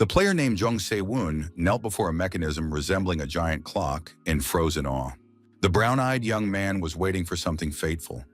The player named Jung Se-woon knelt before a mechanism resembling a giant clock in frozen awe. The brown-eyed young man was waiting for something fateful,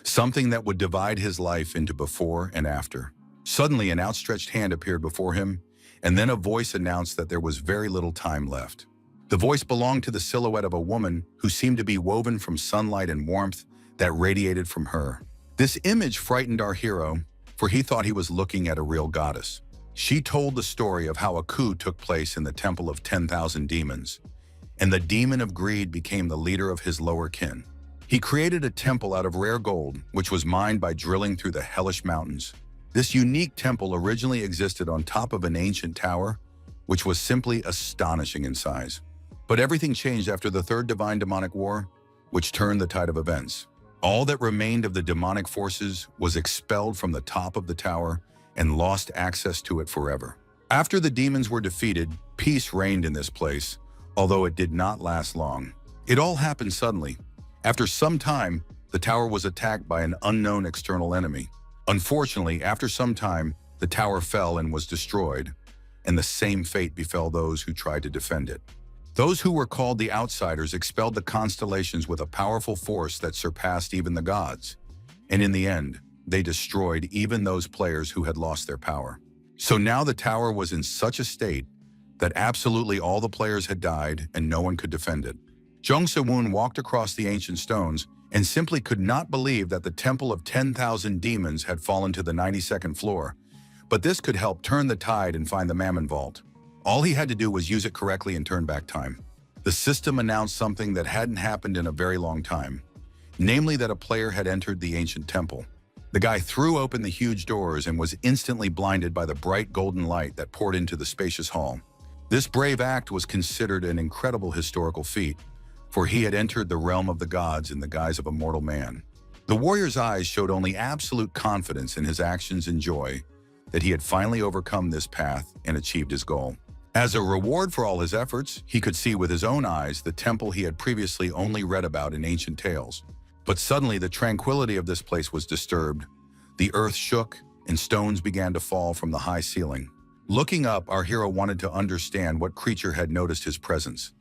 something that would divide his life into before and after. Suddenly, an outstretched hand appeared before him, and then a voice announced that there was very little time left. The voice belonged to the silhouette of a woman who seemed to be woven from sunlight and warmth that radiated from her. This image frightened our hero, for he thought he was looking at a real goddess. She told the story of how a coup took place in the Temple of 10,000 Demons, and the demon of greed became the leader of his lower kin. He created a temple out of rare gold, which was mined by drilling through the hellish mountains. This unique temple originally existed on top of an ancient tower, which was simply astonishing in size. But everything changed after the Third Divine Demonic War, which turned the tide of events. All that remained of the demonic forces was expelled from the top of the tower and lost access to it forever. After the demons were defeated, peace reigned in this place, although it did not last long. It all happened suddenly. After some time, the tower was attacked by an unknown external enemy. Unfortunately, after some time, the tower fell and was destroyed, and the same fate befell those who tried to defend it. Those who were called the Outsiders expelled the constellations with a powerful force that surpassed even the gods, and in the end, they destroyed even those players who had lost their power. So now the tower was in such a state that absolutely all the players had died and no one could defend it. Jung Se-woon walked across the ancient stones and simply could not believe that the Temple of 10,000 Demons had fallen to the 92nd floor, but this could help turn the tide and find the Mammon Vault. All he had to do was use it correctly and turn back time. The system announced something that hadn't happened in a very long time, namely that a player had entered the ancient temple. The guy threw open the huge doors and was instantly blinded by the bright golden light that poured into the spacious hall. This brave act was considered an incredible historical feat, for he had entered the realm of the gods in the guise of a mortal man. The warrior's eyes showed only absolute confidence in his actions and joy that he had finally overcome this path and achieved his goal. As a reward for all his efforts, he could see with his own eyes the temple he had previously only read about in ancient tales. But suddenly the tranquility of this place was disturbed. The earth shook and stones began to fall from the high ceiling. Looking up, our hero wanted to understand what creature had noticed his presence.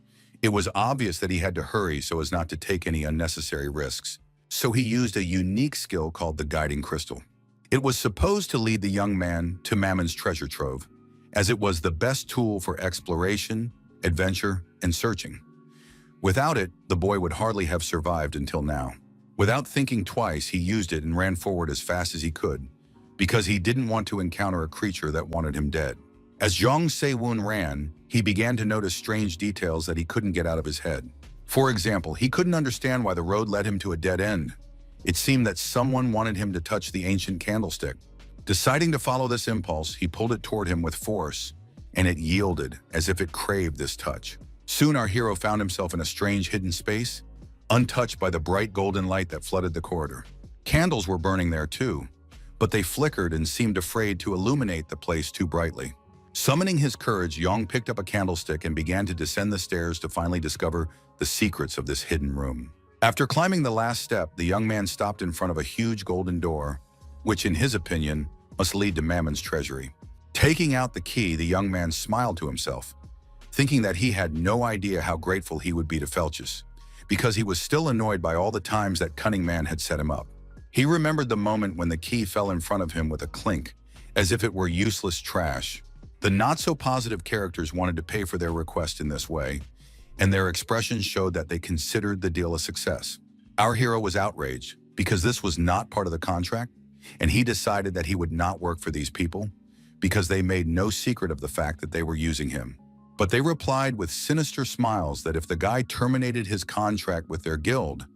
It was obvious that he had to hurry so as not to take any unnecessary risks. So he used a unique skill called the Guiding Crystal. It was supposed to lead the young man to Mammon's treasure trove, as it was the best tool for exploration, adventure, and searching. Without it, the boy would hardly have survived until now. Without thinking twice, he used it and ran forward as fast as he could, because he didn't want to encounter a creature that wanted him dead. As Jung Se-woon ran, he began to notice strange details that he couldn't get out of his head. For example, he couldn't understand why the road led him to a dead end. It seemed that someone wanted him to touch the ancient candlestick. Deciding to follow this impulse, he pulled it toward him with force, and it yielded as if it craved this touch. Soon our hero found himself in a strange hidden space, untouched by the bright golden light that flooded the corridor. Candles were burning there too, but they flickered and seemed afraid to illuminate the place too brightly. Summoning his courage, Yong picked up a candlestick and began to descend the stairs to finally discover the secrets of this hidden room. After climbing the last step, the young man stopped in front of a huge golden door, which in his opinion must lead to Mammon's treasury. Taking out the key, the young man smiled to himself, thinking that he had no idea how grateful he would be to Felchus, because he was still annoyed by all the times that cunning man had set him up. He remembered the moment when the key fell in front of him with a clink, as if it were useless trash. The not-so-positive characters wanted to pay for their request in this way, and their expressions showed that they considered the deal a success. Our hero was outraged, because this was not part of the contract, and he decided that he would not work for these people, because they made no secret of the fact that they were using him. But they replied with sinister smiles that if the guy terminated his contract with their guild,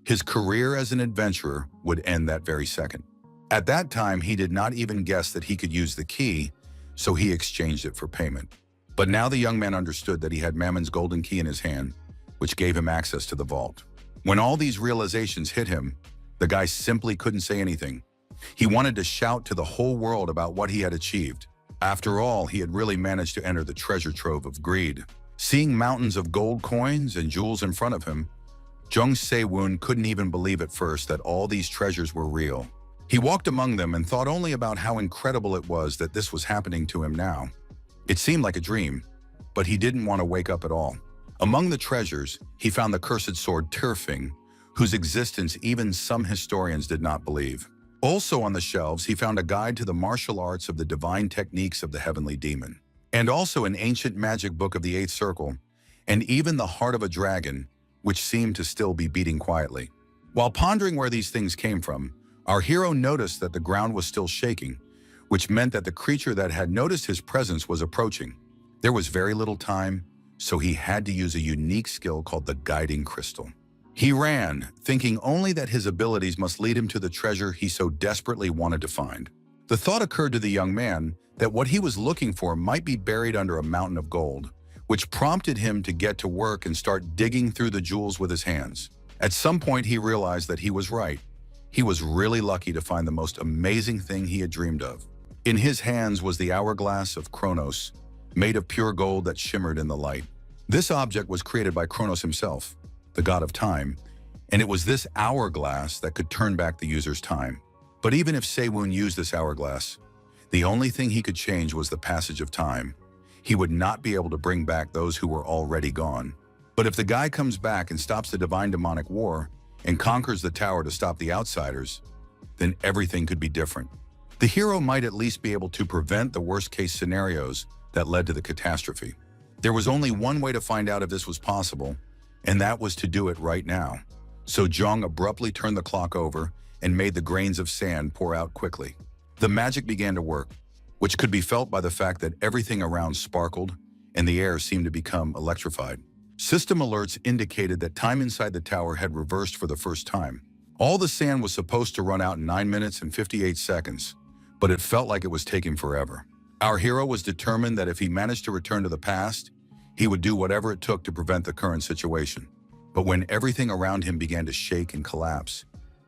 his career as an adventurer would end that very second. At that time, he did not even guess that he could use the key, so he exchanged it for payment. But now the young man understood that he had Mammon's golden key in his hand, which gave him access to the vault. When all these realizations hit him, the guy simply couldn't say anything. He wanted to shout to the whole world about what he had achieved. After all, he had really managed to enter the treasure trove of greed. Seeing mountains of gold coins and jewels in front of him, Jung Se-woon couldn't even believe at first that all these treasures were real. He walked among them and thought only about how incredible it was that this was happening to him now. It seemed like a dream, but he didn't want to wake up at all. Among the treasures, he found the cursed sword Turfing, whose existence even some historians did not believe. Also on the shelves, he found a guide to the martial arts of the divine techniques of the heavenly demon, and also an ancient magic book of the Eighth Circle, and even the heart of a dragon, which seemed to still be beating quietly. While pondering where these things came from, our hero noticed that the ground was still shaking, which meant that the creature that had noticed his presence was approaching. There was very little time, so he had to use a unique skill called the guiding crystal. He ran, thinking only that his abilities must lead him to the treasure he so desperately wanted to find. The thought occurred to the young man that what he was looking for might be buried under a mountain of gold, which prompted him to get to work and start digging through the jewels with his hands. At some point, he realized that he was right. He was really lucky to find the most amazing thing he had dreamed of. In his hands was the hourglass of Kronos, made of pure gold that shimmered in the light. This object was created by Kronos himself, the god of time, and it was this hourglass that could turn back the user's time. But even if Sewon used this hourglass, the only thing he could change was the passage of time. He would not be able to bring back those who were already gone. But if the guy comes back and stops the divine demonic war and conquers the tower to stop the outsiders, then everything could be different. The hero might at least be able to prevent the worst-case scenarios that led to the catastrophe. There was only one way to find out if this was possible, and that was to do it right now. So Jong abruptly turned the clock over and made the grains of sand pour out quickly. The magic began to work, which could be felt by the fact that everything around sparkled and the air seemed to become electrified. System alerts indicated that time inside the tower had reversed for the first time. All the sand was supposed to run out in 9 minutes and 58 seconds, but it felt like it was taking forever. Our hero was determined that if he managed to return to the past, he would do whatever it took to prevent the current situation. But when everything around him began to shake and collapse,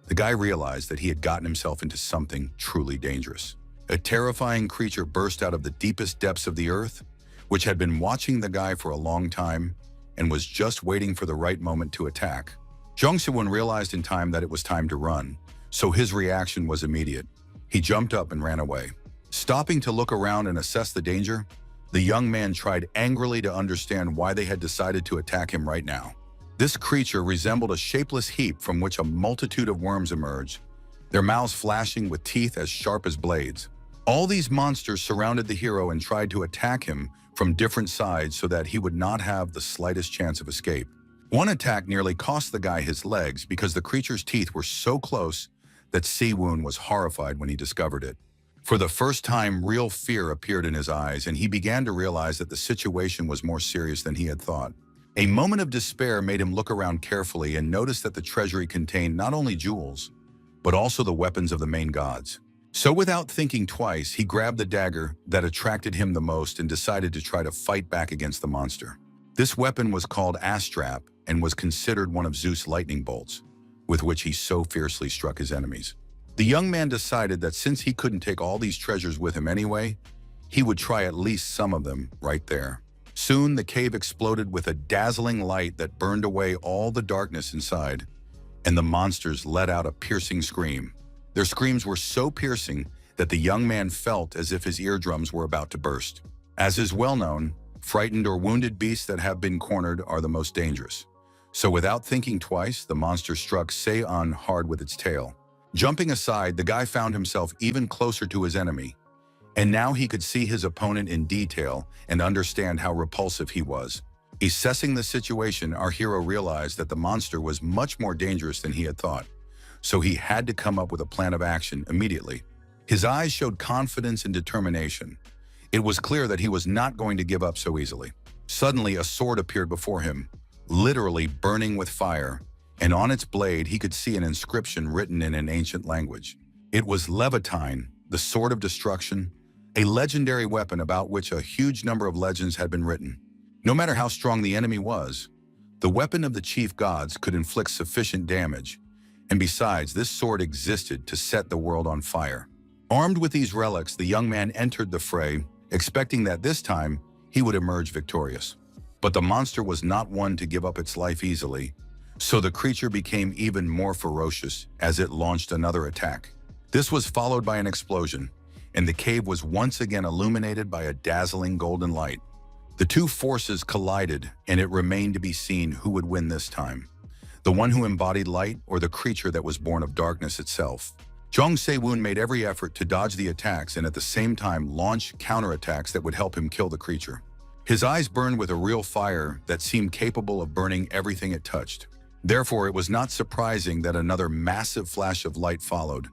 the guy realized that he had gotten himself into something truly dangerous. A terrifying creature burst out of the deepest depths of the earth, which had been watching the guy for a long time and was just waiting for the right moment to attack. Jong Se-won realized in time that it was time to run, so his reaction was immediate. He jumped up and ran away. Stopping to look around and assess the danger, the young man tried angrily to understand why they had decided to attack him right now. This creature resembled a shapeless heap from which a multitude of worms emerged, their mouths flashing with teeth as sharp as blades. All these monsters surrounded the hero and tried to attack him from different sides so that he would not have the slightest chance of escape. One attack nearly cost the guy his legs because the creature's teeth were so close that Sewon was horrified when he discovered it. For the first time, real fear appeared in his eyes, and he began to realize that the situation was more serious than he had thought. A moment of despair made him look around carefully and notice that the treasury contained not only jewels, but also the weapons of the main gods. So without thinking twice, he grabbed the dagger that attracted him the most and decided to try to fight back against the monster. This weapon was called Astrap and was considered one of Zeus' lightning bolts, with which he so fiercely struck his enemies. The young man decided that since he couldn't take all these treasures with him anyway, he would try at least some of them right there. Soon, the cave exploded with a dazzling light that burned away all the darkness inside, and the monsters let out a piercing scream. Their screams were so piercing that the young man felt as if his eardrums were about to burst. As is well known, frightened or wounded beasts that have been cornered are the most dangerous. So without thinking twice, the monster struck Seon hard with its tail. Jumping aside, the guy found himself even closer to his enemy, and now he could see his opponent in detail and understand how repulsive he was. Assessing the situation, our hero realized that the monster was much more dangerous than he had thought, so he had to come up with a plan of action immediately. His eyes showed confidence and determination. It was clear that he was not going to give up so easily. Suddenly, a sword appeared before him, literally burning with fire, and on its blade he could see an inscription written in an ancient language. It was Levitine, the sword of destruction, a legendary weapon about which a huge number of legends had been written. No matter how strong the enemy was, the weapon of the chief gods could inflict sufficient damage, and besides, this sword existed to set the world on fire. Armed with these relics, the young man entered the fray, expecting that this time he would emerge victorious. But the monster was not one to give up its life easily, so the creature became even more ferocious as it launched another attack. This was followed by an explosion, and the cave was once again illuminated by a dazzling golden light. The two forces collided, and it remained to be seen who would win this time, the one who embodied light or the creature that was born of darkness itself. Jung Se-woon made every effort to dodge the attacks and at the same time launch counterattacks that would help him kill the creature. His eyes burned with a real fire that seemed capable of burning everything it touched. Therefore, it was not surprising that another massive flash of light followed,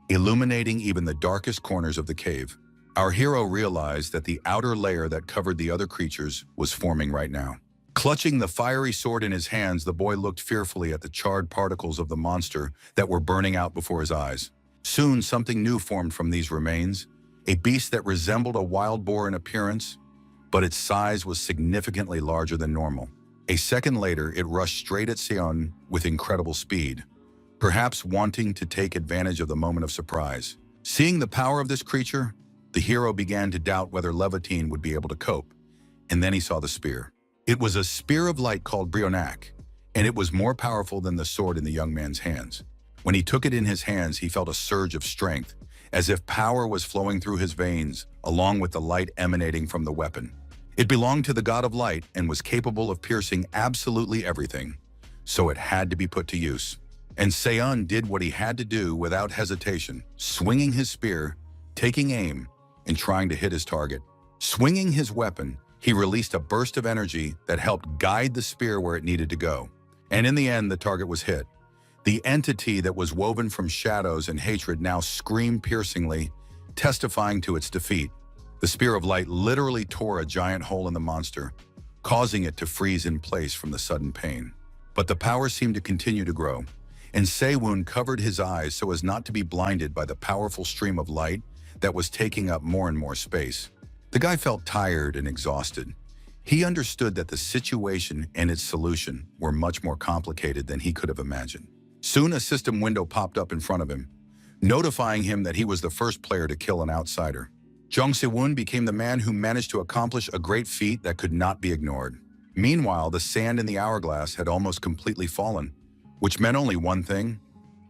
illuminating even the darkest corners of the cave. Our hero realized that the outer layer that covered the other creatures was forming right now. Clutching the fiery sword in his hands, the boy looked fearfully at the charred particles of the monster that were burning out before his eyes. Soon, something new formed from these remains, a beast that resembled a wild boar in appearance, but its size was significantly larger than normal. A second later, it rushed straight at Seon with incredible speed, perhaps wanting to take advantage of the moment of surprise. Seeing the power of this creature, the hero began to doubt whether Levantine would be able to cope, and then he saw the spear. It was a spear of light called Brionac, and it was more powerful than the sword in the young man's hands. When he took it in his hands, he felt a surge of strength, as if power was flowing through his veins, along with the light emanating from the weapon. It belonged to the god of light and was capable of piercing absolutely everything, so it had to be put to use. And Seon did what he had to do without hesitation, swinging his spear, taking aim, and trying to hit his target. Swinging his weapon, he released a burst of energy that helped guide the spear where it needed to go. And in the end, the target was hit. The entity that was woven from shadows and hatred now screamed piercingly, testifying to its defeat. The spear of light literally tore a giant hole in the monster, causing it to freeze in place from the sudden pain. But the power seemed to continue to grow, and Se-woon covered his eyes so as not to be blinded by the powerful stream of light that was taking up more and more space. The guy felt tired and exhausted. He understood that the situation and its solution were much more complicated than he could have imagined. Soon a system window popped up in front of him, notifying him that he was the first player to kill an outsider. Jung Se-woon became the man who managed to accomplish a great feat that could not be ignored. Meanwhile, the sand in the hourglass had almost completely fallen, which meant only one thing.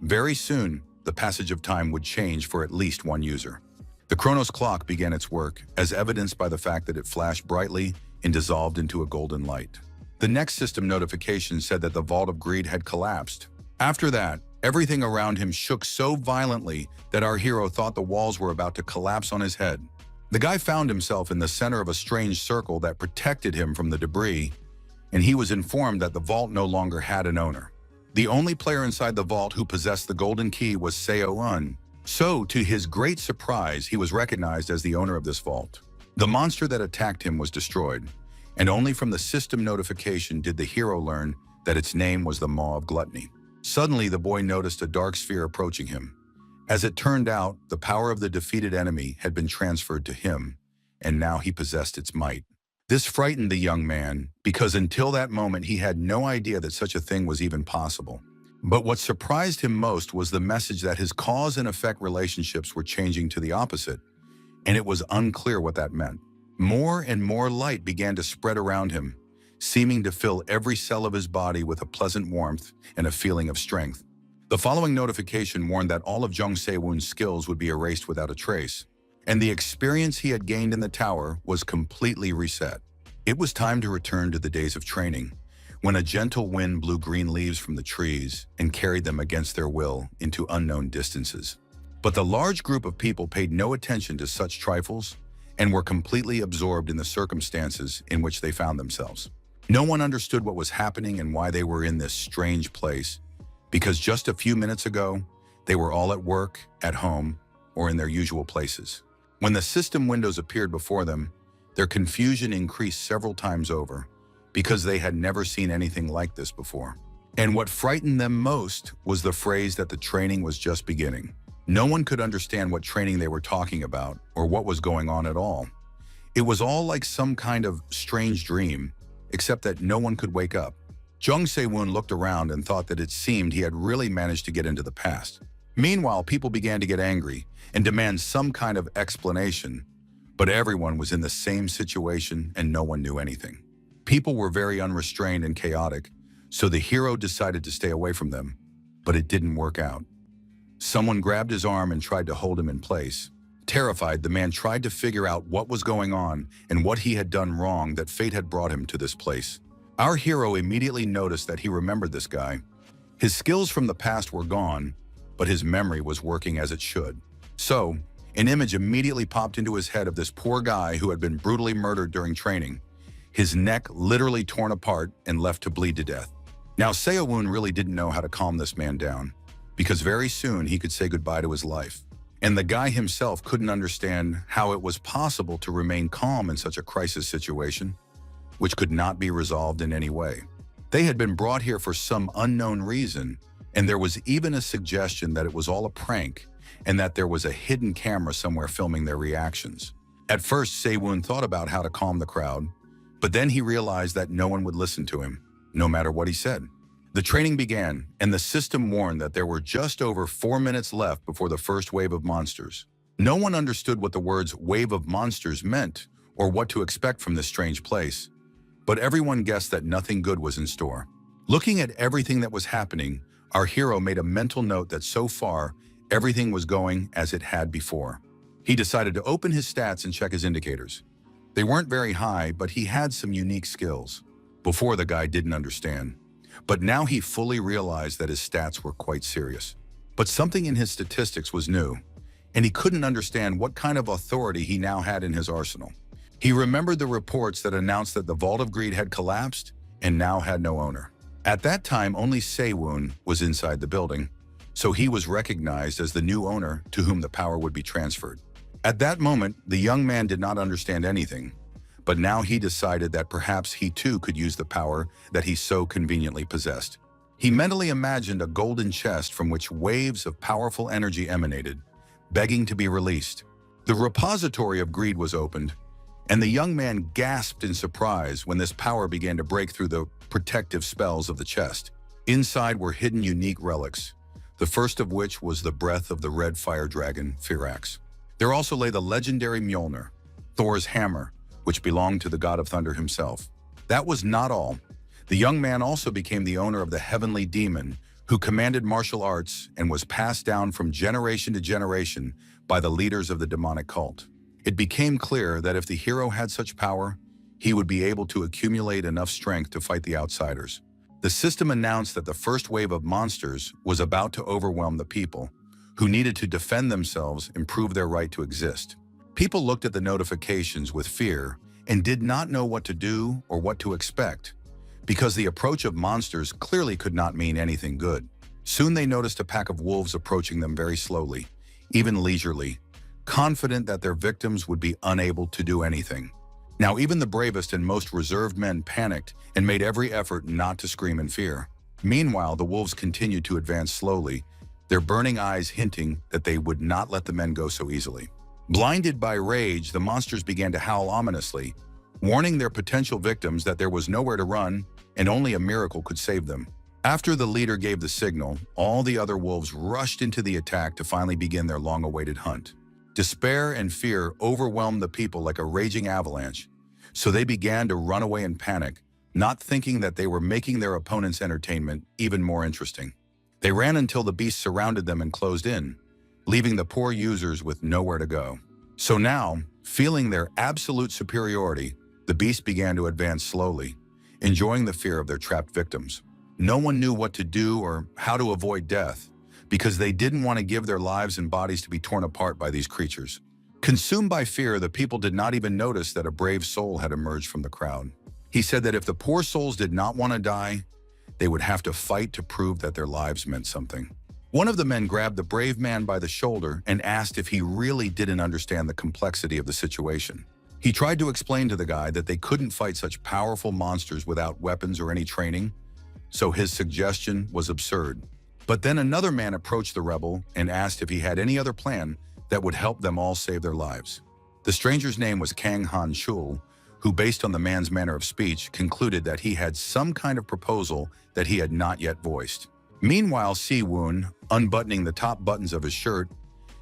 Very soon, the passage of time would change for at least one user. The Chronos clock began its work, as evidenced by the fact that it flashed brightly and dissolved into a golden light. The next system notification said that the Vault of Greed had collapsed. After that, everything around him shook so violently that our hero thought the walls were about to collapse on his head. The guy found himself in the center of a strange circle that protected him from the debris, and he was informed that the vault no longer had an owner. The only player inside the vault who possessed the golden key was Seo-un. So, to his great surprise, he was recognized as the owner of this vault. The monster that attacked him was destroyed, and only from the system notification did the hero learn that its name was the Maw of Gluttony. Suddenly, the boy noticed a dark sphere approaching him. As it turned out, the power of the defeated enemy had been transferred to him, and now he possessed its might. This frightened the young man, because until that moment he had no idea that such a thing was even possible. But what surprised him most was the message that his cause and effect relationships were changing to the opposite, and it was unclear what that meant. More and more light began to spread around him, seeming to fill every cell of his body with a pleasant warmth and a feeling of strength. The following notification warned that all of Jung Se-woon's skills would be erased without a trace, and the experience he had gained in the tower was completely reset. It was time to return to the days of training, when a gentle wind blew green leaves from the trees and carried them against their will into unknown distances. But the large group of people paid no attention to such trifles and were completely absorbed in the circumstances in which they found themselves. No one understood what was happening and why they were in this strange place, because just a few minutes ago, they were all at work, at home, or in their usual places. When the system windows appeared before them, their confusion increased several times over, because they had never seen anything like this before. And what frightened them most was the phrase that the training was just beginning. No one could understand what training they were talking about or what was going on at all. It was all like some kind of strange dream, except that no one could wake up. Jung Se-woon looked around and thought that it seemed he had really managed to get into the past. Meanwhile, people began to get angry and demand some kind of explanation, but everyone was in the same situation and no one knew anything. People were very unrestrained and chaotic, so the hero decided to stay away from them, but it didn't work out. Someone grabbed his arm and tried to hold him in place, Terrified, the man tried to figure out what was going on and what he had done wrong that fate had brought him to this place. Our hero immediately noticed that he remembered this guy. His skills from the past were gone, but his memory was working as it should. So, an image immediately popped into his head of this poor guy who had been brutally murdered during training, his neck literally torn apart and left to bleed to death. Now, Seo-woon really didn't know how to calm this man down, because very soon he could say goodbye to his life. And the guy himself couldn't understand how it was possible to remain calm in such a crisis situation, which could not be resolved in any way. They had been brought here for some unknown reason, and there was even a suggestion that it was all a prank and that there was a hidden camera somewhere filming their reactions. At first, Seo-woon thought about how to calm the crowd, but then he realized that no one would listen to him, no matter what he said. The training began, and the system warned that there were just over 4 minutes left before the first wave of monsters. No one understood what the words "wave of monsters" meant or what to expect from this strange place, but everyone guessed that nothing good was in store. Looking at everything that was happening, our hero made a mental note that so far, everything was going as it had before. He decided to open his stats and check his indicators. They weren't very high, but he had some unique skills. Before, the guy didn't understand, but now he fully realized that his stats were quite serious. But something in his statistics was new, and he couldn't understand what kind of authority he now had in his arsenal. He remembered the reports that announced that the Vault of Greed had collapsed and now had no owner. At that time, only Seo-woon was inside the building, so he was recognized as the new owner to whom the power would be transferred. At that moment, the young man did not understand anything, but now he decided that perhaps he too could use the power that he so conveniently possessed. He mentally imagined a golden chest from which waves of powerful energy emanated, begging to be released. The repository of greed was opened, and the young man gasped in surprise when this power began to break through the protective spells of the chest. Inside were hidden unique relics, the first of which was the breath of the red fire dragon, Firax. There also lay the legendary Mjolnir, Thor's hammer, which belonged to the god of thunder himself. That was not all. The young man also became the owner of the heavenly demon, who commanded martial arts and was passed down from generation to generation by the leaders of the demonic cult. It became clear that if the hero had such power, he would be able to accumulate enough strength to fight the outsiders. The system announced that the first wave of monsters was about to overwhelm the people, who needed to defend themselves and prove their right to exist. People looked at the notifications with fear and did not know what to do or what to expect, because the approach of monsters clearly could not mean anything good. Soon they noticed a pack of wolves approaching them very slowly, even leisurely, confident that their victims would be unable to do anything. Now even the bravest and most reserved men panicked and made every effort not to scream in fear. Meanwhile, the wolves continued to advance slowly, their burning eyes hinting that they would not let the men go so easily. Blinded by rage, the monsters began to howl ominously, warning their potential victims that there was nowhere to run and only a miracle could save them. After the leader gave the signal, all the other wolves rushed into the attack to finally begin their long-awaited hunt. Despair and fear overwhelmed the people like a raging avalanche, so they began to run away in panic, not thinking that they were making their opponent's entertainment even more interesting. They ran until the beasts surrounded them and closed in, leaving the poor users with nowhere to go. So now, feeling their absolute superiority, the beasts began to advance slowly, enjoying the fear of their trapped victims. No one knew what to do or how to avoid death, because they didn't want to give their lives and bodies to be torn apart by these creatures. Consumed by fear, the people did not even notice that a brave soul had emerged from the crowd. He said that if the poor souls did not want to die, they would have to fight to prove that their lives meant something. One of the men grabbed the brave man by the shoulder and asked if he really didn't understand the complexity of the situation. He tried to explain to the guy that they couldn't fight such powerful monsters without weapons or any training, so his suggestion was absurd. But then another man approached the rebel and asked if he had any other plan that would help them all save their lives. The stranger's name was Kang Han-chul, who, based on the man's manner of speech, concluded that he had some kind of proposal that he had not yet voiced. Meanwhile, Si-woon, unbuttoning the top buttons of his shirt,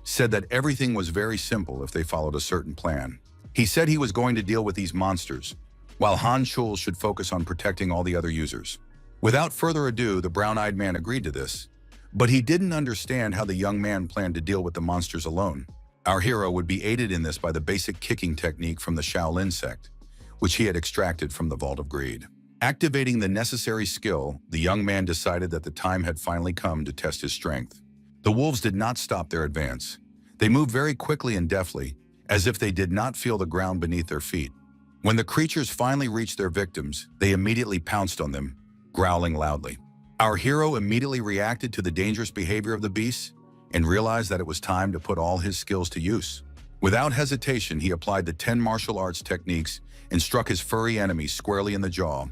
said that everything was very simple if they followed a certain plan. He said he was going to deal with these monsters, while Han-chul should focus on protecting all the other users. Without further ado, the brown-eyed man agreed to this, but he didn't understand how the young man planned to deal with the monsters alone. Our hero would be aided in this by the basic kicking technique from the Shaolin sect, which he had extracted from the Vault of Greed. Activating the necessary skill, the young man decided that the time had finally come to test his strength. The wolves did not stop their advance. They moved very quickly and deftly, as if they did not feel the ground beneath their feet. When the creatures finally reached their victims, they immediately pounced on them, growling loudly. Our hero immediately reacted to the dangerous behavior of the beasts and realized that it was time to put all his skills to use. Without hesitation, he applied the 10 martial arts techniques and struck his furry enemy squarely in the jaw,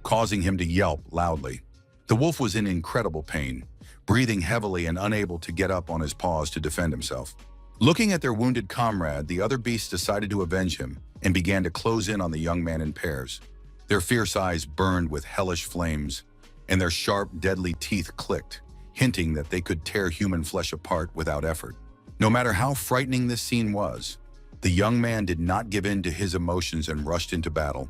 causing him to yelp loudly. The wolf was in incredible pain, breathing heavily and unable to get up on his paws to defend himself. Looking at their wounded comrade, the other beasts decided to avenge him and began to close in on the young man in pairs. Their fierce eyes burned with hellish flames, and their sharp, deadly teeth clicked, hinting that they could tear human flesh apart without effort. No matter how frightening this scene was, the young man did not give in to his emotions and rushed into battle,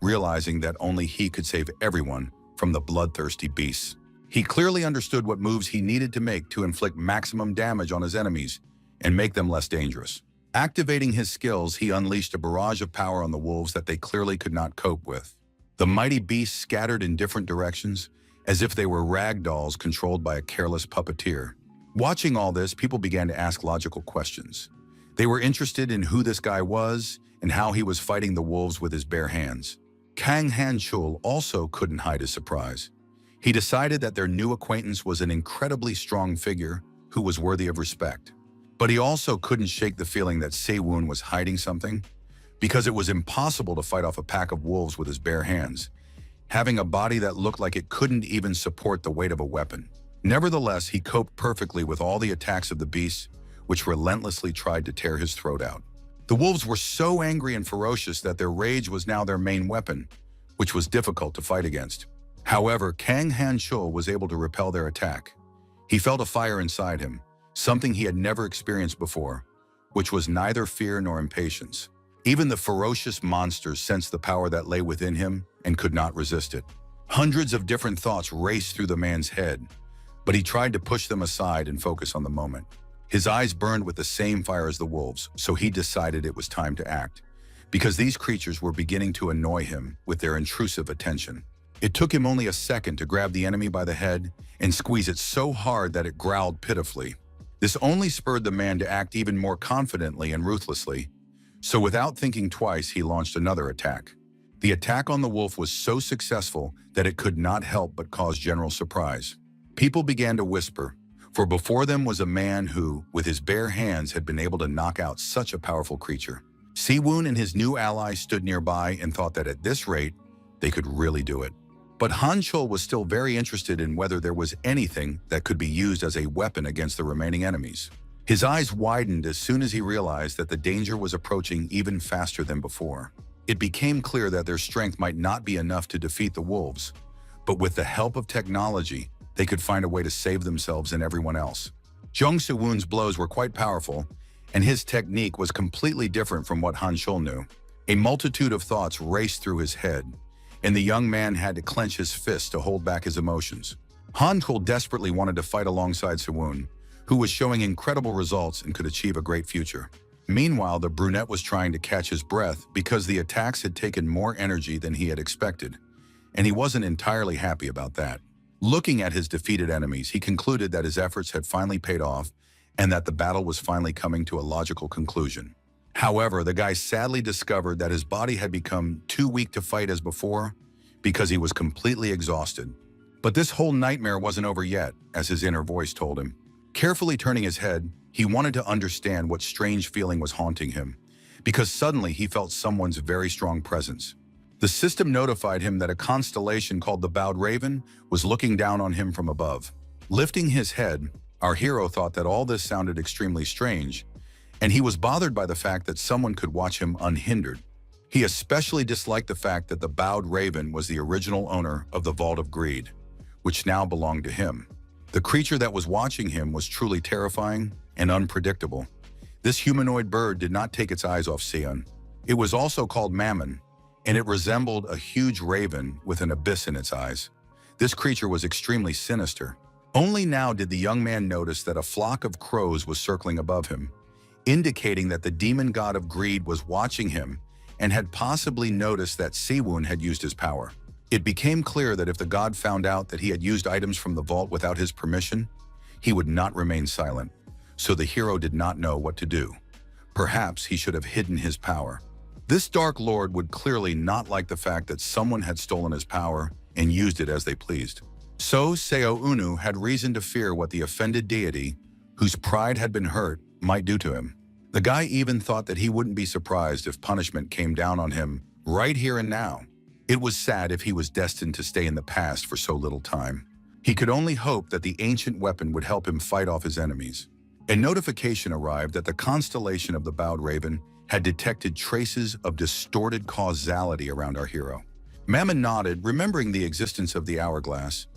realizing that only he could save everyone from the bloodthirsty beasts. He clearly understood what moves he needed to make to inflict maximum damage on his enemies and make them less dangerous. Activating his skills, he unleashed a barrage of power on the wolves that they clearly could not cope with. The mighty beasts scattered in different directions, as if they were rag dolls controlled by a careless puppeteer. Watching all this, people began to ask logical questions. They were interested in who this guy was and how he was fighting the wolves with his bare hands. Kang Han-chul also couldn't hide his surprise. He decided that their new acquaintance was an incredibly strong figure who was worthy of respect. But he also couldn't shake the feeling that Se-woon was hiding something, because it was impossible to fight off a pack of wolves with his bare hands, having a body that looked like it couldn't even support the weight of a weapon. Nevertheless, he coped perfectly with all the attacks of the beasts, which relentlessly tried to tear his throat out. The wolves were so angry and ferocious that their rage was now their main weapon, which was difficult to fight against. However, Kang Han-chul was able to repel their attack. He felt a fire inside him, something he had never experienced before, which was neither fear nor impatience. Even the ferocious monsters sensed the power that lay within him and could not resist it. Hundreds of different thoughts raced through the man's head, but he tried to push them aside and focus on the moment. His eyes burned with the same fire as the wolves, so he decided it was time to act, because these creatures were beginning to annoy him with their intrusive attention. It took him only a second to grab the enemy by the head and squeeze it so hard that it growled pitifully. This only spurred the man to act even more confidently and ruthlessly. So without thinking twice, he launched another attack. The attack on the wolf was so successful that it could not help but cause general surprise. People began to whisper, for before them was a man who, with his bare hands, had been able to knock out such a powerful creature. Se-woon and his new ally stood nearby and thought that at this rate, they could really do it. But Han-chul was still very interested in whether there was anything that could be used as a weapon against the remaining enemies. His eyes widened as soon as he realized that the danger was approaching even faster than before. It became clear that their strength might not be enough to defeat the wolves, but with the help of technology, they could find a way to save themselves and everyone else. Jung Se-woon's blows were quite powerful, and his technique was completely different from what Han-chul knew. A multitude of thoughts raced through his head, and the young man had to clench his fists to hold back his emotions. Han-chul desperately wanted to fight alongside Se-woon, who was showing incredible results and could achieve a great future. Meanwhile, the brunette was trying to catch his breath because the attacks had taken more energy than he had expected, and he wasn't entirely happy about that. Looking at his defeated enemies, he concluded that his efforts had finally paid off and that the battle was finally coming to a logical conclusion. However, the guy sadly discovered that his body had become too weak to fight as before because he was completely exhausted. But this whole nightmare wasn't over yet, as his inner voice told him. Carefully turning his head, he wanted to understand what strange feeling was haunting him, because suddenly he felt someone's very strong presence. The system notified him that a constellation called the Bowed Raven was looking down on him from above. Lifting his head, our hero thought that all this sounded extremely strange, and he was bothered by the fact that someone could watch him unhindered. He especially disliked the fact that the Bowed Raven was the original owner of the Vault of Greed, which now belonged to him. The creature that was watching him was truly terrifying and unpredictable. This humanoid bird did not take its eyes off Se-woon. It was also called Mammon, and it resembled a huge raven with an abyss in its eyes. This creature was extremely sinister. Only now did the young man notice that a flock of crows was circling above him, indicating that the demon god of greed was watching him and had possibly noticed that Siwon had used his power. It became clear that if the god found out that he had used items from the vault without his permission, he would not remain silent, so the hero did not know what to do. Perhaps he should have hidden his power. This Dark Lord would clearly not like the fact that someone had stolen his power and used it as they pleased. So Seo Unu had reason to fear what the offended deity, whose pride had been hurt, might do to him. The guy even thought that he wouldn't be surprised if punishment came down on him right here and now. It was sad if he was destined to stay in the past for so little time. He could only hope that the ancient weapon would help him fight off his enemies. A notification arrived that the constellation of the Bowed Raven had detected traces of distorted causality around our hero. Mammon nodded, remembering the existence of the hourglass,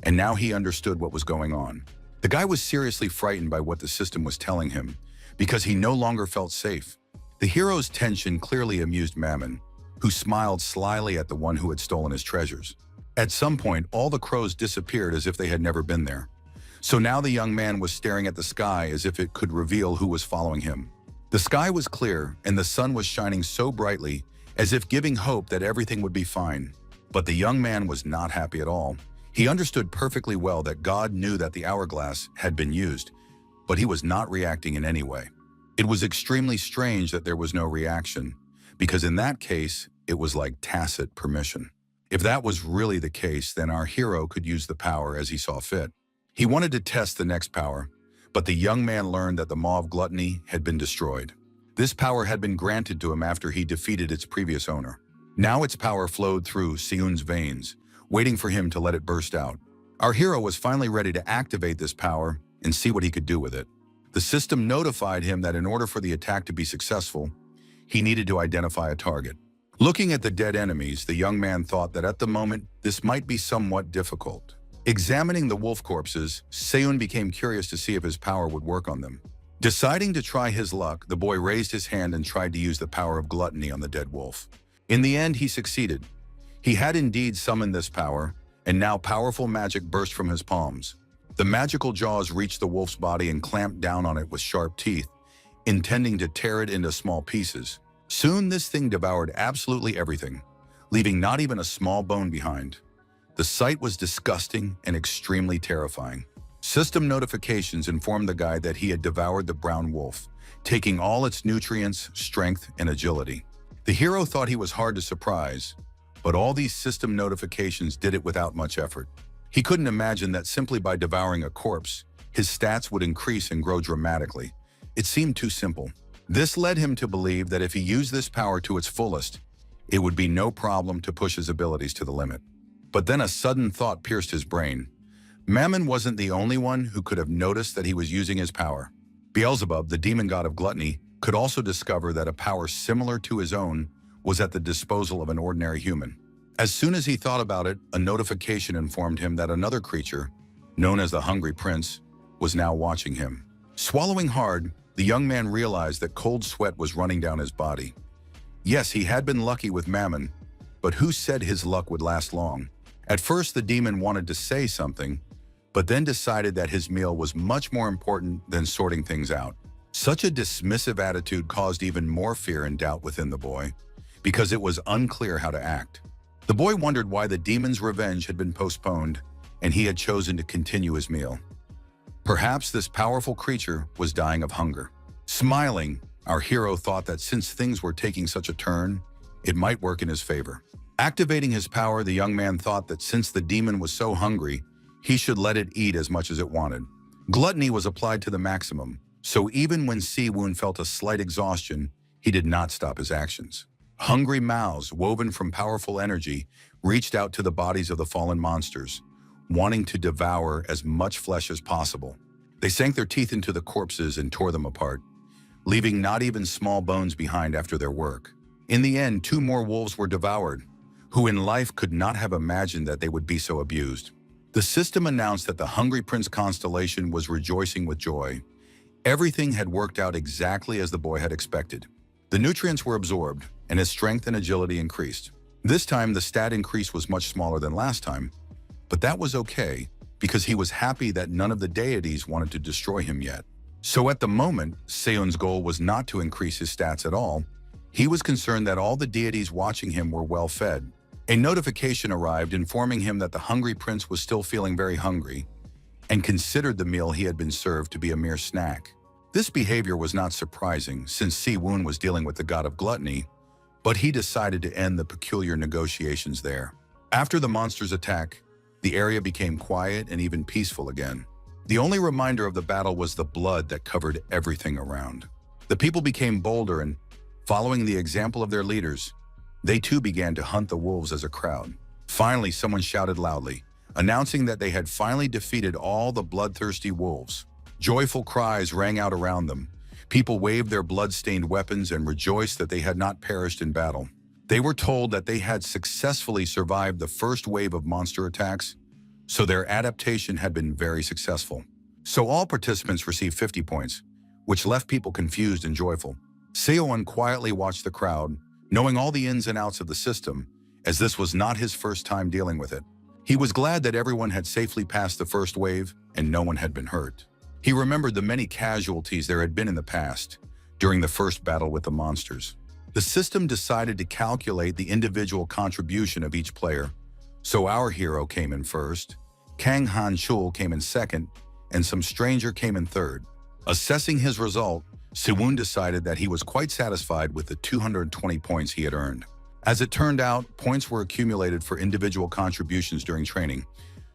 and now he understood what was going on. The guy was seriously frightened by what the system was telling him, because he no longer felt safe. The hero's tension clearly amused Mammon, who smiled slyly at the one who had stolen his treasures. At some point, all the crows disappeared as if they had never been there. So now the young man was staring at the sky as if it could reveal who was following him. The sky was clear, and the sun was shining so brightly, as if giving hope that everything would be fine. But the young man was not happy at all. He understood perfectly well that God knew that the hourglass had been used, but he was not reacting in any way. It was extremely strange that there was no reaction, because in that case, it was like tacit permission. If that was really the case, then our hero could use the power as he saw fit. He wanted to test the next power, but the young man learned that the Maw of Gluttony had been destroyed. This power had been granted to him after he defeated its previous owner. Now its power flowed through Seun's veins, waiting for him to let it burst out. Our hero was finally ready to activate this power and see what he could do with it. The system notified him that in order for the attack to be successful, he needed to identify a target. Looking at the dead enemies, the young man thought that at the moment, this might be somewhat difficult. Examining the wolf corpses, Seun became curious to see if his power would work on them. Deciding to try his luck, the boy raised his hand and tried to use the power of gluttony on the dead wolf. In the end, he succeeded. He had indeed summoned this power, and now powerful magic burst from his palms. The magical jaws reached the wolf's body and clamped down on it with sharp teeth, intending to tear it into small pieces. Soon this thing devoured absolutely everything, leaving not even a small bone behind. The sight was disgusting and extremely terrifying. System notifications informed the guy that he had devoured the brown wolf, taking all its nutrients, strength, and agility. The hero thought he was hard to surprise, but all these system notifications did it without much effort. He couldn't imagine that simply by devouring a corpse, his stats would increase and grow dramatically. It seemed too simple. This led him to believe that if he used this power to its fullest, it would be no problem to push his abilities to the limit. But then a sudden thought pierced his brain. Mammon wasn't the only one who could have noticed that he was using his power. Beelzebub, the demon god of gluttony, could also discover that a power similar to his own was at the disposal of an ordinary human. As soon as he thought about it, a notification informed him that another creature, known as the Hungry Prince, was now watching him. Swallowing hard, the young man realized that cold sweat was running down his body. Yes, he had been lucky with Mammon, but who said his luck would last long? At first, the demon wanted to say something, but then decided that his meal was much more important than sorting things out. Such a dismissive attitude caused even more fear and doubt within the boy, because it was unclear how to act. The boy wondered why the demon's revenge had been postponed, and he had chosen to continue his meal. Perhaps this powerful creature was dying of hunger. Smiling, our hero thought that since things were taking such a turn, it might work in his favor. Activating his power, the young man thought that since the demon was so hungry, he should let it eat as much as it wanted. Gluttony was applied to the maximum, so even when Siwon felt a slight exhaustion, he did not stop his actions. Hungry mouths, woven from powerful energy, reached out to the bodies of the fallen monsters, wanting to devour as much flesh as possible. They sank their teeth into the corpses and tore them apart, leaving not even small bones behind after their work. In the end, 2 more wolves were devoured, who in life could not have imagined that they would be so abused. The system announced that the Hungry Prince constellation was rejoicing with joy. Everything had worked out exactly as the boy had expected. The nutrients were absorbed, and his strength and agility increased. This time, the stat increase was much smaller than last time, but that was okay, because he was happy that none of the deities wanted to destroy him yet. So at the moment, Seon's goal was not to increase his stats at all. He was concerned that all the deities watching him were well fed. A notification arrived informing him that the hungry prince was still feeling very hungry and considered the meal he had been served to be a mere snack. This behavior was not surprising since Si-woon was dealing with the god of gluttony, but he decided to end the peculiar negotiations there. After the monster's attack, the area became quiet and even peaceful again. The only reminder of the battle was the blood that covered everything around. The people became bolder and, following the example of their leaders, they too began to hunt the wolves as a crowd. Finally, someone shouted loudly, announcing that they had finally defeated all the bloodthirsty wolves. Joyful cries rang out around them. People waved their blood-stained weapons and rejoiced that they had not perished in battle. They were told that they had successfully survived the first wave of monster attacks, so their adaptation had been very successful. So all participants received 50 points, which left people confused and joyful. Seowon quietly watched the crowd, knowing all the ins and outs of the system, as this was not his first time dealing with it. He was glad that everyone had safely passed the first wave and no one had been hurt. He remembered the many casualties there had been in the past, during the first battle with the monsters. The system decided to calculate the individual contribution of each player, so our hero came in first, Kang Han-chul came in second, and some stranger came in third. Assessing his result, Si-woon decided that he was quite satisfied with the 220 points he had earned. As it turned out, points were accumulated for individual contributions during training,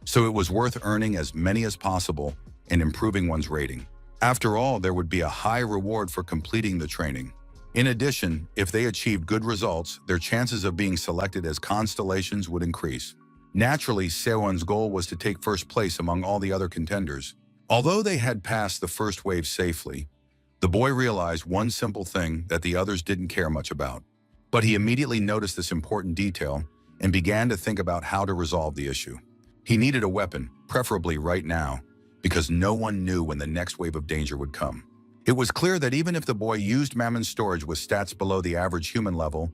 so it was worth earning as many as possible and improving one's rating. After all, there would be a high reward for completing the training. In addition, if they achieved good results, their chances of being selected as constellations would increase. Naturally, Sewon's goal was to take first place among all the other contenders. Although they had passed the first wave safely, the boy realized one simple thing that the others didn't care much about. But he immediately noticed this important detail and began to think about how to resolve the issue. He needed a weapon, preferably right now, because no one knew when the next wave of danger would come. It was clear that even if the boy used Mammon's storage with stats below the average human level,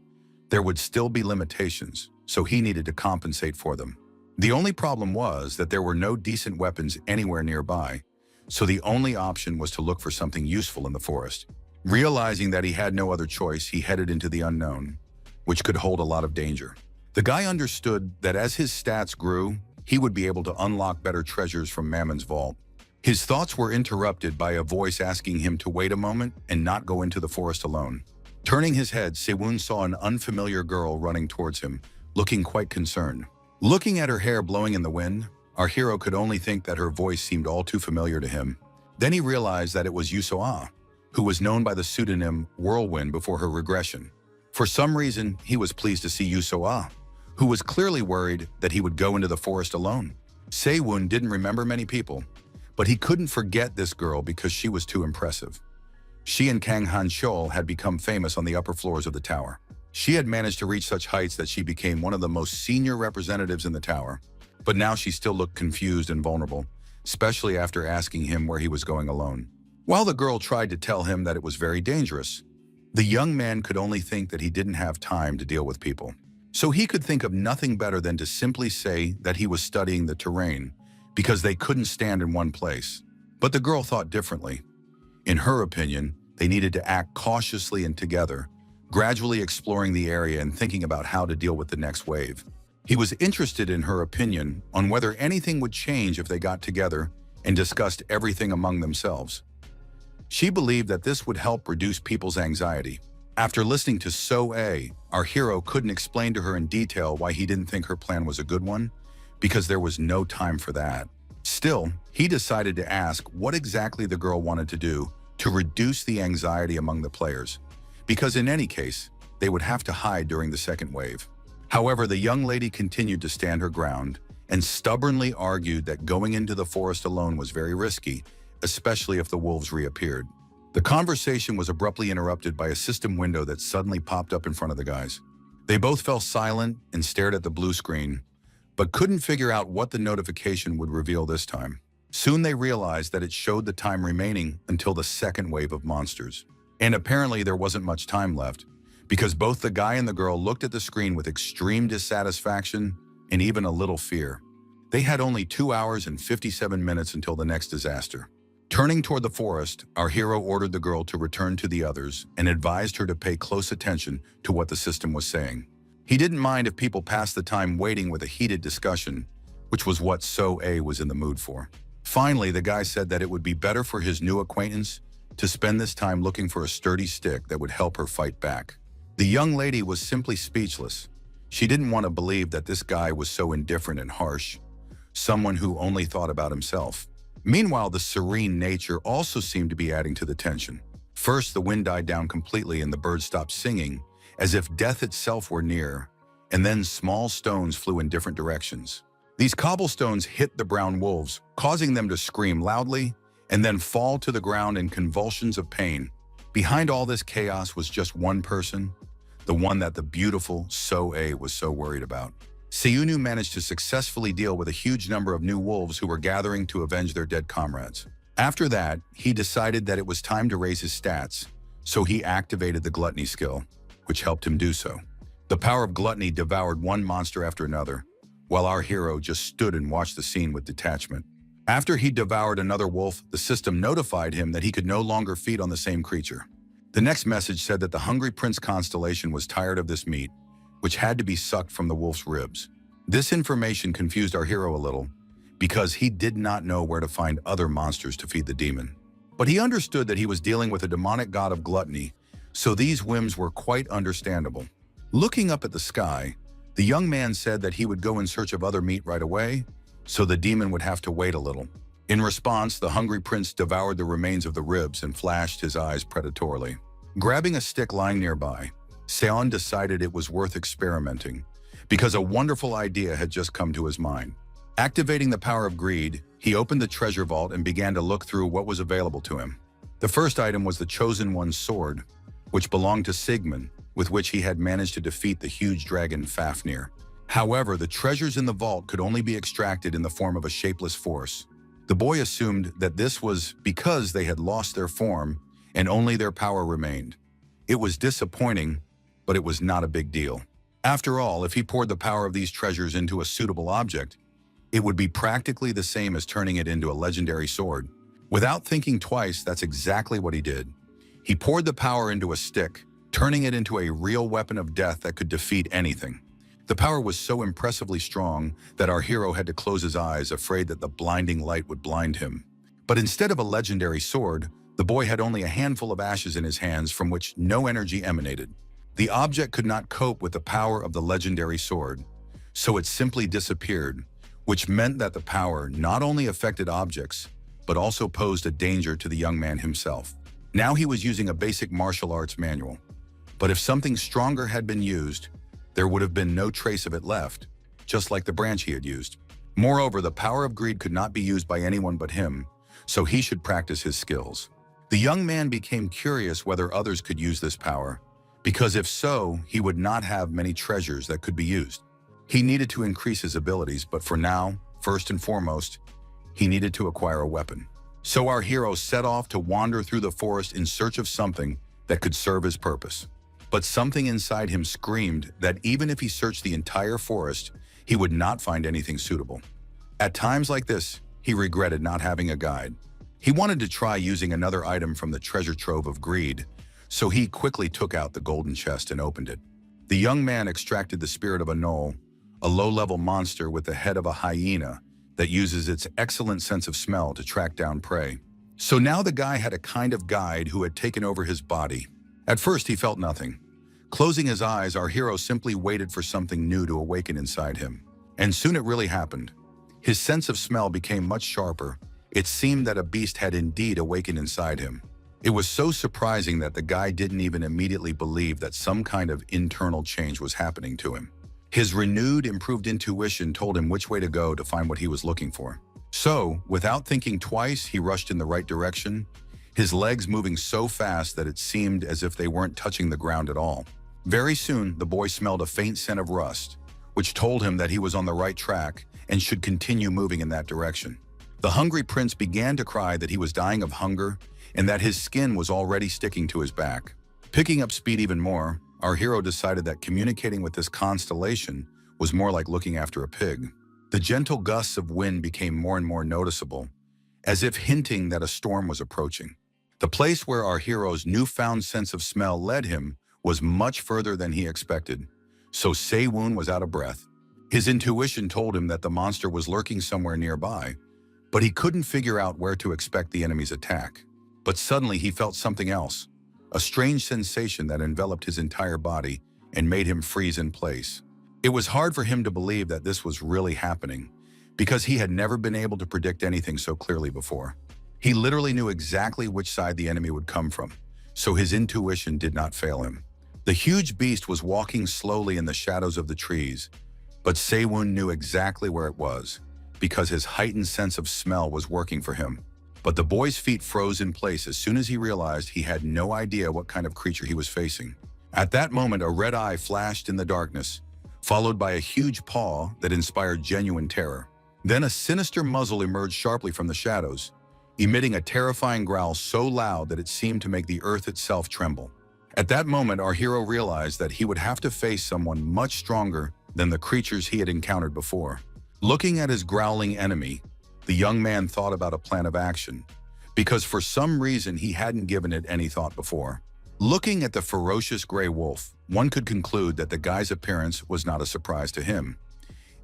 there would still be limitations, so he needed to compensate for them. The only problem was that there were no decent weapons anywhere nearby, so the only option was to look for something useful in the forest. Realizing that he had no other choice, he headed into the unknown, which could hold a lot of danger. The guy understood that as his stats grew, he would be able to unlock better treasures from Mammon's vault. His thoughts were interrupted by a voice asking him to wait a moment and not go into the forest alone. Turning his head, Sewon saw an unfamiliar girl running towards him, looking quite concerned. Looking at her hair blowing in the wind, our hero could only think that her voice seemed all too familiar to him. Then he realized that it was Yusoa, who was known by the pseudonym Whirlwind before her regression. For some reason, he was pleased to see Yusoa, who was clearly worried that he would go into the forest alone. Sewon didn't remember many people, but he couldn't forget this girl because she was too impressive. She and Kang Han-chul had become famous on the upper floors of the tower. She had managed to reach such heights that she became one of the most senior representatives in the tower. But now she still looked confused and vulnerable, especially after asking him where he was going alone. While the girl tried to tell him that it was very dangerous, the young man could only think that he didn't have time to deal with people. So he could think of nothing better than to simply say that he was studying the terrain, because they couldn't stand in one place. But the girl thought differently. In her opinion, they needed to act cautiously and together, gradually exploring the area and thinking about how to deal with the next wave. He was interested in her opinion on whether anything would change if they got together and discussed everything among themselves. She believed that this would help reduce people's anxiety. After listening to So-ae, our hero couldn't explain to her in detail why he didn't think her plan was a good one, because there was no time for that. Still, he decided to ask what exactly the girl wanted to do to reduce the anxiety among the players, because in any case, they would have to hide during the second wave. However, the young lady continued to stand her ground and stubbornly argued that going into the forest alone was very risky, especially if the wolves reappeared. The conversation was abruptly interrupted by a system window that suddenly popped up in front of the guys. They both fell silent and stared at the blue screen, but couldn't figure out what the notification would reveal this time. Soon they realized that it showed the time remaining until the second wave of monsters. And apparently there wasn't much time left, because both the guy and the girl looked at the screen with extreme dissatisfaction and even a little fear. They had only 2 hours and 57 minutes until the next disaster. Turning toward the forest, our hero ordered the girl to return to the others and advised her to pay close attention to what the system was saying. He didn't mind if people passed the time waiting with a heated discussion, which was what So-A was in the mood for. Finally, the guy said that it would be better for his new acquaintance to spend this time looking for a sturdy stick that would help her fight back. The young lady was simply speechless. She didn't want to believe that this guy was so indifferent and harsh, someone who only thought about himself. Meanwhile, the serene nature also seemed to be adding to the tension. First, the wind died down completely and the birds stopped singing, as if death itself were near, and then small stones flew in different directions. These cobblestones hit the brown wolves, causing them to scream loudly and then fall to the ground in convulsions of pain. Behind all this chaos was just one person, the one that the beautiful So-A was so worried about. Seunu managed to successfully deal with a huge number of new wolves who were gathering to avenge their dead comrades. After that, he decided that it was time to raise his stats, so he activated the gluttony skill, which helped him do so. The power of gluttony devoured one monster after another, while our hero just stood and watched the scene with detachment. After he devoured another wolf, the system notified him that he could no longer feed on the same creature. The next message said that the Hungry Prince constellation was tired of this meat, which had to be sucked from the wolf's ribs. This information confused our hero a little, because he did not know where to find other monsters to feed the demon. But he understood that he was dealing with a demonic god of gluttony, so these whims were quite understandable. Looking up at the sky, the young man said that he would go in search of other meat right away, so the demon would have to wait a little. In response, the Hungry Prince devoured the remains of the ribs and flashed his eyes predatorily. Grabbing a stick lying nearby, Seon decided it was worth experimenting, because a wonderful idea had just come to his mind. Activating the power of greed, he opened the treasure vault and began to look through what was available to him. The first item was the Chosen One's sword, which belonged to Sigmund, with which he had managed to defeat the huge dragon Fafnir. However, the treasures in the vault could only be extracted in the form of a shapeless force. The boy assumed that this was because they had lost their form and only their power remained. It was disappointing, but it was not a big deal. After all, if he poured the power of these treasures into a suitable object, it would be practically the same as turning it into a legendary sword. Without thinking twice, that's exactly what he did. He poured the power into a stick, turning it into a real weapon of death that could defeat anything. The power was so impressively strong that our hero had to close his eyes, afraid that the blinding light would blind him. But instead of a legendary sword, the boy had only a handful of ashes in his hands from which no energy emanated. The object could not cope with the power of the legendary sword, so it simply disappeared, which meant that the power not only affected objects, but also posed a danger to the young man himself. Now he was using a basic martial arts manual, but if something stronger had been used, there would have been no trace of it left, just like the branch he had used. Moreover, the power of greed could not be used by anyone but him, so he should practice his skills. The young man became curious whether others could use this power, because if so, he would not have many treasures that could be used. He needed to increase his abilities, but for now, first and foremost, he needed to acquire a weapon. So our hero set off to wander through the forest in search of something that could serve his purpose. But something inside him screamed that even if he searched the entire forest, he would not find anything suitable. At times like this, he regretted not having a guide. He wanted to try using another item from the treasure trove of greed, so he quickly took out the golden chest and opened it. The young man extracted the spirit of a knoll, a low-level monster with the head of a hyena that uses its excellent sense of smell to track down prey. So now the guy had a kind of guide who had taken over his body. At first, he felt nothing. Closing his eyes, our hero simply waited for something new to awaken inside him. And soon it really happened. His sense of smell became much sharper. It seemed that a beast had indeed awakened inside him. It was so surprising that the guy didn't even immediately believe that some kind of internal change was happening to him. His renewed, improved intuition told him which way to go to find what he was looking for. So, without thinking twice, he rushed in the right direction, his legs moving so fast that it seemed as if they weren't touching the ground at all. Very soon, the boy smelled a faint scent of rust, which told him that he was on the right track and should continue moving in that direction. The hungry prince began to cry that he was dying of hunger and that his skin was already sticking to his back. Picking up speed even more, our hero decided that communicating with this constellation was more like looking after a pig. The gentle gusts of wind became more and more noticeable, as if hinting that a storm was approaching. The place where our hero's newfound sense of smell led him was much further than he expected, so Se-woon was out of breath. His intuition told him that the monster was lurking somewhere nearby, but he couldn't figure out where to expect the enemy's attack. But suddenly he felt something else, a strange sensation that enveloped his entire body and made him freeze in place. It was hard for him to believe that this was really happening, because he had never been able to predict anything so clearly before. He literally knew exactly which side the enemy would come from, so his intuition did not fail him. The huge beast was walking slowly in the shadows of the trees, but Se-woon knew exactly where it was, because his heightened sense of smell was working for him. But the boy's feet froze in place as soon as he realized he had no idea what kind of creature he was facing. At that moment, a red eye flashed in the darkness, followed by a huge paw that inspired genuine terror. Then a sinister muzzle emerged sharply from the shadows, emitting a terrifying growl so loud that it seemed to make the earth itself tremble. At that moment, our hero realized that he would have to face someone much stronger than the creatures he had encountered before. Looking at his growling enemy, the young man thought about a plan of action, because for some reason he hadn't given it any thought before. Looking at the ferocious gray wolf, one could conclude that the guy's appearance was not a surprise to him.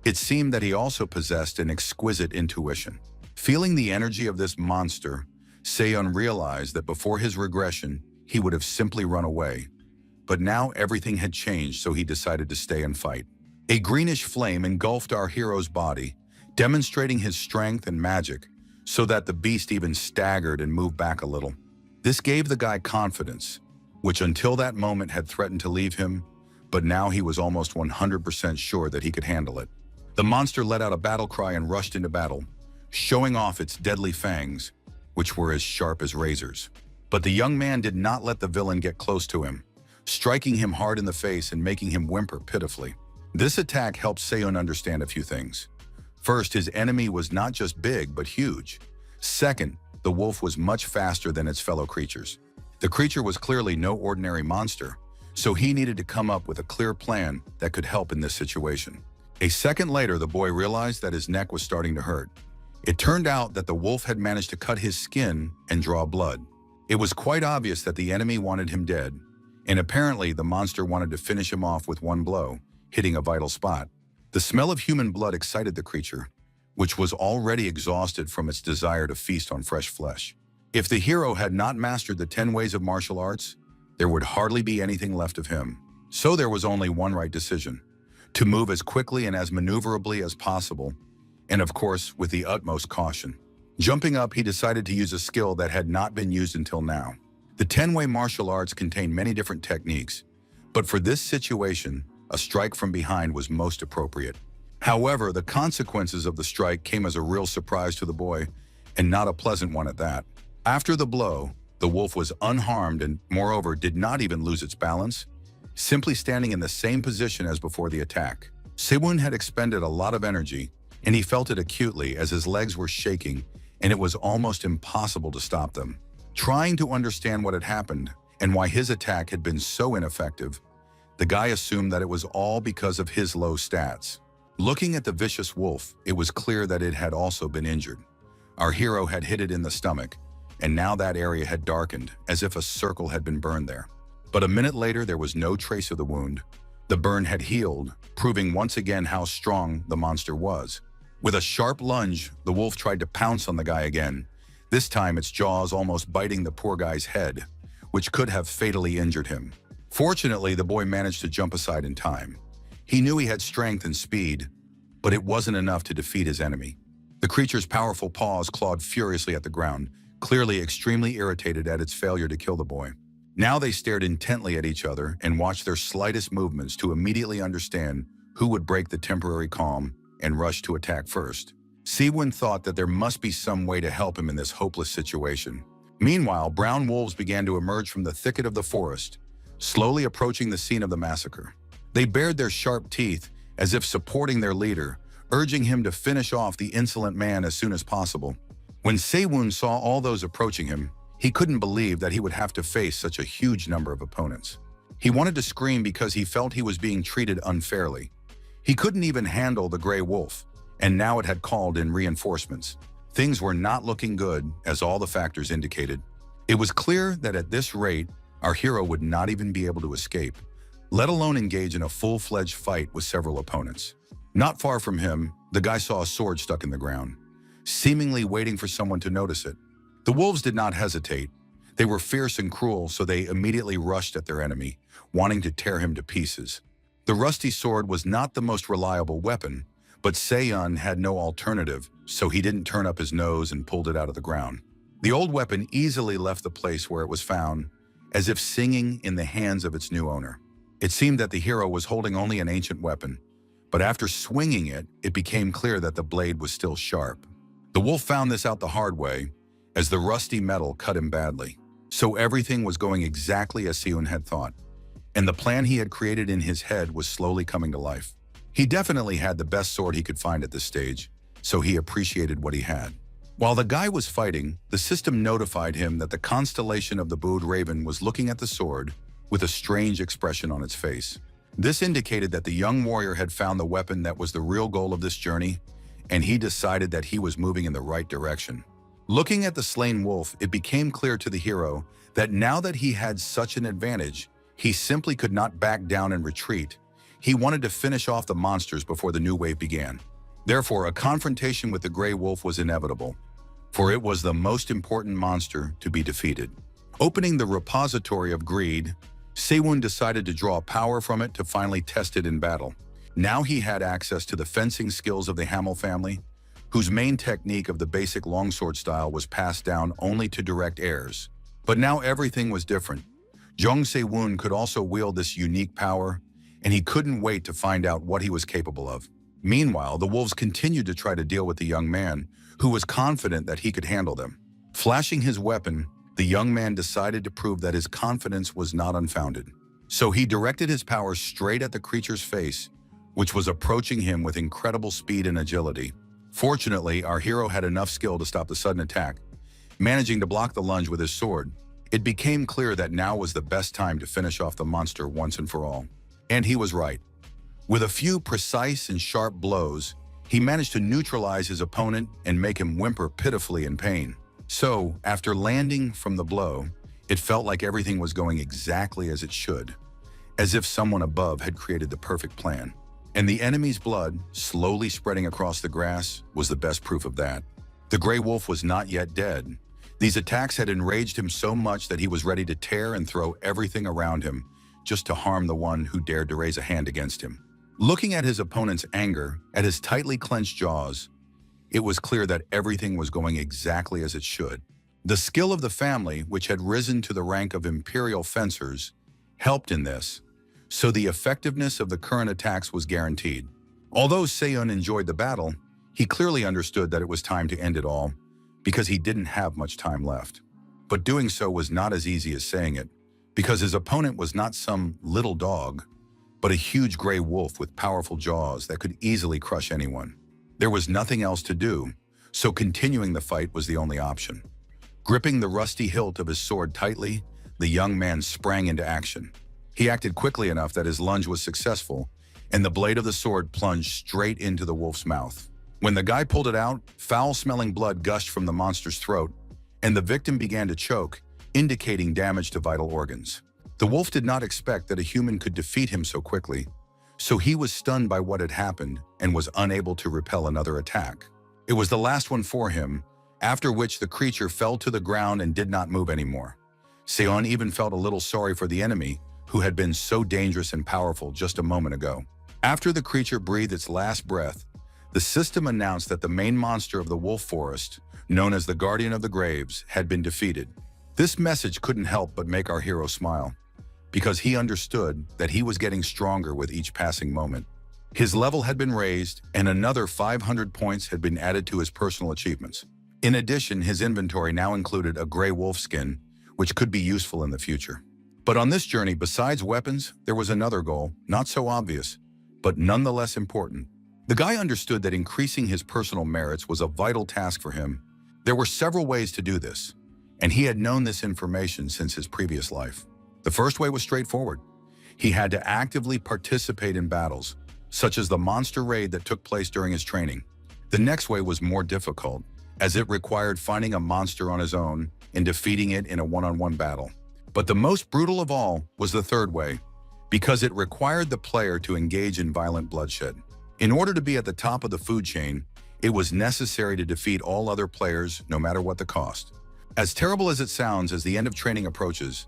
It seemed that he also possessed an exquisite intuition. Feeling the energy of this monster, Se-woon realized that before his regression, he would have simply run away. But now everything had changed, so he decided to stay and fight. A greenish flame engulfed our hero's body, demonstrating his strength and magic, so that the beast even staggered and moved back a little. This gave the guy confidence, which until that moment had threatened to leave him, but now he was almost 100% sure that he could handle it. The monster let out a battle cry and rushed into battle, showing off its deadly fangs, which were as sharp as razors. But the young man did not let the villain get close to him, striking him hard in the face and making him whimper pitifully. This attack helped Se-woon understand a few things. First, his enemy was not just big, but huge. Second, the wolf was much faster than its fellow creatures. The creature was clearly no ordinary monster, so he needed to come up with a clear plan that could help in this situation. A second later, the boy realized that his neck was starting to hurt. It turned out that the wolf had managed to cut his skin and draw blood. It was quite obvious that the enemy wanted him dead, and apparently the monster wanted to finish him off with one blow, hitting a vital spot. The smell of human blood excited the creature, which was already exhausted from its desire to feast on fresh flesh. If the hero had not mastered the 10 ways of martial arts, there would hardly be anything left of him. So there was only one right decision: to move as quickly and as maneuverably as possible, and of course, with the utmost caution. Jumping up, he decided to use a skill that had not been used until now. The 10-way martial arts contain many different techniques, but for this situation, a strike from behind was most appropriate. However, the consequences of the strike came as a real surprise to the boy, and not a pleasant one at that. After the blow, the wolf was unharmed and, moreover, did not even lose its balance, simply standing in the same position as before the attack. Se-woon had expended a lot of energy, and he felt it acutely as his legs were shaking, and it was almost impossible to stop them. Trying to understand what had happened and why his attack had been so ineffective, the guy assumed that it was all because of his low stats. Looking at the vicious wolf, it was clear that it had also been injured. Our hero had hit it in the stomach, and now that area had darkened, as if a circle had been burned there. But a minute later, there was no trace of the wound. The burn had healed, proving once again how strong the monster was. With a sharp lunge, the wolf tried to pounce on the guy again, this time its jaws almost biting the poor guy's head, which could have fatally injured him. Fortunately, the boy managed to jump aside in time. He knew he had strength and speed, but it wasn't enough to defeat his enemy. The creature's powerful paws clawed furiously at the ground, clearly extremely irritated at its failure to kill the boy. Now they stared intently at each other and watched their slightest movements to immediately understand who would break the temporary calm and rush to attack first. Se-woon thought that there must be some way to help him in this hopeless situation. Meanwhile, brown wolves began to emerge from the thicket of the forest, slowly approaching the scene of the massacre. They bared their sharp teeth as if supporting their leader, urging him to finish off the insolent man as soon as possible. When Se-woon saw all those approaching him, he couldn't believe that he would have to face such a huge number of opponents. He wanted to scream because he felt he was being treated unfairly. He couldn't even handle the gray wolf, and now it had called in reinforcements. Things were not looking good, as all the factors indicated. It was clear that at this rate, our hero would not even be able to escape, let alone engage in a full-fledged fight with several opponents. Not far from him, the guy saw a sword stuck in the ground, seemingly waiting for someone to notice it. The wolves did not hesitate. They were fierce and cruel, so they immediately rushed at their enemy, wanting to tear him to pieces. The rusty sword was not the most reliable weapon, but Seiyun had no alternative, so he didn't turn up his nose and pulled it out of the ground. The old weapon easily left the place where it was found, as if singing in the hands of its new owner. It seemed that the hero was holding only an ancient weapon, but after swinging it, it became clear that the blade was still sharp. The wolf found this out the hard way, as the rusty metal cut him badly. So everything was going exactly as Seiyun had thought, and the plan he had created in his head was slowly coming to life. He definitely had the best sword he could find at this stage, so he appreciated what he had. While the guy was fighting, the system notified him that the constellation of the Booed Raven was looking at the sword with a strange expression on its face. This indicated that the young warrior had found the weapon that was the real goal of this journey, and he decided that he was moving in the right direction. Looking at the slain wolf, it became clear to the hero that now that he had such an advantage, he simply could not back down and retreat. He wanted to finish off the monsters before the new wave began. Therefore, a confrontation with the gray wolf was inevitable, for it was the most important monster to be defeated. Opening the repository of greed, Seiyun decided to draw power from it to finally test it in battle. Now he had access to the fencing skills of the Hamel family, whose main technique of the basic longsword style was passed down only to direct heirs. But now everything was different. Jong Se-woon could also wield this unique power, and he couldn't wait to find out what he was capable of. Meanwhile, the wolves continued to try to deal with the young man, who was confident that he could handle them. Flashing his weapon, the young man decided to prove that his confidence was not unfounded. So he directed his power straight at the creature's face, which was approaching him with incredible speed and agility. Fortunately, our hero had enough skill to stop the sudden attack. Managing to block the lunge with his sword, it became clear that now was the best time to finish off the monster once and for all. And he was right. With a few precise and sharp blows, he managed to neutralize his opponent and make him whimper pitifully in pain. So, after landing from the blow, it felt like everything was going exactly as it should, as if someone above had created the perfect plan. And the enemy's blood, slowly spreading across the grass, was the best proof of that. The gray wolf was not yet dead. These attacks had enraged him so much that he was ready to tear and throw everything around him, just to harm the one who dared to raise a hand against him. Looking at his opponent's anger, at his tightly clenched jaws, it was clear that everything was going exactly as it should. The skill of the family, which had risen to the rank of imperial fencers, helped in this, so the effectiveness of the current attacks was guaranteed. Although Seiyun enjoyed the battle, he clearly understood that it was time to end it all, because he didn't have much time left. But doing so was not as easy as saying it, because his opponent was not some little dog, but a huge gray wolf with powerful jaws that could easily crush anyone. There was nothing else to do, so continuing the fight was the only option. Gripping the rusty hilt of his sword tightly, the young man sprang into action. He acted quickly enough that his lunge was successful, and the blade of the sword plunged straight into the wolf's mouth. When the guy pulled it out, foul-smelling blood gushed from the monster's throat, and the victim began to choke, indicating damage to vital organs. The wolf did not expect that a human could defeat him so quickly, so he was stunned by what had happened and was unable to repel another attack. It was the last one for him, after which the creature fell to the ground and did not move anymore. Seon even felt a little sorry for the enemy, who had been so dangerous and powerful just a moment ago. After the creature breathed its last breath, the system announced that the main monster of the wolf forest, known as the Guardian of the Graves, had been defeated. This message couldn't help but make our hero smile, because he understood that he was getting stronger with each passing moment. His level had been raised, and another 500 points had been added to his personal achievements. In addition, his inventory now included a gray wolf skin, which could be useful in the future. But on this journey, besides weapons, there was another goal, not so obvious, but nonetheless important. The guy understood that increasing his personal merits was a vital task for him. There were several ways to do this, and he had known this information since his previous life. The first way was straightforward. He had to actively participate in battles, such as the monster raid that took place during his training. The next way was more difficult, as it required finding a monster on his own and defeating it in a one-on-one battle. But the most brutal of all was the third way, because it required the player to engage in violent bloodshed. In order to be at the top of the food chain, it was necessary to defeat all other players, no matter what the cost. As terrible as it sounds, as the end of training approaches,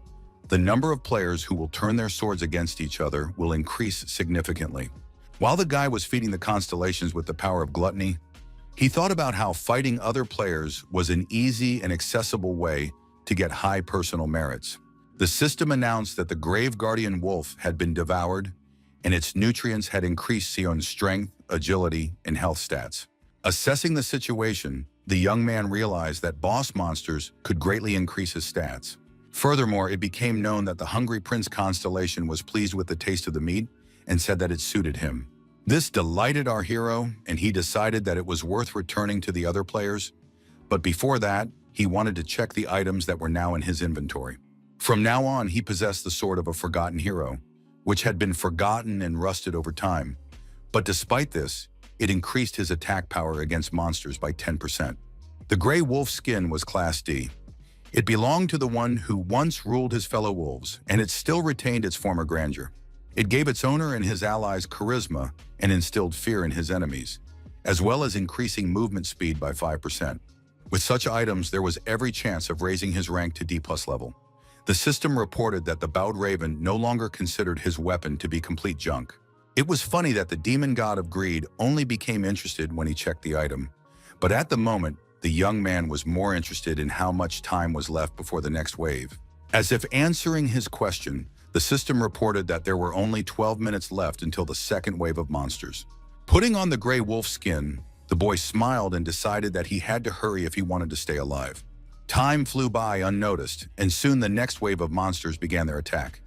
the number of players who will turn their swords against each other will increase significantly. While the guy was feeding the constellations with the power of gluttony, he thought about how fighting other players was an easy and accessible way to get high personal merits. The system announced that the Grave Guardian wolf had been devoured, and its nutrients had increased Sion's strength, agility, and health stats. Assessing the situation, the young man realized that boss monsters could greatly increase his stats. Furthermore, it became known that the Hungry Prince constellation was pleased with the taste of the meat and said that it suited him. This delighted our hero, and he decided that it was worth returning to the other players. But before that, he wanted to check the items that were now in his inventory. From now on, he possessed the sword of a forgotten hero, which had been forgotten and rusted over time. But despite this, it increased his attack power against monsters by 10%. The gray wolf skin was Class D. It belonged to the one who once ruled his fellow wolves, and it still retained its former grandeur. It gave its owner and his allies charisma and instilled fear in his enemies, as well as increasing movement speed by 5%. With such items, there was every chance of raising his rank to D+ level. The system reported that the Bowed Raven no longer considered his weapon to be complete junk. It was funny that the demon god of greed only became interested when he checked the item. But at the moment, the young man was more interested in how much time was left before the next wave. As if answering his question, the system reported that there were only 12 minutes left until the second wave of monsters. Putting on the gray wolf skin, the boy smiled and decided that he had to hurry if he wanted to stay alive. Time flew by unnoticed, and soon the next wave of monsters began their attack.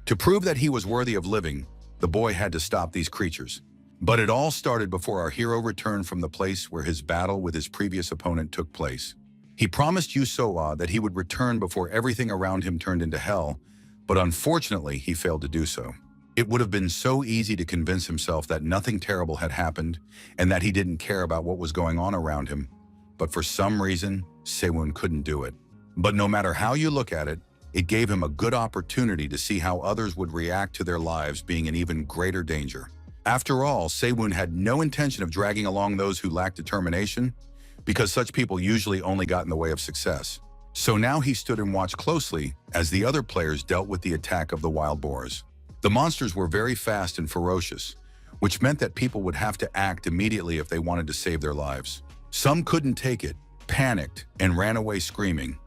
To prove that he was worthy of living, the boy had to stop these creatures. But it all started before our hero returned from the place where his battle with his previous opponent took place. He promised Yusoa that he would return before everything around him turned into hell, but unfortunately he failed to do so. It would have been so easy to convince himself that nothing terrible had happened and that he didn't care about what was going on around him. But for some reason, Sewon couldn't do it. But no matter how you look at it, it gave him a good opportunity to see how others would react to their lives being in even greater danger. After all, Sewon had no intention of dragging along those who lacked determination, because such people usually only got in the way of success. So now he stood and watched closely as the other players dealt with the attack of the wild boars. The monsters were very fast and ferocious, which meant that people would have to act immediately if they wanted to save their lives. Some couldn't take it, panicked, and ran away screaming.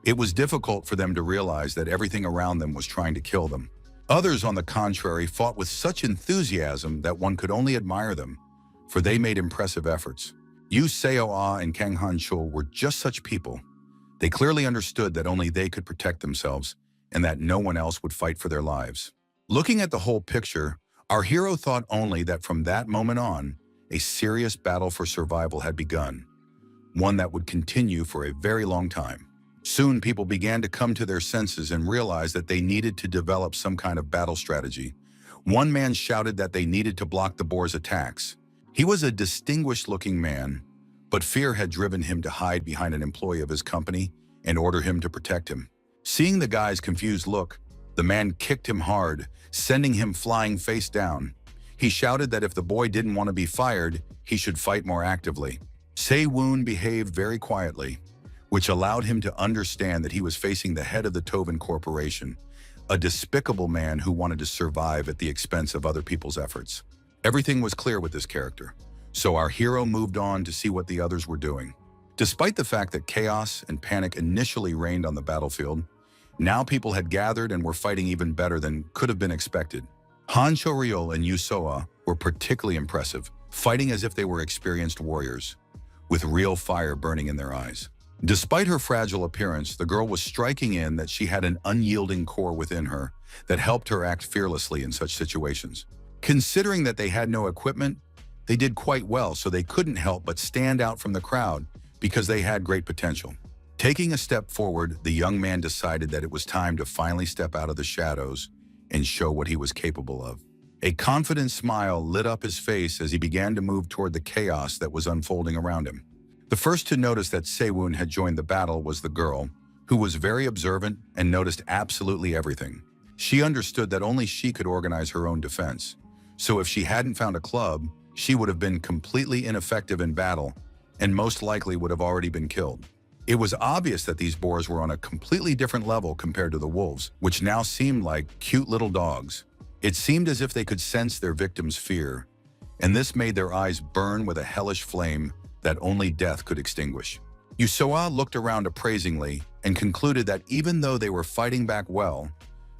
It was difficult for them to realize that everything around them was trying to kill them. Others, on the contrary, fought with such enthusiasm that one could only admire them, for they made impressive efforts. Yu Seo-ah and Kang Han-chul were just such people. They clearly understood that only they could protect themselves and that no one else would fight for their lives. Looking at the whole picture, our hero thought only that from that moment on, a serious battle for survival had begun, one that would continue for a very long time. Soon, people began to come to their senses and realize that they needed to develop some kind of battle strategy. One man shouted that they needed to block the boar's attacks. He was a distinguished-looking man, but fear had driven him to hide behind an employee of his company and order him to protect him. Seeing the guy's confused look, the man kicked him hard, sending him flying face down. He shouted that if the boy didn't want to be fired, he should fight more actively. Sewon behaved very quietly, which allowed him to understand that he was facing the head of the Tovin Corporation, a despicable man who wanted to survive at the expense of other people's efforts. Everything was clear with this character, so our hero moved on to see what the others were doing. Despite the fact that chaos and panic initially reigned on the battlefield, now people had gathered and were fighting even better than could have been expected. Han Choriol and Yusoa were particularly impressive, fighting as if they were experienced warriors, with real fire burning in their eyes. Despite her fragile appearance, the girl was striking in that she had an unyielding core within her that helped her act fearlessly in such situations. Considering that they had no equipment, they did quite well, so they couldn't help but stand out from the crowd because they had great potential. Taking a step forward, the young man decided that it was time to finally step out of the shadows and show what he was capable of. A confident smile lit up his face as he began to move toward the chaos that was unfolding around him. The first to notice that Sewon had joined the battle was the girl, who was very observant and noticed absolutely everything. She understood that only she could organize her own defense. So if she hadn't found a club, she would have been completely ineffective in battle and most likely would have already been killed. It was obvious that these boars were on a completely different level compared to the wolves, which now seemed like cute little dogs. It seemed as if they could sense their victim's fear, and this made their eyes burn with a hellish flame that only death could extinguish. Yusoa looked around appraisingly and concluded that even though they were fighting back well,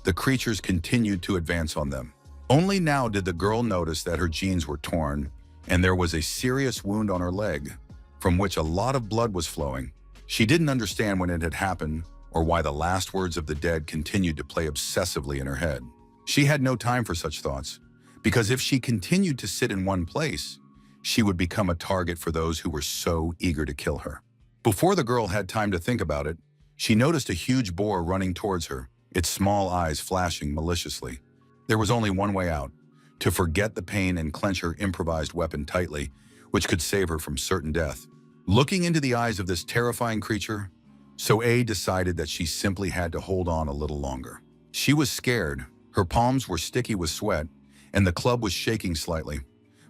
the creatures continued to advance on them. Only now did the girl notice that her jeans were torn and there was a serious wound on her leg, from which a lot of blood was flowing. She didn't understand when it had happened or why the last words of the dead continued to play obsessively in her head. She had no time for such thoughts, because if she continued to sit in one place, she would become a target for those who were so eager to kill her. Before the girl had time to think about it, she noticed a huge boar running towards her, its small eyes flashing maliciously. There was only one way out: to forget the pain and clench her improvised weapon tightly, which could save her from certain death. Looking into the eyes of this terrifying creature, Soe decided that she simply had to hold on a little longer. She was scared, her palms were sticky with sweat, and the club was shaking slightly.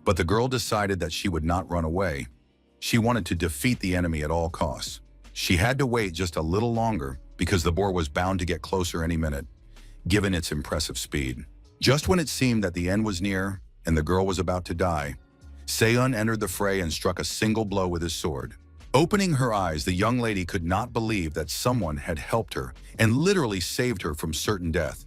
But the girl decided that she would not run away. She wanted to defeat the enemy at all costs. She had to wait just a little longer because the boar was bound to get closer any minute, given its impressive speed. Just when it seemed that the end was near and the girl was about to die, Seon entered the fray and struck a single blow with his sword. Opening her eyes, the young lady could not believe that someone had helped her and literally saved her from certain death.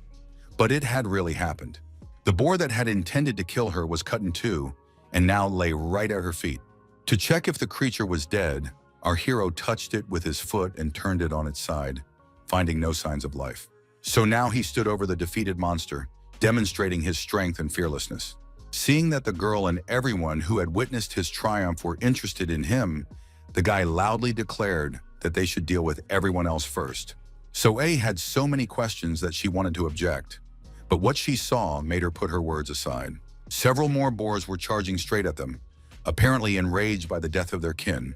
But it had really happened. The boar that had intended to kill her was cut in two and now lay right at her feet. To check if the creature was dead, our hero touched it with his foot and turned it on its side, finding no signs of life. So now he stood over the defeated monster, demonstrating his strength and fearlessness. Seeing that the girl and everyone who had witnessed his triumph were interested in him, the guy loudly declared that they should deal with everyone else first. Soe had so many questions that she wanted to object, but what she saw made her put her words aside. Several more boars were charging straight at them, apparently enraged by the death of their kin,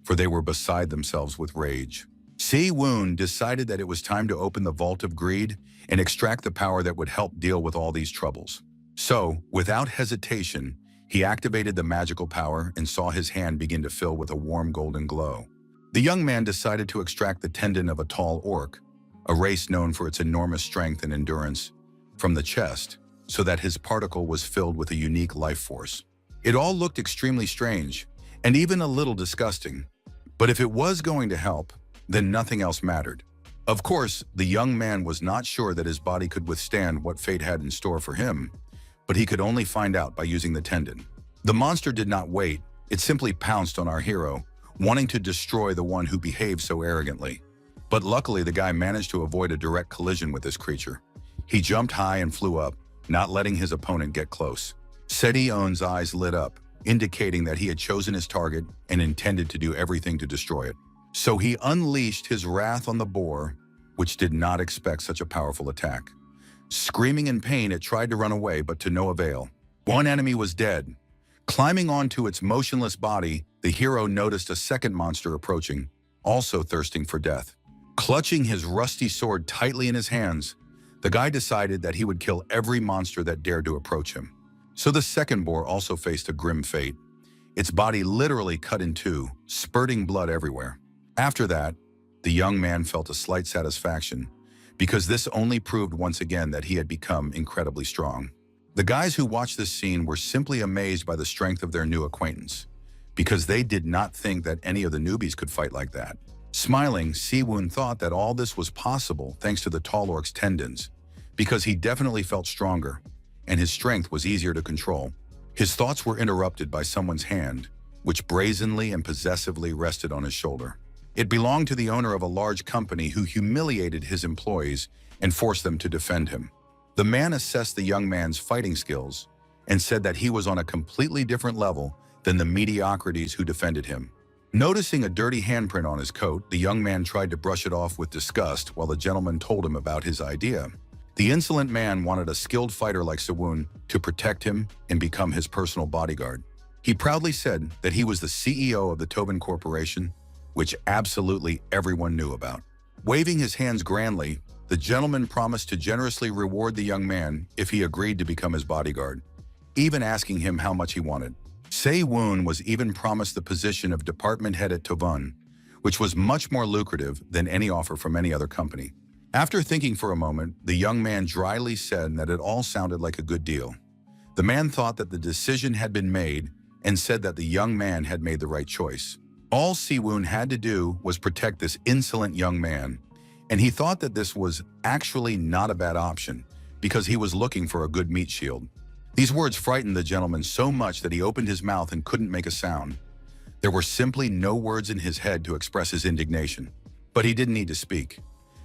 for they were beside themselves with rage. Si-woon decided that it was time to open the Vault of Greed and extract the power that would help deal with all these troubles. So, without hesitation, he activated the magical power and saw his hand begin to fill with a warm golden glow. The young man decided to extract the tendon of a tall orc, a race known for its enormous strength and endurance, from the chest, so that his particle was filled with a unique life force. It all looked extremely strange, and even a little disgusting. But if it was going to help, then nothing else mattered. Of course, the young man was not sure that his body could withstand what fate had in store for him, but he could only find out by using the tendon. The monster did not wait, it simply pounced on our hero, wanting to destroy the one who behaved so arrogantly. But luckily, the guy managed to avoid a direct collision with this creature. He jumped high and flew up, not letting his opponent get close. Seo-on's eyes lit up, indicating that he had chosen his target and intended to do everything to destroy it. So he unleashed his wrath on the boar, which did not expect such a powerful attack. Screaming in pain, it tried to run away, but to no avail. One enemy was dead. Climbing onto its motionless body, the hero noticed a second monster approaching, also thirsting for death. Clutching his rusty sword tightly in his hands, the guy decided that he would kill every monster that dared to approach him. So the second boar also faced a grim fate, its body literally cut in two, spurting blood everywhere. After that, the young man felt a slight satisfaction, because this only proved once again that he had become incredibly strong. The guys who watched this scene were simply amazed by the strength of their new acquaintance, because they did not think that any of the newbies could fight like that. Smiling, Si-woon thought that all this was possible thanks to the tall orc's tendons, because he definitely felt stronger, and his strength was easier to control. His thoughts were interrupted by someone's hand, which brazenly and possessively rested on his shoulder. It belonged to the owner of a large company who humiliated his employees and forced them to defend him. The man assessed the young man's fighting skills and said that he was on a completely different level than the mediocrities who defended him. Noticing a dirty handprint on his coat, the young man tried to brush it off with disgust while the gentleman told him about his idea. The insolent man wanted a skilled fighter like Sewon to protect him and become his personal bodyguard. He proudly said that he was the CEO of the Tobin Corporation, which absolutely everyone knew about. Waving his hands grandly, the gentleman promised to generously reward the young man if he agreed to become his bodyguard, even asking him how much he wanted. Se-woon was even promised the position of department head at Tobin, which was much more lucrative than any offer from any other company. After thinking for a moment, the young man dryly said that it all sounded like a good deal. The man thought that the decision had been made and said that the young man had made the right choice. All Se-woon had to do was protect this insolent young man, and he thought that this was actually not a bad option because he was looking for a good meat shield. These words frightened the gentleman so much that he opened his mouth and couldn't make a sound. There were simply no words in his head to express his indignation, but he didn't need to speak.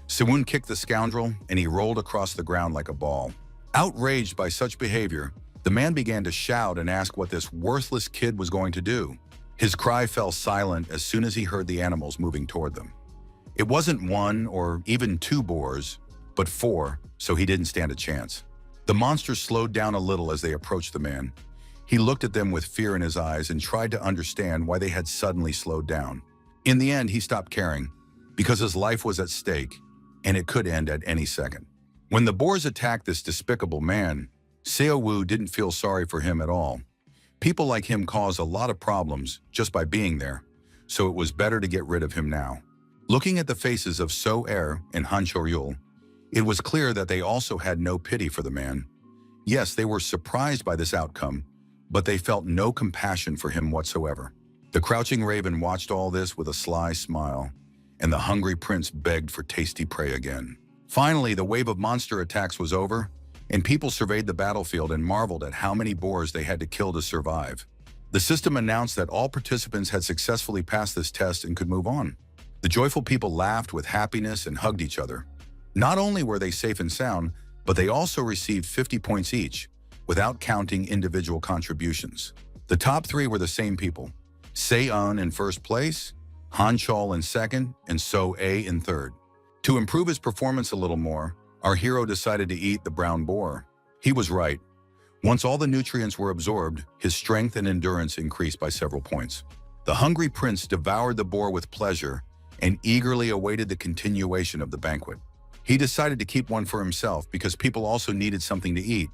Se-woon kicked the scoundrel and he rolled across the ground like a ball. Outraged by such behavior, the man began to shout and ask what this worthless kid was going to do. His cry fell silent as soon as he heard the animals moving toward them. It wasn't one or even two boars, but four, so he didn't stand a chance. The monsters slowed down a little as they approached the man. He looked at them with fear in his eyes and tried to understand why they had suddenly slowed down. In the end, he stopped caring, because his life was at stake, and it could end at any second. When the boars attacked this despicable man, Seo-woo didn't feel sorry for him at all. People like him cause a lot of problems just by being there, so it was better to get rid of him now. Looking at the faces of So-er and Han Chor-yul, it was clear that they also had no pity for the man. Yes, they were surprised by this outcome, but they felt no compassion for him whatsoever. The crouching raven watched all this with a sly smile, and the hungry prince begged for tasty prey again. Finally, the wave of monster attacks was over, and people surveyed the battlefield and marveled at how many boars they had to kill to survive. The system announced that all participants had successfully passed this test and could move on. The joyful people laughed with happiness and hugged each other. Not only were they safe and sound, but they also received 50 points each, without counting individual contributions. The top three were the same people: Se-eun in first place, Han Chol in second, and So-a in third. To improve his performance a little more, our hero decided to eat the brown boar. He was right. Once all the nutrients were absorbed, his strength and endurance increased by several points. The hungry prince devoured the boar with pleasure and eagerly awaited the continuation of the banquet. He decided to keep one for himself because people also needed something to eat,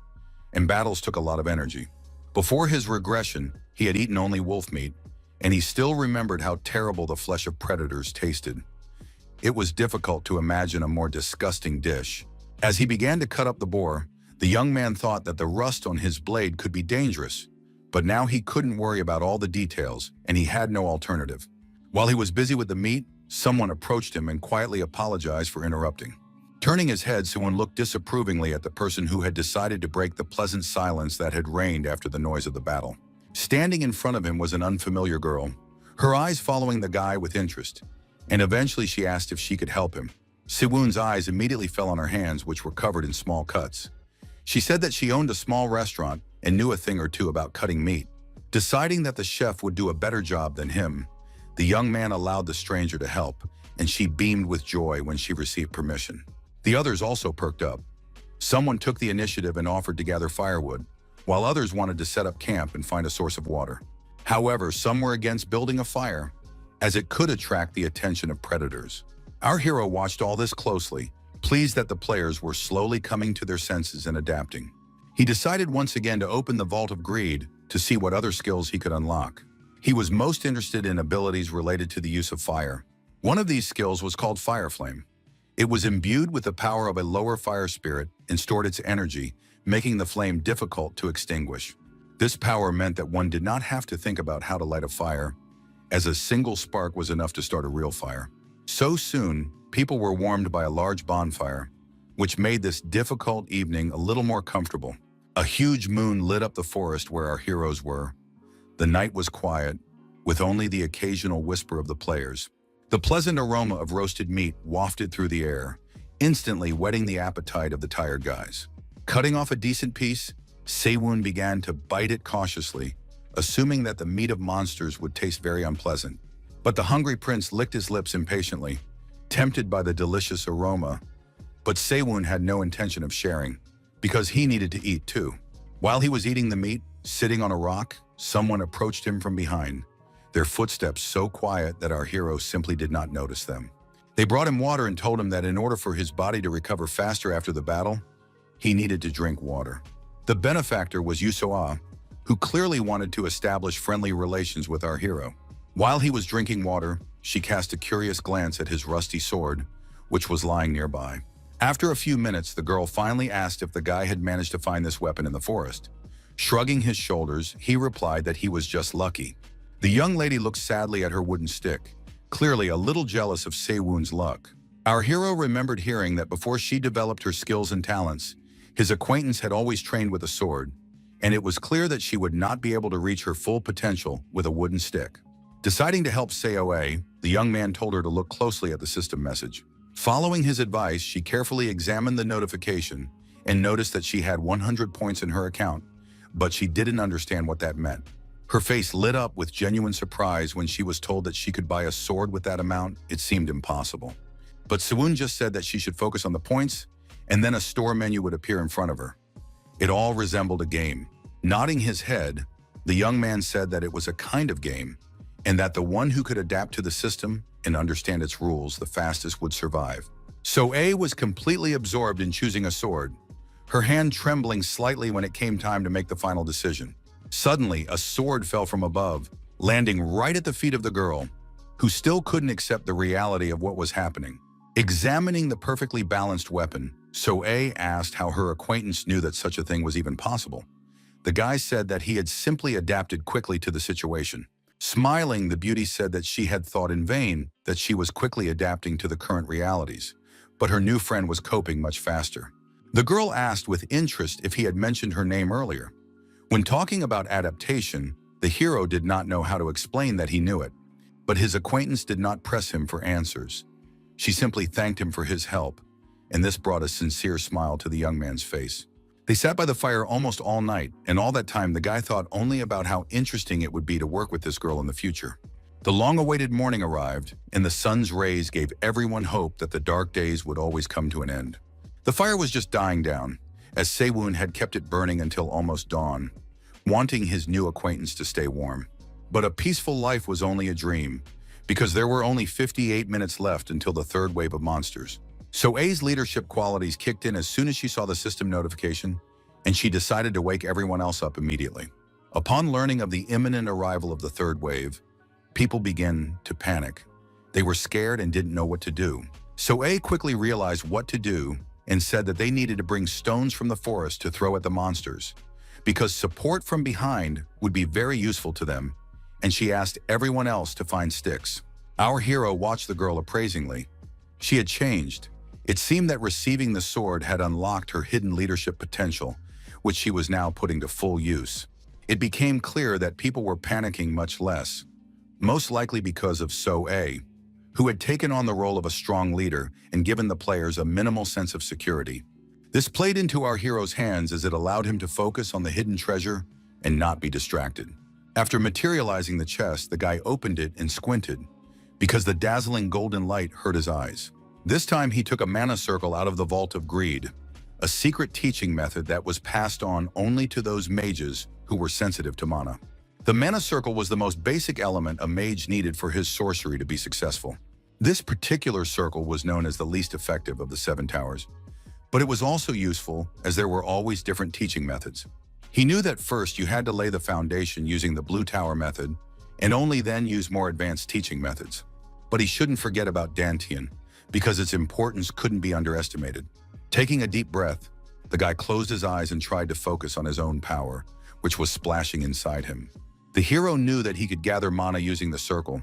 and battles took a lot of energy. Before his regression, he had eaten only wolf meat, and he still remembered how terrible the flesh of predators tasted. It was difficult to imagine a more disgusting dish. As he began to cut up the boar, the young man thought that the rust on his blade could be dangerous, but now he couldn't worry about all the details, and he had no alternative. While he was busy with the meat, someone approached him and quietly apologized for interrupting. Turning his head, someone looked disapprovingly at the person who had decided to break the pleasant silence that had reigned after the noise of the battle. Standing in front of him was an unfamiliar girl, her eyes following the guy with interest, and eventually she asked if she could help him. Se-woon's eyes immediately fell on her hands, which were covered in small cuts. She said that she owned a small restaurant and knew a thing or two about cutting meat. Deciding that the chef would do a better job than him, the young man allowed the stranger to help, and she beamed with joy when she received permission. The others also perked up. Someone took the initiative and offered to gather firewood, while others wanted to set up camp and find a source of water. However, some were against building a fire, as it could attract the attention of predators. Our hero watched all this closely, pleased that the players were slowly coming to their senses and adapting. He decided once again to open the Vault of Greed to see what other skills he could unlock. He was most interested in abilities related to the use of fire. One of these skills was called Fire Flame. It was imbued with the power of a lower fire spirit and stored its energy, making the flame difficult to extinguish. This power meant that one did not have to think about how to light a fire, as a single spark was enough to start a real fire. So soon, people were warmed by a large bonfire, which made this difficult evening a little more comfortable. A huge moon lit up the forest where our heroes were. The night was quiet, with only the occasional whisper of the players. The pleasant aroma of roasted meat wafted through the air, instantly whetting the appetite of the tired guys. Cutting off a decent piece, Se-woon began to bite it cautiously, assuming that the meat of monsters would taste very unpleasant. But the hungry prince licked his lips impatiently, tempted by the delicious aroma. But Se-woon had no intention of sharing, because he needed to eat too. While he was eating the meat, sitting on a rock, someone approached him from behind, their footsteps so quiet that our hero simply did not notice them. They brought him water and told him that in order for his body to recover faster after the battle, he needed to drink water. The benefactor was Yusoa, who clearly wanted to establish friendly relations with our hero. While he was drinking water, she cast a curious glance at his rusty sword, which was lying nearby. After a few minutes, the girl finally asked if the guy had managed to find this weapon in the forest. Shrugging his shoulders, he replied that he was just lucky. The young lady looked sadly at her wooden stick, clearly a little jealous of Sewun's luck. Our hero remembered hearing that before she developed her skills and talents, his acquaintance had always trained with a sword, and it was clear that she would not be able to reach her full potential with a wooden stick. Deciding to help Seoe, the young man told her to look closely at the system message. Following his advice, she carefully examined the notification and noticed that she had 100 points in her account, but she didn't understand what that meant. Her face lit up with genuine surprise when she was told that she could buy a sword with that amount. It seemed impossible. But Sewun just said that she should focus on the points, and then a store menu would appear in front of her. It all resembled a game. Nodding his head, the young man said that it was a kind of game, and that the one who could adapt to the system and understand its rules the fastest would survive. So A was completely absorbed in choosing a sword, her hand trembling slightly when it came time to make the final decision. Suddenly, a sword fell from above, landing right at the feet of the girl, who still couldn't accept the reality of what was happening. Examining the perfectly balanced weapon, So A asked how her acquaintance knew that such a thing was even possible. The guy said that he had simply adapted quickly to the situation. Smiling, the beauty said that she had thought in vain that she was quickly adapting to the current realities, but her new friend was coping much faster. The girl asked with interest if he had mentioned her name earlier. When talking about adaptation, the hero did not know how to explain that he knew it, but his acquaintance did not press him for answers. She simply thanked him for his help, and this brought a sincere smile to the young man's face. They sat by the fire almost all night, and all that time the guy thought only about how interesting it would be to work with this girl in the future. The long-awaited morning arrived, and the sun's rays gave everyone hope that the dark days would always come to an end. The fire was just dying down, as Sewun had kept it burning until almost dawn, wanting his new acquaintance to stay warm. But a peaceful life was only a dream, because there were only 58 minutes left until the third wave of monsters. So A's leadership qualities kicked in as soon as she saw the system notification, and she decided to wake everyone else up immediately. Upon learning of the imminent arrival of the third wave, people began to panic. They were scared and didn't know what to do. So A quickly realized what to do and said that they needed to bring stones from the forest to throw at the monsters, because support from behind would be very useful to them, and she asked everyone else to find sticks. Our hero watched the girl appraisingly. She had changed. It seemed that receiving the sword had unlocked her hidden leadership potential, which she was now putting to full use. It became clear that people were panicking much less, most likely because of So A, who had taken on the role of a strong leader and given the players a minimal sense of security. This played into our hero's hands as it allowed him to focus on the hidden treasure and not be distracted. After materializing the chest, the guy opened it and squinted, because the dazzling golden light hurt his eyes. This time he took a mana circle out of the Vault of Greed, a secret teaching method that was passed on only to those mages who were sensitive to mana. The mana circle was the most basic element a mage needed for his sorcery to be successful. This particular circle was known as the least effective of the 7 towers, but it was also useful as there were always different teaching methods. He knew that first you had to lay the foundation using the blue tower method, and only then use more advanced teaching methods. But he shouldn't forget about Dantian, because its importance couldn't be underestimated. Taking a deep breath, the guy closed his eyes and tried to focus on his own power, which was splashing inside him. The hero knew that he could gather mana using the circle,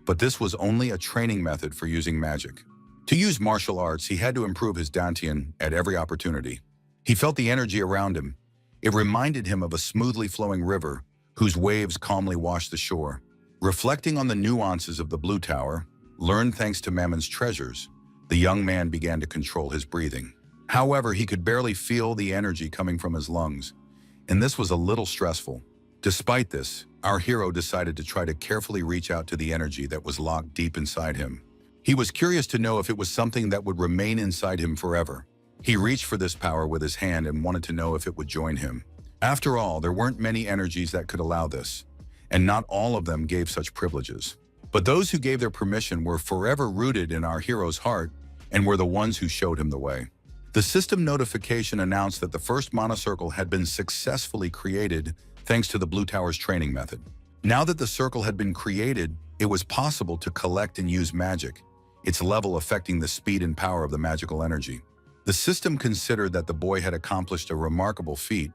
but this was only a training method for using magic. To use martial arts, he had to improve his Dantian at every opportunity. He felt the energy around him. It reminded him of a smoothly flowing river whose waves calmly washed the shore. Reflecting on the nuances of the blue tower, learned thanks to Mammon's treasures, the young man began to control his breathing. However, he could barely feel the energy coming from his lungs, and this was a little stressful. Despite this, our hero decided to try to carefully reach out to the energy that was locked deep inside him. He was curious to know if it was something that would remain inside him forever. He reached for this power with his hand and wanted to know if it would join him, After all, there weren't many energies that could allow this, and not all of them gave such privileges. But those who gave their permission were forever rooted in our hero's heart and were the ones who showed him the way. The system notification announced that the first monocircle had been successfully created thanks to the Blue Tower's training method. Now that the circle had been created, it was possible to collect and use magic, its level affecting the speed and power of the magical energy. The system considered that the boy had accomplished a remarkable feat,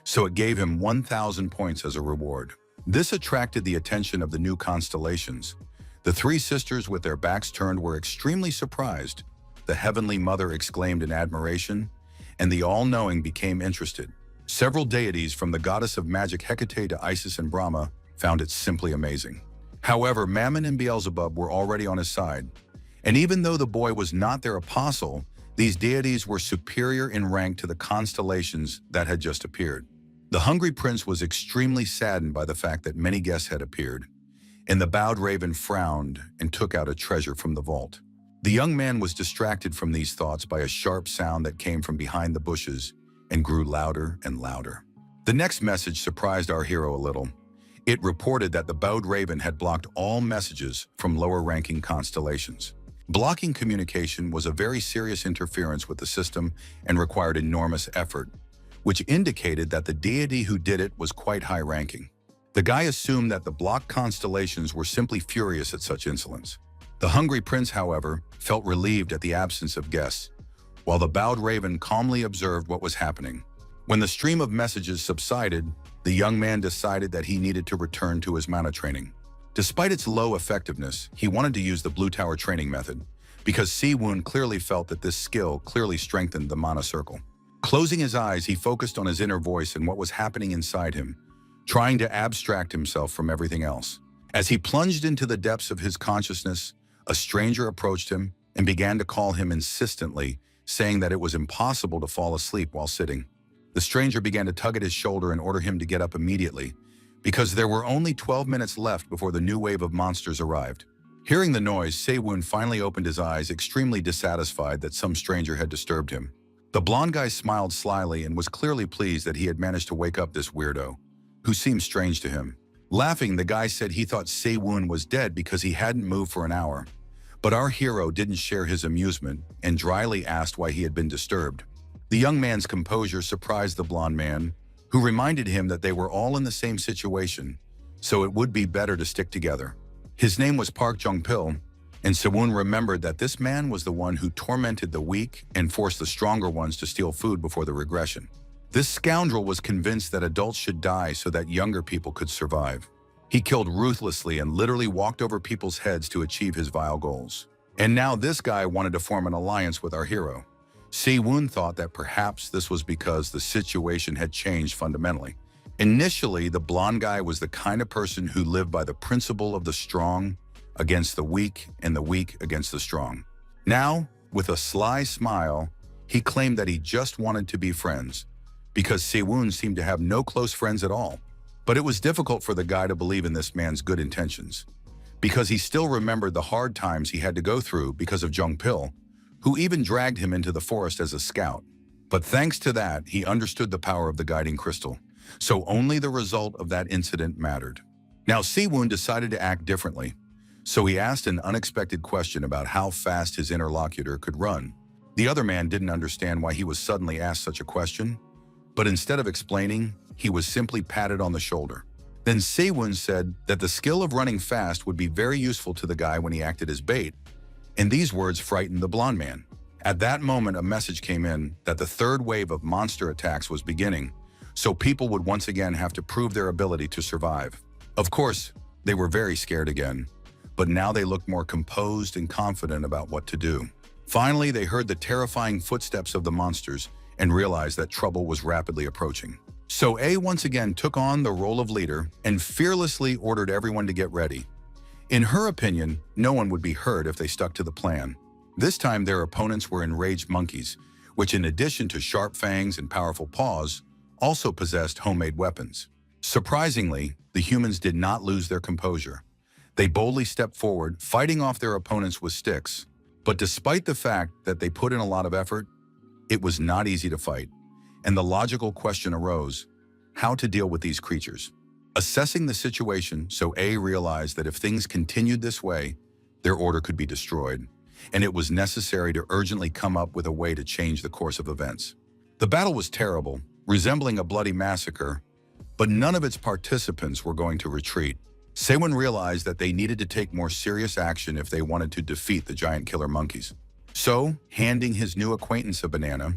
so it gave him 1,000 points as a reward. This attracted the attention of the new constellations. The three sisters with their backs turned were extremely surprised. The Heavenly Mother exclaimed in admiration, and the All-Knowing became interested. Several deities from the goddess of magic Hecate to Isis and Brahma found it simply amazing. However, Mammon and Beelzebub were already on his side, and even though the boy was not their apostle, these deities were superior in rank to the constellations that had just appeared. The hungry prince was extremely saddened by the fact that many guests had appeared, and the bowed raven frowned and took out a treasure from the vault. The young man was distracted from these thoughts by a sharp sound that came from behind the bushes and grew louder and louder. The next message surprised our hero a little. It reported that the bowed raven had blocked all messages from lower-ranking constellations. Blocking communication was a very serious interference with the system and required enormous effort, which indicated that the deity who did it was quite high-ranking. The guy assumed that the blocked constellations were simply furious at such insolence. The hungry prince, however, felt relieved at the absence of guests, while the bowed raven calmly observed what was happening. When the stream of messages subsided, the young man decided that he needed to return to his mana training. Despite its low effectiveness, he wanted to use the Blue Tower training method, because Si-Woon clearly felt that this skill clearly strengthened the mana circle. Closing his eyes, he focused on his inner voice and what was happening inside him, trying to abstract himself from everything else. As he plunged into the depths of his consciousness, a stranger approached him and began to call him insistently, saying that it was impossible to fall asleep while sitting. The stranger began to tug at his shoulder and order him to get up immediately, because there were only 12 minutes left before the new wave of monsters arrived. Hearing the noise, Se-Woon finally opened his eyes, extremely dissatisfied that some stranger had disturbed him. The blonde guy smiled slyly and was clearly pleased that he had managed to wake up this weirdo, who seemed strange to him. Laughing, the guy said he thought Se-Woon was dead because he hadn't moved for an hour. But our hero didn't share his amusement and dryly asked why he had been disturbed. The young man's composure surprised the blonde man, who reminded him that they were all in the same situation, so it would be better to stick together. His name was Park Jong-pil, and Se-Woon remembered that this man was the one who tormented the weak and forced the stronger ones to steal food before the regression. This scoundrel was convinced that adults should die so that younger people could survive. He killed ruthlessly and literally walked over people's heads to achieve his vile goals. And now this guy wanted to form an alliance with our hero. Si-Woon thought that perhaps this was because the situation had changed fundamentally. Initially, the blonde guy was the kind of person who lived by the principle of the strong against the weak and the weak against the strong. Now, with a sly smile, he claimed that he just wanted to be friends, because Si-Woon seemed to have no close friends at all. But it was difficult for the guy to believe in this man's good intentions, because he still remembered the hard times he had to go through because of Jong-pil, who even dragged him into the forest as a scout. But thanks to that, he understood the power of the guiding crystal, so only the result of that incident mattered. Now Si-Woon decided to act differently, so he asked an unexpected question about how fast his interlocutor could run. The other man didn't understand why he was suddenly asked such a question, but instead of explaining, he was simply patted on the shoulder. Then Si-Woon said that the skill of running fast would be very useful to the guy when he acted as bait, and these words frightened the blonde man. At that moment, a message came in that the third wave of monster attacks was beginning, so people would once again have to prove their ability to survive. Of course, they were very scared again, but now they looked more composed and confident about what to do. Finally, they heard the terrifying footsteps of the monsters and realized that trouble was rapidly approaching. So A once again took on the role of leader and fearlessly ordered everyone to get ready. In her opinion, no one would be hurt if they stuck to the plan. This time their opponents were enraged monkeys, which in addition to sharp fangs and powerful paws, also possessed homemade weapons. Surprisingly, the humans did not lose their composure. They boldly stepped forward, fighting off their opponents with sticks. But despite the fact that they put in a lot of effort, it was not easy to fight. And the logical question arose, how to deal with these creatures. Assessing the situation, so A realized that if things continued this way, their order could be destroyed, and it was necessary to urgently come up with a way to change the course of events. The battle was terrible, resembling a bloody massacre, but none of its participants were going to retreat. Sewon realized that they needed to take more serious action if they wanted to defeat the giant killer monkeys. So, handing his new acquaintance a banana,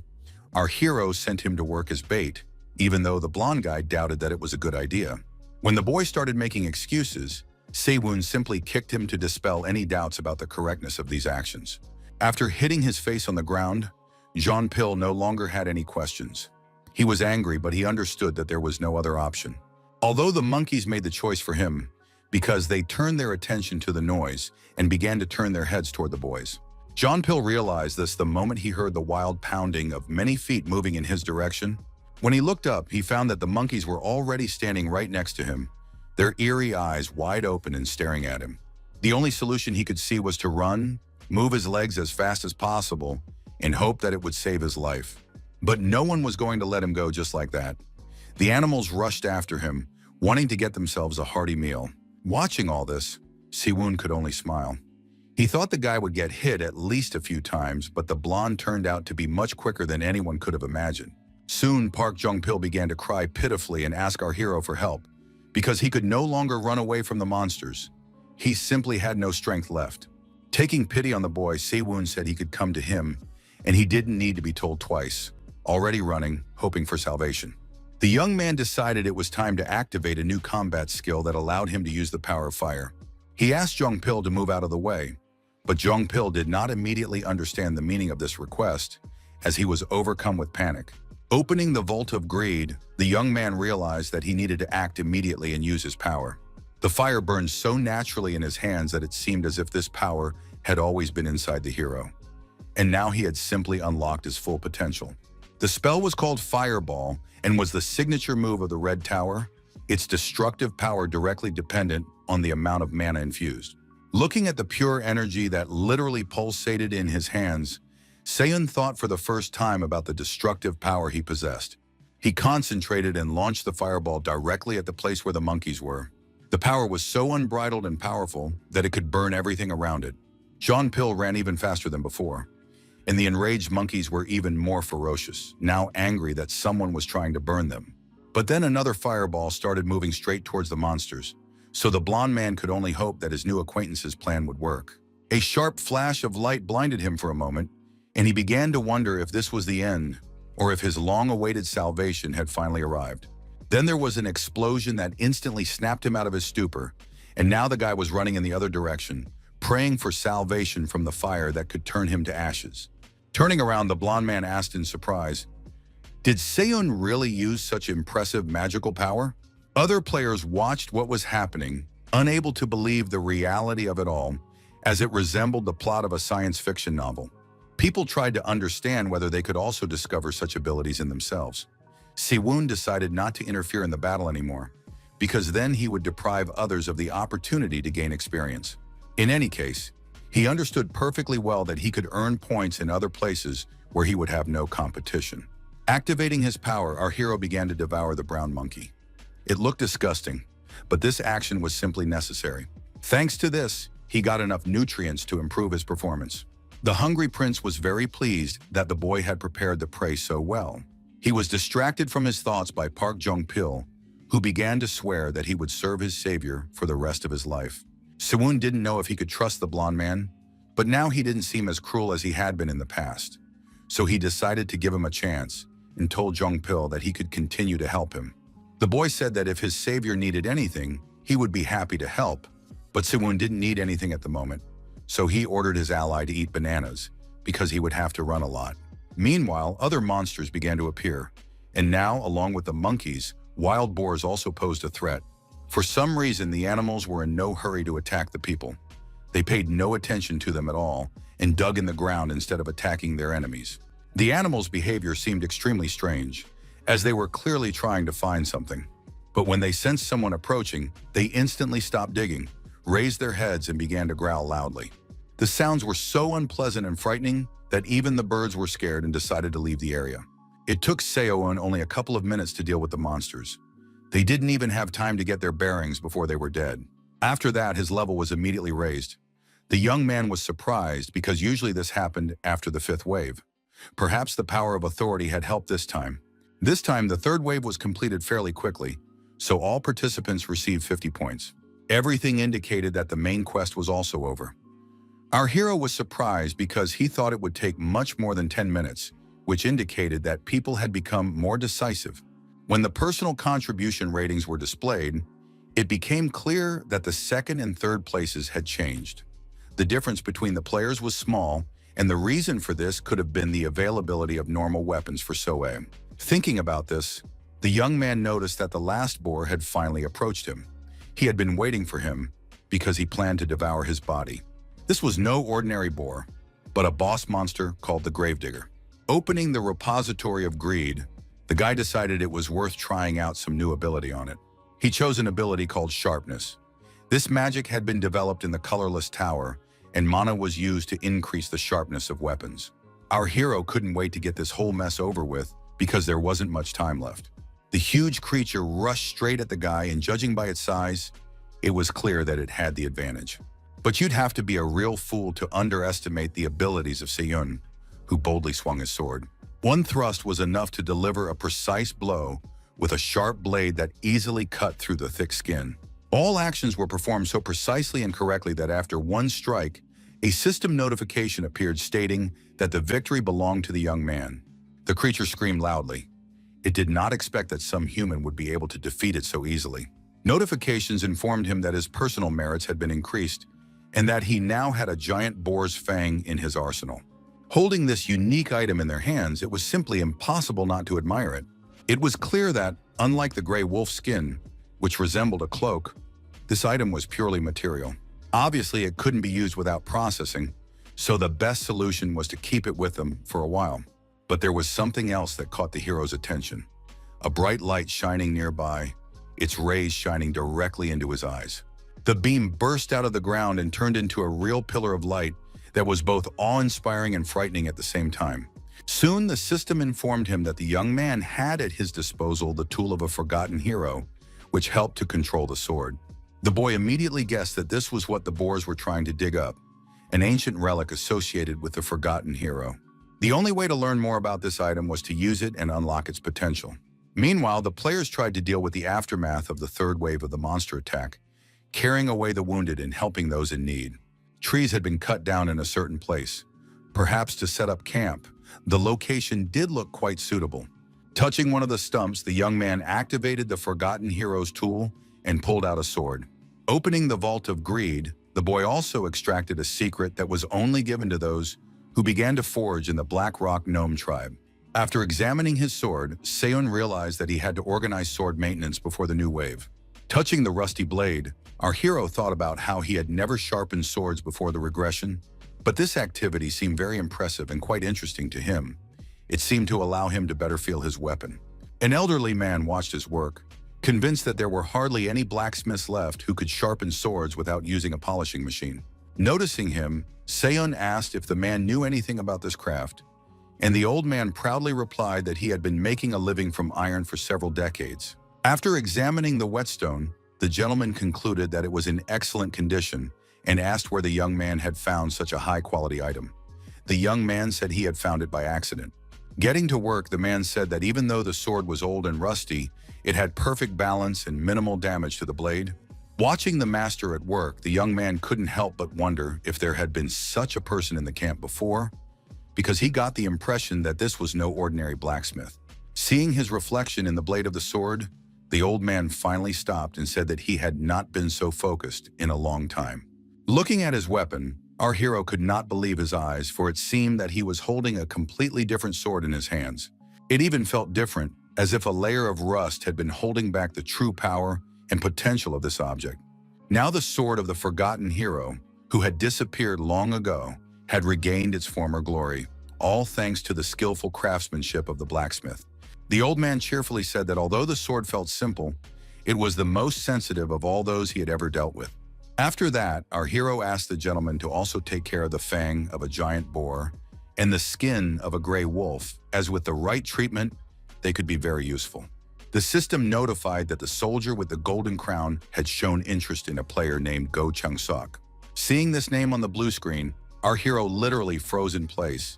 our hero sent him to work as bait, even though the blonde guy doubted that it was a good idea. When the boy started making excuses, Sewon simply kicked him to dispel any doubts about the correctness of these actions. After hitting his face on the ground, Jean-Pil no longer had any questions. He was angry, but he understood that there was no other option. Although the monkeys made the choice for him, because they turned their attention to the noise and began to turn their heads toward the boys. Jean-Pil realized this the moment he heard the wild pounding of many feet moving in his direction. When he looked up, he found that the monkeys were already standing right next to him, their eerie eyes wide open and staring at him. The only solution he could see was to run, move his legs as fast as possible, and hope that it would save his life. But no one was going to let him go just like that. The animals rushed after him, wanting to get themselves a hearty meal. Watching all this, Sewon could only smile. He thought the guy would get hit at least a few times, but the blonde turned out to be much quicker than anyone could have imagined. Soon, Park Jong-pil began to cry pitifully and ask our hero for help, because he could no longer run away from the monsters. He simply had no strength left. Taking pity on the boy, Sewon said he could come to him, and he didn't need to be told twice, already running, hoping for salvation. The young man decided it was time to activate a new combat skill that allowed him to use the power of fire. He asked Jong-pil to move out of the way, but Jong-pil did not immediately understand the meaning of this request, as he was overcome with panic. Opening the Vault of Greed, the young man realized that he needed to act immediately and use his power. The fire burned so naturally in his hands that it seemed as if this power had always been inside the hero. And now he had simply unlocked his full potential. The spell was called Fireball and was the signature move of the Red Tower, its destructive power directly dependent on the amount of mana infused. Looking at the pure energy that literally pulsated in his hands, Sewon thought for the first time about the destructive power he possessed. He concentrated and launched the fireball directly at the place where the monkeys were. The power was so unbridled and powerful that it could burn everything around it. Jean-Pil ran even faster than before, and the enraged monkeys were even more ferocious, now angry that someone was trying to burn them. But then another fireball started moving straight towards the monsters, so the blonde man could only hope that his new acquaintance's plan would work. A sharp flash of light blinded him for a moment, and he began to wonder if this was the end, or if his long-awaited salvation had finally arrived. Then there was an explosion that instantly snapped him out of his stupor, and now the guy was running in the other direction, praying for salvation from the fire that could turn him to ashes. Turning around, the blonde man asked in surprise, "Did Sewon really use such impressive magical power?" Other players watched what was happening, unable to believe the reality of it all, as it resembled the plot of a science fiction novel. People tried to understand whether they could also discover such abilities in themselves. Sewon decided not to interfere in the battle anymore, because then he would deprive others of the opportunity to gain experience. In any case, he understood perfectly well that he could earn points in other places where he would have no competition. Activating his power, our hero began to devour the brown monkey. It looked disgusting, but this action was simply necessary. Thanks to this, he got enough nutrients to improve his performance. The hungry prince was very pleased that the boy had prepared the prey so well. He was distracted from his thoughts by Park Jong-pil, who began to swear that he would serve his savior for the rest of his life. Sewon didn't know if he could trust the blonde man, but now he didn't seem as cruel as he had been in the past. So he decided to give him a chance and told Jong-pil that he could continue to help him. The boy said that if his savior needed anything, he would be happy to help, but Sewon didn't need anything at the moment. So he ordered his ally to eat bananas, because he would have to run a lot. Meanwhile, other monsters began to appear, and now, along with the monkeys, wild boars also posed a threat. For some reason, the animals were in no hurry to attack the people. They paid no attention to them at all, and dug in the ground instead of attacking their enemies. The animals' behavior seemed extremely strange, as they were clearly trying to find something. But when they sensed someone approaching, they instantly stopped digging, raised their heads, and began to growl loudly. The sounds were so unpleasant and frightening that even the birds were scared and decided to leave the area. It took Sewon only a couple of minutes to deal with the monsters. They didn't even have time to get their bearings before they were dead. After that, his level was immediately raised. The young man was surprised because usually this happened after the fifth wave. Perhaps the power of authority had helped this time. This time, the third wave was completed fairly quickly, so all participants received 50 points. Everything indicated that the main quest was also over. Our hero was surprised because he thought it would take much more than 10 minutes, which indicated that people had become more decisive. When the personal contribution ratings were displayed, it became clear that the second and third places had changed. The difference between the players was small, and the reason for this could have been the availability of normal weapons for Soe. Thinking about this, the young man noticed that the last boar had finally approached him. He had been waiting for him because he planned to devour his body. This was no ordinary boar, but a boss monster called the Gravedigger. Opening the repository of greed, the guy decided it was worth trying out some new ability on it. He chose an ability called Sharpness. This magic had been developed in the colorless tower, and mana was used to increase the sharpness of weapons. Our hero couldn't wait to get this whole mess over with because there wasn't much time left. The huge creature rushed straight at the guy, and judging by its size, it was clear that it had the advantage. But you'd have to be a real fool to underestimate the abilities of Seyun, who boldly swung his sword. One thrust was enough to deliver a precise blow with a sharp blade that easily cut through the thick skin. All actions were performed so precisely and correctly that after one strike, a system notification appeared stating that the victory belonged to the young man. The creature screamed loudly. It did not expect that some human would be able to defeat it so easily. Notifications informed him that his personal merits had been increased and that he now had a giant boar's fang in his arsenal. Holding this unique item in their hands, it was simply impossible not to admire it. It was clear that, unlike the gray wolf skin, which resembled a cloak, this item was purely material. Obviously, it couldn't be used without processing, so the best solution was to keep it with them for a while. But there was something else that caught the hero's attention. A bright light shining nearby, its rays shining directly into his eyes. The beam burst out of the ground and turned into a real pillar of light that was both awe-inspiring and frightening at the same time. Soon, the system informed him that the young man had at his disposal the tool of a forgotten hero, which helped to control the sword. The boy immediately guessed that this was what the boars were trying to dig up, an ancient relic associated with the forgotten hero. The only way to learn more about this item was to use it and unlock its potential. Meanwhile, the players tried to deal with the aftermath of the third wave of the monster attack, carrying away the wounded and helping those in need. Trees had been cut down in a certain place, perhaps to set up camp. The location did look quite suitable. Touching one of the stumps, the young man activated the forgotten hero's tool and pulled out a sword. Opening the vault of greed, the boy also extracted a secret that was only given to those who began to forge in the Black Rock Gnome tribe. After examining his sword, Seon realized that he had to organize sword maintenance before the new wave. Touching the rusty blade, our hero thought about how he had never sharpened swords before the regression, but this activity seemed very impressive and quite interesting to him. It seemed to allow him to better feel his weapon. An elderly man watched his work, convinced that there were hardly any blacksmiths left who could sharpen swords without using a polishing machine. Noticing him, Seon asked if the man knew anything about this craft, and the old man proudly replied that he had been making a living from iron for several decades. After examining the whetstone, the gentleman concluded that it was in excellent condition and asked where the young man had found such a high-quality item. The young man said he had found it by accident. Getting to work, the man said that even though the sword was old and rusty, it had perfect balance and minimal damage to the blade. Watching the master at work, the young man couldn't help but wonder if there had been such a person in the camp before, because he got the impression that this was no ordinary blacksmith. Seeing his reflection in the blade of the sword, the old man finally stopped and said that he had not been so focused in a long time. Looking at his weapon, our hero could not believe his eyes, for it seemed that he was holding a completely different sword in his hands. It even felt different, as if a layer of rust had been holding back the true power and potential of this object. Now the sword of the forgotten hero, who had disappeared long ago, had regained its former glory, all thanks to the skillful craftsmanship of the blacksmith. The old man cheerfully said that although the sword felt simple, it was the most sensitive of all those he had ever dealt with. After that, our hero asked the gentleman to also take care of the fang of a giant boar and the skin of a gray wolf, as with the right treatment, they could be very useful. The system notified that the soldier with the golden crown had shown interest in a player named Go Chung-sok. Seeing this name on the blue screen, our hero literally froze in place,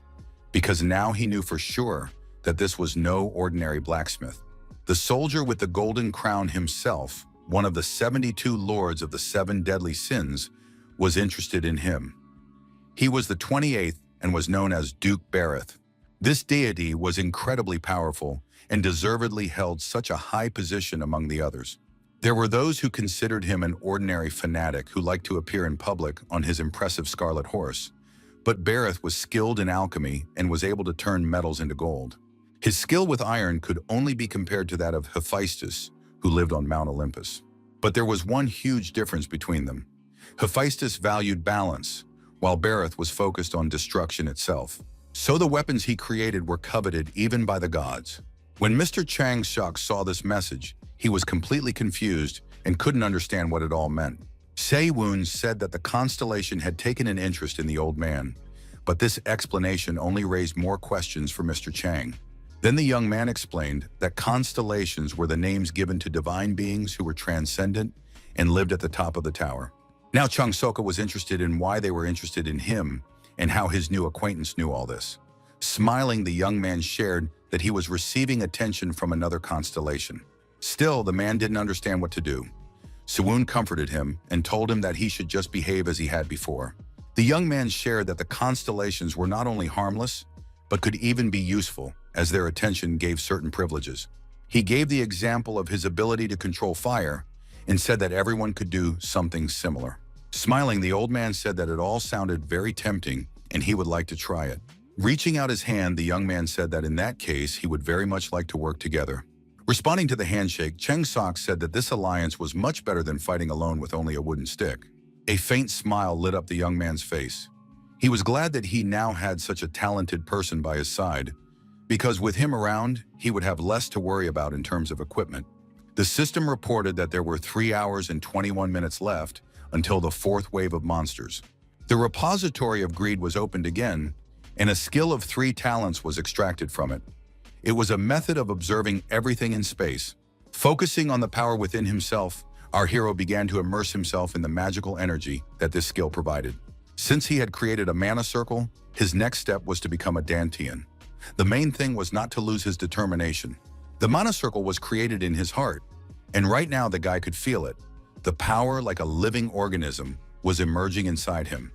because now he knew for sure that this was no ordinary blacksmith. The soldier with the golden crown himself, one of the 72 lords of the 7 deadly sins, was interested in him. He was the 28th and was known as Duke Bareth. This deity was incredibly powerful and deservedly held such a high position among the others. There were those who considered him an ordinary fanatic who liked to appear in public on his impressive scarlet horse. But Bareth was skilled in alchemy and was able to turn metals into gold. His skill with iron could only be compared to that of Hephaestus, who lived on Mount Olympus. But there was one huge difference between them. Hephaestus valued balance, while Bareth was focused on destruction itself. So the weapons he created were coveted even by the gods. When Mr. Chang-sok saw this message, he was completely confused and couldn't understand what it all meant. Se-woon said that the constellation had taken an interest in the old man, but this explanation only raised more questions for Mr. Chang. Then the young man explained that constellations were the names given to divine beings who were transcendent and lived at the top of the tower. Now Chung-soka was interested in why they were interested in him and how his new acquaintance knew all this. Smiling, the young man shared that he was receiving attention from another constellation. Still, the man didn't understand what to do. Se-woon comforted him and told him that he should just behave as he had before. The young man shared that the constellations were not only harmless, but could even be useful, as their attention gave certain privileges. He gave the example of his ability to control fire and said that everyone could do something similar. Smiling, the old man said that it all sounded very tempting and he would like to try it. Reaching out his hand, the young man said that in that case, he would very much like to work together. Responding to the handshake, Chang-sok said that this alliance was much better than fighting alone with only a wooden stick. A faint smile lit up the young man's face. He was glad that he now had such a talented person by his side, because with him around, he would have less to worry about in terms of equipment. The system reported that there were 3 hours and 21 minutes left until the 4th wave of monsters. The repository of greed was opened again, and a skill of 3 talents was extracted from it. It was a method of observing everything in space. Focusing on the power within himself, our hero began to immerse himself in the magical energy that this skill provided. Since he had created a mana circle, his next step was to become a Dantian. The main thing was not to lose his determination. The mana circle was created in his heart, and right now the guy could feel it. The power, like a living organism, was emerging inside him.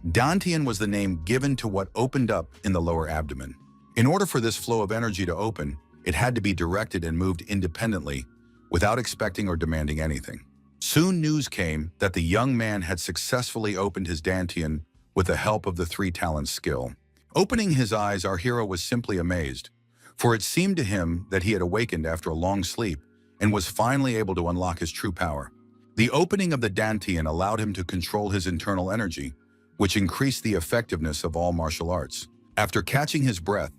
Dantian was the name given to what opened up in the lower abdomen. In order for this flow of energy to open, it had to be directed and moved independently, without expecting or demanding anything. Soon news came that the young man had successfully opened his Dantian with the help of the 3 talents skill. Opening his eyes, our hero was simply amazed, for it seemed to him that he had awakened after a long sleep and was finally able to unlock his true power. The opening of the Dantian allowed him to control his internal energy, which increased the effectiveness of all martial arts. After catching his breath,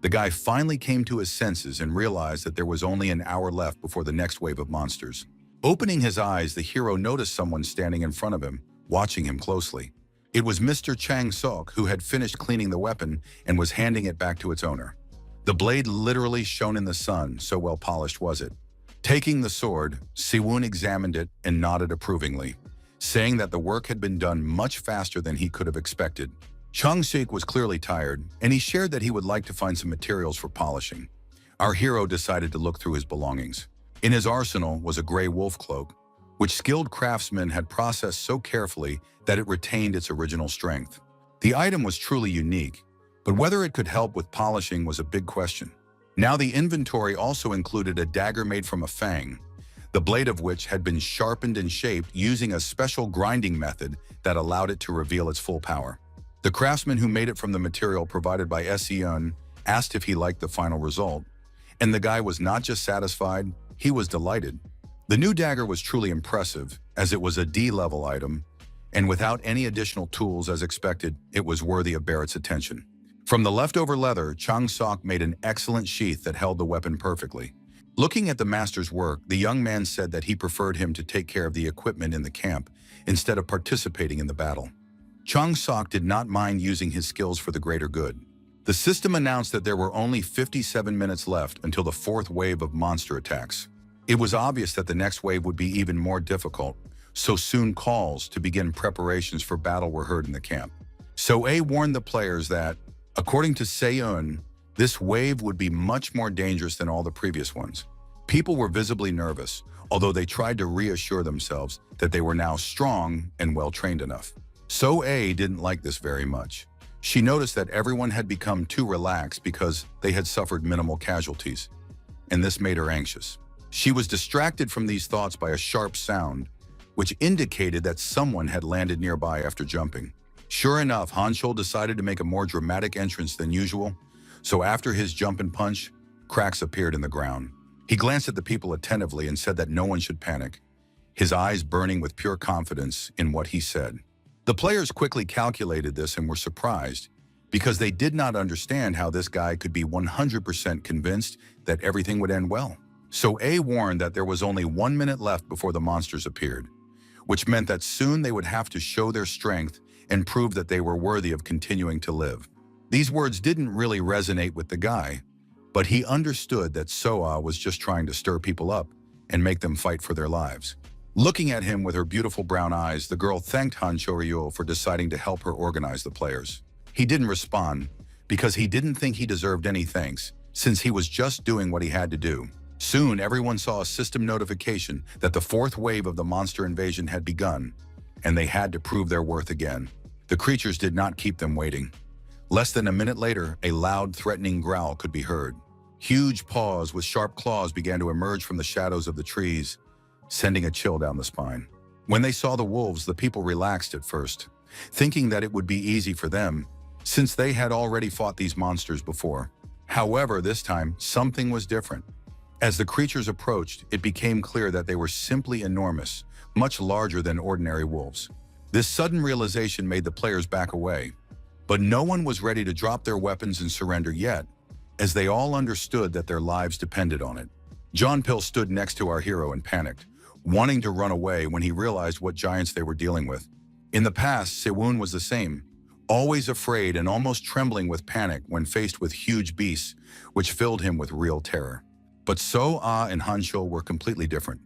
the guy finally came to his senses and realized that there was only an hour left before the next wave of monsters. Opening his eyes, the hero noticed someone standing in front of him, watching him closely. It was Mr. Chang-sok, who had finished cleaning the weapon and was handing it back to its owner. The blade literally shone in the sun, so well polished was it. Taking the sword, Se-woon examined it and nodded approvingly, saying that the work had been done much faster than he could have expected. Chung-sik was clearly tired, and he shared that he would like to find some materials for polishing. Our hero decided to look through his belongings. In his arsenal was a gray wolf cloak, which skilled craftsmen had processed so carefully that it retained its original strength. The item was truly unique, but whether it could help with polishing was a big question. Now the inventory also included a dagger made from a fang, the blade of which had been sharpened and shaped using a special grinding method that allowed it to reveal its full power. The craftsman who made it from the material provided by Se-yeon asked if he liked the final result, and the guy was not just satisfied, he was delighted. The new dagger was truly impressive, as it was a D-level item, and without any additional tools as expected, it was worthy of Barrett's attention. From the leftover leather, Chang-sok made an excellent sheath that held the weapon perfectly. Looking at the master's work, the young man said that he preferred him to take care of the equipment in the camp instead of participating in the battle. Chang-sok did not mind using his skills for the greater good. The system announced that there were only 57 minutes left until the fourth wave of monster attacks. It was obvious that the next wave would be even more difficult, so soon calls to begin preparations for battle were heard in the camp. So-A warned the players that, according to Se-eun, this wave would be much more dangerous than all the previous ones. People were visibly nervous, although they tried to reassure themselves that they were now strong and well-trained enough. So-A didn't like this very much. She noticed that everyone had become too relaxed because they had suffered minimal casualties, and this made her anxious. She was distracted from these thoughts by a sharp sound, which indicated that someone had landed nearby after jumping. Sure enough, Hanchul decided to make a more dramatic entrance than usual, so after his jump and punch, cracks appeared in the ground. He glanced at the people attentively and said that no one should panic, his eyes burning with pure confidence in what he said. The players quickly calculated this and were surprised, because they did not understand how this guy could be 100% convinced that everything would end well. So A warned that there was only 1 minute left before the monsters appeared, which meant that soon they would have to show their strength and prove that they were worthy of continuing to live. These words didn't really resonate with the guy, but he understood that Soa was just trying to stir people up and make them fight for their lives. Looking at him with her beautiful brown eyes, the girl thanked Han Choryul for deciding to help her organize the players. He didn't respond because he didn't think he deserved any thanks, since he was just doing what he had to do. Soon, everyone saw a system notification that the fourth wave of the monster invasion had begun, and they had to prove their worth again. The creatures did not keep them waiting. Less than a minute later, a loud, threatening growl could be heard. Huge paws with sharp claws began to emerge from the shadows of the trees, sending a chill down the spine. When they saw the wolves, the people relaxed at first, thinking that it would be easy for them, since they had already fought these monsters before. However, this time, something was different. As the creatures approached, it became clear that they were simply enormous, much larger than ordinary wolves. This sudden realization made the players back away, but no one was ready to drop their weapons and surrender yet, as they all understood that their lives depended on it. John Pill stood next to our hero and panicked, wanting to run away when he realized what giants they were dealing with. In the past, Se-eun was the same, always afraid and almost trembling with panic when faced with huge beasts, which filled him with real terror. But So-a and Hanchul were completely different.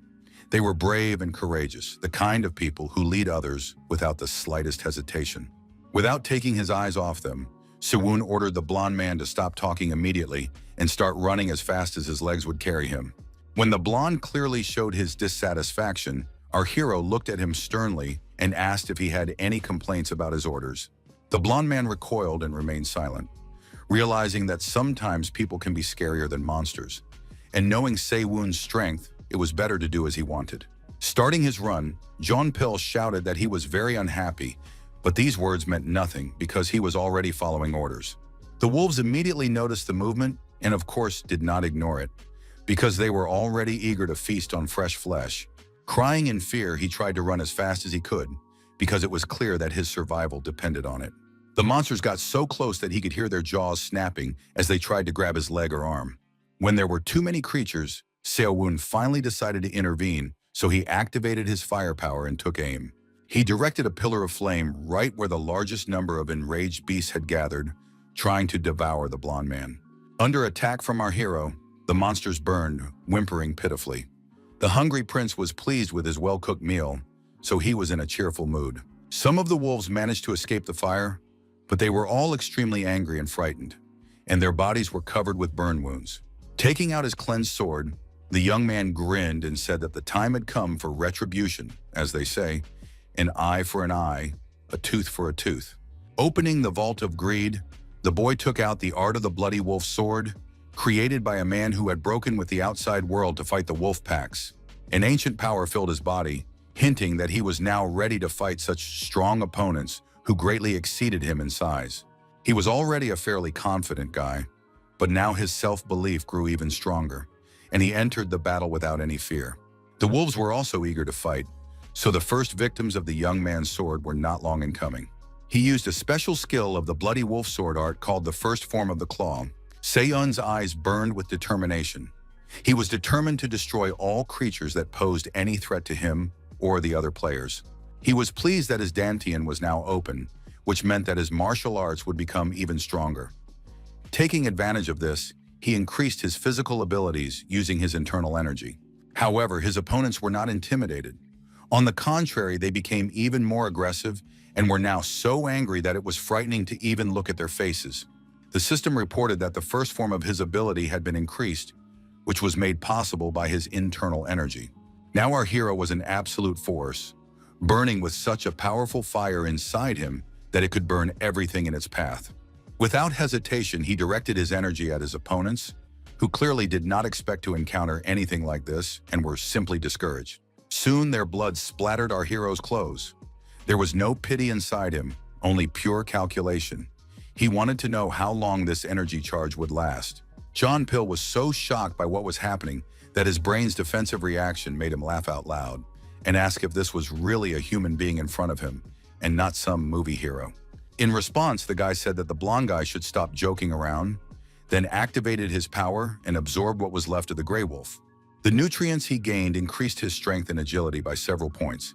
They were brave and courageous, the kind of people who lead others without the slightest hesitation. Without taking his eyes off them, Se-eun ordered the blonde man to stop talking immediately and start running as fast as his legs would carry him. When the blonde clearly showed his dissatisfaction, our hero looked at him sternly and asked if he had any complaints about his orders. The blonde man recoiled and remained silent, realizing that sometimes people can be scarier than monsters. And knowing Se-eun's strength, it was better to do as he wanted. Starting his run, John Pill shouted that he was very unhappy, but these words meant nothing because he was already following orders. The wolves immediately noticed the movement and of course did not ignore it, because they were already eager to feast on fresh flesh. Crying in fear, he tried to run as fast as he could, because it was clear that his survival depended on it. The monsters got so close that he could hear their jaws snapping as they tried to grab his leg or arm. When there were too many creatures, Se-eun finally decided to intervene, so he activated his firepower and took aim. He directed a pillar of flame right where the largest number of enraged beasts had gathered, trying to devour the blonde man. Under attack from our hero, the monsters burned, whimpering pitifully. The hungry prince was pleased with his well-cooked meal, so he was in a cheerful mood. Some of the wolves managed to escape the fire, but they were all extremely angry and frightened, and their bodies were covered with burn wounds. Taking out his cleansed sword, the young man grinned and said that the time had come for retribution, as they say, an eye for an eye, a tooth for a tooth. Opening the vault of greed, the boy took out the Art of the Bloody Wolf sword, created by a man who had broken with the outside world to fight the wolf packs. An ancient power filled his body, hinting that he was now ready to fight such strong opponents who greatly exceeded him in size. He was already a fairly confident guy, but now his self-belief grew even stronger, and he entered the battle without any fear. The wolves were also eager to fight, so the first victims of the young man's sword were not long in coming. He used a special skill of the Bloody Wolf sword art called the first form of the claw. Se-eun's eyes burned with determination. He was determined to destroy all creatures that posed any threat to him or the other players. He was pleased that his dantian was now open, which meant that his martial arts would become even stronger. Taking advantage of this, he increased his physical abilities using his internal energy. However, his opponents were not intimidated. On the contrary, they became even more aggressive and were now so angry that it was frightening to even look at their faces. The system reported that the first form of his ability had been increased, which was made possible by his internal energy. Now our hero was an absolute force, burning with such a powerful fire inside him that it could burn everything in its path. Without hesitation, he directed his energy at his opponents, who clearly did not expect to encounter anything like this and were simply discouraged. Soon their blood splattered our hero's clothes. There was no pity inside him, only pure calculation. He wanted to know how long this energy charge would last. John Pill was so shocked by what was happening that his brain's defensive reaction made him laugh out loud and ask if this was really a human being in front of him and not some movie hero. In response, the guy said that the blonde guy should stop joking around, then activated his power and absorbed what was left of the gray wolf. The nutrients he gained increased his strength and agility by several points,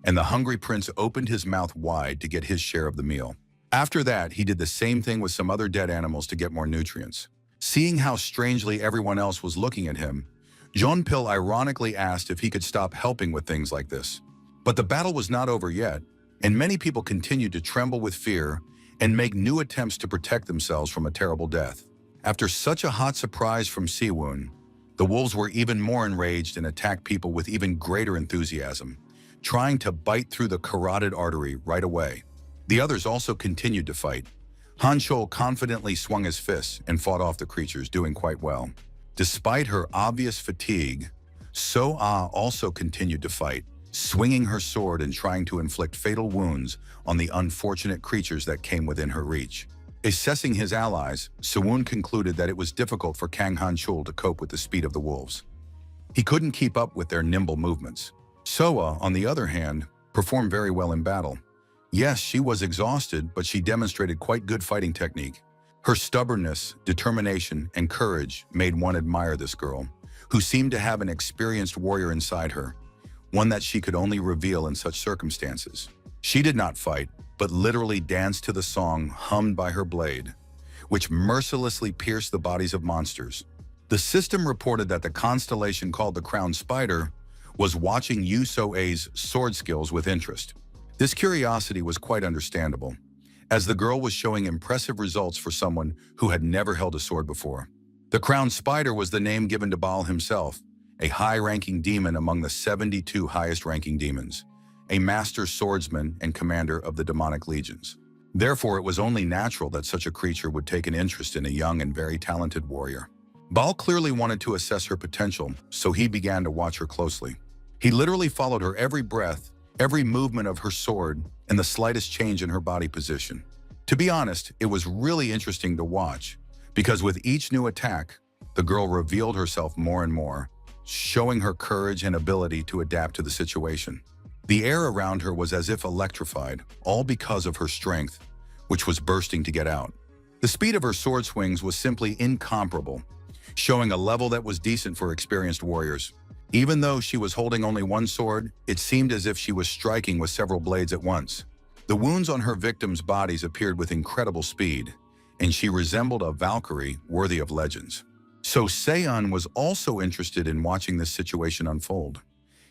and the hungry prince opened his mouth wide to get his share of the meal. After that, he did the same thing with some other dead animals to get more nutrients. Seeing how strangely everyone else was looking at him, John Pill ironically asked if he could stop helping with things like this. But the battle was not over yet, and many people continued to tremble with fear and make new attempts to protect themselves from a terrible death. After such a hot surprise from Siwon, the wolves were even more enraged and attacked people with even greater enthusiasm, trying to bite through the carotid artery right away. The others also continued to fight. Han Chol confidently swung his fists and fought off the creatures, doing quite well. Despite her obvious fatigue, So-Ah also continued to fight, swinging her sword and trying to inflict fatal wounds on the unfortunate creatures that came within her reach. Assessing his allies, Siwon concluded that it was difficult for Kang Han Chul to cope with the speed of the wolves. He couldn't keep up with their nimble movements. So-Ah, on the other hand, performed very well in battle. Yes, she was exhausted, but she demonstrated quite good fighting technique. Her stubbornness, determination, and courage made one admire this girl, who seemed to have an experienced warrior inside her, one that she could only reveal in such circumstances. She did not fight, but literally danced to the song hummed by her blade, which mercilessly pierced the bodies of monsters. The system reported that the constellation called the Crowned Spider was watching Yu So-A's sword skills with interest. This curiosity was quite understandable, as the girl was showing impressive results for someone who had never held a sword before. The Crowned Spider was the name given to Baal himself, a high-ranking demon among the 72 highest-ranking demons, a master swordsman and commander of the demonic legions. Therefore, it was only natural that such a creature would take an interest in a young and very talented warrior. Baal clearly wanted to assess her potential, so he began to watch her closely. He literally followed her every breath, every movement of her sword, and the slightest change in her body position. To be honest, it was really interesting to watch, because with each new attack, the girl revealed herself more and more, showing her courage and ability to adapt to the situation. The air around her was as if electrified, all because of her strength, which was bursting to get out. The speed of her sword swings was simply incomparable, showing a level that was decent for experienced warriors. Even though she was holding only one sword, it seemed as if she was striking with several blades at once. The wounds on her victims' bodies appeared with incredible speed, and she resembled a Valkyrie worthy of legends. So Seon was also interested in watching this situation unfold.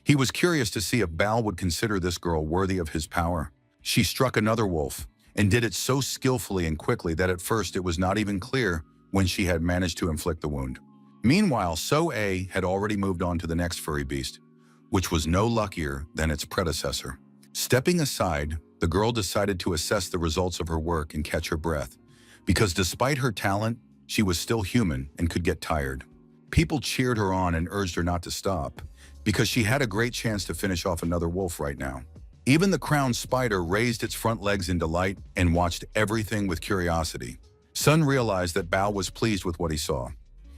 He was curious to see if Baal would consider this girl worthy of his power. She struck another wolf, and did it so skillfully and quickly that at first it was not even clear when she had managed to inflict the wound. Meanwhile, So-A had already moved on to the next furry beast, which was no luckier than its predecessor. Stepping aside, the girl decided to assess the results of her work and catch her breath, because despite her talent, she was still human and could get tired. People cheered her on and urged her not to stop, because she had a great chance to finish off another wolf right now. Even the Crowned Spider raised its front legs in delight and watched everything with curiosity. Sun realized that Bao was pleased with what he saw.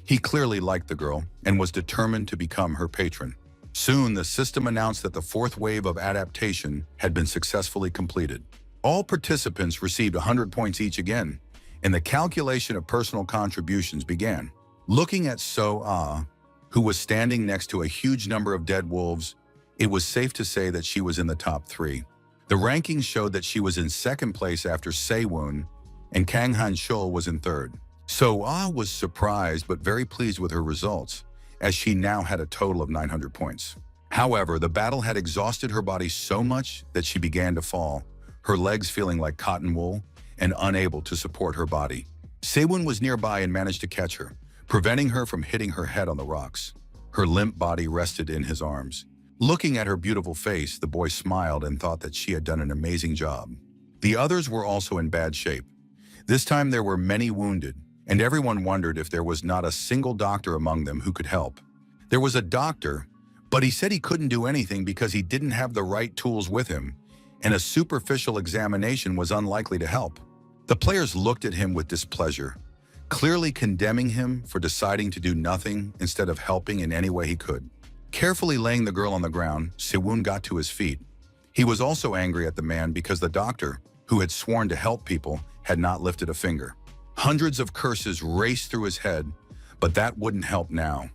He clearly liked the girl and was determined to become her patron. Soon, the system announced that the fourth wave of adaptation had been successfully completed. All participants received 100 points each again, and the calculation of personal contributions began. Looking at So-Ah, who was standing next to a huge number of dead wolves, it was safe to say that she was in the top 3. The rankings showed that she was in second place after Sewon, and Kang Han Chul was in third. So Ah was surprised but very pleased with her results, as she now had a total of 900 points. However, the battle had exhausted her body so much that she began to fall, her legs feeling like cotton wool and unable to support her body. Sewon was nearby and managed to catch her, preventing her from hitting her head on the rocks. Her limp body rested in his arms. Looking at her beautiful face, the boy smiled and thought that she had done an amazing job. The others were also in bad shape. This time there were many wounded, and everyone wondered if there was not a single doctor among them who could help. There was a doctor, but he said he couldn't do anything because he didn't have the right tools with him, and a superficial examination was unlikely to help. The players looked at him with displeasure, clearly condemning him for deciding to do nothing instead of helping in any way he could. Carefully laying the girl on the ground, Sewon got to his feet. He was also angry at the man because the doctor, who had sworn to help people, had not lifted a finger. Hundreds of curses raced through his head, but that wouldn't help now.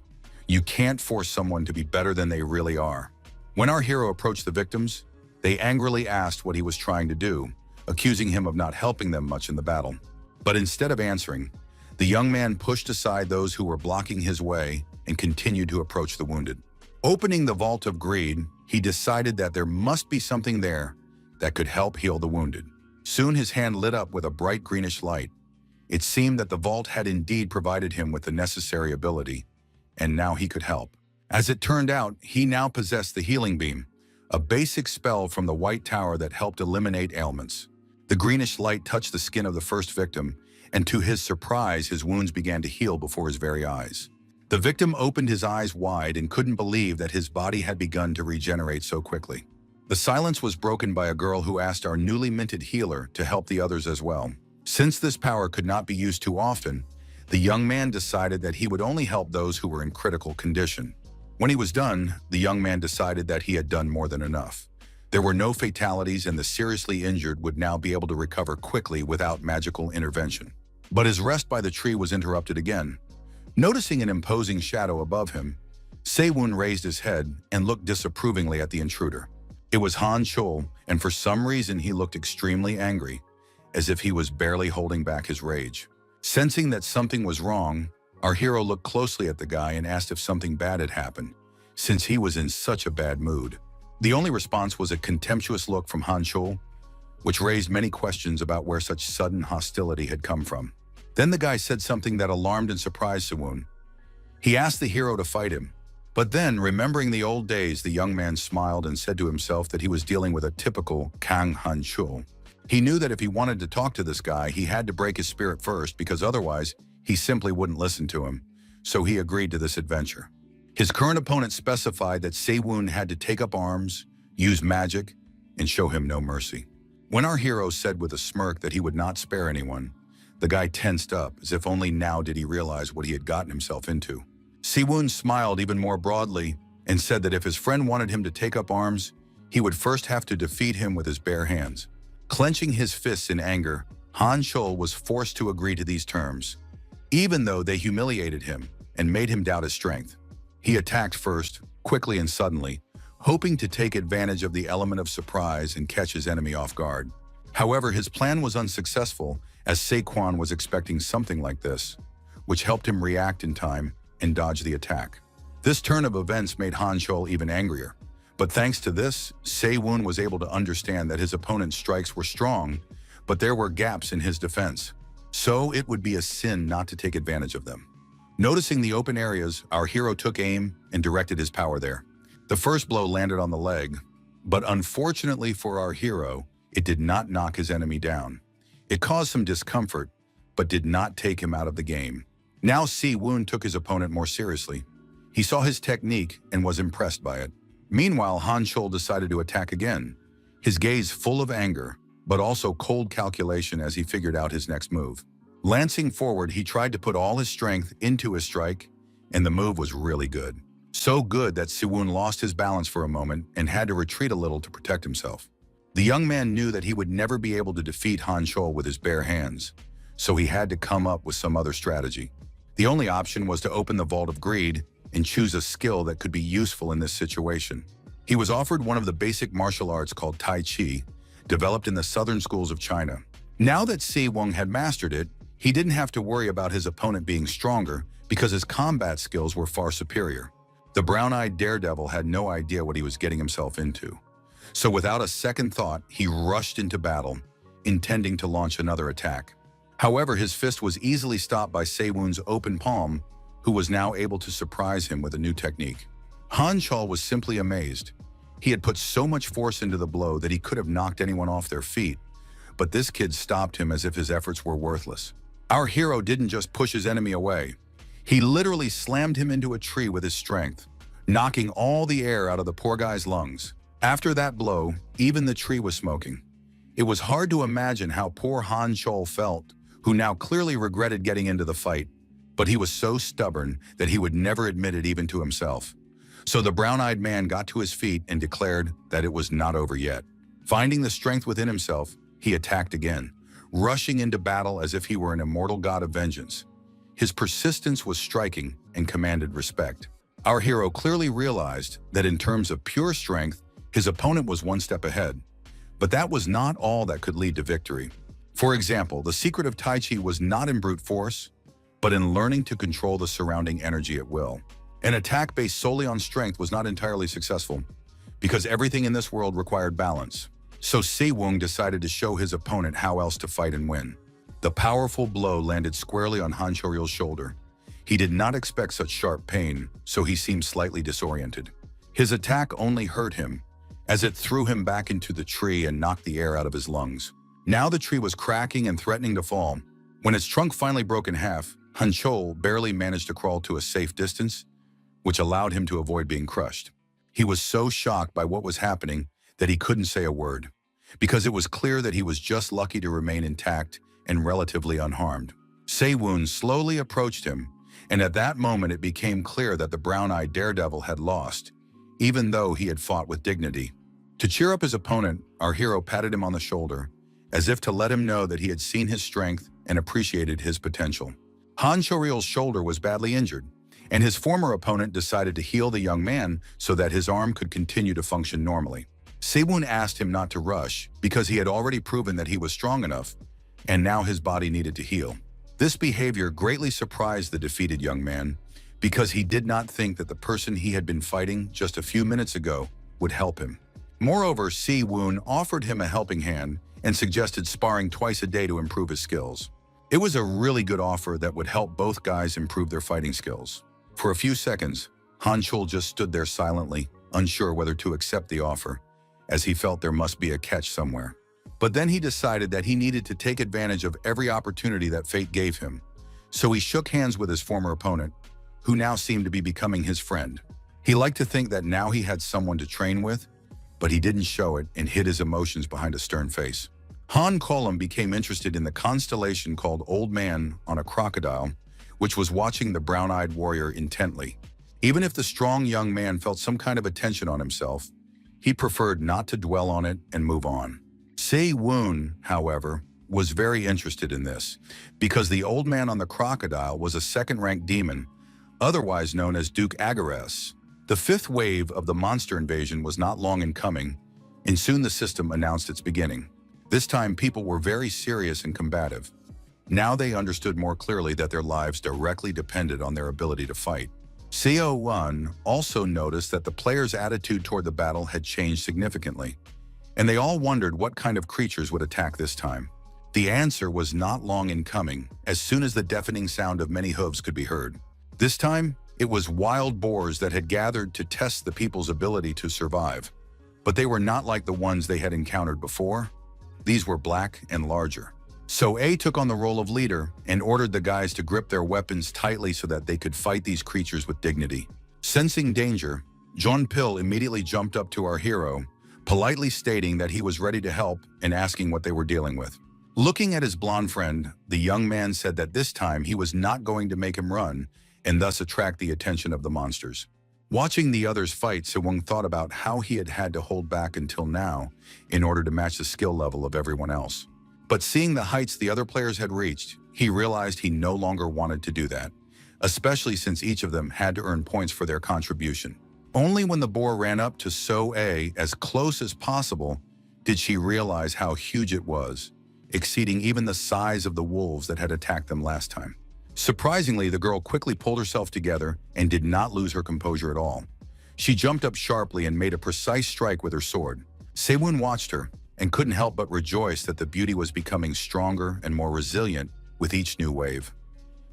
You can't force someone to be better than they really are. When our hero approached the victims, they angrily asked what he was trying to do, accusing him of not helping them much in the battle. But instead of answering, the young man pushed aside those who were blocking his way and continued to approach the wounded. Opening the vault of greed, he decided that there must be something there that could help heal the wounded. Soon his hand lit up with a bright greenish light. It seemed that the vault had indeed provided him with the necessary ability, and now he could help. As it turned out, he now possessed the healing beam, a basic spell from the White Tower that helped eliminate ailments. The greenish light touched the skin of the first victim, and to his surprise, his wounds began to heal before his very eyes. The victim opened his eyes wide and couldn't believe that his body had begun to regenerate so quickly. The silence was broken by a girl who asked our newly minted healer to help the others as well. Since this power could not be used too often, the young man decided that he would only help those who were in critical condition. When he was done, the young man decided that he had done more than enough. There were no fatalities, and the seriously injured would now be able to recover quickly without magical intervention. But his rest by the tree was interrupted again. Noticing an imposing shadow above him, Sewon raised his head and looked disapprovingly at the intruder. It was Han Chol, and for some reason he looked extremely angry, as if he was barely holding back his rage. Sensing that something was wrong, our hero looked closely at the guy and asked if something bad had happened, since he was in such a bad mood. The only response was a contemptuous look from Han Chol, which raised many questions about where such sudden hostility had come from. Then the guy said something that alarmed and surprised Sewon. He asked the hero to fight him, but then, remembering the old days, the young man smiled and said to himself that he was dealing with a typical Kang Han Chol. He knew that if he wanted to talk to this guy, he had to break his spirit first, because otherwise, he simply wouldn't listen to him, so he agreed to this adventure. His current opponent specified that Sewon had to take up arms, use magic, and show him no mercy. When our hero said with a smirk that he would not spare anyone, the guy tensed up, as if only now did he realize what he had gotten himself into. Sewon smiled even more broadly and said that if his friend wanted him to take up arms, he would first have to defeat him with his bare hands. Clenching his fists in anger, Han Chol was forced to agree to these terms, even though they humiliated him and made him doubt his strength. He attacked first, quickly and suddenly, hoping to take advantage of the element of surprise and catch his enemy off guard. However, his plan was unsuccessful, as Saquon was expecting something like this, which helped him react in time and dodge the attack. This turn of events made Han Chol even angrier. But thanks to this, Sewon was able to understand that his opponent's strikes were strong, but there were gaps in his defense. So it would be a sin not to take advantage of them. Noticing the open areas, our hero took aim and directed his power there. The first blow landed on the leg, but unfortunately for our hero, it did not knock his enemy down. It caused some discomfort, but did not take him out of the game. Now Sewon took his opponent more seriously. He saw his technique and was impressed by it. Meanwhile, Han Chol decided to attack again, his gaze full of anger, but also cold calculation as he figured out his next move. Lancing forward, he tried to put all his strength into his strike, and the move was really good. So good that Sewon lost his balance for a moment and had to retreat a little to protect himself. The young man knew that he would never be able to defeat Han Chol with his bare hands, so he had to come up with some other strategy. The only option was to open the Vault of Greed and choose a skill that could be useful in this situation. He was offered one of the basic martial arts called Tai Chi, developed in the southern schools of China. Now that Sewon had mastered it, He didn't have to worry about his opponent being stronger because his combat skills were far superior. The brown-eyed daredevil had no idea what he was getting himself into. So without a second thought, he rushed into battle, intending to launch another attack. However, his fist was easily stopped by Se-woon's open palm, who was now able to surprise him with a new technique. Han Chol was simply amazed. He had put so much force into the blow that he could have knocked anyone off their feet, but this kid stopped him as if his efforts were worthless. Our hero didn't just push his enemy away. He literally slammed him into a tree with his strength, knocking all the air out of the poor guy's lungs. After that blow, even the tree was smoking. It was hard to imagine how poor Han Chol felt, who now clearly regretted getting into the fight, but he was so stubborn that he would never admit it even to himself. So the brown-eyed man got to his feet and declared that it was not over yet. Finding the strength within himself, he attacked again, rushing into battle as if he were an immortal god of vengeance. His persistence was striking and commanded respect. Our hero clearly realized that in terms of pure strength, his opponent was one step ahead. But that was not all that could lead to victory. For example, the secret of Tai Chi was not in brute force, but in learning to control the surrounding energy at will. An attack based solely on strength was not entirely successful, because everything in this world required balance. So Se-woon decided to show his opponent how else to fight and win. The powerful blow landed squarely on Han Choryul's shoulder. He did not expect such sharp pain, so he seemed slightly disoriented. His attack only hurt him, as it threw him back into the tree and knocked the air out of his lungs. Now the tree was cracking and threatening to fall. When its trunk finally broke in half, Han Chol barely managed to crawl to a safe distance, which allowed him to avoid being crushed. He was so shocked by what was happening that he couldn't say a word, because it was clear that he was just lucky to remain intact and relatively unharmed. Se-woon slowly approached him, and at that moment it became clear that the brown-eyed daredevil had lost, even though he had fought with dignity. To cheer up his opponent, our hero patted him on the shoulder, as if to let him know that he had seen his strength and appreciated his potential. Han Choryul's shoulder was badly injured, and his former opponent decided to heal the young man so that his arm could continue to function normally. Se-woon asked him not to rush because he had already proven that he was strong enough, and now his body needed to heal. This behavior greatly surprised the defeated young man because he did not think that the person he had been fighting just a few minutes ago would help him. Moreover, Se-woon offered him a helping hand and suggested sparring twice a day to improve his skills. It was a really good offer that would help both guys improve their fighting skills. For a few seconds, Han Chol just stood there silently, unsure whether to accept the offer, as he felt there must be a catch somewhere. But then he decided that he needed to take advantage of every opportunity that fate gave him. So he shook hands with his former opponent, who now seemed to be becoming his friend. He liked to think that now he had someone to train with, but he didn't show it and hid his emotions behind a stern face. Han Kolum became interested in the constellation called Old Man on a Crocodile, which was watching the brown-eyed warrior intently. Even if the strong young man felt some kind of attention on himself, he preferred not to dwell on it and move on. Se-woon, however, was very interested in this, because the Old Man on the Crocodile was a second-ranked demon, otherwise known as Duke Agares. The fifth wave of the monster invasion was not long in coming, and soon the system announced its beginning. This time, people were very serious and combative. Now they understood more clearly that their lives directly depended on their ability to fight. Se-woon also noticed that the players' attitude toward the battle had changed significantly, and they all wondered what kind of creatures would attack this time. The answer was not long in coming, as soon as the deafening sound of many hooves could be heard. This time, it was wild boars that had gathered to test the people's ability to survive. But they were not like the ones they had encountered before. These were black and larger. So A took on the role of leader and ordered the guys to grip their weapons tightly so that they could fight these creatures with dignity. Sensing danger, John Pil immediately jumped up to our hero, politely stating that he was ready to help and asking what they were dealing with. Looking at his blonde friend, the young man said that this time he was not going to make him run and thus attract the attention of the monsters. Watching the others fight, Se-woon thought about how he had had to hold back until now in order to match the skill level of everyone else. But seeing the heights the other players had reached, he realized he no longer wanted to do that, especially since each of them had to earn points for their contribution. Only when the boar ran up to So-A as close as possible did she realize how huge it was, exceeding even the size of the wolves that had attacked them last time. Surprisingly, the girl quickly pulled herself together and did not lose her composure at all. She jumped up sharply and made a precise strike with her sword. Sewon watched her and couldn't help but rejoice that the beauty was becoming stronger and more resilient with each new wave.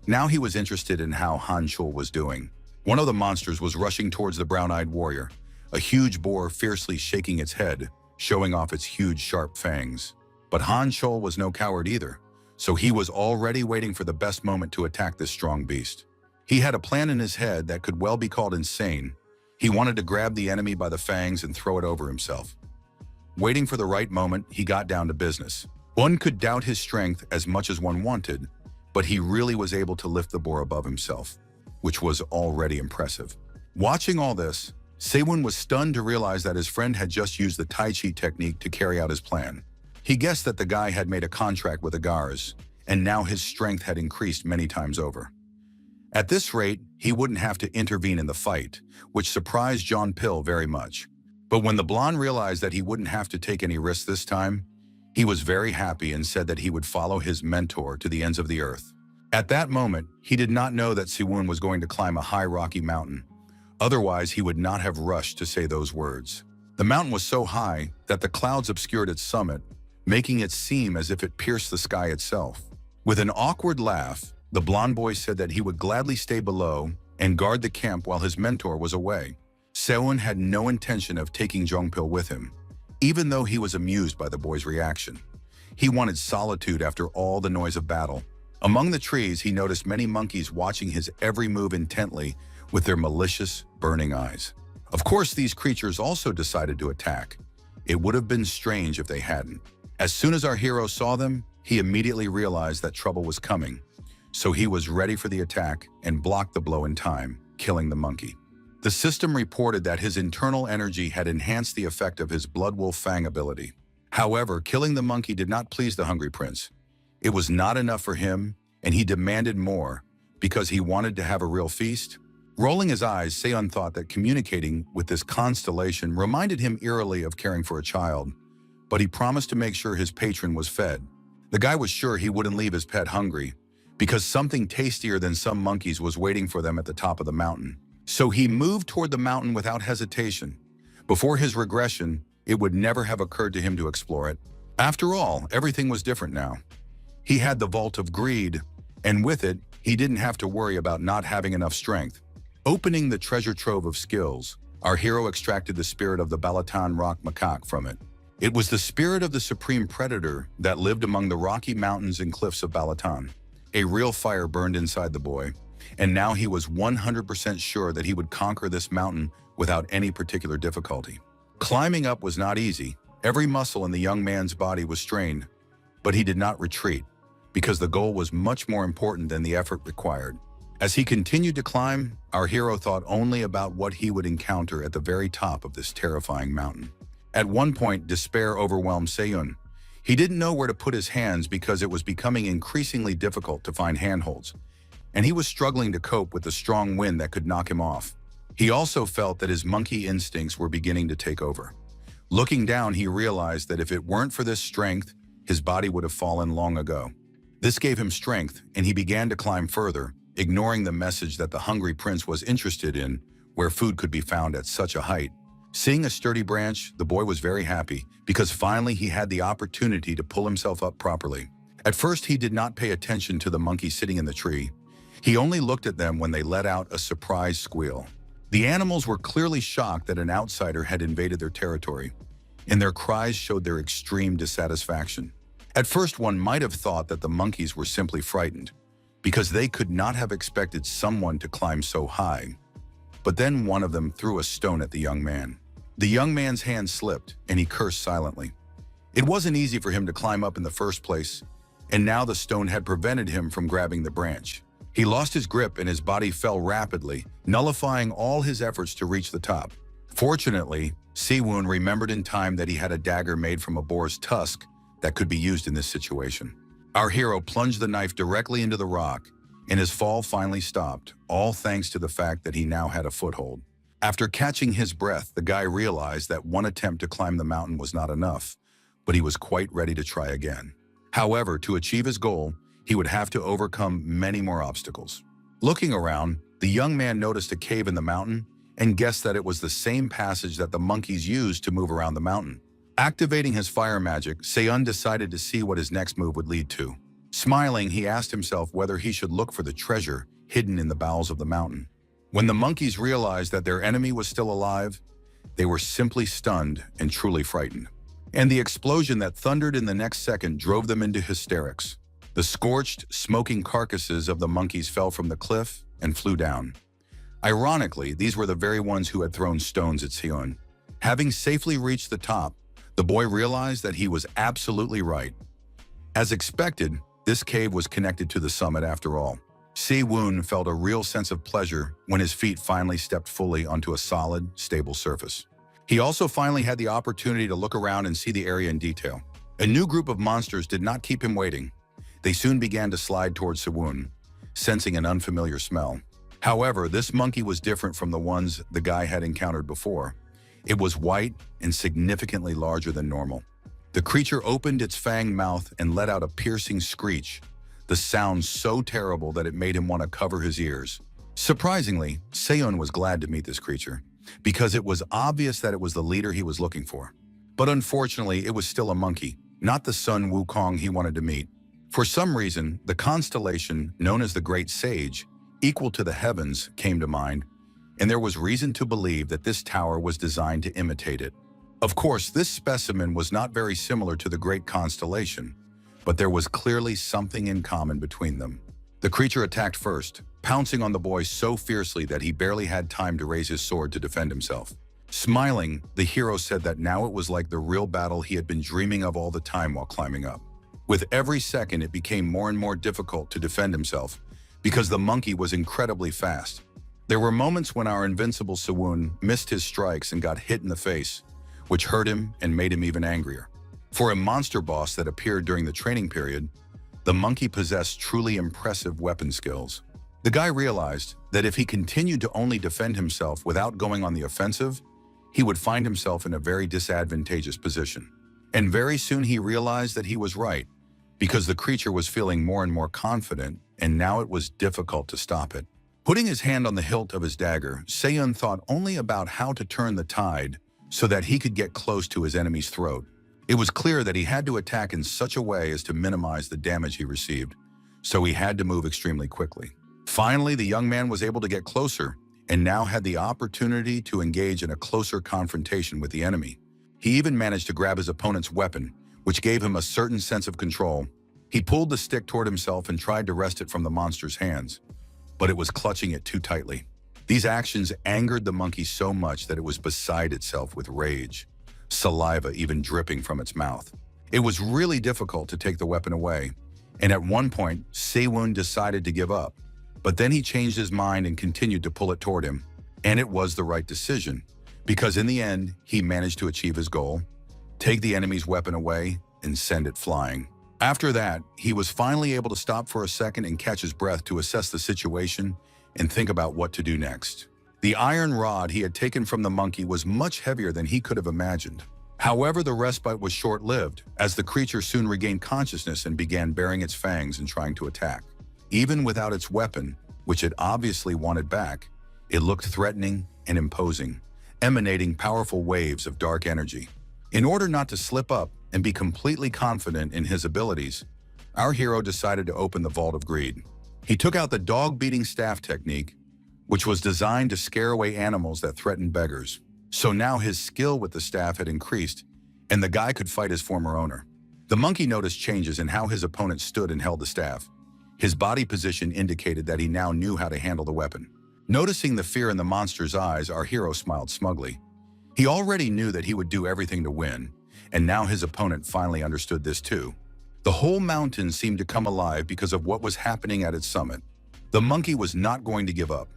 Now he was interested in how Han Chul was doing. One of the monsters was rushing towards the brown-eyed warrior, a huge boar fiercely shaking its head, showing off its huge sharp fangs. But Han Chul was no coward either, so he was already waiting for the best moment to attack this strong beast. He had a plan in his head that could well be called insane. He wanted to grab the enemy by the fangs and throw it over himself. Waiting for the right moment, he got down to business. One could doubt his strength as much as one wanted, but he really was able to lift the boar above himself, which was already impressive. Watching all this, Sewon was stunned to realize that his friend had just used the Tai Chi technique to carry out his plan. He guessed that the guy had made a contract with Agars, and now his strength had increased many times over. At this rate, he wouldn't have to intervene in the fight, which surprised John Pill very much. But when the blonde realized that he wouldn't have to take any risks this time, he was very happy and said that he would follow his mentor to the ends of the earth. At that moment, he did not know that Siwon was going to climb a high rocky mountain. Otherwise, he would not have rushed to say those words. The mountain was so high that the clouds obscured its summit, making it seem as if it pierced the sky itself. With an awkward laugh, the blonde boy said that he would gladly stay below and guard the camp while his mentor was away. Sewon had no intention of taking Jongpil with him, even though he was amused by the boy's reaction. He wanted solitude after all the noise of battle. Among the trees, he noticed many monkeys watching his every move intently with their malicious, burning eyes. Of course, these creatures also decided to attack. It would have been strange if they hadn't. As soon as our hero saw them, he immediately realized that trouble was coming. So he was ready for the attack and blocked the blow in time, killing the monkey. The system reported that his internal energy had enhanced the effect of his Blood Wolf Fang ability. However, killing the monkey did not please the hungry prince. It was not enough for him, and he demanded more because he wanted to have a real feast. Rolling his eyes, Seon thought that communicating with this constellation reminded him eerily of caring for a child, but he promised to make sure his patron was fed. The guy was sure he wouldn't leave his pet hungry, because something tastier than some monkeys was waiting for them at the top of the mountain. So he moved toward the mountain without hesitation. Before his regression, it would never have occurred to him to explore it. After all, everything was different now. He had the Vault of Greed, and with it, he didn't have to worry about not having enough strength. Opening the treasure trove of skills, our hero extracted the spirit of the Balatan Rock Macaque from it. It was the spirit of the supreme predator that lived among the rocky mountains and cliffs of Balatan. A real fire burned inside the boy, and now he was 100% sure that he would conquer this mountain without any particular difficulty. Climbing up was not easy. Every muscle in the young man's body was strained, but he did not retreat, because the goal was much more important than the effort required. As he continued to climb, our hero thought only about what he would encounter at the very top of this terrifying mountain. At one point, despair overwhelmed Seyun. He didn't know where to put his hands because it was becoming increasingly difficult to find handholds, and he was struggling to cope with the strong wind that could knock him off. He also felt that his monkey instincts were beginning to take over. Looking down, he realized that if it weren't for this strength, his body would have fallen long ago. This gave him strength, and he began to climb further, ignoring the message that the hungry prince was interested in, where food could be found at such a height. Seeing a sturdy branch, the boy was very happy, because finally he had the opportunity to pull himself up properly. At first, he did not pay attention to the monkey sitting in the tree. He only looked at them when they let out a surprise squeal. The animals were clearly shocked that an outsider had invaded their territory, and their cries showed their extreme dissatisfaction. At first, one might have thought that the monkeys were simply frightened, because they could not have expected someone to climb so high. But then one of them threw a stone at the young man. The young man's hand slipped, and he cursed silently. It wasn't easy for him to climb up in the first place, and now the stone had prevented him from grabbing the branch. He lost his grip and his body fell rapidly, nullifying all his efforts to reach the top. Fortunately, Siwon remembered in time that he had a dagger made from a boar's tusk that could be used in this situation. Our hero plunged the knife directly into the rock, and his fall finally stopped, all thanks to the fact that he now had a foothold. After catching his breath, the guy realized that one attempt to climb the mountain was not enough, but he was quite ready to try again. However, to achieve his goal, he would have to overcome many more obstacles. Looking around, the young man noticed a cave in the mountain and guessed that it was the same passage that the monkeys used to move around the mountain. Activating his fire magic, Seon decided to see what his next move would lead to. Smiling, he asked himself whether he should look for the treasure hidden in the bowels of the mountain. When the monkeys realized that their enemy was still alive, they were simply stunned and truly frightened. And the explosion that thundered in the next second drove them into hysterics. The scorched, smoking carcasses of the monkeys fell from the cliff and flew down. Ironically, these were the very ones who had thrown stones at Seon. Having safely reached the top, the boy realized that he was absolutely right. As expected, this cave was connected to the summit after all. Si-woon felt a real sense of pleasure when his feet finally stepped fully onto a solid, stable surface. He also finally had the opportunity to look around and see the area in detail. A new group of monsters did not keep him waiting. They soon began to slide towards Si-woon, sensing an unfamiliar smell. However, this monkey was different from the ones the guy had encountered before. It was white and significantly larger than normal. The creature opened its fanged mouth and let out a piercing screech, the sound so terrible that it made him want to cover his ears. Surprisingly, Seon was glad to meet this creature, because it was obvious that it was the leader he was looking for. But unfortunately, it was still a monkey, not the Sun Wukong he wanted to meet. For some reason, the constellation known as the Great Sage, equal to the heavens, came to mind, and there was reason to believe that this tower was designed to imitate it. Of course, this specimen was not very similar to the Great Constellation, but there was clearly something in common between them. The creature attacked first, pouncing on the boy so fiercely that he barely had time to raise his sword to defend himself. Smiling, the hero said that now it was like the real battle he had been dreaming of all the time while climbing up. With every second, it became more and more difficult to defend himself because the monkey was incredibly fast. There were moments when our invincible Si-woon missed his strikes and got hit in the face, which hurt him and made him even angrier. For a monster boss that appeared during the training period, the monkey possessed truly impressive weapon skills. The guy realized that if he continued to only defend himself without going on the offensive, he would find himself in a very disadvantageous position. And very soon he realized that he was right, because the creature was feeling more and more confident, and now it was difficult to stop it. Putting his hand on the hilt of his dagger, Seon thought only about how to turn the tide so that he could get close to his enemy's throat. It was clear that he had to attack in such a way as to minimize the damage he received, so he had to move extremely quickly. Finally, the young man was able to get closer and now had the opportunity to engage in a closer confrontation with the enemy. He even managed to grab his opponent's weapon, which gave him a certain sense of control. He pulled the stick toward himself and tried to wrest it from the monster's hands, but it was clutching it too tightly. These actions angered the monkey so much that it was beside itself with rage, saliva even dripping from its mouth. It was really difficult to take the weapon away, and at one point, Si-woon decided to give up. But then he changed his mind and continued to pull it toward him. And it was the right decision, because in the end, he managed to achieve his goal, take the enemy's weapon away, and send it flying. After that, he was finally able to stop for a second and catch his breath to assess the situation and think about what to do next. The iron rod he had taken from the monkey was much heavier than he could have imagined. However, the respite was short-lived, as the creature soon regained consciousness and began baring its fangs and trying to attack. Even without its weapon, which it obviously wanted back, it looked threatening and imposing, emanating powerful waves of dark energy. In order not to slip up and be completely confident in his abilities, our hero decided to open the Vault of Greed. He took out the dog-beating staff technique, which was designed to scare away animals that threatened beggars. So now his skill with the staff had increased, and the guy could fight his former owner. The monkey noticed changes in how his opponent stood and held the staff. His body position indicated that he now knew how to handle the weapon. Noticing the fear in the monster's eyes, our hero smiled smugly. He already knew that he would do everything to win, and now his opponent finally understood this too. The whole mountain seemed to come alive because of what was happening at its summit. The monkey was not going to give up.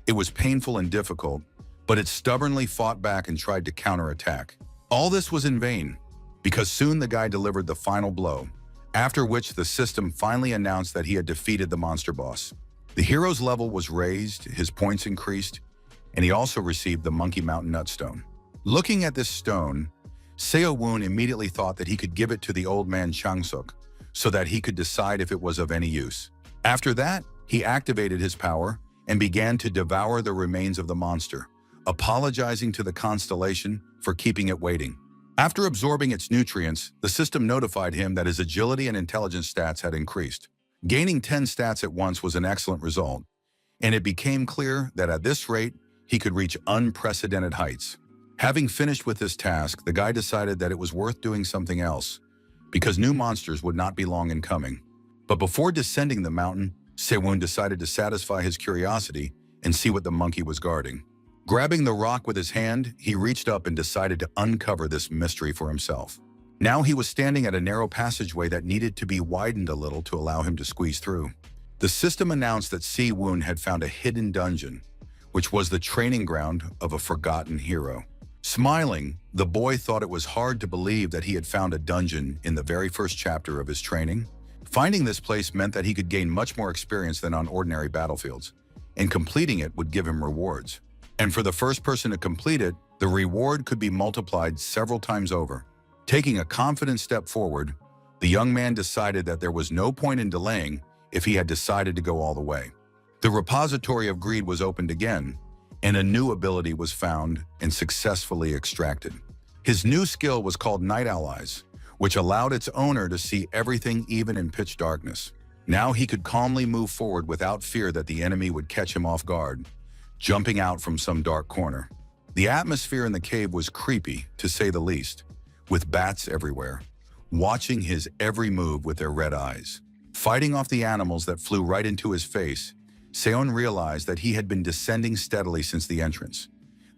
It was painful and difficult, but it stubbornly fought back and tried to counterattack. All this was in vain, because soon the guy delivered the final blow, after which the system finally announced that he had defeated the monster boss. The hero's level was raised, his points increased, and he also received the Monkey Mountain Nutstone. Looking at this stone, Si-woon immediately thought that he could give it to the old man Changsuk, so that he could decide if it was of any use. After that, he activated his power and began to devour the remains of the monster, apologizing to the constellation for keeping it waiting. After absorbing its nutrients, the system notified him that his agility and intelligence stats had increased. Gaining 10 stats at once was an excellent result, and it became clear that at this rate, he could reach unprecedented heights. Having finished with this task, the guy decided that it was worth doing something else, because new monsters would not be long in coming. But before descending the mountain, Sewon decided to satisfy his curiosity and see what the monkey was guarding. Grabbing the rock with his hand, he reached up and decided to uncover this mystery for himself. Now he was standing at a narrow passageway that needed to be widened a little to allow him to squeeze through. The system announced that Si-woon had found a hidden dungeon, which was the training ground of a forgotten hero. Smiling, the boy thought it was hard to believe that he had found a dungeon in the very first chapter of his training. Finding this place meant that he could gain much more experience than on ordinary battlefields, and completing it would give him rewards. And for the first person to complete it, the reward could be multiplied several times over. Taking a confident step forward, the young man decided that there was no point in delaying if he had decided to go all the way. The repository of greed was opened again, and a new ability was found and successfully extracted. His new skill was called Night Allies, which allowed its owner to see everything even in pitch darkness. Now he could calmly move forward without fear that the enemy would catch him off guard, jumping out from some dark corner. The atmosphere in the cave was creepy, to say the least, with bats everywhere, watching his every move with their red eyes. Fighting off the animals that flew right into his face, Seon realized that he had been descending steadily since the entrance.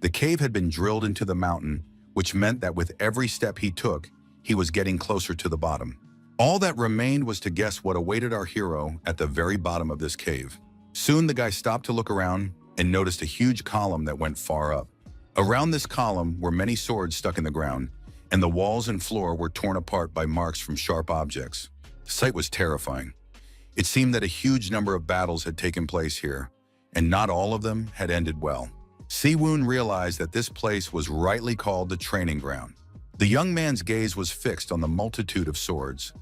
The cave had been drilled into the mountain, which meant that with every step he took, he was getting closer to the bottom. All that remained was to guess what awaited our hero at the very bottom of this cave. Soon the guy stopped to look around and noticed a huge column that went far up. Around this column were many swords stuck in the ground, and the walls and floor were torn apart by marks from sharp objects. The sight was terrifying. It seemed that a huge number of battles had taken place here, and not all of them had ended well. Si-woon realized that this place was rightly called the training ground. The young man's gaze was fixed on the multitude of swords.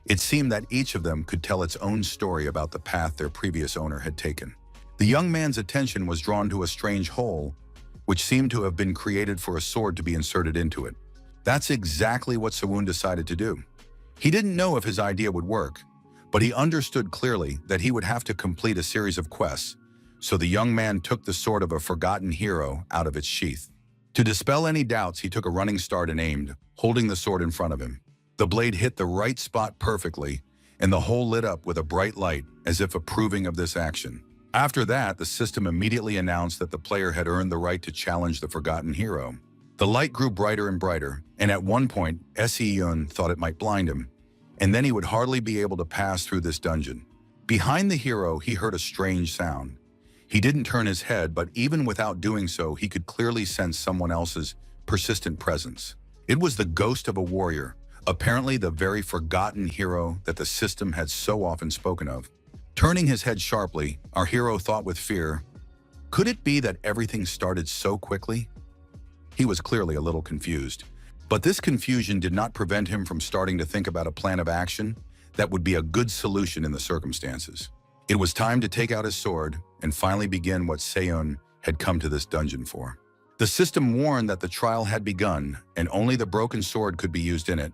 It seemed that each of them could tell its own story about the path their previous owner had taken. The young man's attention was drawn to a strange hole, which seemed to have been created for a sword to be inserted into it. That's exactly what Sewon decided to do. He didn't know if his idea would work, but he understood clearly that he would have to complete a series of quests, so the young man took the sword of a forgotten hero out of its sheath. To dispel any doubts, he took a running start and aimed, holding the sword in front of him. The blade hit the right spot perfectly, and the hole lit up with a bright light as if approving of this action. After that, the system immediately announced that the player had earned the right to challenge the forgotten hero. The light grew brighter and brighter, and at one point, Si-yoon thought it might blind him, and then he would hardly be able to pass through this dungeon. Behind the hero, he heard a strange sound. He didn't turn his head, but even without doing so, he could clearly sense someone else's persistent presence. It was the ghost of a warrior, apparently the very forgotten hero that the system had so often spoken of. Turning his head sharply, our hero thought with fear, could it be that everything started so quickly? He was clearly a little confused, but this confusion did not prevent him from starting to think about a plan of action that would be a good solution in the circumstances. It was time to take out his sword and finally begin what Seon had come to this dungeon for. The system warned that the trial had begun and only the broken sword could be used in it.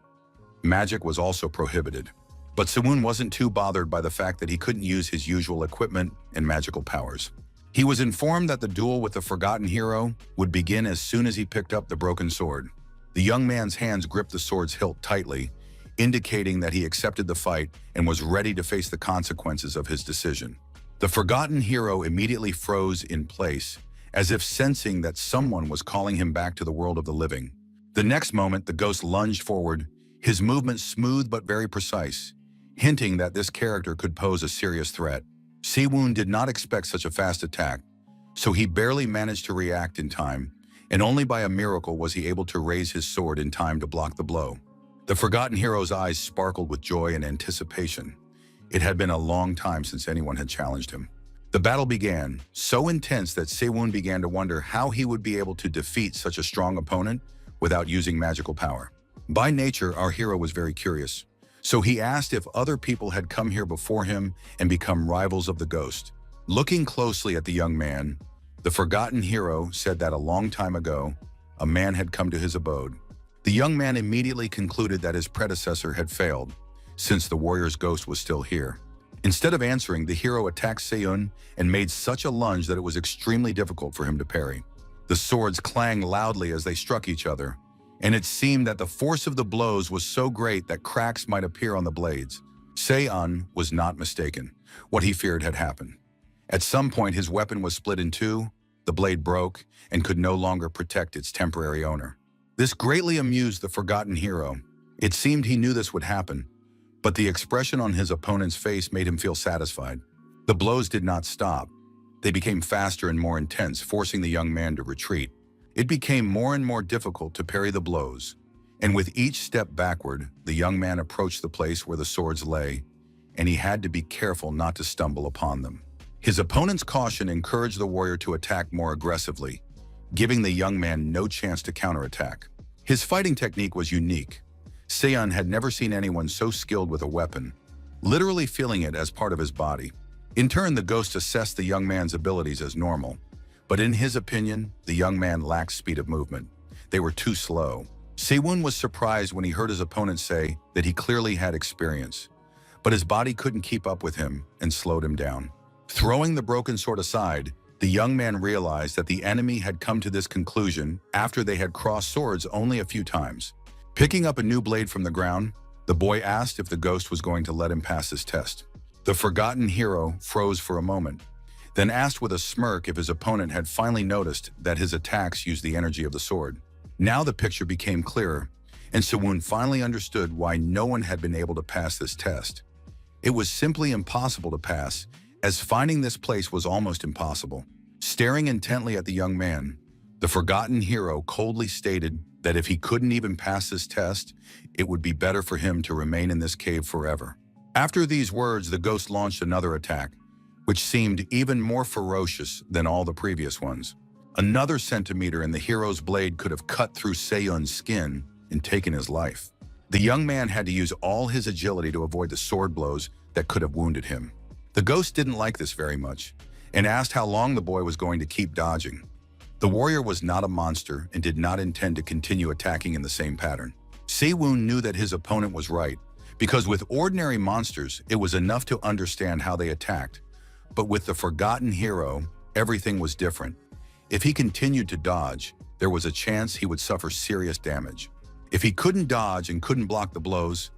Magic was also prohibited. But Sewon wasn't too bothered by the fact that he couldn't use his usual equipment and magical powers. He was informed that the duel with the forgotten hero would begin as soon as he picked up the broken sword. The young man's hands gripped the sword's hilt tightly, indicating that he accepted the fight and was ready to face the consequences of his decision. The forgotten hero immediately froze in place, as if sensing that someone was calling him back to the world of the living. The next moment, the ghost lunged forward, his movement smooth but very precise, hinting that this character could pose a serious threat. Si-woon did not expect such a fast attack, so he barely managed to react in time, and only by a miracle was he able to raise his sword in time to block the blow. The forgotten hero's eyes sparkled with joy and anticipation. It had been a long time since anyone had challenged him. The battle began, so intense that Sewon began to wonder how he would be able to defeat such a strong opponent without using magical power. By nature, our hero was very curious, So he asked if other people had come here before him and become rivals of the ghost. Looking closely at the young man, the forgotten hero said that a long time ago, a man had come to his abode. The young man immediately concluded that his predecessor had failed, since the warrior's ghost was still here. Instead of answering, the hero attacked Seiyun and made such a lunge that it was extremely difficult for him to parry. The swords clanged loudly as they struck each other, and it seemed that the force of the blows was so great that cracks might appear on the blades. Seiyun was not mistaken. What he feared had happened. At some point, his weapon was split in two, the blade broke, and could no longer protect its temporary owner. This greatly amused the forgotten hero. It seemed he knew this would happen, but the expression on his opponent's face made him feel satisfied. The blows did not stop. They became faster and more intense, forcing the young man to retreat. It became more and more difficult to parry the blows, and with each step backward, the young man approached the place where the swords lay, and he had to be careful not to stumble upon them. His opponent's caution encouraged the warrior to attack more aggressively, giving the young man no chance to counterattack. His fighting technique was unique. Seiyun had never seen anyone so skilled with a weapon, literally feeling it as part of his body. In turn, the ghost assessed the young man's abilities as normal, but in his opinion, the young man lacked speed of movement. They were too slow. Seiyun was surprised when he heard his opponent say that he clearly had experience, but his body couldn't keep up with him and slowed him down. Throwing the broken sword aside, the young man realized that the enemy had come to this conclusion after they had crossed swords only a few times. Picking up a new blade from the ground, the boy asked if the ghost was going to let him pass his test. The forgotten hero froze for a moment, then asked with a smirk if his opponent had finally noticed that his attacks used the energy of the sword. Now the picture became clearer, and Seiyun finally understood why no one had been able to pass this test. It was simply impossible to pass, as finding this place was almost impossible. Staring intently at the young man, the forgotten hero coldly stated that if he couldn't even pass this test, it would be better for him to remain in this cave forever. After these words, the ghost launched another attack, which seemed even more ferocious than all the previous ones. Another centimeter and the hero's blade could have cut through Seiyun's skin and taken his life. The young man had to use all his agility to avoid the sword blows that could have wounded him. The ghost didn't like this very much and asked how long the boy was going to keep dodging. The warrior was not a monster and did not intend to continue attacking in the same pattern. Seiyun knew that his opponent was right, because with ordinary monsters, it was enough to understand how they attacked. But with the forgotten hero, everything was different. If he continued to dodge, there was a chance he would suffer serious damage. If he couldn't dodge and couldn't block the blows,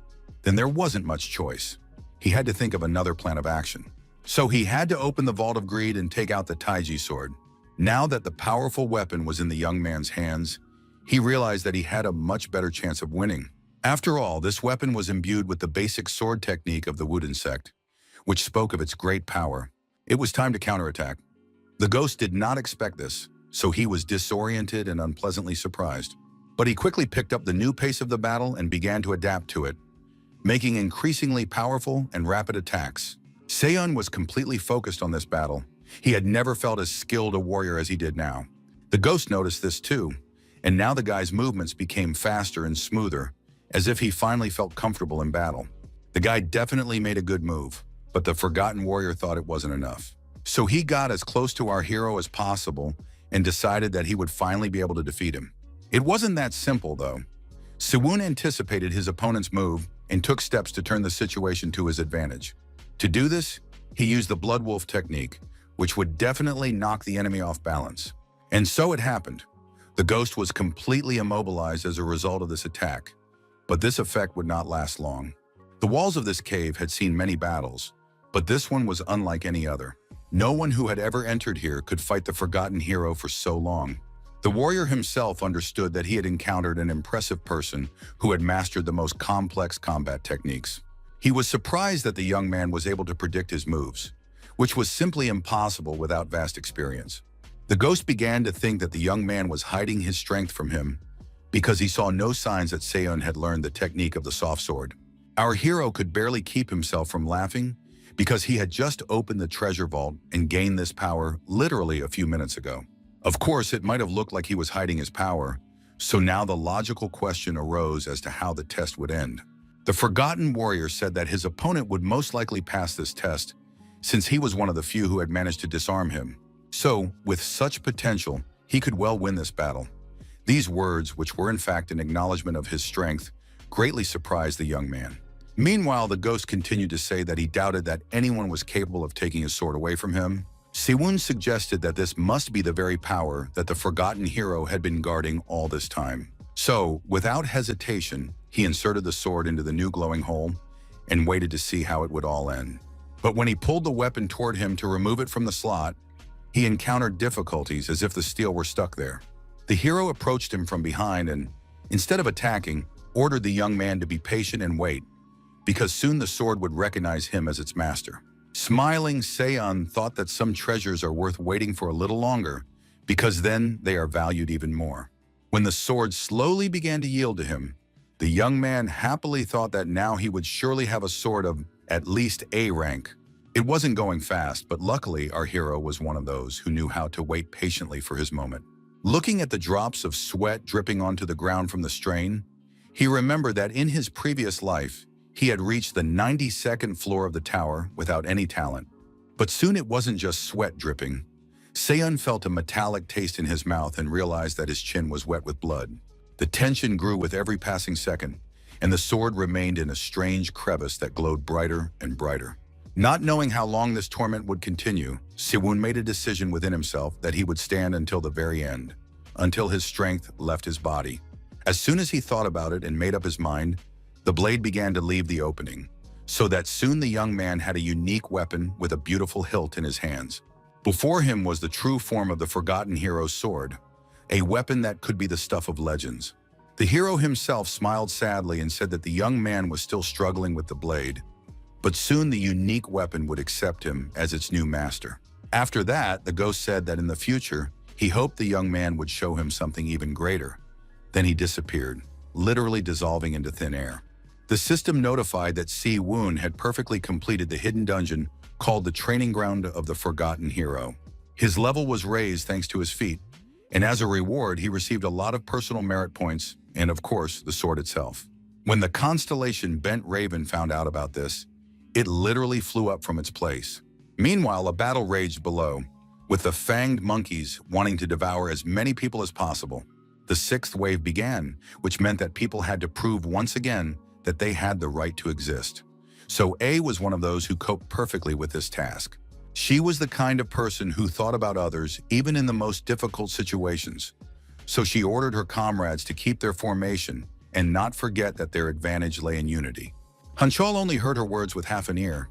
then there wasn't much choice. He had to think of another plan of action. So he had to open the Vault of Greed and take out the Taiji sword. Now that the powerful weapon was in the young man's hands, he realized that he had a much better chance of winning. After all, this weapon was imbued with the basic sword technique of the Wooden sect, which spoke of its great power. It was time to counterattack. The ghost did not expect this, so he was disoriented and unpleasantly surprised. But he quickly picked up the new pace of the battle and began to adapt to it, making increasingly powerful and rapid attacks. Seiyun was completely focused on this battle. He had never felt as skilled a warrior as he did now. The ghost noticed this too, and now the guy's movements became faster and smoother, as if he finally felt comfortable in battle. The guy definitely made a good move, but the forgotten warrior thought it wasn't enough. So he got as close to our hero as possible and decided that he would finally be able to defeat him. It wasn't that simple, though. Seiyun anticipated his opponent's move and took steps to turn the situation to his advantage. To do this, he used the Blood Wolf technique, which would definitely knock the enemy off balance. And so it happened. The ghost was completely immobilized as a result of this attack, but this effect would not last long. The walls of this cave had seen many battles, but this one was unlike any other. No one who had ever entered here could fight the forgotten hero for so long. The warrior himself understood that he had encountered an impressive person who had mastered the most complex combat techniques. He was surprised that the young man was able to predict his moves, which was simply impossible without vast experience. The ghost began to think that the young man was hiding his strength from him because he saw no signs that Seiyun had learned the technique of the soft sword. Our hero could barely keep himself from laughing because he had just opened the treasure vault and gained this power literally a few minutes ago. Of course, it might have looked like he was hiding his power, so now the logical question arose as to how the test would end. The Forgotten Warrior said that his opponent would most likely pass this test, since he was one of the few who had managed to disarm him. So, with such potential, he could well win this battle. These words, which were in fact an acknowledgement of his strength, greatly surprised the young man. Meanwhile, the ghost continued to say that he doubted that anyone was capable of taking his sword away from him. Siwon suggested that this must be the very power that the forgotten hero had been guarding all this time. So, without hesitation, he inserted the sword into the new glowing hole and waited to see how it would all end. But when he pulled the weapon toward him to remove it from the slot, he encountered difficulties as if the steel were stuck there. The hero approached him from behind and, instead of attacking, ordered the young man to be patient and wait, because soon the sword would recognize him as its master. Smiling, Seon thought that some treasures are worth waiting for a little longer, because then they are valued even more. When the sword slowly began to yield to him, the young man happily thought that now he would surely have a sword of at least A rank. It wasn't going fast, but luckily our hero was one of those who knew how to wait patiently for his moment. Looking at the drops of sweat dripping onto the ground from the strain, he remembered that in his previous life, he had reached the 92nd floor of the tower without any talent. But soon it wasn't just sweat dripping. Seon felt a metallic taste in his mouth and realized that his chin was wet with blood. The tension grew with every passing second, and the sword remained in a strange crevice that glowed brighter and brighter. Not knowing how long this torment would continue, Siwon made a decision within himself that he would stand until the very end, until his strength left his body. As soon as he thought about it and made up his mind, the blade began to leave the opening, so that soon the young man had a unique weapon with a beautiful hilt in his hands. Before him was the true form of the forgotten hero's sword, a weapon that could be the stuff of legends. The hero himself smiled sadly and said that the young man was still struggling with the blade, but soon the unique weapon would accept him as its new master. After that, the ghost said that in the future, he hoped the young man would show him something even greater. Then he disappeared, literally dissolving into thin air. The system notified that Si-woon had perfectly completed the hidden dungeon called the Training Ground of the Forgotten Hero. His level was raised thanks to his feat, and as a reward, he received a lot of personal merit points and, of course, the sword itself. When the constellation Bent Raven found out about this, it literally flew up from its place. Meanwhile, a battle raged below, with the fanged monkeys wanting to devour as many people as possible. The sixth wave began, which meant that people had to prove once again that they had the right to exist. So A was one of those who coped perfectly with this task. She was the kind of person who thought about others even in the most difficult situations. So she ordered her comrades to keep their formation and not forget that their advantage lay in unity. Hanchal only heard her words with half an ear.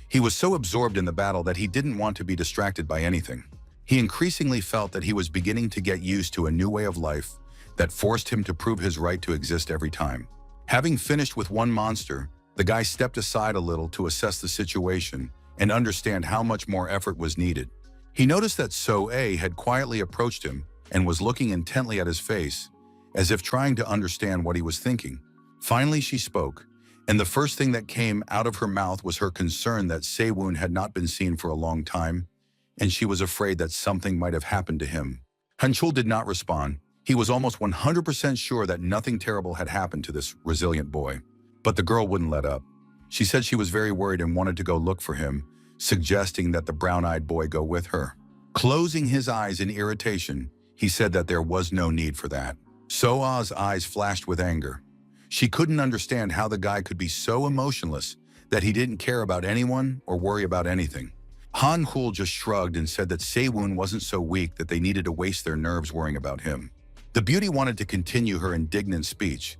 He was so absorbed in the battle that he didn't want to be distracted by anything. He increasingly felt that he was beginning to get used to a new way of life that forced him to prove his right to exist every time. Having finished with one monster, the guy stepped aside a little to assess the situation and understand how much more effort was needed. He noticed that So-A had quietly approached him and was looking intently at his face, as if trying to understand what he was thinking. Finally, she spoke, and the first thing that came out of her mouth was her concern that Se-woon had not been seen for a long time, and she was afraid that something might have happened to him. Han-chul did not respond. He was almost 100% sure that nothing terrible had happened to this resilient boy. But the girl wouldn't let up. She said she was very worried and wanted to go look for him, suggesting that the brown-eyed boy go with her. Closing his eyes in irritation, he said that there was no need for that. So-a's eyes flashed with anger. She couldn't understand how the guy could be so emotionless that he didn't care about anyone or worry about anything. Han-hul just shrugged and said that Se-woon wasn't so weak that they needed to waste their nerves worrying about him. The beauty wanted to continue her indignant speech,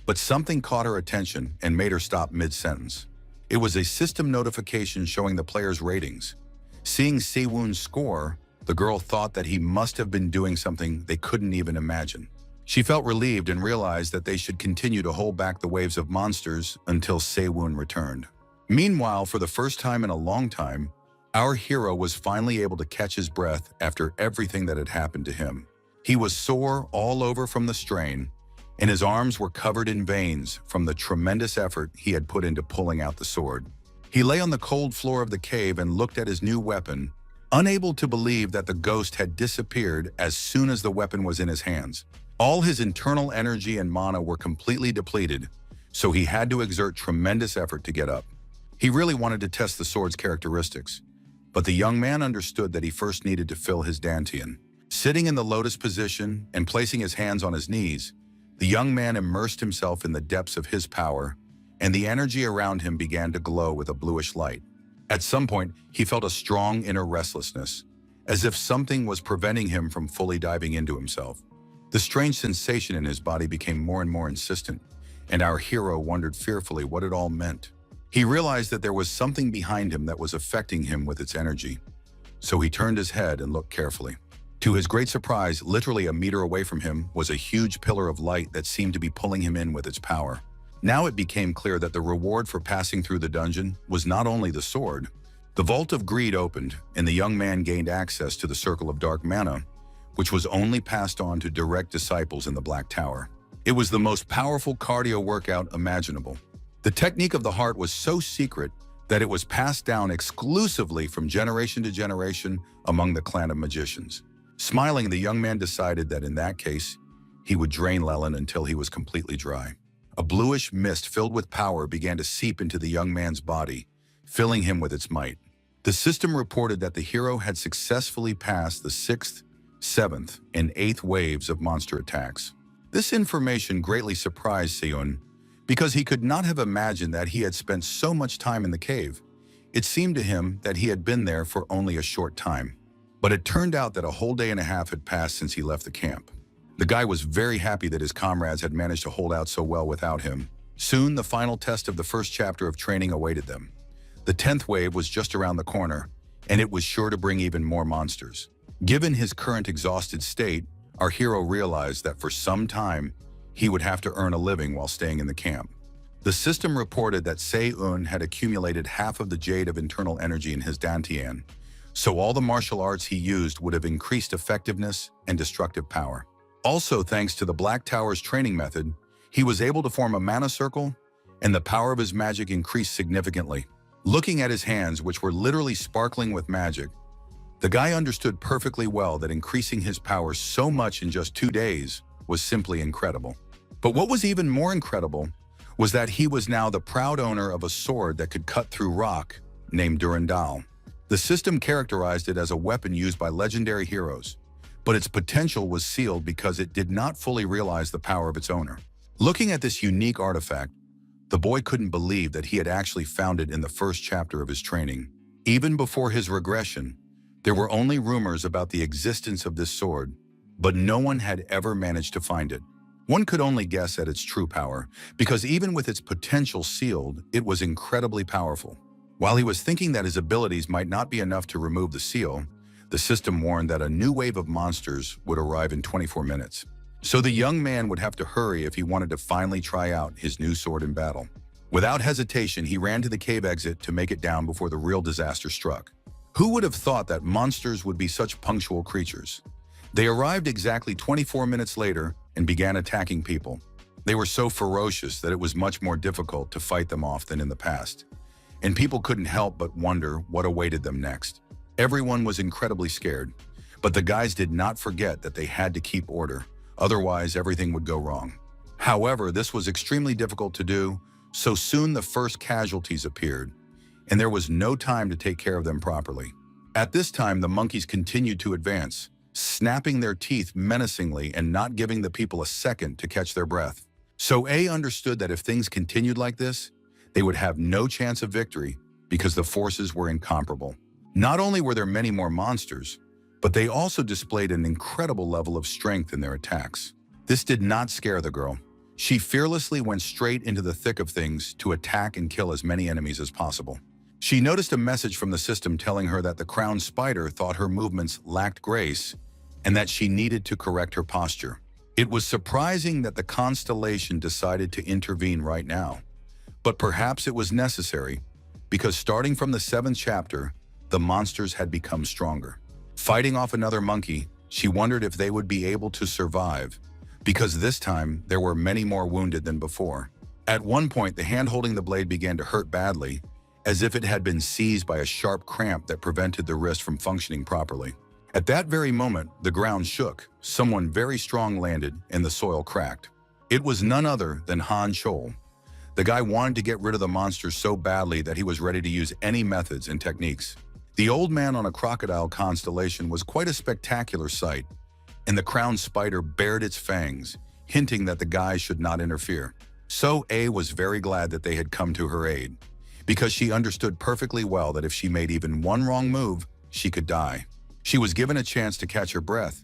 but something caught her attention and made her stop mid-sentence. It was a system notification showing the player's ratings. Seeing Se-woon's score, the girl thought that he must have been doing something they couldn't even imagine. She felt relieved and realized that they should continue to hold back the waves of monsters until Se-woon returned. Meanwhile, for the first time in a long time, our hero was finally able to catch his breath after everything that had happened to him. He was sore all over from the strain, and his arms were covered in veins from the tremendous effort he had put into pulling out the sword. He lay on the cold floor of the cave and looked at his new weapon, unable to believe that the ghost had disappeared as soon as the weapon was in his hands. All his internal energy and mana were completely depleted, so he had to exert tremendous effort to get up. He really wanted to test the sword's characteristics, but the young man understood that he first needed to fill his dantian. Sitting in the lotus position and placing his hands on his knees, the young man immersed himself in the depths of his power, and the energy around him began to glow with a bluish light. At some point, he felt a strong inner restlessness, as if something was preventing him from fully diving into himself. The strange sensation in his body became more and more insistent, and our hero wondered fearfully what it all meant. He realized that there was something behind him that was affecting him with its energy, so he turned his head and looked carefully. To his great surprise, literally a meter away from him was a huge pillar of light that seemed to be pulling him in with its power. Now it became clear that the reward for passing through the dungeon was not only the sword. The Vault of Greed opened, and the young man gained access to the Circle of Dark Mana, which was only passed on to direct disciples in the Black Tower. It was the most powerful cardio workout imaginable. The technique of the heart was so secret that it was passed down exclusively from generation to generation among the clan of magicians. Smiling, the young man decided that in that case, he would drain Lelin until he was completely dry. A bluish mist filled with power began to seep into the young man's body, filling him with its might. The system reported that the hero had successfully passed the 6th, 7th, and 8th waves of monster attacks. This information greatly surprised Seun, because he could not have imagined that he had spent so much time in the cave. It seemed to him that he had been there for only a short time. But it turned out that a whole day and a half had passed since he left the camp. The guy was very happy that his comrades had managed to hold out so well without him. Soon, the final test of the first chapter of training awaited them. The 10th wave was just around the corner, and it was sure to bring even more monsters. Given his current exhausted state, our hero realized that for some time, he would have to earn a living while staying in the camp. The system reported that Se-un had accumulated half of the jade of internal energy in his dantian, so all the martial arts he used would have increased effectiveness and destructive power. Also, thanks to the Black Tower's training method, he was able to form a mana circle, and the power of his magic increased significantly. Looking at his hands, which were literally sparkling with magic, the guy understood perfectly well that increasing his power so much in just 2 days was simply incredible. But what was even more incredible was that he was now the proud owner of a sword that could cut through rock, named Durandal. The system characterized it as a weapon used by legendary heroes, but its potential was sealed because it did not fully realize the power of its owner. Looking at this unique artifact, the boy couldn't believe that he had actually found it in the first chapter of his training. Even before his regression, there were only rumors about the existence of this sword, but no one had ever managed to find it. One could only guess at its true power, because even with its potential sealed, it was incredibly powerful. While he was thinking that his abilities might not be enough to remove the seal, the system warned that a new wave of monsters would arrive in 24 minutes. So the young man would have to hurry if he wanted to finally try out his new sword in battle. Without hesitation, he ran to the cave exit to make it down before the real disaster struck. Who would have thought that monsters would be such punctual creatures? They arrived exactly 24 minutes later and began attacking people. They were so ferocious that it was much more difficult to fight them off than in the past, and people couldn't help but wonder what awaited them next. Everyone was incredibly scared, but the guys did not forget that they had to keep order, otherwise everything would go wrong. However, this was extremely difficult to do, so soon the first casualties appeared, and there was no time to take care of them properly. At this time, the monkeys continued to advance, snapping their teeth menacingly and not giving the people a second to catch their breath. So A understood that if things continued like this, they would have no chance of victory because the forces were incomparable. Not only were there many more monsters, but they also displayed an incredible level of strength in their attacks. This did not scare the girl. She fearlessly went straight into the thick of things to attack and kill as many enemies as possible. She noticed a message from the system telling her that the crowned spider thought her movements lacked grace and that she needed to correct her posture. It was surprising that the constellation decided to intervene right now, but perhaps it was necessary because starting from the 7th chapter, the monsters had become stronger. Fighting off another monkey, she wondered if they would be able to survive, because this time there were many more wounded than before. At one point, the hand holding the blade began to hurt badly, as if it had been seized by a sharp cramp that prevented the wrist from functioning properly. At that very moment, the ground shook, someone very strong landed, and the soil cracked. It was none other than Han Chol. The guy wanted to get rid of the monsters so badly that he was ready to use any methods and techniques. The old man on a crocodile constellation was quite a spectacular sight, and the crowned spider bared its fangs, hinting that the guy should not interfere. So A was very glad that they had come to her aid, because she understood perfectly well that if she made even one wrong move, she could die. She was given a chance to catch her breath,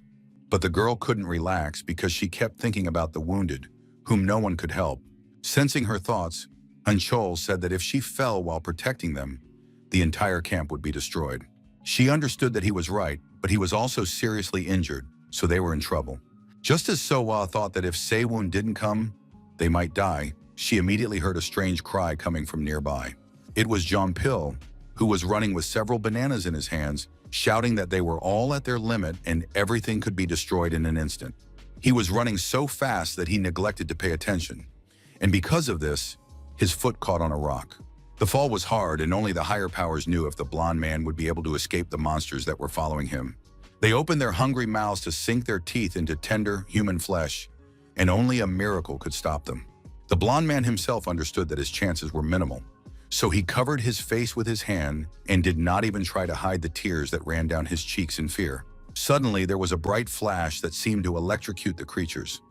but the girl couldn't relax because she kept thinking about the wounded, whom no one could help. Sensing her thoughts, Hunchol said that if she fell while protecting them, the entire camp would be destroyed. She understood that he was right, but he was also seriously injured, so they were in trouble. Just as Sowa thought that if Sewon didn't come, they might die, she immediately heard a strange cry coming from nearby. It was Jean-Pil, who was running with several bananas in his hands, shouting that they were all at their limit and everything could be destroyed in an instant. He was running so fast that he neglected to pay attention, and because of this, his foot caught on a rock. The fall was hard, and only the higher powers knew if the blonde man would be able to escape the monsters that were following him. They opened their hungry mouths to sink their teeth into tender human flesh, and only a miracle could stop them. The blonde man himself understood that his chances were minimal, so he covered his face with his hand and did not even try to hide the tears that ran down his cheeks in fear. Suddenly, there was a bright flash that seemed to electrocute the creatures.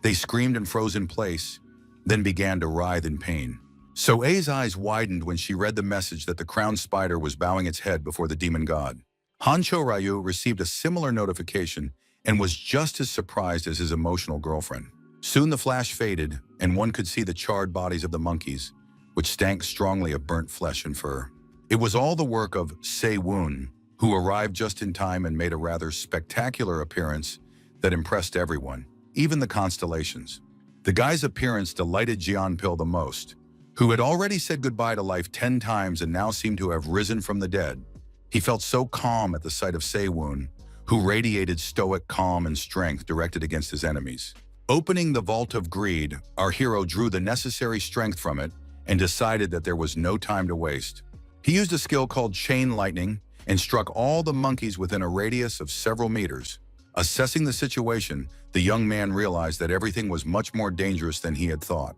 They screamed and froze in place, then began to writhe in pain. So A's eyes widened when she read the message that the crowned spider was bowing its head before the demon god. Hancho Ryu received a similar notification and was just as surprised as his emotional girlfriend. Soon the flash faded, and one could see the charred bodies of the monkeys, which stank strongly of burnt flesh and fur. It was all the work of Se-woon, who arrived just in time and made a rather spectacular appearance that impressed everyone, even the constellations. The guy's appearance delighted Jean-Pil the most, who had already said goodbye to life 10 times and now seemed to have risen from the dead. He felt so calm at the sight of Se-woon, who radiated stoic calm and strength directed against his enemies. Opening the Vault of Greed, our hero drew the necessary strength from it and decided that there was no time to waste. He used a skill called Chain Lightning and struck all the monkeys within a radius of several meters. Assessing the situation, the young man realized that everything was much more dangerous than he had thought.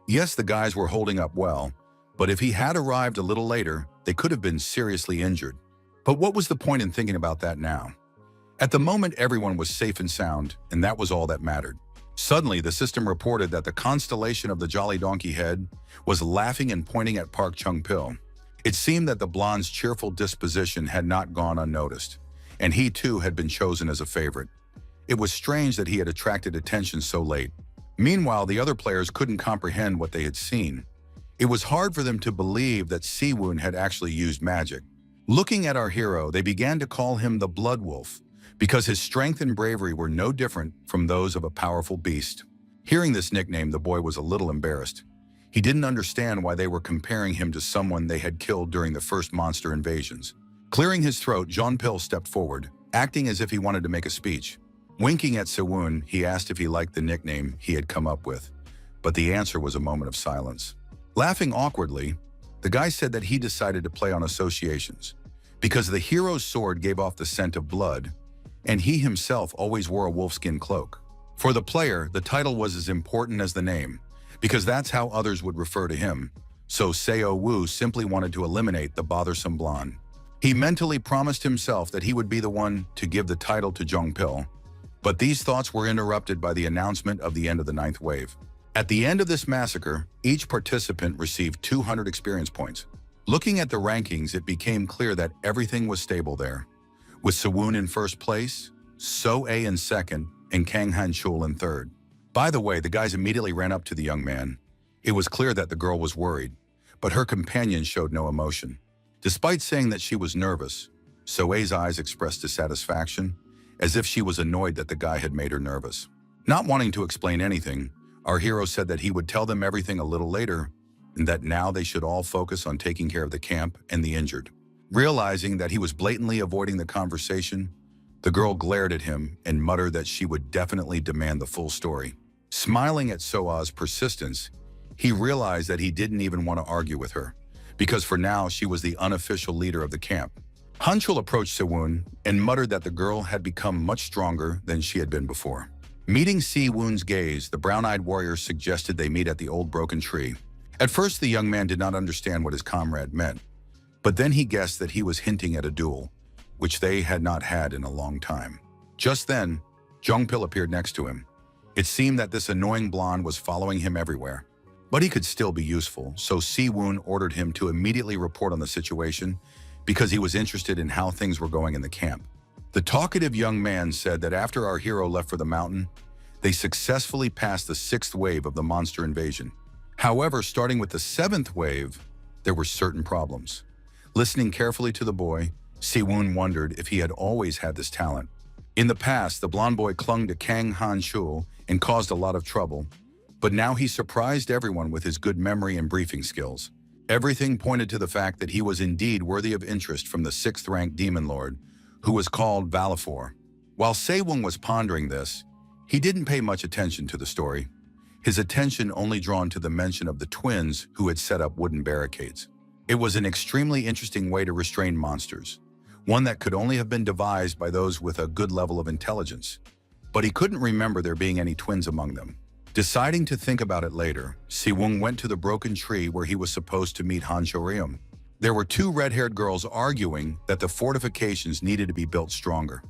Yes, the guys were holding up well, but if he had arrived a little later, they could have been seriously injured. But what was the point in thinking about that now? At the moment, everyone was safe and sound, and that was all that mattered. Suddenly, the system reported that the constellation of the Jolly Donkey Head was laughing and pointing at Park Chung-pil. It seemed that the blonde's cheerful disposition had not gone unnoticed, and he too had been chosen as a favorite. It was strange that he had attracted attention so late. Meanwhile, the other players couldn't comprehend what they had seen. It was hard for them to believe that Siwoon had actually used magic. Looking at our hero, they began to call him the Blood Wolf, because his strength and bravery were no different from those of a powerful beast. Hearing this nickname, the boy was a little embarrassed. He didn't understand why they were comparing him to someone they had killed during the first monster invasions. Clearing his throat, Jean-Pil stepped forward, acting as if he wanted to make a speech. Winking at Siwoon, he asked if he liked the nickname he had come up with, but the answer was a moment of silence. Laughing awkwardly, the guy said that he decided to play on associations, because the hero's sword gave off the scent of blood, and he himself always wore a wolfskin cloak. For the player, the title was as important as the name, because that's how others would refer to him, so Seo Wu simply wanted to eliminate the bothersome blonde. He mentally promised himself that he would be the one to give the title to Jean-Pil, but these thoughts were interrupted by the announcement of the end of the 9th wave. At the end of this massacre, each participant received 200 experience points. Looking at the rankings, it became clear that everything was stable there, with Siwoon in first place, So-A in second, and Kang Han-chul in third. By the way, the guys immediately ran up to the young man. It was clear that the girl was worried, but her companion showed no emotion. Despite saying that she was nervous, So-A's eyes expressed dissatisfaction, as if she was annoyed that the guy had made her nervous. Not wanting to explain anything, our hero said that he would tell them everything a little later, and that now they should all focus on taking care of the camp and the injured. Realizing that he was blatantly avoiding the conversation, the girl glared at him and muttered that she would definitely demand the full story. Smiling at Soa's persistence, he realized that he didn't even want to argue with her, because for now she was the unofficial leader of the camp. Hanchul approached Siwoon and muttered that the girl had become much stronger than she had been before. Meeting Siwoon's gaze, the brown-eyed warrior suggested they meet at the old broken tree, At first, the young man did not understand what his comrade meant, but then he guessed that he was hinting at a duel, which they had not had in a long time. Just then, Jongpil appeared next to him. It seemed that this annoying blonde was following him everywhere. But he could still be useful, so Si-woon ordered him to immediately report on the situation because he was interested in how things were going in the camp. The talkative young man said that after our hero left for the mountain, they successfully passed the 6th wave of the monster invasion. However, starting with the 7th wave, there were certain problems. Listening carefully to the boy, Si-woon wondered if he had always had this talent. In the past, the blonde boy clung to Kang Han-chul and caused a lot of trouble, but now he surprised everyone with his good memory and briefing skills. Everything pointed to the fact that he was indeed worthy of interest from the 6th-ranked demon lord, who was called Valifor. While Se-woon was pondering this, he didn't pay much attention to the story, his attention only drawn to the mention of the twins who had set up wooden barricades. It was an extremely interesting way to restrain monsters, one that could only have been devised by those with a good level of intelligence. But he couldn't remember there being any twins among them. Deciding to think about it later, Si-woon went to the broken tree where he was supposed to meet Han Cho-ryum. There were 2 red-haired girls arguing that the fortifications needed to be built stronger.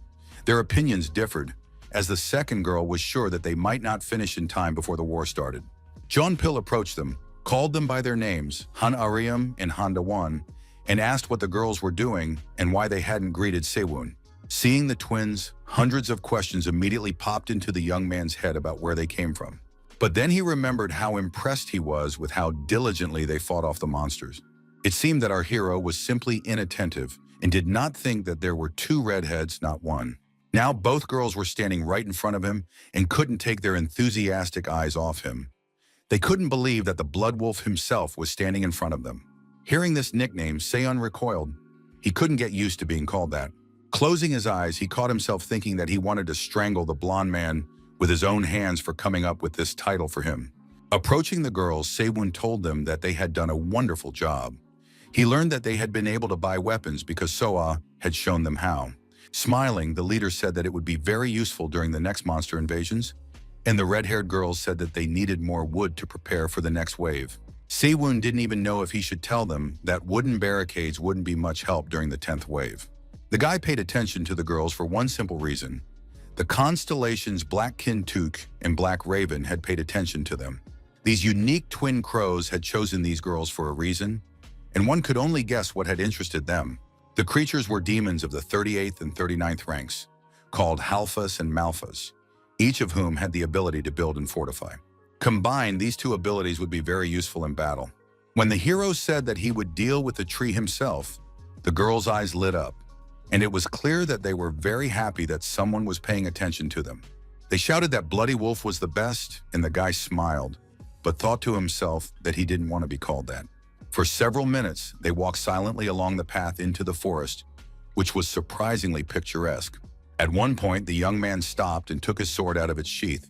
Their opinions differed, as the second girl was sure that they might not finish in time before the war started. Jongpil approached them, called them by their names, Han Aryum and Han Da-won, and asked what the girls were doing and why they hadn't greeted Se-woon. Seeing the twins, hundreds of questions immediately popped into the young man's head about where they came from. But then he remembered how impressed he was with how diligently they fought off the monsters. It seemed that our hero was simply inattentive and did not think that there were 2 redheads, not one. Now both girls were standing right in front of him and couldn't take their enthusiastic eyes off him. They couldn't believe that the Blood Wolf himself was standing in front of them. Hearing this nickname, Seon recoiled. He couldn't get used to being called that. Closing his eyes, he caught himself thinking that he wanted to strangle the blonde man with his own hands for coming up with this title for him. Approaching the girls, Se-woon told them that they had done a wonderful job. He learned that they had been able to buy weapons because Soa had shown them how. Smiling, the leader said that it would be very useful during the next monster invasions, and the red-haired girls said that they needed more wood to prepare for the next wave. Se-woon didn't even know if he should tell them that wooden barricades wouldn't be much help during the 10th wave. The guy paid attention to the girls for one simple reason. The constellations Black Kintuk and Black Raven had paid attention to them. These unique twin crows had chosen these girls for a reason, and one could only guess what had interested them. The creatures were demons of the 38th and 39th ranks, called Halfas and Malfas, each of whom had the ability to build and fortify. Combined, these 2 abilities would be very useful in battle. When the hero said that he would deal with the tree himself, the girls' eyes lit up, and it was clear that they were very happy that someone was paying attention to them. They shouted that Bloody Wolf was the best, and the guy smiled, but thought to himself that he didn't want to be called that. For several minutes, they walked silently along the path into the forest, which was surprisingly picturesque. At one point, the young man stopped and took his sword out of its sheath,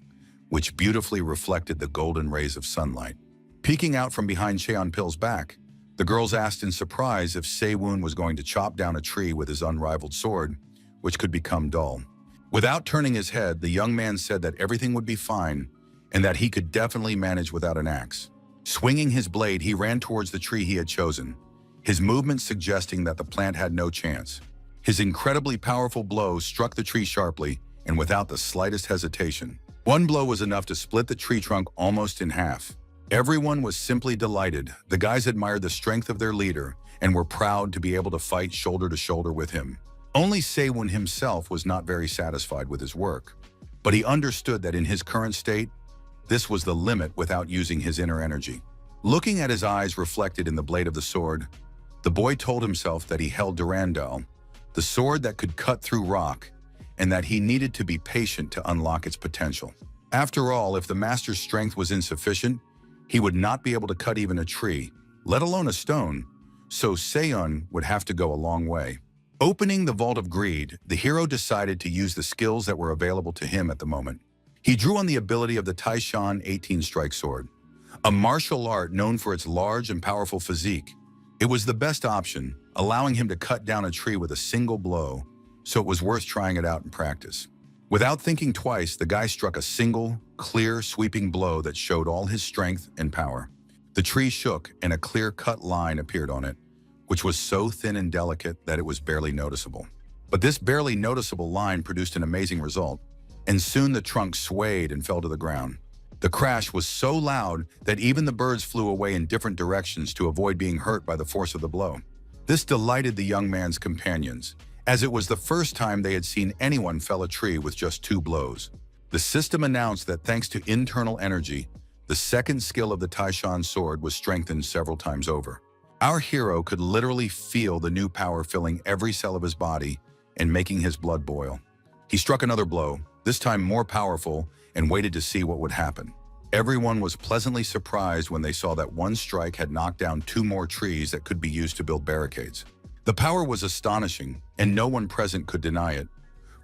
which beautifully reflected the golden rays of sunlight. Peeking out from behind Cheonpil's back, the girls asked in surprise if Se-woon was going to chop down a tree with his unrivaled sword, which could become dull. Without turning his head, the young man said that everything would be fine and that he could definitely manage without an axe. Swinging his blade, he ran towards the tree he had chosen, his movement suggesting that the plant had no chance. His incredibly powerful blow struck the tree sharply and without the slightest hesitation. One blow was enough to split the tree trunk almost in half. Everyone was simply delighted. The guys admired the strength of their leader and were proud to be able to fight shoulder to shoulder with him. Only Se-woon himself was not very satisfied with his work, but he understood that in his current state, this was the limit without using his inner energy. Looking at his eyes reflected in the blade of the sword, the boy told himself that he held Durandal, the sword that could cut through rock, and that he needed to be patient to unlock its potential. After all, if the master's strength was insufficient, he would not be able to cut even a tree, let alone a stone, so Seon would have to go a long way. Opening the Vault of Greed, the hero decided to use the skills that were available to him at the moment. He drew on the ability of the Taishan 18-strike sword, a martial art known for its large and powerful physique. It was the best option, allowing him to cut down a tree with a single blow, so it was worth trying it out in practice. Without thinking twice, the guy struck a single, clear, sweeping blow that showed all his strength and power. The tree shook and a clear-cut line appeared on it, which was so thin and delicate that it was barely noticeable. But this barely noticeable line produced an amazing result, and soon the trunk swayed and fell to the ground. The crash was so loud that even the birds flew away in different directions to avoid being hurt by the force of the blow. This delighted the young man's companions, as it was the first time they had seen anyone fell a tree with just 2 blows. The system announced that thanks to internal energy, the second skill of the Taishan sword was strengthened several times over. Our hero could literally feel the new power filling every cell of his body and making his blood boil. He struck another blow, this time more powerful, and waited to see what would happen. Everyone was pleasantly surprised when they saw that one strike had knocked down 2 more trees that could be used to build barricades. The power was astonishing, and no one present could deny it,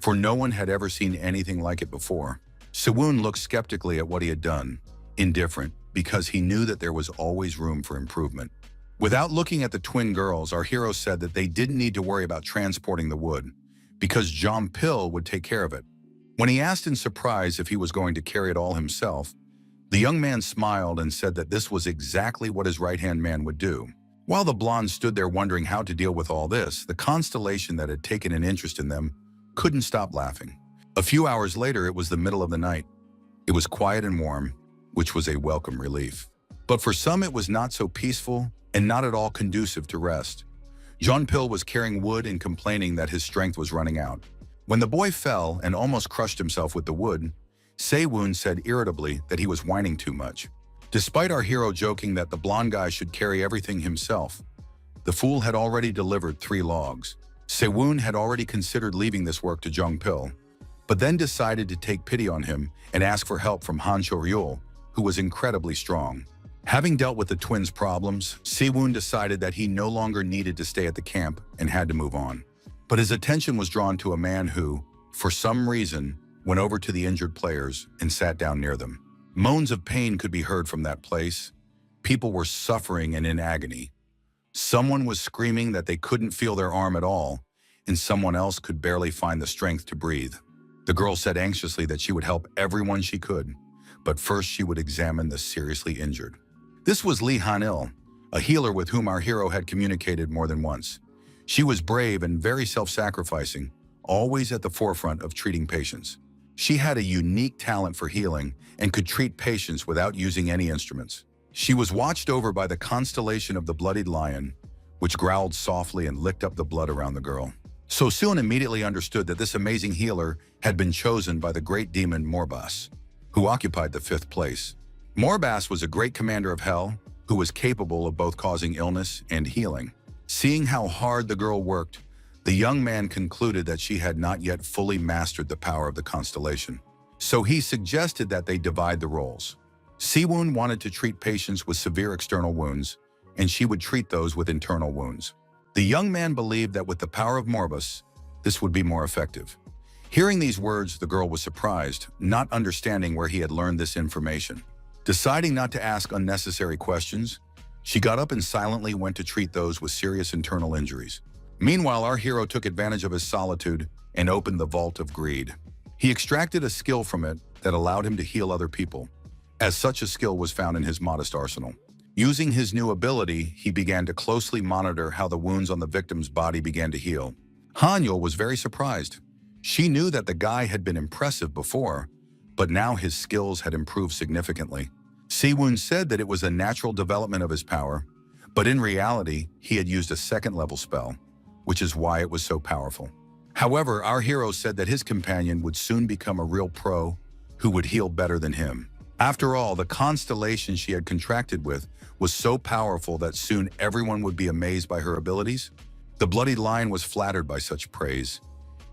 for no one had ever seen anything like it before. Siwoon looked skeptically at what he had done, indifferent, because he knew that there was always room for improvement. Without looking at the twin girls, our hero said that they didn't need to worry about transporting the wood, because Jeong Pil would take care of it. When he asked in surprise if he was going to carry it all himself, the young man smiled and said that this was exactly what his right-hand man would do. While the blonde stood there wondering how to deal with all this, the constellation that had taken an interest in them couldn't stop laughing. A few hours later, it was the middle of the night. It was quiet and warm, which was a welcome relief. But for some, it was not so peaceful and not at all conducive to rest. Jeong Pil was carrying wood and complaining that his strength was running out. When the boy fell and almost crushed himself with the wood, Siwoon said irritably that he was whining too much. Despite our hero joking that the blonde guy should carry everything himself, the fool had already delivered 3 logs. Siwoon had already considered leaving this work to Jeong Pil, but then decided to take pity on him and ask for help from Han Cho-ryul, who was incredibly strong. Having dealt with the twins' problems, Siwoon decided that he no longer needed to stay at the camp and had to move on. But his attention was drawn to a man who, for some reason, went over to the injured players and sat down near them. Moans of pain could be heard from that place. People were suffering and in agony. Someone was screaming that they couldn't feel their arm at all, and someone else could barely find the strength to breathe. The girl said anxiously that she would help everyone she could, but first she would examine the seriously injured. This was Lee Han-il, a healer with whom our hero had communicated more than once. She was brave and very self-sacrificing, always at the forefront of treating patients. She had a unique talent for healing and could treat patients without using any instruments. She was watched over by the constellation of the bloodied lion, which growled softly and licked up the blood around the girl. So Soon immediately understood that this amazing healer had been chosen by the great demon Morbas, who occupied the 5th place. Morbas was a great commander of hell who was capable of both causing illness and healing. Seeing how hard the girl worked, the young man concluded that she had not yet fully mastered the power of the constellation. So he suggested that they divide the roles. Siwoon wanted to treat patients with severe external wounds, and she would treat those with internal wounds. The young man believed that with the power of Morbas, this would be more effective. Hearing these words, the girl was surprised, not understanding where he had learned this information. Deciding not to ask unnecessary questions, she got up and silently went to treat those with serious internal injuries. Meanwhile, our hero took advantage of his solitude and opened the Vault of Greed. He extracted a skill from it that allowed him to heal other people, as such a skill was found in his modest arsenal. Using his new ability, he began to closely monitor how the wounds on the victim's body began to heal. Hanyul was very surprised. She knew that the guy had been impressive before, but now his skills had improved significantly. Siwoon said that it was a natural development of his power, but in reality, he had used a 2nd-level spell, which is why it was so powerful. However, our hero said that his companion would soon become a real pro who would heal better than him. After all, the constellation she had contracted with was so powerful that soon everyone would be amazed by her abilities. The bloodied lion was flattered by such praise,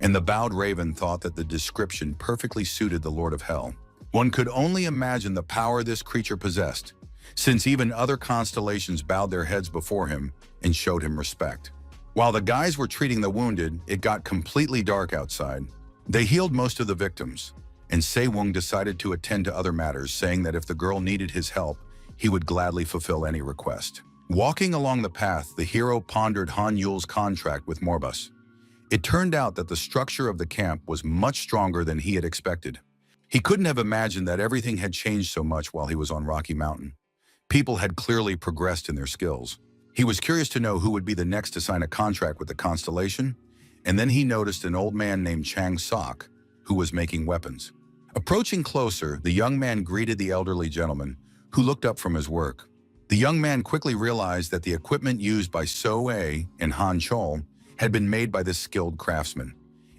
and the bowed raven thought that the description perfectly suited the Lord of Hell. One could only imagine the power this creature possessed, since even other constellations bowed their heads before him and showed him respect. While the guys were treating the wounded, it got completely dark outside. They healed most of the victims, and Siwoon decided to attend to other matters, saying that if the girl needed his help, he would gladly fulfill any request. Walking along the path, the hero pondered Hanyul's contract with Morbas. It turned out that the structure of the camp was much stronger than he had expected. He couldn't have imagined that everything had changed so much while he was on Rocky Mountain. People had clearly progressed in their skills. He was curious to know who would be the next to sign a contract with the constellation, and then he noticed an old man named Chang Sok, who was making weapons. Approaching closer, the young man greeted the elderly gentleman, who looked up from his work. The young man quickly realized that the equipment used by So-A and Han Chol had been made by this skilled craftsman,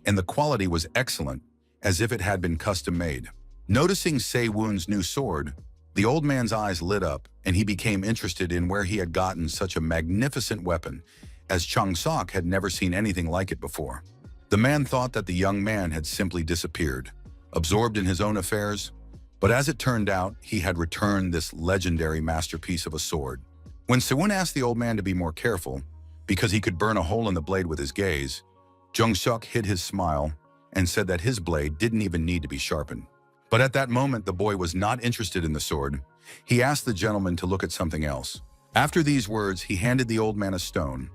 and the quality was excellent, as if it had been custom-made. Noticing Se-Woon's new sword, the old man's eyes lit up, and he became interested in where he had gotten such a magnificent weapon, as Chang Sok had never seen anything like it before. The man thought that the young man had simply disappeared, absorbed in his own affairs, but as it turned out, he had returned this legendary masterpiece of a sword. When Se-Woon asked the old man to be more careful, because he could burn a hole in the blade with his gaze, Jung Suk hid his smile and said that his blade didn't even need to be sharpened. But at that moment, the boy was not interested in the sword. He asked the gentleman to look at something else. After these words, he handed the old man a stone,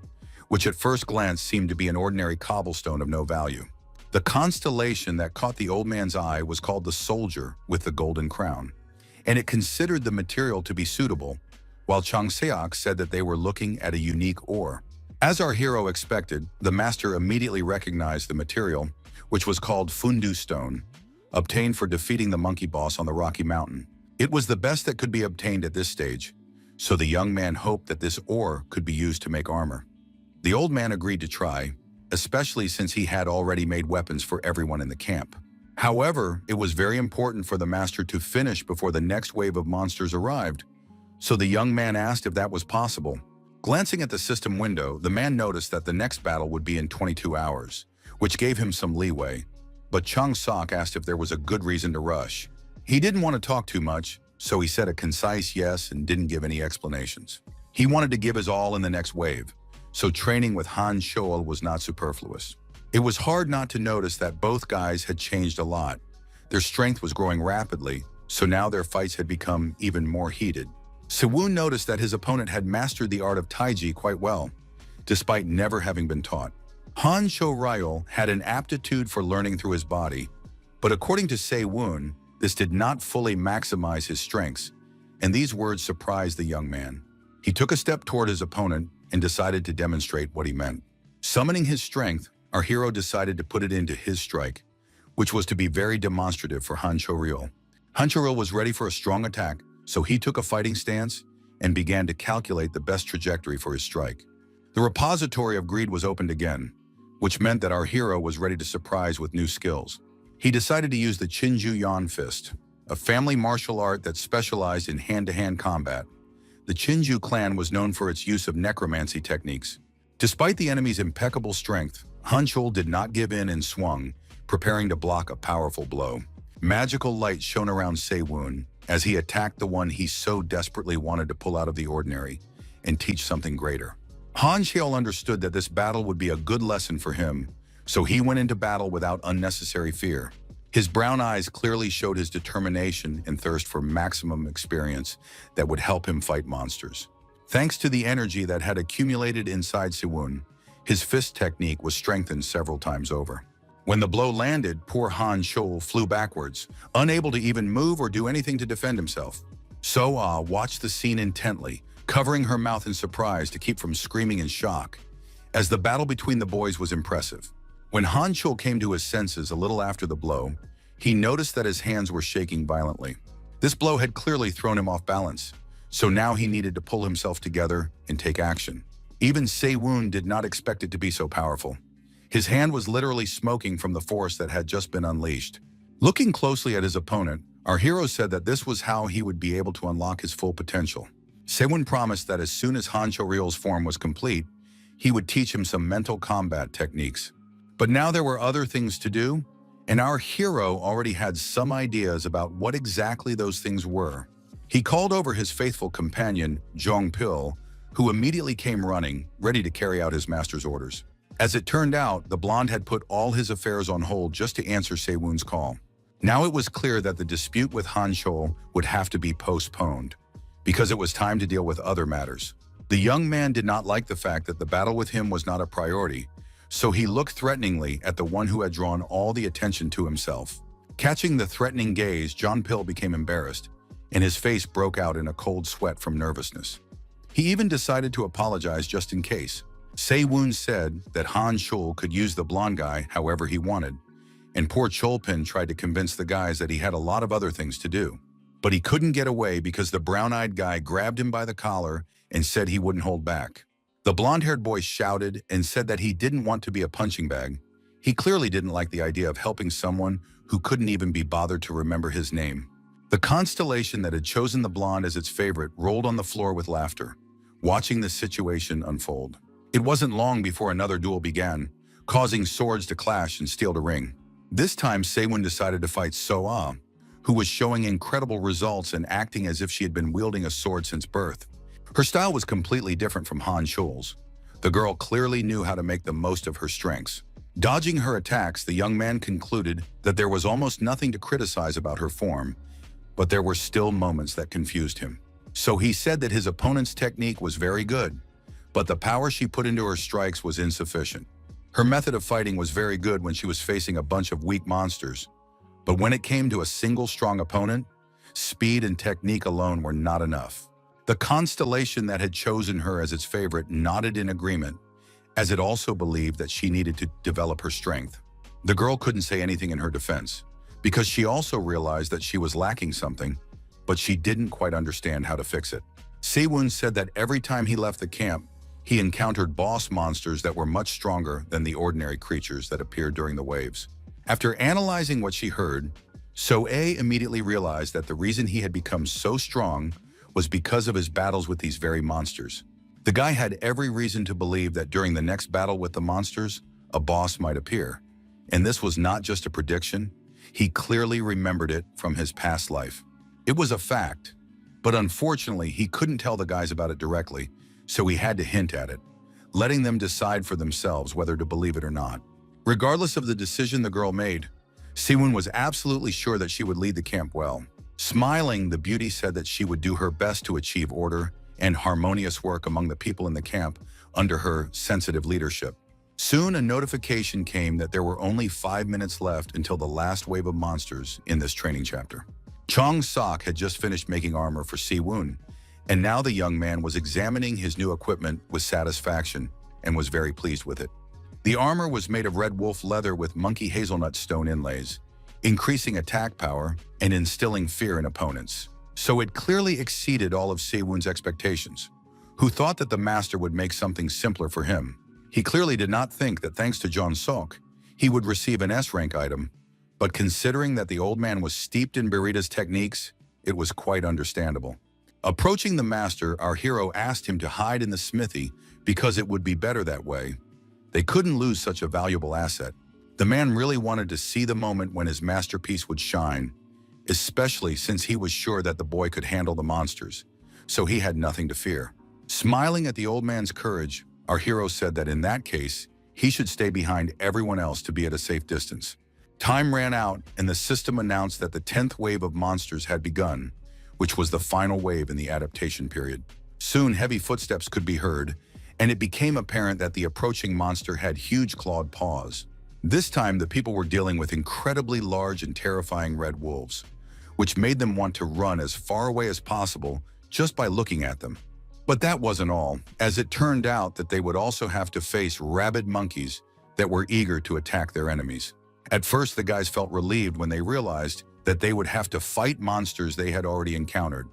which at first glance seemed to be an ordinary cobblestone of no value. The constellation that caught the old man's eye was called the Soldier with the Golden Crown, and it considered the material to be suitable, while Chang Seok said that they were looking at a unique ore. As our hero expected, the master immediately recognized the material, which was called Fundu Stone, obtained for defeating the monkey boss on the Rocky Mountain. It was the best that could be obtained at this stage, so the young man hoped that this ore could be used to make armor. The old man agreed to try, especially since he had already made weapons for everyone in the camp. However, it was very important for the master to finish before the next wave of monsters arrived, so the young man asked if that was possible. Glancing at the system window, the man noticed that the next battle would be in 22 hours, which gave him some leeway. But Chang Sok asked if there was a good reason to rush. He didn't want to talk too much, so he said a concise yes and didn't give any explanations. He wanted to give his all in the next wave, so training with Han Shoal was not superfluous. It was hard not to notice that both guys had changed a lot. Their strength was growing rapidly, so now their fights had become even more heated. Se-Woon noticed that his opponent had mastered the art of Taiji quite well, despite never having been taught. Han Cho-ryol had an aptitude for learning through his body, but according to Se-Woon, this did not fully maximize his strengths, and these words surprised the young man. He took a step toward his opponent and decided to demonstrate what he meant. Summoning his strength, our hero decided to put it into his strike, which was to be very demonstrative for Han Cho-ryol. Han Cho-ryol was ready for a strong attack, so he took a fighting stance and began to calculate the best trajectory for his strike. The repository of greed was opened again, which meant that our hero was ready to surprise with new skills. He decided to use the Chinju Yan Fist, a family martial art that specialized in hand-to-hand combat. The Chinju clan was known for its use of necromancy techniques. Despite the enemy's impeccable strength, Han Chol did not give in and swung, preparing to block a powerful blow. Magical light shone around Se-Woon as he attacked the one he so desperately wanted to pull out of the ordinary and teach something greater. Han Cheol understood that this battle would be a good lesson for him, so he went into battle without unnecessary fear. His brown eyes clearly showed his determination and thirst for maximum experience that would help him fight monsters. Thanks to the energy that had accumulated inside Se-Woon, his fist technique was strengthened several times over. When the blow landed, poor Han Chol flew backwards, unable to even move or do anything to defend himself. So-Ah watched the scene intently, covering her mouth in surprise to keep from screaming in shock, as the battle between the boys was impressive. When Han Chol came to his senses a little after the blow, he noticed that his hands were shaking violently. This blow had clearly thrown him off balance, so now he needed to pull himself together and take action. Even Se-Woon did not expect it to be so powerful. His hand was literally smoking from the force that had just been unleashed. Looking closely at his opponent, our hero said that this was how he would be able to unlock his full potential. Se-Woon promised that as soon as Han Cho-ryol's form was complete, he would teach him some mental combat techniques. But now there were other things to do, and our hero already had some ideas about what exactly those things were. He called over his faithful companion, Jong Pil, who immediately came running, ready to carry out his master's orders. As it turned out, the blonde had put all his affairs on hold just to answer Se-Woon's call. Now it was clear that the dispute with Han Chol would have to be postponed, because it was time to deal with other matters. The young man did not like the fact that the battle with him was not a priority, so he looked threateningly at the one who had drawn all the attention to himself. Catching the threatening gaze, John Pill became embarrassed, and his face broke out in a cold sweat from nervousness. He even decided to apologize just in case. Se-woon said that Han Chul could use the blonde guy however he wanted, and poor Cholpin tried to convince the guys that he had a lot of other things to do. But he couldn't get away because the brown-eyed guy grabbed him by the collar and said he wouldn't hold back. The blonde-haired boy shouted and said that he didn't want to be a punching bag. He clearly didn't like the idea of helping someone who couldn't even be bothered to remember his name. The constellation that had chosen the blonde as its favorite rolled on the floor with laughter, watching the situation unfold. It wasn't long before another duel began, causing swords to clash and steel to ring. This time, Se-woon decided to fight So-ah, who was showing incredible results and acting as if she had been wielding a sword since birth. Her style was completely different from Han Chul's. The girl clearly knew how to make the most of her strengths. Dodging her attacks, the young man concluded that there was almost nothing to criticize about her form, but there were still moments that confused him. So he said that his opponent's technique was very good, but the power she put into her strikes was insufficient. Her method of fighting was very good when she was facing a bunch of weak monsters, but when it came to a single strong opponent, speed and technique alone were not enough. The constellation that had chosen her as its favorite nodded in agreement, as it also believed that she needed to develop her strength. The girl couldn't say anything in her defense, because she also realized that she was lacking something, but she didn't quite understand how to fix it. Se-woon said that every time he left the camp, he encountered boss monsters that were much stronger than the ordinary creatures that appeared during the waves. After analyzing what she heard, So-a immediately realized that the reason he had become so strong was because of his battles with these very monsters. The guy had every reason to believe that during the next battle with the monsters, a boss might appear. And this was not just a prediction, he clearly remembered it from his past life. It was a fact, but unfortunately he couldn't tell the guys about it directly, so he had to hint at it, letting them decide for themselves whether to believe it or not. Regardless of the decision the girl made, Se-woon was absolutely sure that she would lead the camp well. Smiling, the beauty said that she would do her best to achieve order and harmonious work among the people in the camp under her sensitive leadership. Soon, a notification came that there were only 5 minutes left until the last wave of monsters in this training chapter. Chong Sok had just finished making armor for Se-woon, and now the young man was examining his new equipment with satisfaction and was very pleased with it. The armor was made of red wolf leather with monkey hazelnut stone inlays, increasing attack power and instilling fear in opponents. So it clearly exceeded all of Se-woon's expectations, who thought that the master would make something simpler for him. He clearly did not think that thanks to John Sok, he would receive an S-rank item, but considering that the old man was steeped in Burita's techniques, it was quite understandable. Approaching the master, our hero asked him to hide in the smithy because it would be better that way. They couldn't lose such a valuable asset. The man really wanted to see the moment when his masterpiece would shine, especially since he was sure that the boy could handle the monsters, so he had nothing to fear. Smiling at the old man's courage, our hero said that in that case, he should stay behind everyone else to be at a safe distance. Time ran out, and the system announced that the 10th wave of monsters had begun, which was the final wave in the adaptation period. Soon, heavy footsteps could be heard, and it became apparent that the approaching monster had huge clawed paws. This time, the people were dealing with incredibly large and terrifying red wolves, which made them want to run as far away as possible just by looking at them. But that wasn't all, as it turned out that they would also have to face rabid monkeys that were eager to attack their enemies. At first, the guys felt relieved when they realized that they would have to fight monsters they had already encountered,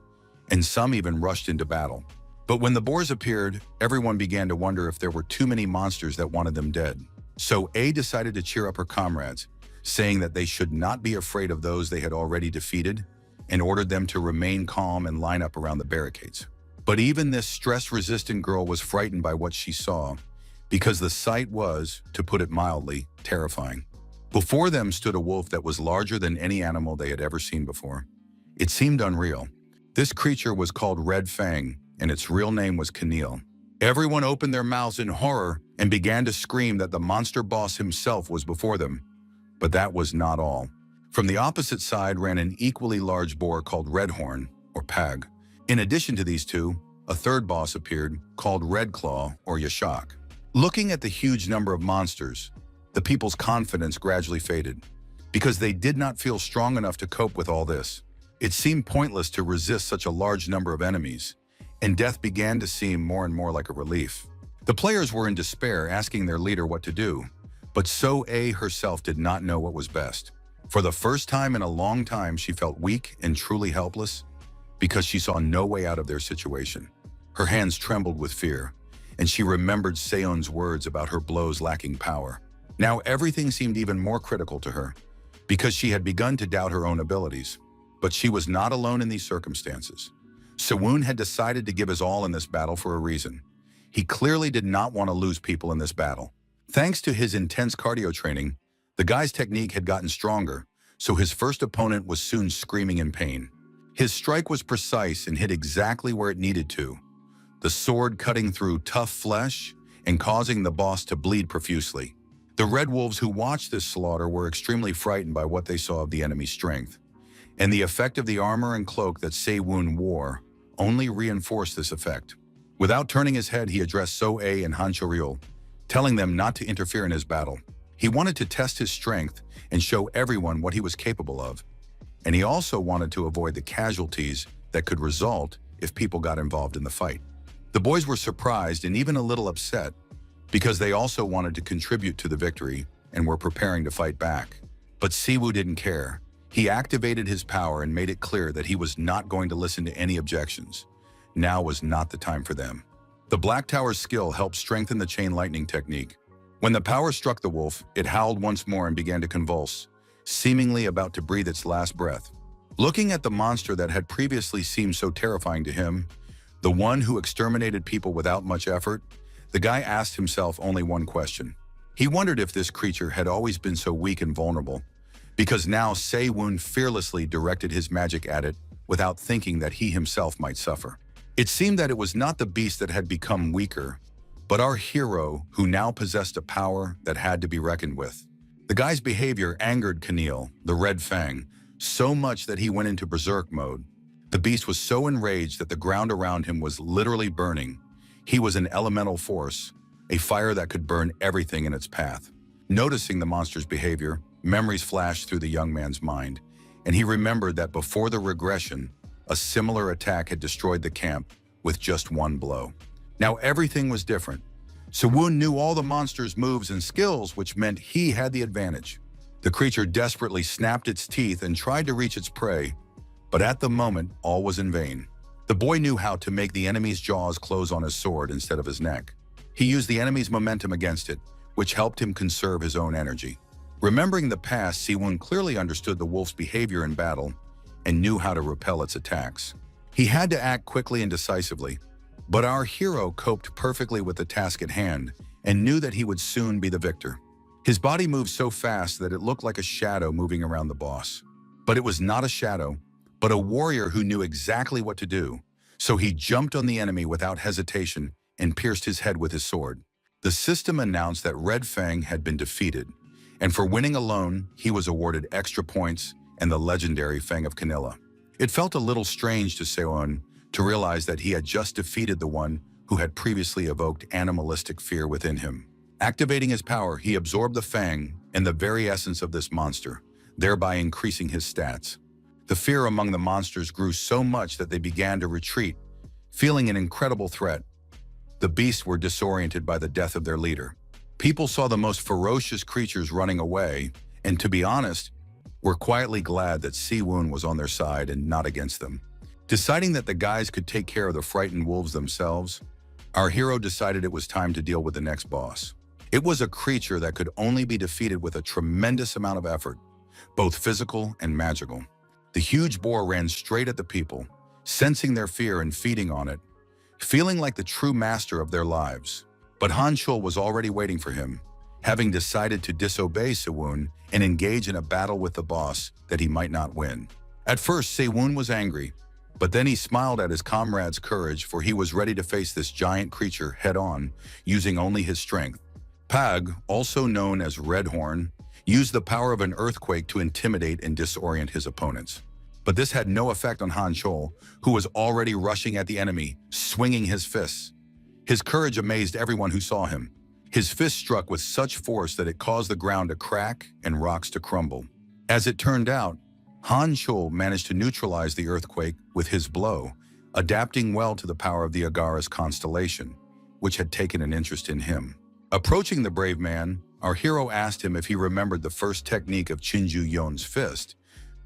and some even rushed into battle. But when the boars appeared, everyone began to wonder if there were too many monsters that wanted them dead. So A decided to cheer up her comrades, saying that they should not be afraid of those they had already defeated, and ordered them to remain calm and line up around the barricades. But even this stress-resistant girl was frightened by what she saw, because the sight was, to put it mildly, terrifying. Before them stood a wolf that was larger than any animal they had ever seen before. It seemed unreal. This creature was called Red Fang, and its real name was Keneal. Everyone opened their mouths in horror and began to scream that the monster boss himself was before them. But that was not all. From the opposite side ran an equally large boar called Redhorn, or Pag. In addition to these two, a third boss appeared, called Red Claw, or Yashak. Looking at the huge number of monsters, the people's confidence gradually faded, because they did not feel strong enough to cope with all this. It seemed pointless to resist such a large number of enemies, and death began to seem more and more like a relief. The players were in despair, asking their leader what to do, but So-A herself did not know what was best. For the first time in a long time, she felt weak and truly helpless because she saw no way out of their situation. Her hands trembled with fear, and she remembered Seon's words about her blows lacking power. Now everything seemed even more critical to her, because she had begun to doubt her own abilities. But she was not alone in these circumstances. Sewon had decided to give his all in this battle for a reason. He clearly did not want to lose people in this battle. Thanks to his intense cardio training, the guy's technique had gotten stronger, so his first opponent was soon screaming in pain. His strike was precise and hit exactly where it needed to, the sword cutting through tough flesh and causing the boss to bleed profusely. The Red Wolves who watched this slaughter were extremely frightened by what they saw of the enemy's strength, and the effect of the armor and cloak that Sewon wore only reinforced this effect. Without turning his head, he addressed So-A and Han Cho-ryul, telling them not to interfere in his battle. He wanted to test his strength and show everyone what he was capable of, and he also wanted to avoid the casualties that could result if people got involved in the fight. The boys were surprised and even a little upset because they also wanted to contribute to the victory and were preparing to fight back. But Siwoo didn't care. He activated his power and made it clear that he was not going to listen to any objections. Now was not the time for them. The Black Tower's skill helped strengthen the chain lightning technique. When the power struck the wolf, it howled once more and began to convulse, seemingly about to breathe its last breath. Looking at the monster that had previously seemed so terrifying to him, the one who exterminated people without much effort, the guy asked himself only one question. He wondered if this creature had always been so weak and vulnerable, because now Sewon fearlessly directed his magic at it without thinking that he himself might suffer. It seemed that it was not the beast that had become weaker, but our hero who now possessed a power that had to be reckoned with. The guy's behavior angered Camille, the Red Fang, so much that he went into berserk mode. The beast was so enraged that the ground around him was literally burning. He was an elemental force, a fire that could burn everything in its path. Noticing the monster's behavior, memories flashed through the young man's mind, and he remembered that before the regression, a similar attack had destroyed the camp with just one blow. Now everything was different. Sewon knew all the monster's moves and skills, which meant he had the advantage. The creature desperately snapped its teeth and tried to reach its prey, but at the moment, all was in vain. The boy knew how to make the enemy's jaws close on his sword instead of his neck. He used the enemy's momentum against it, which helped him conserve his own energy. Remembering the past, Sewon clearly understood the wolf's behavior in battle and knew how to repel its attacks. He had to act quickly and decisively, but our hero coped perfectly with the task at hand and knew that he would soon be the victor. His body moved so fast that it looked like a shadow moving around the boss. But it was not a shadow, but a warrior who knew exactly what to do. So he jumped on the enemy without hesitation and pierced his head with his sword. The system announced that Red Fang had been defeated, and for winning alone, he was awarded extra points and the legendary Fang of Canilla. It felt a little strange to Sewon to realize that he had just defeated the one who had previously evoked animalistic fear within him. Activating his power, he absorbed the Fang and the very essence of this monster, thereby increasing his stats. The fear among the monsters grew so much that they began to retreat, feeling an incredible threat. The beasts were disoriented by the death of their leader. People saw the most ferocious creatures running away, and to be honest, were quietly glad that Sewon was on their side and not against them. Deciding that the guys could take care of the frightened wolves themselves, our hero decided it was time to deal with the next boss. It was a creature that could only be defeated with a tremendous amount of effort, both physical and magical. The huge boar ran straight at the people, sensing their fear and feeding on it, feeling like the true master of their lives. But Han Chul was already waiting for him, having decided to disobey Sewon and engage in a battle with the boss that he might not win. At first, Sewon was angry, but then he smiled at his comrade's courage, for he was ready to face this giant creature head-on, using only his strength. Pag, also known as Redhorn, used the power of an earthquake to intimidate and disorient his opponents. But this had no effect on Han Chul, who was already rushing at the enemy, swinging his fists. His courage amazed everyone who saw him. His fist struck with such force that it caused the ground to crack and rocks to crumble. As it turned out, Han Chul managed to neutralize the earthquake with his blow, adapting well to the power of the Agaras constellation, which had taken an interest in him. Approaching the brave man, our hero asked him if he remembered the first technique of Chinju Yon's fist,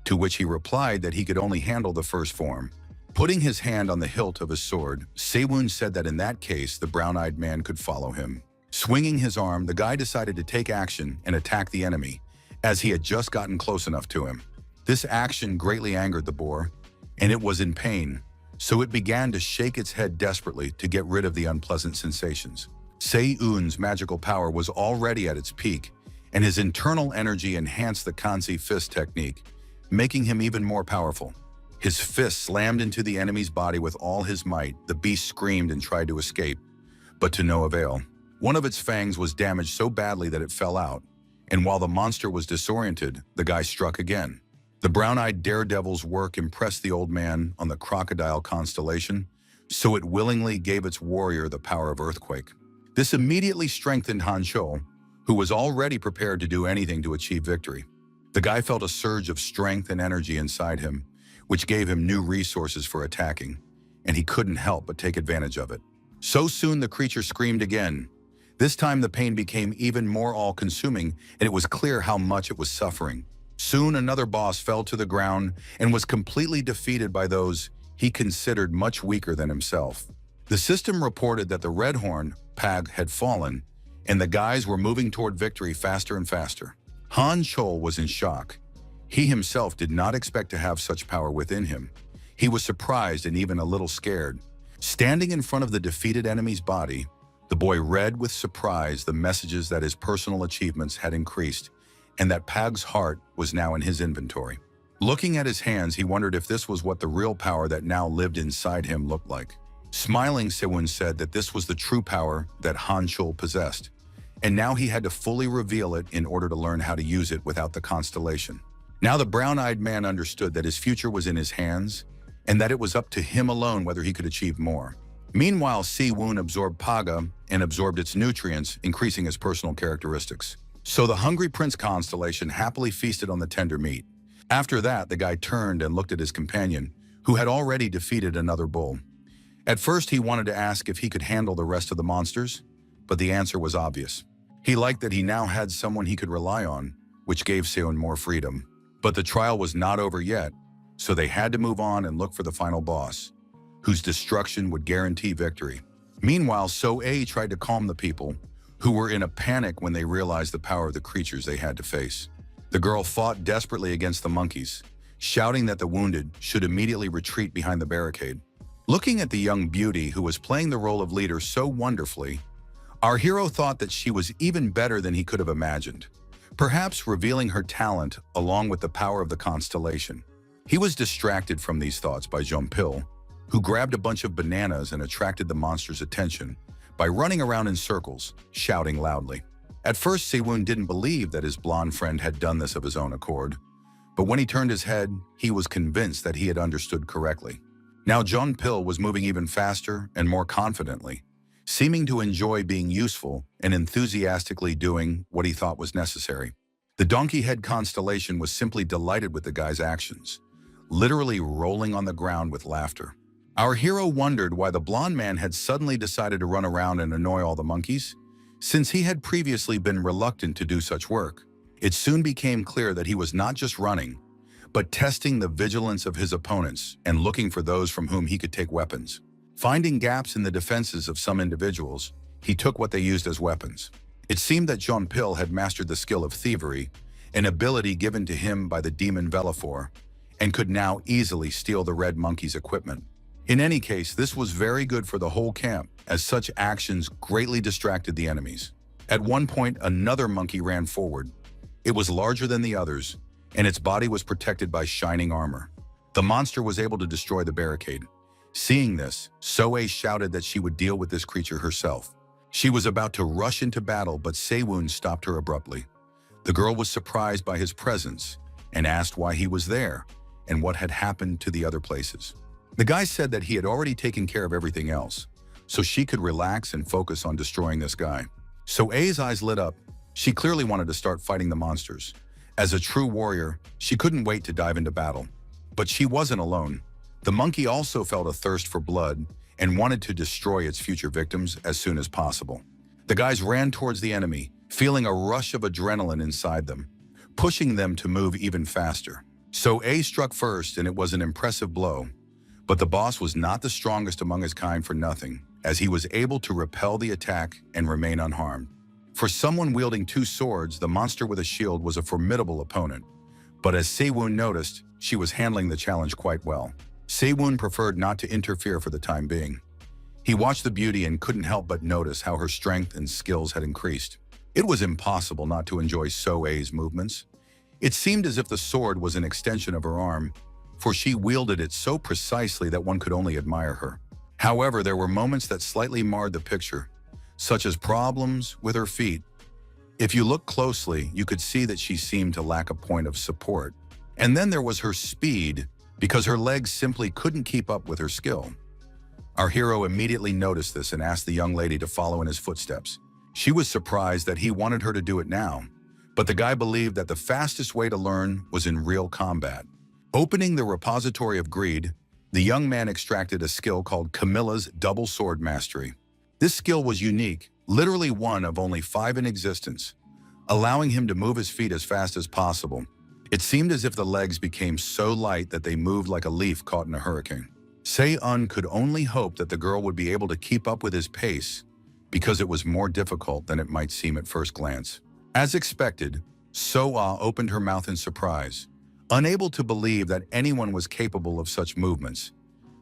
to which he replied that he could only handle the first form. Putting his hand on the hilt of his sword, Sewon said that in that case, the brown-eyed man could follow him. Swinging his arm, the guy decided to take action and attack the enemy, as he had just gotten close enough to him. This action greatly angered the boar, and it was in pain, so it began to shake its head desperately to get rid of the unpleasant sensations. Seyun's magical power was already at its peak, and his internal energy enhanced the Kanzi fist technique, making him even more powerful. His fist slammed into the enemy's body with all his might. The beast screamed and tried to escape, but to no avail. One of its fangs was damaged so badly that it fell out, and while the monster was disoriented, the guy struck again. The brown-eyed daredevil's work impressed the old man on the crocodile constellation, so it willingly gave its warrior the power of earthquake. This immediately strengthened Han Chul, who was already prepared to do anything to achieve victory. The guy felt a surge of strength and energy inside him, which gave him new resources for attacking, and he couldn't help but take advantage of it. So soon the creature screamed again. This time the pain became even more all-consuming, and it was clear how much it was suffering. Soon another boss fell to the ground and was completely defeated by those he considered much weaker than himself. The system reported that the Red Horn, Pag, had fallen, and the guys were moving toward victory faster and faster. Han Chul was in shock. He himself did not expect to have such power within him. He was surprised and even a little scared. Standing in front of the defeated enemy's body, the boy read with surprise the messages that his personal achievements had increased and that Pag's heart was now in his inventory. Looking at his hands, he wondered if this was what the real power that now lived inside him looked like. Smiling, Sewon said that this was the true power that Han Chul possessed, and now he had to fully reveal it in order to learn how to use it without the constellation. Now the brown-eyed man understood that his future was in his hands and that it was up to him alone whether he could achieve more. Meanwhile, Sewon absorbed Paga and absorbed its nutrients, increasing his personal characteristics. So the Hungry Prince constellation happily feasted on the tender meat. After that, the guy turned and looked at his companion, who had already defeated another bull. At first, he wanted to ask if he could handle the rest of the monsters, but the answer was obvious. He liked that he now had someone he could rely on, which gave Sewon more freedom. But the trial was not over yet, so they had to move on and look for the final boss, whose destruction would guarantee victory. Meanwhile, So-A tried to calm the people, who were in a panic when they realized the power of the creatures they had to face. The girl fought desperately against the monkeys, shouting that the wounded should immediately retreat behind the barricade. Looking at the young beauty who was playing the role of leader so wonderfully, our hero thought that she was even better than he could have imagined, perhaps revealing her talent along with the power of the constellation. He was distracted from these thoughts by Jean-Pil, who grabbed a bunch of bananas and attracted the monster's attention by running around in circles, shouting loudly. At first, Sewon didn't believe that his blonde friend had done this of his own accord, but when he turned his head, he was convinced that he had understood correctly. Now Jean-Pil was moving even faster and more confidently, seeming to enjoy being useful and enthusiastically doing what he thought was necessary. The donkey head constellation was simply delighted with the guy's actions, literally rolling on the ground with laughter. Our hero wondered why the blonde man had suddenly decided to run around and annoy all the monkeys, since he had previously been reluctant to do such work. It soon became clear that he was not just running, but testing the vigilance of his opponents and looking for those from whom he could take weapons. Finding gaps in the defenses of some individuals, he took what they used as weapons. It seemed that Jean-Pil had mastered the skill of thievery, an ability given to him by the demon Velafor, and could now easily steal the red monkey's equipment. In any case, this was very good for the whole camp, as such actions greatly distracted the enemies. At one point, another monkey ran forward. It was larger than the others, and its body was protected by shining armor. The monster was able to destroy the barricade. Seeing this, So-A shouted that she would deal with this creature herself. She was about to rush into battle, but Sewon stopped her abruptly. The girl was surprised by his presence and asked why he was there and what had happened to the other places. The guy said that he had already taken care of everything else, so she could relax and focus on destroying this guy. So-A's eyes lit up. She clearly wanted to start fighting the monsters. As a true warrior, she couldn't wait to dive into battle. But she wasn't alone. The monkey also felt a thirst for blood and wanted to destroy its future victims as soon as possible. The guys ran towards the enemy, feeling a rush of adrenaline inside them, pushing them to move even faster. So A struck first, and it was an impressive blow. But the boss was not the strongest among his kind for nothing, as he was able to repel the attack and remain unharmed. For someone wielding two swords, the monster with a shield was a formidable opponent. But as Sewon noticed, she was handling the challenge quite well. Sewon preferred not to interfere for the time being. He watched the beauty and couldn't help but notice how her strength and skills had increased. It was impossible not to enjoy So-A's movements. It seemed as if the sword was an extension of her arm, for she wielded it so precisely that one could only admire her. However, there were moments that slightly marred the picture, such as problems with her feet. If you look closely, you could see that she seemed to lack a point of support. And then there was her speed, because her legs simply couldn't keep up with her skill. Our hero immediately noticed this and asked the young lady to follow in his footsteps. She was surprised that he wanted her to do it now, but the guy believed that the fastest way to learn was in real combat. Opening the repository of greed, the young man extracted a skill called Camilla's Double Sword Mastery. This skill was unique, literally one of only 5 in existence, allowing him to move his feet as fast as possible. It seemed as if the legs became so light that they moved like a leaf caught in a hurricane. Se-un could only hope that the girl would be able to keep up with his pace, because it was more difficult than it might seem at first glance. As expected, So-ah opened her mouth in surprise, unable to believe that anyone was capable of such movements,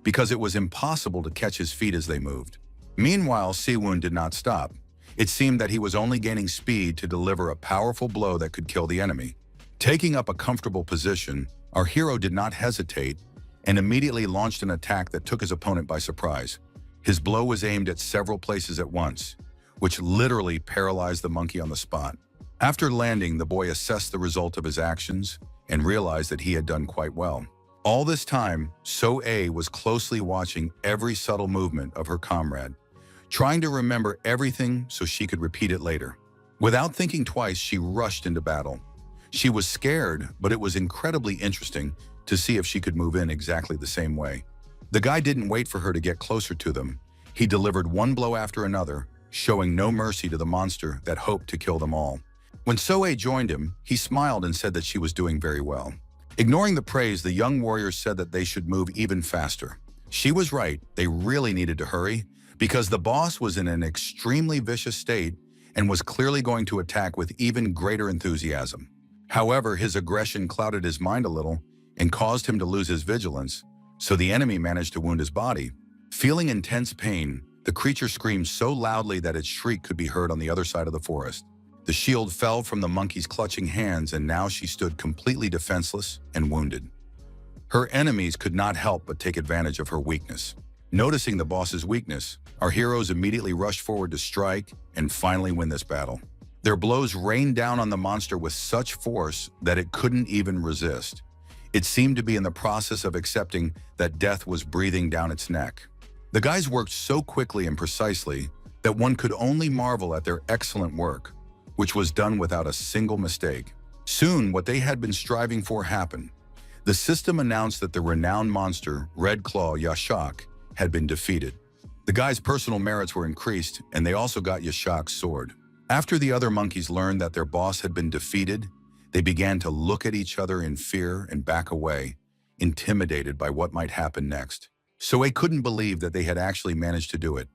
because it was impossible to catch his feet as they moved. Meanwhile, Sewon did not stop. It seemed that he was only gaining speed to deliver a powerful blow that could kill the enemy. Taking up a comfortable position, our hero did not hesitate and immediately launched an attack that took his opponent by surprise. His blow was aimed at several places at once, which literally paralyzed the monkey on the spot. After landing, the boy assessed the result of his actions and realized that he had done quite well. All this time, So-A was closely watching every subtle movement of her comrade, trying to remember everything so she could repeat it later. Without thinking twice, she rushed into battle. She was scared, but it was incredibly interesting to see if she could move in exactly the same way. The guy didn't wait for her to get closer to them. He delivered one blow after another, showing no mercy to the monster that hoped to kill them all. When So-A joined him, he smiled and said that she was doing very well. Ignoring the praise, the young warrior said that they should move even faster. She was right, they really needed to hurry, because the boss was in an extremely vicious state and was clearly going to attack with even greater enthusiasm. However, his aggression clouded his mind a little and caused him to lose his vigilance, so the enemy managed to wound his body. Feeling intense pain, the creature screamed so loudly that its shriek could be heard on the other side of the forest. The shield fell from the monkey's clutching hands, and now she stood completely defenseless and wounded. Her enemies could not help but take advantage of her weakness. Noticing the boss's weakness, our heroes immediately rushed forward to strike and finally win this battle. Their blows rained down on the monster with such force that it couldn't even resist. It seemed to be in the process of accepting that death was breathing down its neck. The guys worked so quickly and precisely that one could only marvel at their excellent work, which was done without a single mistake. Soon, what they had been striving for happened. The system announced that the renowned monster, Red Claw Yashak, had been defeated. The guys' personal merits were increased, and they also got Yashak's sword. After the other monkeys learned that their boss had been defeated, they began to look at each other in fear and back away, intimidated by what might happen next. So-A couldn't believe that they had actually managed to do it,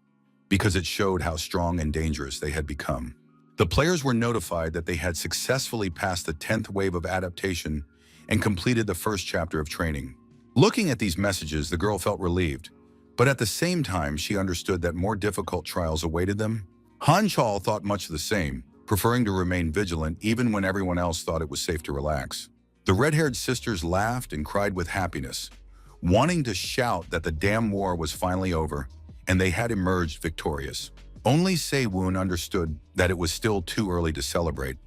because it showed how strong and dangerous they had become. The players were notified that they had successfully passed the 10th wave of adaptation and completed the first chapter of training. Looking at these messages, the girl felt relieved, but at the same time, she understood that more difficult trials awaited them. Han Chal thought much the same, preferring to remain vigilant even when everyone else thought it was safe to relax. The red-haired sisters laughed and cried with happiness, wanting to shout that the damn war was finally over and they had emerged victorious. Only Se-woon understood that it was still too early to celebrate,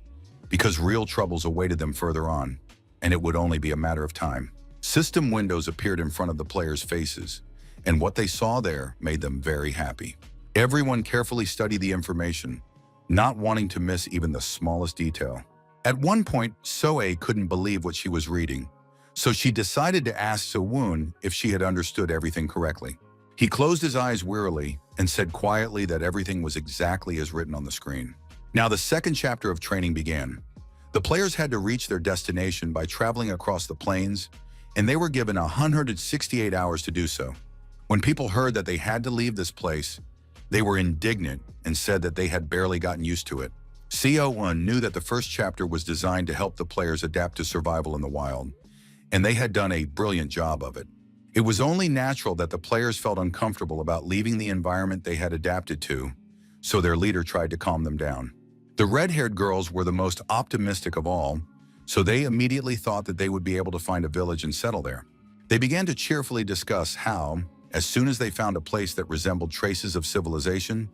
because real troubles awaited them further on, and it would only be a matter of time. System windows appeared in front of the players' faces, and what they saw there made them very happy. Everyone carefully studied the information, not wanting to miss even the smallest detail. At one point, Soe couldn't believe what she was reading, so she decided to ask Sewon if she had understood everything correctly. He closed his eyes wearily and said quietly that everything was exactly as written on the screen. Now the second chapter of training began. The players had to reach their destination by traveling across the plains, and they were given 168 hours to do so. When people heard that they had to leave this place, they were indignant and said that they had barely gotten used to it. CO1 knew that the first chapter was designed to help the players adapt to survival in the wild, and they had done a brilliant job of it. It was only natural that the players felt uncomfortable about leaving the environment they had adapted to, so their leader tried to calm them down. The red-haired girls were the most optimistic of all, so they immediately thought that they would be able to find a village and settle there. They began to cheerfully discuss how, as soon as they found a place that resembled traces of civilization,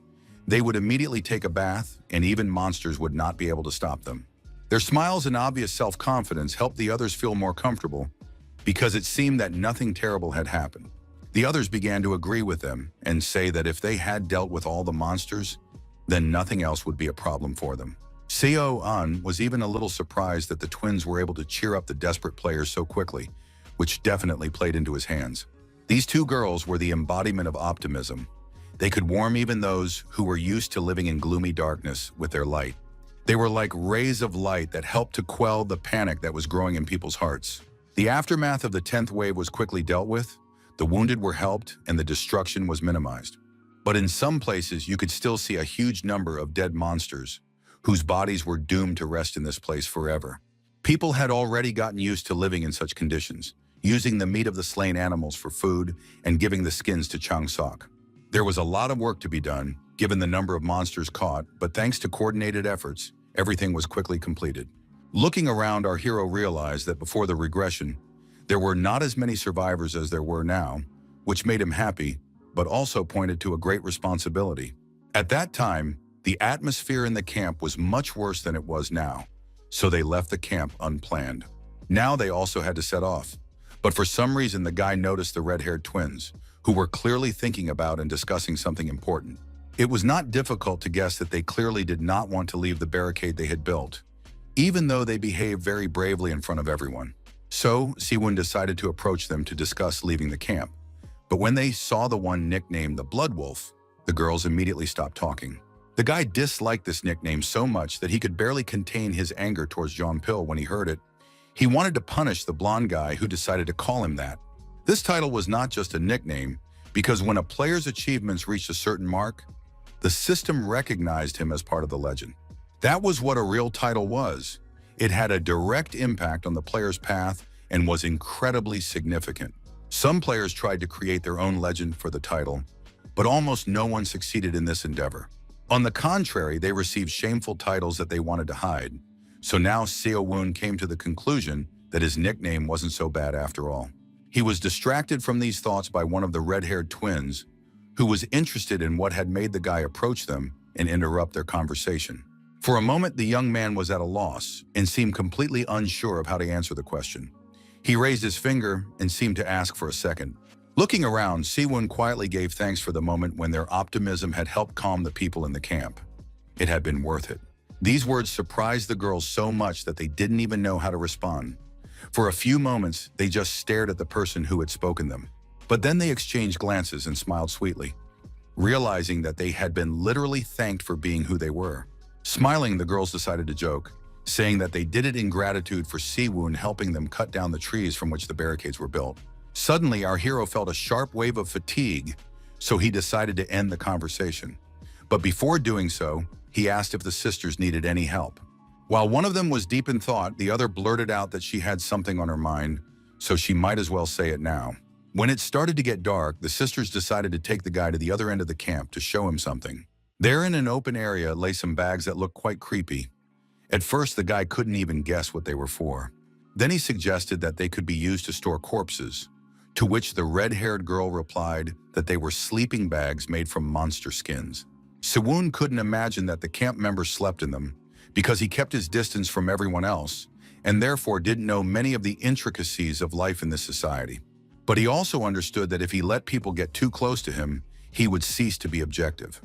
they would immediately take a bath, and even monsters would not be able to stop them. Their smiles and obvious self-confidence helped the others feel more comfortable because it seemed that nothing terrible had happened. The others began to agree with them and say that if they had dealt with all the monsters, then nothing else would be a problem for them. Seo-un was even a little surprised that the twins were able to cheer up the desperate players so quickly, which definitely played into his hands. These two girls were the embodiment of optimism. They could warm even those who were used to living in gloomy darkness with their light. They were like rays of light that helped to quell the panic that was growing in people's hearts. The aftermath of the 10th wave was quickly dealt with, the wounded were helped, and the destruction was minimized. But in some places, you could still see a huge number of dead monsters, whose bodies were doomed to rest in this place forever. People had already gotten used to living in such conditions, using the meat of the slain animals for food and giving the skins to Changsok. There was a lot of work to be done, given the number of monsters caught, but thanks to coordinated efforts, everything was quickly completed. Looking around, our hero realized that before the regression, there were not as many survivors as there were now, which made him happy, but also pointed to a great responsibility. At that time, the atmosphere in the camp was much worse than it was now, so they left the camp unplanned. Now they also had to set off, but for some reason the guy noticed the red-haired twins, who were clearly thinking about and discussing something important. It was not difficult to guess that they clearly did not want to leave the barricade they had built, even though they behaved very bravely in front of everyone. So, Siwon decided to approach them to discuss leaving the camp. But when they saw the one nicknamed the Blood Wolf, the girls immediately stopped talking. The guy disliked this nickname so much that he could barely contain his anger towards Jean-Pil when he heard it. He wanted to punish the blonde guy who decided to call him that. This title was not just a nickname, because when a player's achievements reached a certain mark, the system recognized him as part of the legend. That was what a real title was. It had a direct impact on the player's path and was incredibly significant. Some players tried to create their own legend for the title, but almost no one succeeded in this endeavor. On the contrary, they received shameful titles that they wanted to hide. So now Seo-woon came to the conclusion that his nickname wasn't so bad after all. He was distracted from these thoughts by one of the red-haired twins, who was interested in what had made the guy approach them and interrupt their conversation. For a moment, the young man was at a loss and seemed completely unsure of how to answer the question. He raised his finger and seemed to ask for a second. Looking around, Siwon quietly gave thanks for the moment when their optimism had helped calm the people in the camp. It had been worth it. These words surprised the girls so much that they didn't even know how to respond. For a few moments, they just stared at the person who had spoken them. But then they exchanged glances and smiled sweetly, realizing that they had been literally thanked for being who they were. Smiling, the girls decided to joke, saying that they did it in gratitude for Siwon helping them cut down the trees from which the barricades were built. Suddenly, our hero felt a sharp wave of fatigue, so he decided to end the conversation. But before doing so, he asked if the sisters needed any help. While one of them was deep in thought, the other blurted out that she had something on her mind, so she might as well say it now. When it started to get dark, the sisters decided to take the guy to the other end of the camp to show him something. There in an open area lay some bags that looked quite creepy. At first, the guy couldn't even guess what they were for. Then he suggested that they could be used to store corpses, to which the red-haired girl replied that they were sleeping bags made from monster skins. Siwon couldn't imagine that the camp members slept in them, because he kept his distance from everyone else, and therefore didn't know many of the intricacies of life in this society. But he also understood that if he let people get too close to him, he would cease to be objective.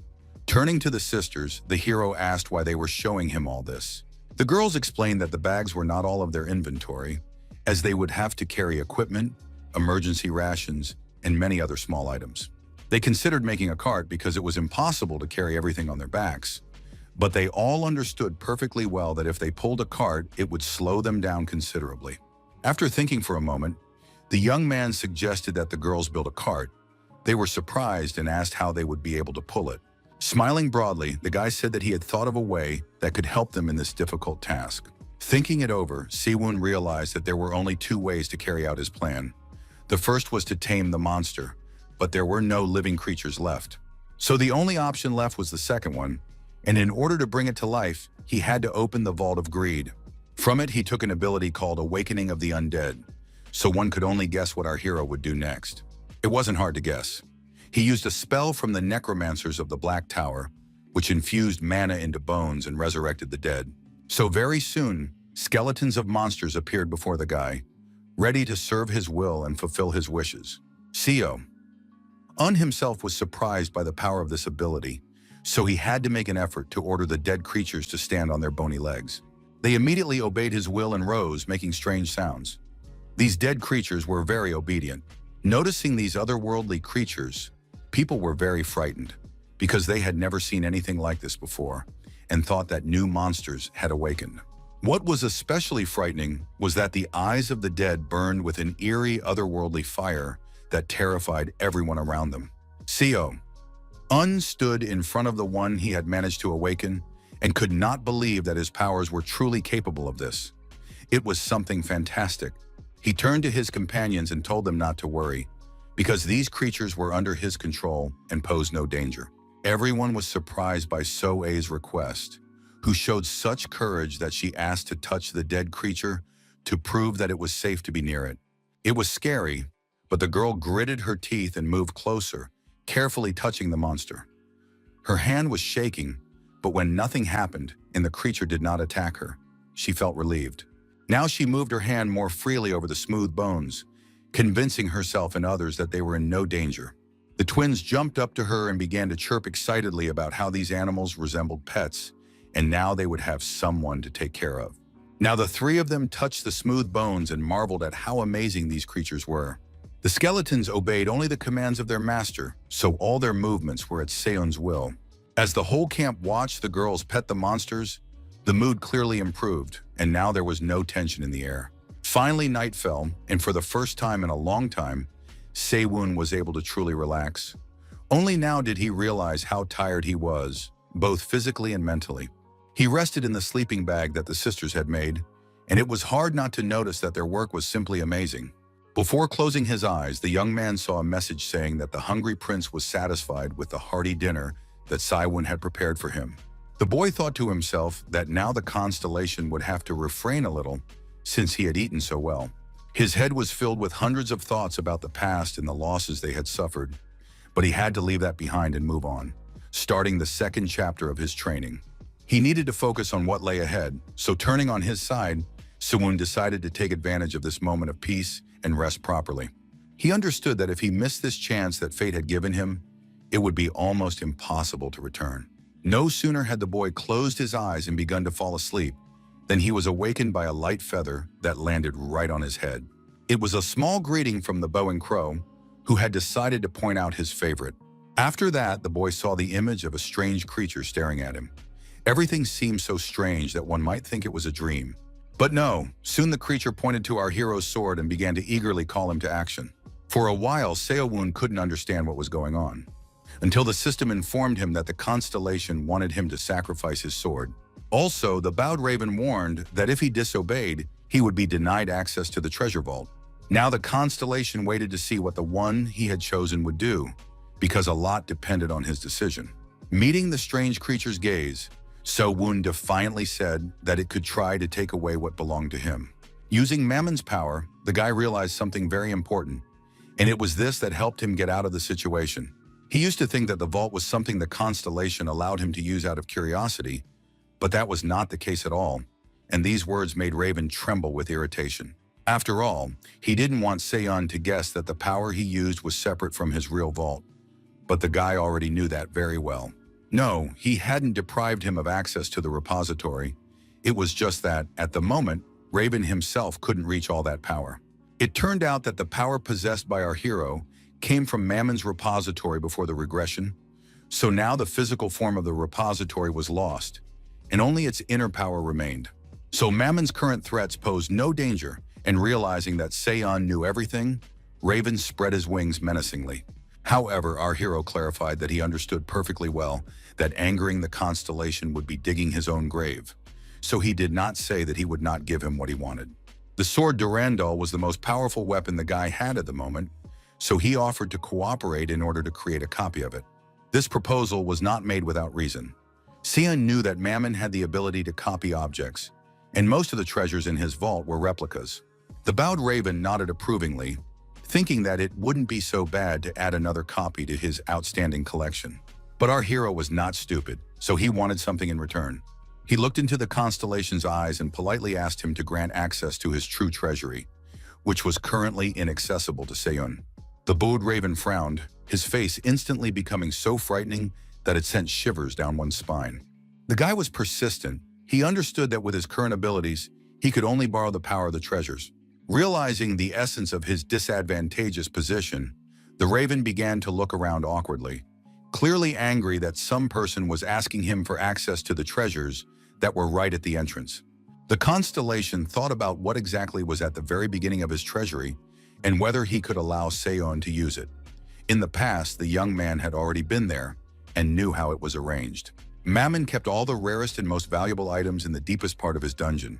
Turning to the sisters, the hero asked why they were showing him all this. The girls explained that the bags were not all of their inventory, as they would have to carry equipment, emergency rations, and many other small items. They considered making a cart because it was impossible to carry everything on their backs, but they all understood perfectly well that if they pulled a cart, it would slow them down considerably. After thinking for a moment, the young man suggested that the girls build a cart. They were surprised and asked how they would be able to pull it. Smiling broadly, the guy said that he had thought of a way that could help them in this difficult task. Thinking it over, Siwon realized that there were only two ways to carry out his plan. The first was to tame the monster, but there were no living creatures left. So the only option left was the second one, and in order to bring it to life, he had to open the Vault of Greed. From it, he took an ability called Awakening of the Undead, so one could only guess what our hero would do next. It wasn't hard to guess. He used a spell from the necromancers of the Black Tower, which infused mana into bones and resurrected the dead. So very soon, skeletons of monsters appeared before the guy, ready to serve his will and fulfill his wishes. Un himself was surprised by the power of this ability, so he had to make an effort to order the dead creatures to stand on their bony legs. They immediately obeyed his will and rose, making strange sounds. These dead creatures were very obedient. Noticing these otherworldly creatures, people were very frightened because they had never seen anything like this before and thought that new monsters had awakened. What was especially frightening was that the eyes of the dead burned with an eerie otherworldly fire that terrified everyone around them. Un stood in front of the one he had managed to awaken and could not believe that his powers were truly capable of this. It was something fantastic. He turned to his companions and told them not to worry, because these creatures were under his control and posed no danger. Everyone was surprised by So-A's request, who showed such courage that she asked to touch the dead creature to prove that it was safe to be near it. It was scary, but the girl gritted her teeth and moved closer, carefully touching the monster. Her hand was shaking, but when nothing happened and the creature did not attack her, she felt relieved. Now she moved her hand more freely over the smooth bones, convincing herself and others that they were in no danger. The twins jumped up to her and began to chirp excitedly about how these animals resembled pets, and now they would have someone to take care of. Now the three of them touched the smooth bones and marveled at how amazing these creatures were. The skeletons obeyed only the commands of their master, so all their movements were at Seon's will. As the whole camp watched the girls pet the monsters, the mood clearly improved, and now there was no tension in the air. Finally, night fell, and for the first time in a long time, Sewon was able to truly relax. Only now did he realize how tired he was, both physically and mentally. He rested in the sleeping bag that the sisters had made, and it was hard not to notice that their work was simply amazing. Before closing his eyes, the young man saw a message saying that the hungry prince was satisfied with the hearty dinner that Sewon had prepared for him. The boy thought to himself that now the constellation would have to refrain a little since he had eaten so well. His head was filled with hundreds of thoughts about the past and the losses they had suffered, but he had to leave that behind and move on, starting the second chapter of his training. He needed to focus on what lay ahead, so turning on his side, Sewon decided to take advantage of this moment of peace and rest properly. He understood that if he missed this chance that fate had given him, it would be almost impossible to return. No sooner had the boy closed his eyes and begun to fall asleep than he was awakened by a light feather that landed right on his head. It was a small greeting from the bow and crow, who had decided to point out his favorite. After that, the boy saw the image of a strange creature staring at him. Everything seemed so strange that one might think it was a dream. But no, soon the creature pointed to our hero's sword and began to eagerly call him to action. For a while, Seo-woon couldn't understand what was going on, until the system informed him that the constellation wanted him to sacrifice his sword. Also, the bowed raven warned that if he disobeyed, he would be denied access to the treasure vault. Now the constellation waited to see what the one he had chosen would do, because a lot depended on his decision. Meeting the strange creature's gaze, So-woon defiantly said that it could try to take away what belonged to him. Using Mammon's power, the guy realized something very important, and it was this that helped him get out of the situation. He used to think that the vault was something the constellation allowed him to use out of curiosity, but that was not the case at all, and these words made Raven tremble with irritation. After all, he didn't want Seon to guess that the power he used was separate from his real vault, but the guy already knew that very well. No, he hadn't deprived him of access to the repository. It was just that, at the moment, Raven himself couldn't reach all that power. It turned out that the power possessed by our hero came from Mammon's repository before the regression, so now the physical form of the repository was lost, and only its inner power remained. So Mammon's current threats posed no danger, and realizing that Seon knew everything, Raven spread his wings menacingly. However, our hero clarified that he understood perfectly well that angering the constellation would be digging his own grave, so he did not say that he would not give him what he wanted. The sword Durandal was the most powerful weapon the guy had at the moment, so he offered to cooperate in order to create a copy of it. This proposal was not made without reason. Seon knew that Mammon had the ability to copy objects, and most of the treasures in his vault were replicas. The bowed Raven nodded approvingly, thinking that it wouldn't be so bad to add another copy to his outstanding collection. But our hero was not stupid, so he wanted something in return. He looked into the constellation's eyes and politely asked him to grant access to his true treasury, which was currently inaccessible to Seon. The bowed Raven frowned, his face instantly becoming so frightening that it sent shivers down one's spine. The guy was persistent. He understood that with his current abilities, he could only borrow the power of the treasures. Realizing the essence of his disadvantageous position, the Raven began to look around awkwardly, clearly angry that some person was asking him for access to the treasures that were right at the entrance. The constellation thought about what exactly was at the very beginning of his treasury and whether he could allow Seon to use it. In the past, the young man had already been there and knew how it was arranged. Mammon kept all the rarest and most valuable items in the deepest part of his dungeon,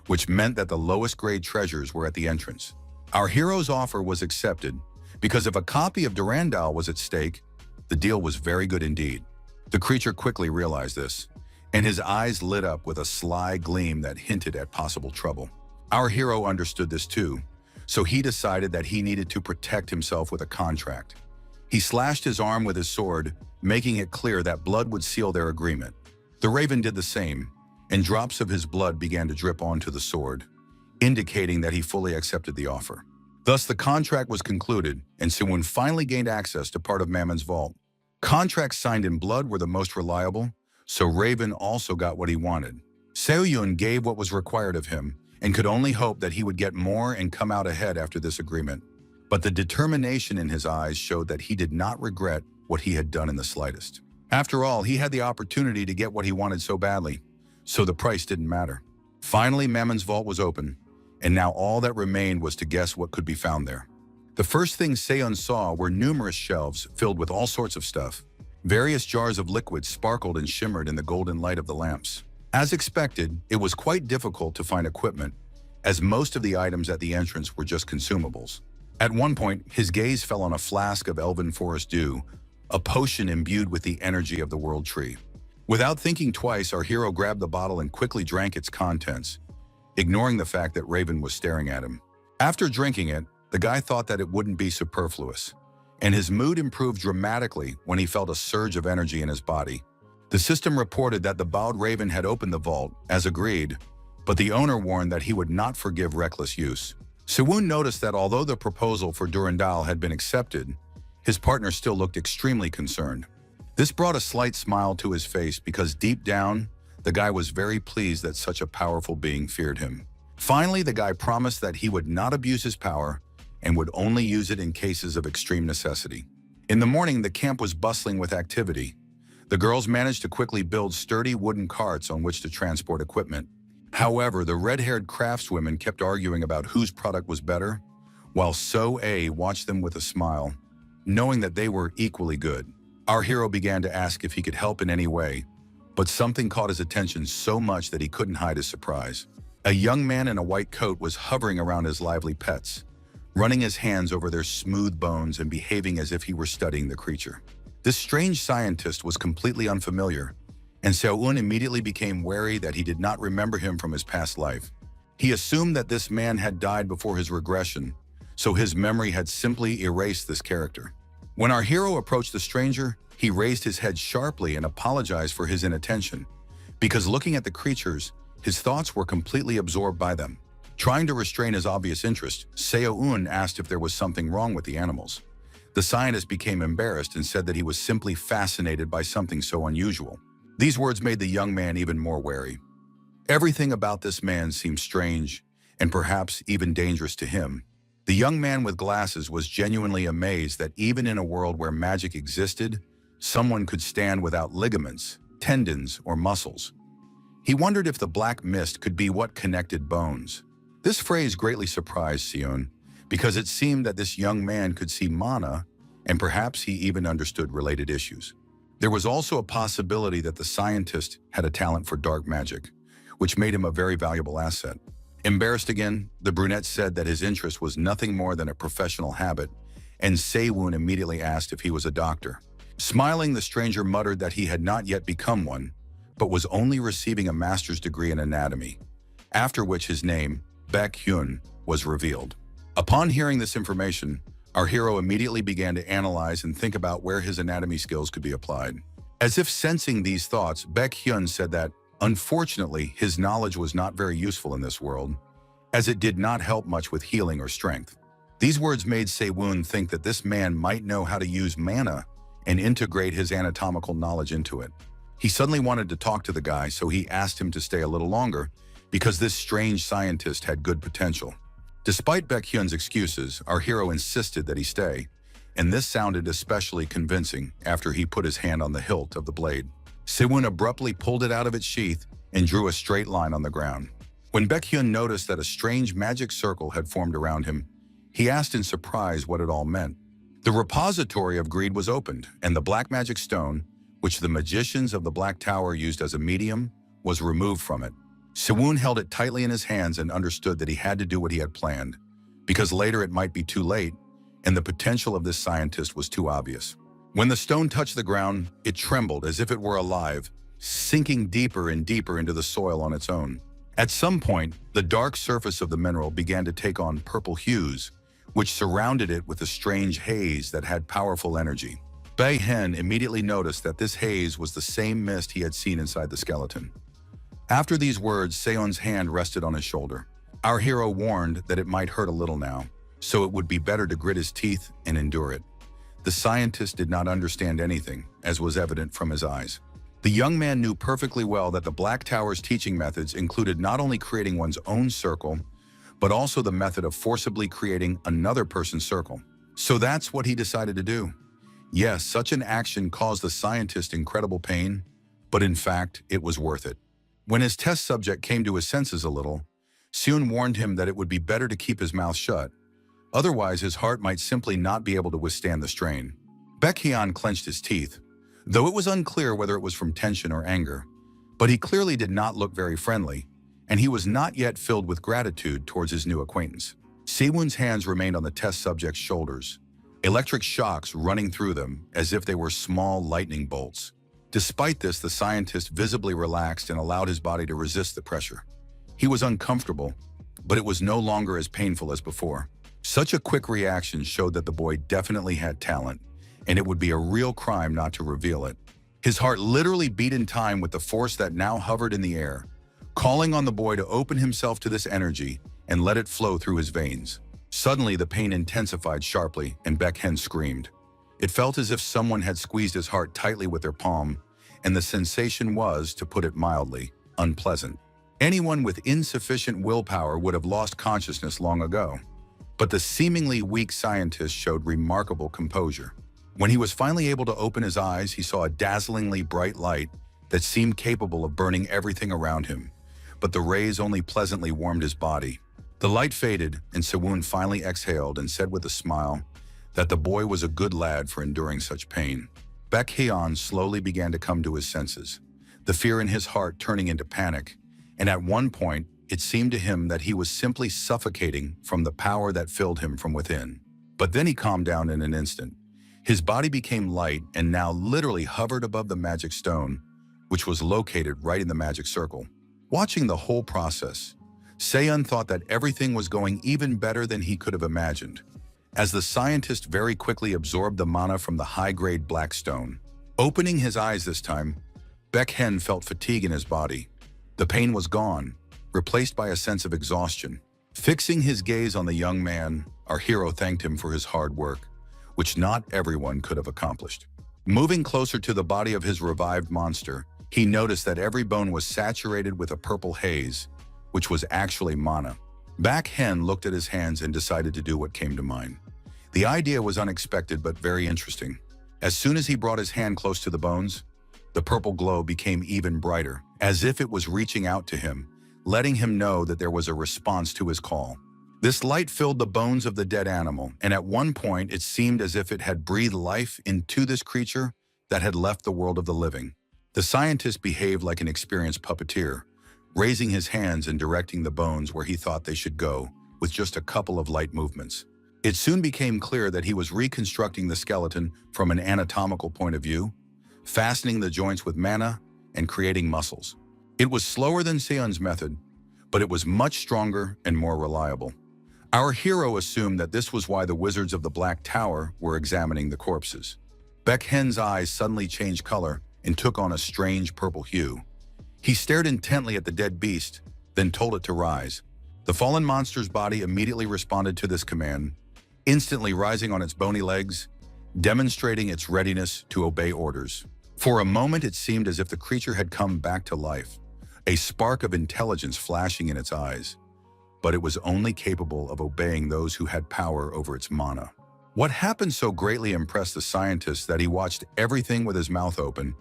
which meant that the lowest grade treasures were at the entrance. Our hero's offer was accepted because if a copy of Durandal was at stake, the deal was very good indeed. The creature quickly realized this, and his eyes lit up with a sly gleam that hinted at possible trouble. Our hero understood this too, so he decided that he needed to protect himself with a contract. He slashed his arm with his sword, making it clear that blood would seal their agreement. The Raven did the same, and drops of his blood began to drip onto the sword, indicating that he fully accepted the offer. Thus, the contract was concluded, and Siwon finally gained access to part of Mammon's vault. Contracts signed in blood were the most reliable, so Raven also got what he wanted. Seoyun gave what was required of him, and could only hope that he would get more and come out ahead after this agreement. But the determination in his eyes showed that he did not regret what he had done in the slightest. After all, he had the opportunity to get what he wanted so badly, so the price didn't matter. Finally, Mammon's vault was open, and now all that remained was to guess what could be found there. The first thing Seon saw were numerous shelves filled with all sorts of stuff. Various jars of liquid sparkled and shimmered in the golden light of the lamps. As expected, it was quite difficult to find equipment, as most of the items at the entrance were just consumables. At one point, his gaze fell on a flask of elven forest dew, a potion imbued with the energy of the world tree. Without thinking twice, our hero grabbed the bottle and quickly drank its contents, ignoring the fact that Raven was staring at him. After drinking it, the guy thought that it wouldn't be superfluous, and his mood improved dramatically when he felt a surge of energy in his body. The system reported that the bowed Raven had opened the vault, as agreed, but the owner warned that he would not forgive reckless use. Siwon noticed that although the proposal for Durandal had been accepted, his partner still looked extremely concerned. This brought a slight smile to his face because deep down, the guy was very pleased that such a powerful being feared him. Finally, the guy promised that he would not abuse his power and would only use it in cases of extreme necessity. In the morning, the camp was bustling with activity. The girls managed to quickly build sturdy wooden carts on which to transport equipment. However, the red-haired craftswomen kept arguing about whose product was better, while So-A watched them with a smile, knowing that they were equally good. Our hero began to ask if he could help in any way, but something caught his attention so much that he couldn't hide his surprise. A young man in a white coat was hovering around his lively pets, running his hands over their smooth bones and behaving as if he were studying the creature. This strange scientist was completely unfamiliar, and Seo-un immediately became wary that he did not remember him from his past life. He assumed that this man had died before his regression, so his memory had simply erased this character. When our hero approached the stranger, he raised his head sharply and apologized for his inattention, because looking at the creatures, his thoughts were completely absorbed by them. Trying to restrain his obvious interest, Seo-un asked if there was something wrong with the animals. The scientist became embarrassed and said that he was simply fascinated by something so unusual. These words made the young man even more wary. Everything about this man seemed strange and perhaps even dangerous to him. The young man with glasses was genuinely amazed that even in a world where magic existed, someone could stand without ligaments, tendons, or muscles. He wondered if the black mist could be what connected bones. This phrase greatly surprised Seon, because it seemed that this young man could see mana, and perhaps he even understood related issues. There was also a possibility that the scientist had a talent for dark magic, which made him a very valuable asset. Embarrassed again, the brunette said that his interest was nothing more than a professional habit, and Sae-woon immediately asked if he was a doctor. Smiling, the stranger muttered that he had not yet become one, but was only receiving a master's degree in anatomy, after which his name, Baek-hyun, was revealed. Upon hearing this information, our hero immediately began to analyze and think about where his anatomy skills could be applied. As if sensing these thoughts, Baek-hyun said that, unfortunately, his knowledge was not very useful in this world, as it did not help much with healing or strength. These words made Sae-woon think that this man might know how to use mana and integrate his anatomical knowledge into it. He suddenly wanted to talk to the guy, so he asked him to stay a little longer because this strange scientist had good potential. Despite Baek-hyun's excuses, our hero insisted that he stay, and this sounded especially convincing after he put his hand on the hilt of the blade. Sae-woon abruptly pulled it out of its sheath and drew a straight line on the ground. When Baek-hyun noticed that a strange magic circle had formed around him, he asked in surprise what it all meant. The repository of greed was opened, and the black magic stone, which the magicians of the Black Tower used as a medium, was removed from it. Sae-woon held it tightly in his hands and understood that he had to do what he had planned, because later it might be too late, and the potential of this scientist was too obvious. When the stone touched the ground, it trembled as if it were alive, sinking deeper and deeper into the soil on its own. At some point, the dark surface of the mineral began to take on purple hues, which surrounded it with a strange haze that had powerful energy. Bae-hen immediately noticed that this haze was the same mist he had seen inside the skeleton. After these words, Seon's hand rested on his shoulder. Our hero warned that it might hurt a little now, so it would be better to grit his teeth and endure it. The scientist did not understand anything, as was evident from his eyes. The young man knew perfectly well that the Black Tower's teaching methods included not only creating one's own circle, but also the method of forcibly creating another person's circle. So that's what he decided to do. Yes, such an action caused the scientist incredible pain, but in fact, it was worth it. When his test subject came to his senses a little, Seon warned him that it would be better to keep his mouth shut. Otherwise, his heart might simply not be able to withstand the strain. Baek-hyun clenched his teeth, though it was unclear whether it was from tension or anger. But he clearly did not look very friendly, and he was not yet filled with gratitude towards his new acquaintance. Sae-woon's hands remained on the test subject's shoulders, electric shocks running through them as if they were small lightning bolts. Despite this, the scientist visibly relaxed and allowed his body to resist the pressure. He was uncomfortable, but it was no longer as painful as before. Such a quick reaction showed that the boy definitely had talent, and it would be a real crime not to reveal it. His heart literally beat in time with the force that now hovered in the air, calling on the boy to open himself to this energy and let it flow through his veins. Suddenly, the pain intensified sharply, and Baek-hen screamed. It felt as if someone had squeezed his heart tightly with their palm, and the sensation was, to put it mildly, unpleasant. Anyone with insufficient willpower would have lost consciousness long ago. But the seemingly weak scientist showed remarkable composure. When he was finally able to open his eyes, he saw a dazzlingly bright light that seemed capable of burning everything around him, but the rays only pleasantly warmed his body. The light faded, and Sae-woon finally exhaled and said with a smile that the boy was a good lad for enduring such pain. Baek-hyun slowly began to come to his senses, the fear in his heart turning into panic, and at one point, it seemed to him that he was simply suffocating from the power that filled him from within. But then he calmed down in an instant. His body became light and now literally hovered above the magic stone, which was located right in the magic circle. Watching the whole process, Seon thought that everything was going even better than he could have imagined, as the scientist very quickly absorbed the mana from the high-grade black stone. Opening his eyes this time, Baek-hen felt fatigue in his body. The pain was gone, replaced by a sense of exhaustion. Fixing his gaze on the young man, our hero thanked him for his hard work, which not everyone could have accomplished. Moving closer to the body of his revived monster, He noticed that every bone was saturated with a purple haze, which was actually mana. Baek Hen looked at his hands and decided to do what came to mind. The idea was unexpected but very interesting. As soon as he brought his hand close to the bones, the purple glow became even brighter, as if it was reaching out to him, letting him know that there was a response to his call. This light filled the bones of the dead animal, and at one point it seemed as if it had breathed life into this creature that had left the world of the living. The scientist behaved like an experienced puppeteer, raising his hands and directing the bones where he thought they should go, with just a couple of light movements. It soon became clear that he was reconstructing the skeleton from an anatomical point of view, fastening the joints with mana and creating muscles. It was slower than Seon's method, but it was much stronger and more reliable. Our hero assumed that this was why the wizards of the Black Tower were examining the corpses. Baek Hen's eyes suddenly changed color and took on a strange purple hue. He stared intently at the dead beast, then told it to rise. The fallen monster's body immediately responded to this command, instantly rising on its bony legs, demonstrating its readiness to obey orders. For a moment, it seemed as if the creature had come back to life, a spark of intelligence flashing in its eyes. But it was only capable of obeying those who had power over its mana. What happened so greatly impressed the scientist that he watched everything with his mouth open,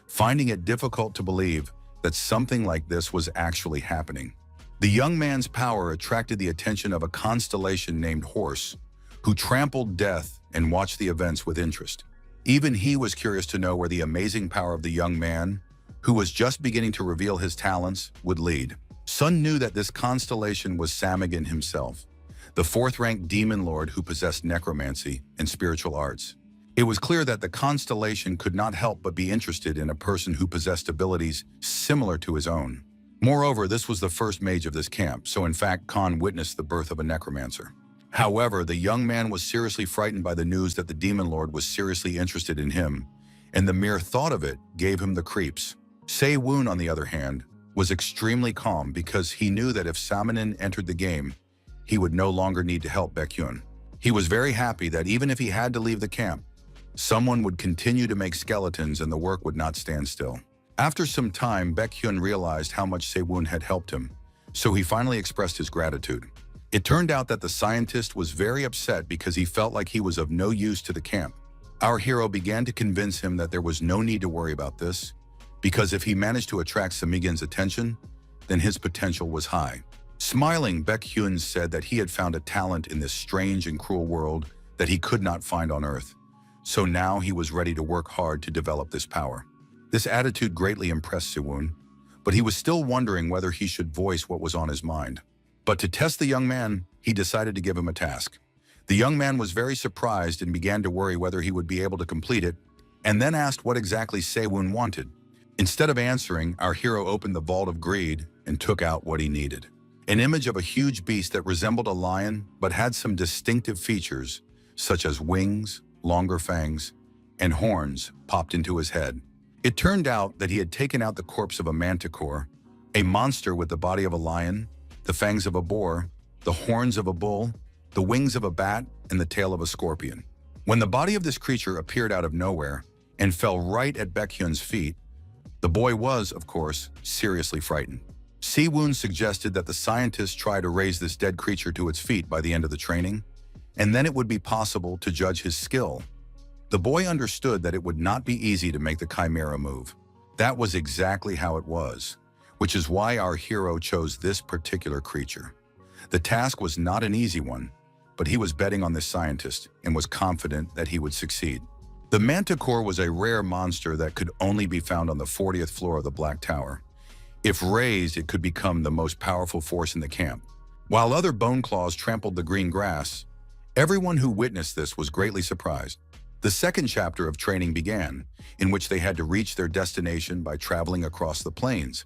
finding it difficult to believe that something like this was actually happening. The young man's power attracted the attention of a constellation named Horse, who trampled death and watched the events with interest. Even he was curious to know where the amazing power of the young man, who was just beginning to reveal his talents, would lead. Sun knew that this constellation was Samigan himself, the fourth-ranked demon lord who possessed necromancy and spiritual arts. It was clear that the constellation could not help but be interested in a person who possessed abilities similar to his own. Moreover, this was the first mage of this camp, so in fact Khan witnessed the birth of a necromancer. However, the young man was seriously frightened by the news that the demon lord was seriously interested in him, and the mere thought of it gave him the creeps. Se-woon, on the other hand, was extremely calm because he knew that if Samanin entered the game, he would no longer need to help Baekhyun. He was very happy that even if he had to leave the camp, someone would continue to make skeletons and the work would not stand still. After some time, Baekhyun realized how much Se-woon had helped him, so he finally expressed his gratitude. It turned out that the scientist was very upset because he felt like he was of no use to the camp. Our hero began to convince him that there was no need to worry about this, because if he managed to attract Samigan's attention, then his potential was high. Smiling, Baekhyun said that he had found a talent in this strange and cruel world that he could not find on Earth. So now he was ready to work hard to develop this power. This attitude greatly impressed Se-woon, but he was still wondering whether he should voice what was on his mind. But to test the young man, he decided to give him a task. The young man was very surprised and began to worry whether he would be able to complete it, and then asked what exactly Se-woon wanted. Instead of answering, our hero opened the Vault of Greed and took out what he needed. An image of a huge beast that resembled a lion but had some distinctive features, such as wings, longer fangs, and horns, popped into his head. It turned out that he had taken out the corpse of a manticore, a monster with the body of a lion, the fangs of a boar, the horns of a bull, the wings of a bat, and the tail of a scorpion. When the body of this creature appeared out of nowhere and fell right at Baekhyun's feet, the boy was, of course, seriously frightened. Se-woon suggested that the scientists try to raise this dead creature to its feet by the end of the training, and then it would be possible to judge his skill. The boy understood that it would not be easy to make the chimera move. That was exactly how it was, which is why our hero chose this particular creature. The task was not an easy one, but he was betting on this scientist and was confident that he would succeed. The manticore was a rare monster that could only be found on the 40th floor of the Black Tower. If raised, it could become the most powerful force in the camp. While other bone claws trampled the green grass, everyone who witnessed this was greatly surprised. The second chapter of training began, in which they had to reach their destination by traveling across the plains,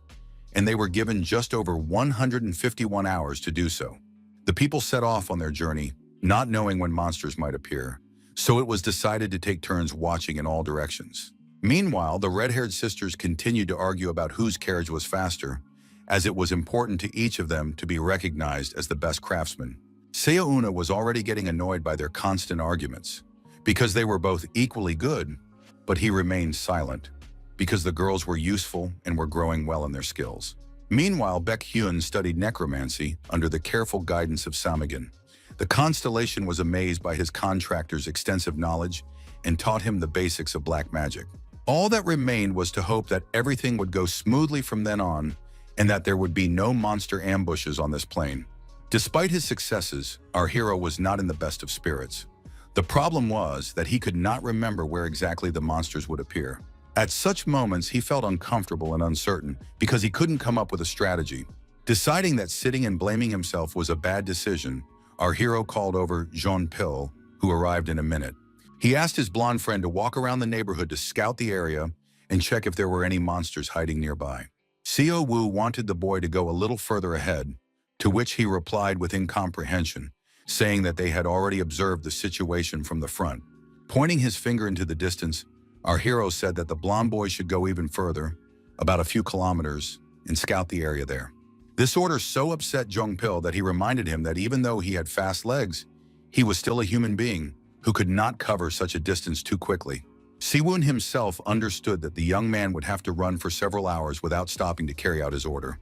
and they were given just over 151 hours to do so. The people set off on their journey, not knowing when monsters might appear, so it was decided to take turns watching in all directions. Meanwhile, the red-haired sisters continued to argue about whose carriage was faster, as it was important to each of them to be recognized as the best craftsman. Seouna was already getting annoyed by their constant arguments, because they were both equally good, but he remained silent. because the girls were useful and were growing well in their skills. Meanwhile, Baekhyun studied necromancy under the careful guidance of Samhain. The constellation was amazed by his contractor's extensive knowledge and taught him the basics of black magic. All that remained was to hope that everything would go smoothly from then on and that there would be no monster ambushes on this plane. Despite his successes, our hero was not in the best of spirits. The problem was that he could not remember where exactly the monsters would appear. At such moments, he felt uncomfortable and uncertain because he couldn't come up with a strategy. Deciding that sitting and blaming himself was a bad decision, our hero called over Jean-Pil, who arrived in a minute. He asked his blonde friend to walk around the neighborhood to scout the area and check if there were any monsters hiding nearby. Seo Woo wanted the boy to go a little further ahead, to which he replied with incomprehension, saying that they had already observed the situation from the front. Pointing his finger into the distance, our hero said that the blonde boy should go even further, about a few kilometers, and scout the area there. This order so upset Jong-pil that he reminded him that even though he had fast legs, he was still a human being who could not cover such a distance too quickly. Siwon himself understood that the young man would have to run for several hours without stopping to carry out his order.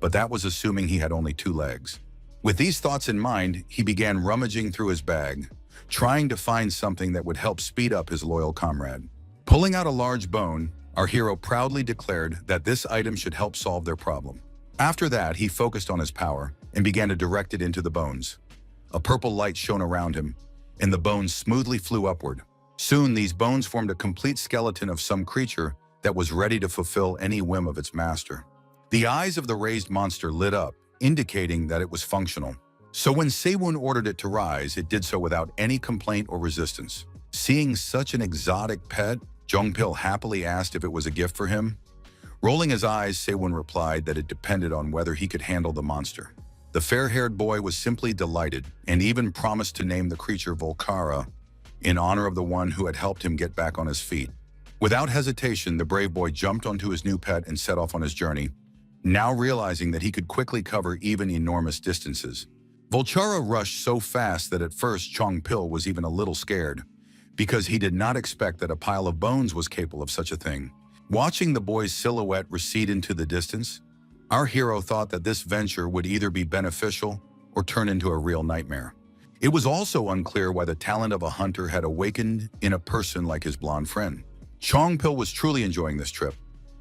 But that was assuming he had only 2 legs. With these thoughts in mind, he began rummaging through his bag, trying to find something that would help speed up his loyal comrade. Pulling out a large bone, our hero proudly declared that this item should help solve their problem. After that, he focused on his power and began to direct it into the bones. A purple light shone around him, and the bones smoothly flew upward. Soon, these bones formed a complete skeleton of some creature that was ready to fulfill any whim of its master. The eyes of the raised monster lit up, indicating that it was functional. So when Sewon ordered it to rise, it did so without any complaint or resistance. Seeing such an exotic pet, Jong-pil happily asked if it was a gift for him. Rolling his eyes, Sewon replied that it depended on whether he could handle the monster. The fair-haired boy was simply delighted and even promised to name the creature Volcara in honor of the one who had helped him get back on his feet. Without hesitation, the brave boy jumped onto his new pet and set off on his journey, now realizing that he could quickly cover even enormous distances. Volcara rushed so fast that at first Jong-pil was even a little scared, because he did not expect that a pile of bones was capable of such a thing. Watching the boy's silhouette recede into the distance, our hero thought that this venture would either be beneficial or turn into a real nightmare. It was also unclear why the talent of a hunter had awakened in a person like his blonde friend. Jong-pil was truly enjoying this trip.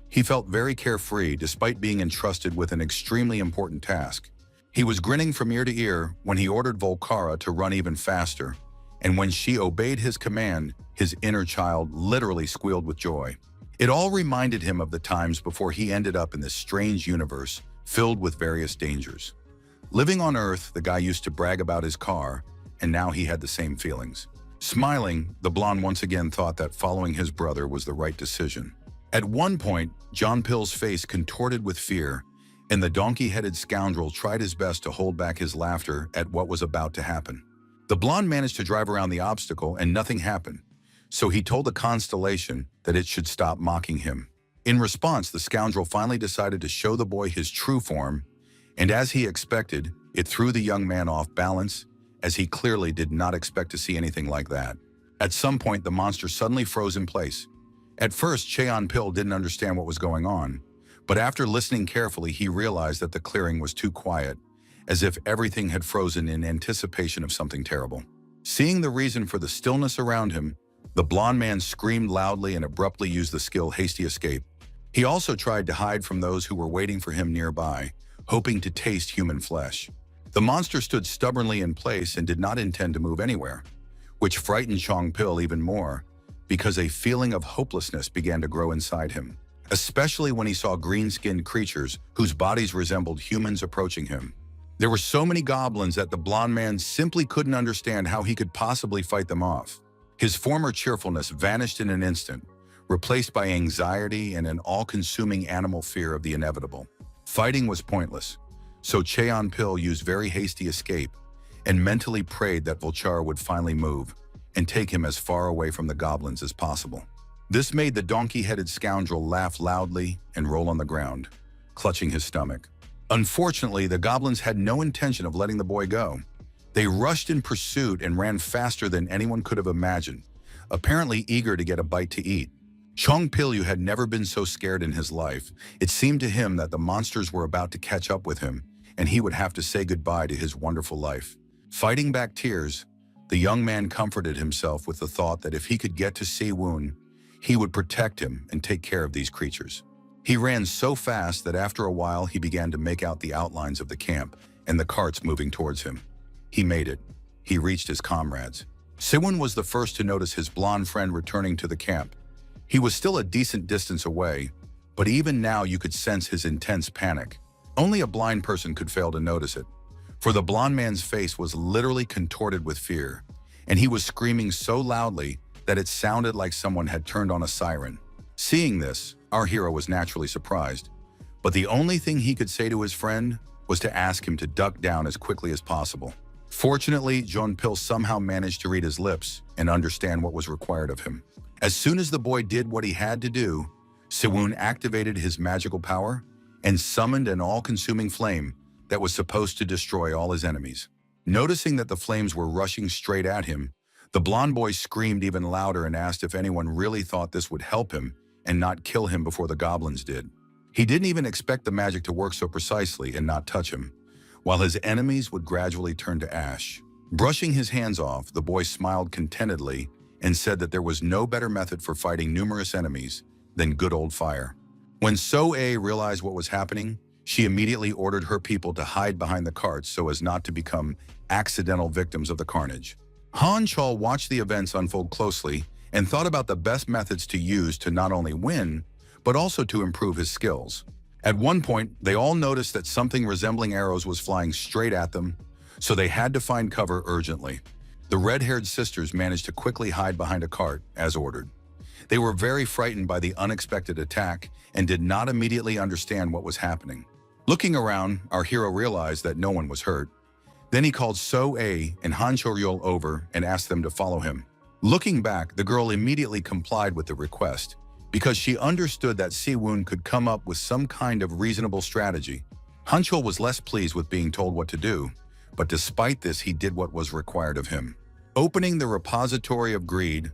He felt very carefree despite being entrusted with an extremely important task. He was grinning from ear to ear when he ordered Volcara to run even faster, and when she obeyed his command, his inner child literally squealed with joy. It all reminded him of the times before he ended up in this strange universe filled with various dangers. Living on Earth, the guy used to brag about his car, and now he had the same feelings. Smiling, the blonde once again thought that following his brother was the right decision. At one point, Jong-pil's face contorted with fear, and the donkey-headed scoundrel tried his best to hold back his laughter at what was about to happen. The blonde managed to drive around the obstacle and nothing happened, so he told the constellation that it should stop mocking him. In response, the scoundrel finally decided to show the boy his true form, and as he expected, it threw the young man off balance, as he clearly did not expect to see anything like that. At some point, the monster suddenly froze in place. At first, Cheon-pil didn't understand what was going on, but after listening carefully, he realized that the clearing was too quiet, as if everything had frozen in anticipation of something terrible. Seeing the reason for the stillness around him, the blonde man screamed loudly and abruptly used the skill Hasty Escape. He also tried to hide from those who were waiting for him nearby, hoping to taste human flesh. The monster stood stubbornly in place and did not intend to move anywhere, which frightened Jong-pil even more, because a feeling of hopelessness began to grow inside him, especially when he saw green-skinned creatures whose bodies resembled humans approaching him. There were so many goblins that the blonde man simply couldn't understand how he could possibly fight them off. His former cheerfulness vanished in an instant, replaced by anxiety and an all-consuming animal fear of the inevitable. Fighting was pointless, so Cheon-pil used very hasty escape and mentally prayed that Volcara would finally move and take him as far away from the goblins as possible. This made the donkey-headed scoundrel laugh loudly and roll on the ground, clutching his stomach. Unfortunately, the goblins had no intention of letting the boy go. They rushed in pursuit and ran faster than anyone could have imagined, apparently eager to get a bite to eat. Chong Pilyu had never been so scared in his life. It seemed to him that the monsters were about to catch up with him, and he would have to say goodbye to his wonderful life. Fighting back tears, the young man comforted himself with the thought that if he could get to Si-woon, he would protect him and take care of these creatures. He ran so fast that after a while he began to make out the outlines of the camp and the carts moving towards him. He made it. He reached his comrades. Si-woon was the first to notice his blonde friend returning to the camp. He was still a decent distance away, but even now you could sense his intense panic. Only a blind person could fail to notice it, for the blonde man's face was literally contorted with fear, and he was screaming so loudly that it sounded like someone had turned on a siren. Seeing this, our hero was naturally surprised, but the only thing he could say to his friend was to ask him to duck down as quickly as possible. Fortunately, Jeon-pil somehow managed to read his lips and understand what was required of him. As soon as the boy did what he had to do, Si-woon activated his magical power and summoned an all-consuming flame that was supposed to destroy all his enemies. Noticing that the flames were rushing straight at him, the blonde boy screamed even louder and asked if anyone really thought this would help him and not kill him before the goblins did. He didn't even expect the magic to work so precisely and not touch him, while his enemies would gradually turn to ash. Brushing his hands off, the boy smiled contentedly and said that there was no better method for fighting numerous enemies than good old fire. When So-ae realized what was happening, she immediately ordered her people to hide behind the carts so as not to become accidental victims of the carnage. Han Chol watched the events unfold closely and thought about the best methods to use to not only win, but also to improve his skills. At one point, they all noticed that something resembling arrows was flying straight at them, so they had to find cover urgently. The red-haired sisters managed to quickly hide behind a cart, as ordered. They were very frightened by the unexpected attack and did not immediately understand what was happening. Looking around, our hero realized that no one was hurt. Then he called So-ae and Han Choryol over and asked them to follow him. Looking back, the girl immediately complied with the request because she understood that Si-woon could come up with some kind of reasonable strategy. Han Chol was less pleased with being told what to do, but despite this, he did what was required of him. Opening the repository of greed,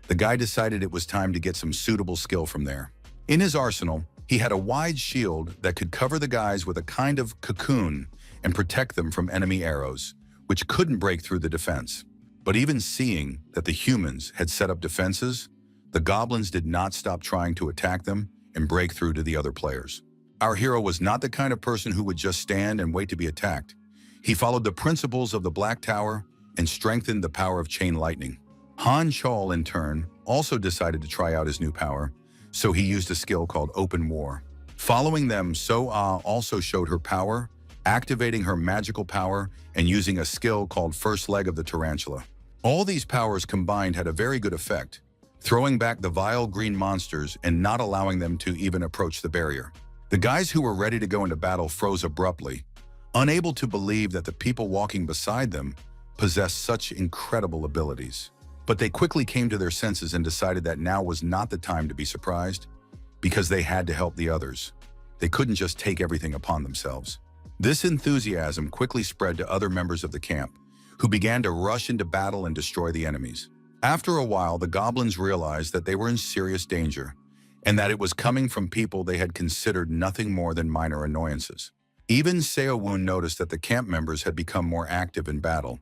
the guy decided it was time to get some suitable skill from there. In his arsenal, he had a wide shield that could cover the guys with a kind of cocoon and protect them from enemy arrows, which couldn't break through the defense. But even seeing that the humans had set up defenses, the goblins did not stop trying to attack them and break through to the other players. Our hero was not the kind of person who would just stand and wait to be attacked. He followed the principles of the Black Tower and strengthened the power of chain lightning. Han Chol, in turn, also decided to try out his new power, so he used a skill called Open War. Following them, So-ah also showed her power, activating her magical power and using a skill called First Leg of the Tarantula. All these powers combined had a very good effect, throwing back the vile green monsters and not allowing them to even approach the barrier. The guys who were ready to go into battle froze abruptly, unable to believe that the people walking beside them possessed such incredible abilities. But they quickly came to their senses and decided that now was not the time to be surprised, because they had to help the others. They couldn't just take everything upon themselves. This enthusiasm quickly spread to other members of the camp, who began to rush into battle and destroy the enemies. After a while, the goblins realized that they were in serious danger, and that it was coming from people they had considered nothing more than minor annoyances. Even Se-woon noticed that the camp members had become more active in battle,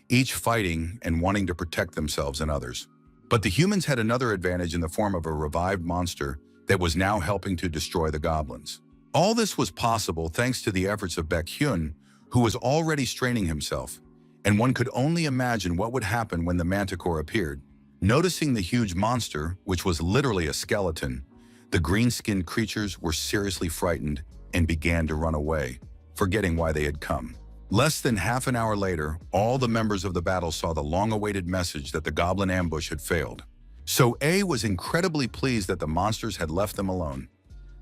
each fighting and wanting to protect themselves and others. But the humans had another advantage in the form of a revived monster that was now helping to destroy the goblins. All this was possible thanks to the efforts of Baek-hyun, who was already straining himself, and one could only imagine what would happen when the manticore appeared. Noticing the huge monster, which was literally a skeleton, the green-skinned creatures were seriously frightened and began to run away, forgetting why they had come. Less than half an hour later, all the members of the battle saw the long-awaited message that the goblin ambush had failed. So-ae was incredibly pleased that the monsters had left them alone.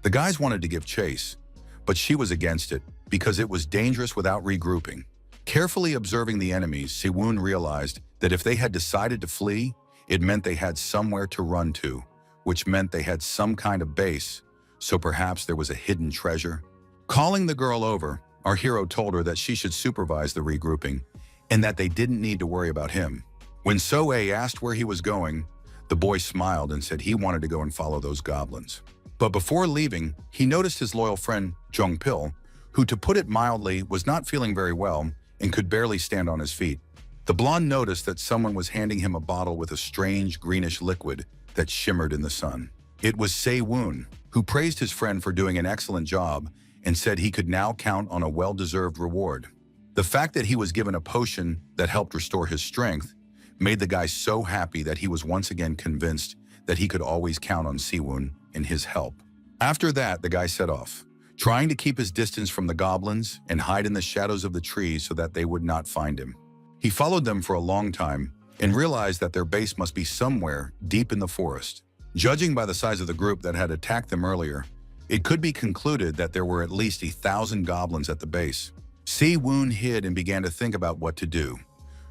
The guys wanted to give chase, but she was against it because it was dangerous without regrouping. Carefully observing the enemies, Si-woon realized that if they had decided to flee, it meant they had somewhere to run to, which meant they had some kind of base, so perhaps there was a hidden treasure. Calling the girl over, our hero told her that she should supervise the regrouping and that they didn't need to worry about him. When So-ae asked where he was going, The boy smiled and said he wanted to go and follow those goblins. But before leaving, he noticed his loyal friend, Jung Pil, who, to put it mildly, was not feeling very well and could barely stand on his feet. The blonde noticed that someone was handing him a bottle with a strange greenish liquid that shimmered in the sun. It was Se-woon, who praised his friend for doing an excellent job and said he could now count on a well-deserved reward. The fact that he was given a potion that helped restore his strength made the guy so happy that he was once again convinced that he could always count on Se-woon and his help. After that, the guy set off, trying to keep his distance from the goblins and hide in the shadows of the trees so that they would not find him. He followed them for a long time and realized that their base must be somewhere deep in the forest. Judging by the size of the group that had attacked them earlier, it could be concluded that there were at least 1,000 goblins at the base. Se-woon hid and began to think about what to do.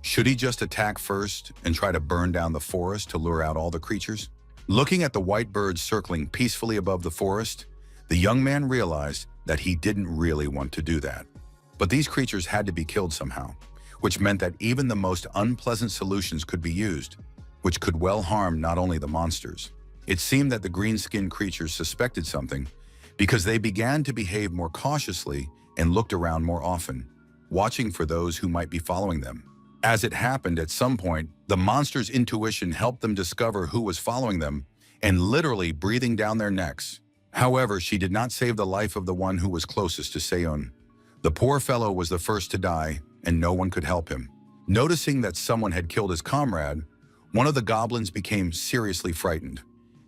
Should he just attack first and try to burn down the forest to lure out all the creatures? Looking at the white birds circling peacefully above the forest, the young man realized that he didn't really want to do that. But these creatures had to be killed somehow, which meant that even the most unpleasant solutions could be used, which could well harm not only the monsters. It seemed that the green-skinned creatures suspected something because they began to behave more cautiously and looked around more often, watching for those who might be following them. As it happened, at some point, the monster's intuition helped them discover who was following them and literally breathing down their necks. However, she did not save the life of the one who was closest to Se-woon. The poor fellow was the first to die, and no one could help him. Noticing that someone had killed his comrade, one of the goblins became seriously frightened.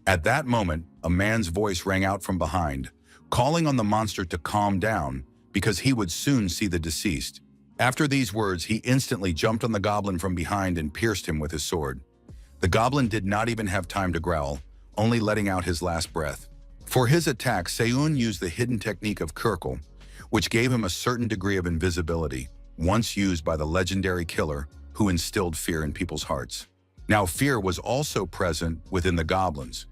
At that moment, a man's voice rang out from behind, calling on the monster to calm down because he would soon see the deceased. After these words, he instantly jumped on the goblin from behind and pierced him with his sword. The goblin did not even have time to growl, only letting out his last breath. For his attack, Se-woon used the hidden technique of Kurkle, which gave him a certain degree of invisibility, once used by the legendary killer who instilled fear in people's hearts. Now, fear was also present within the goblins,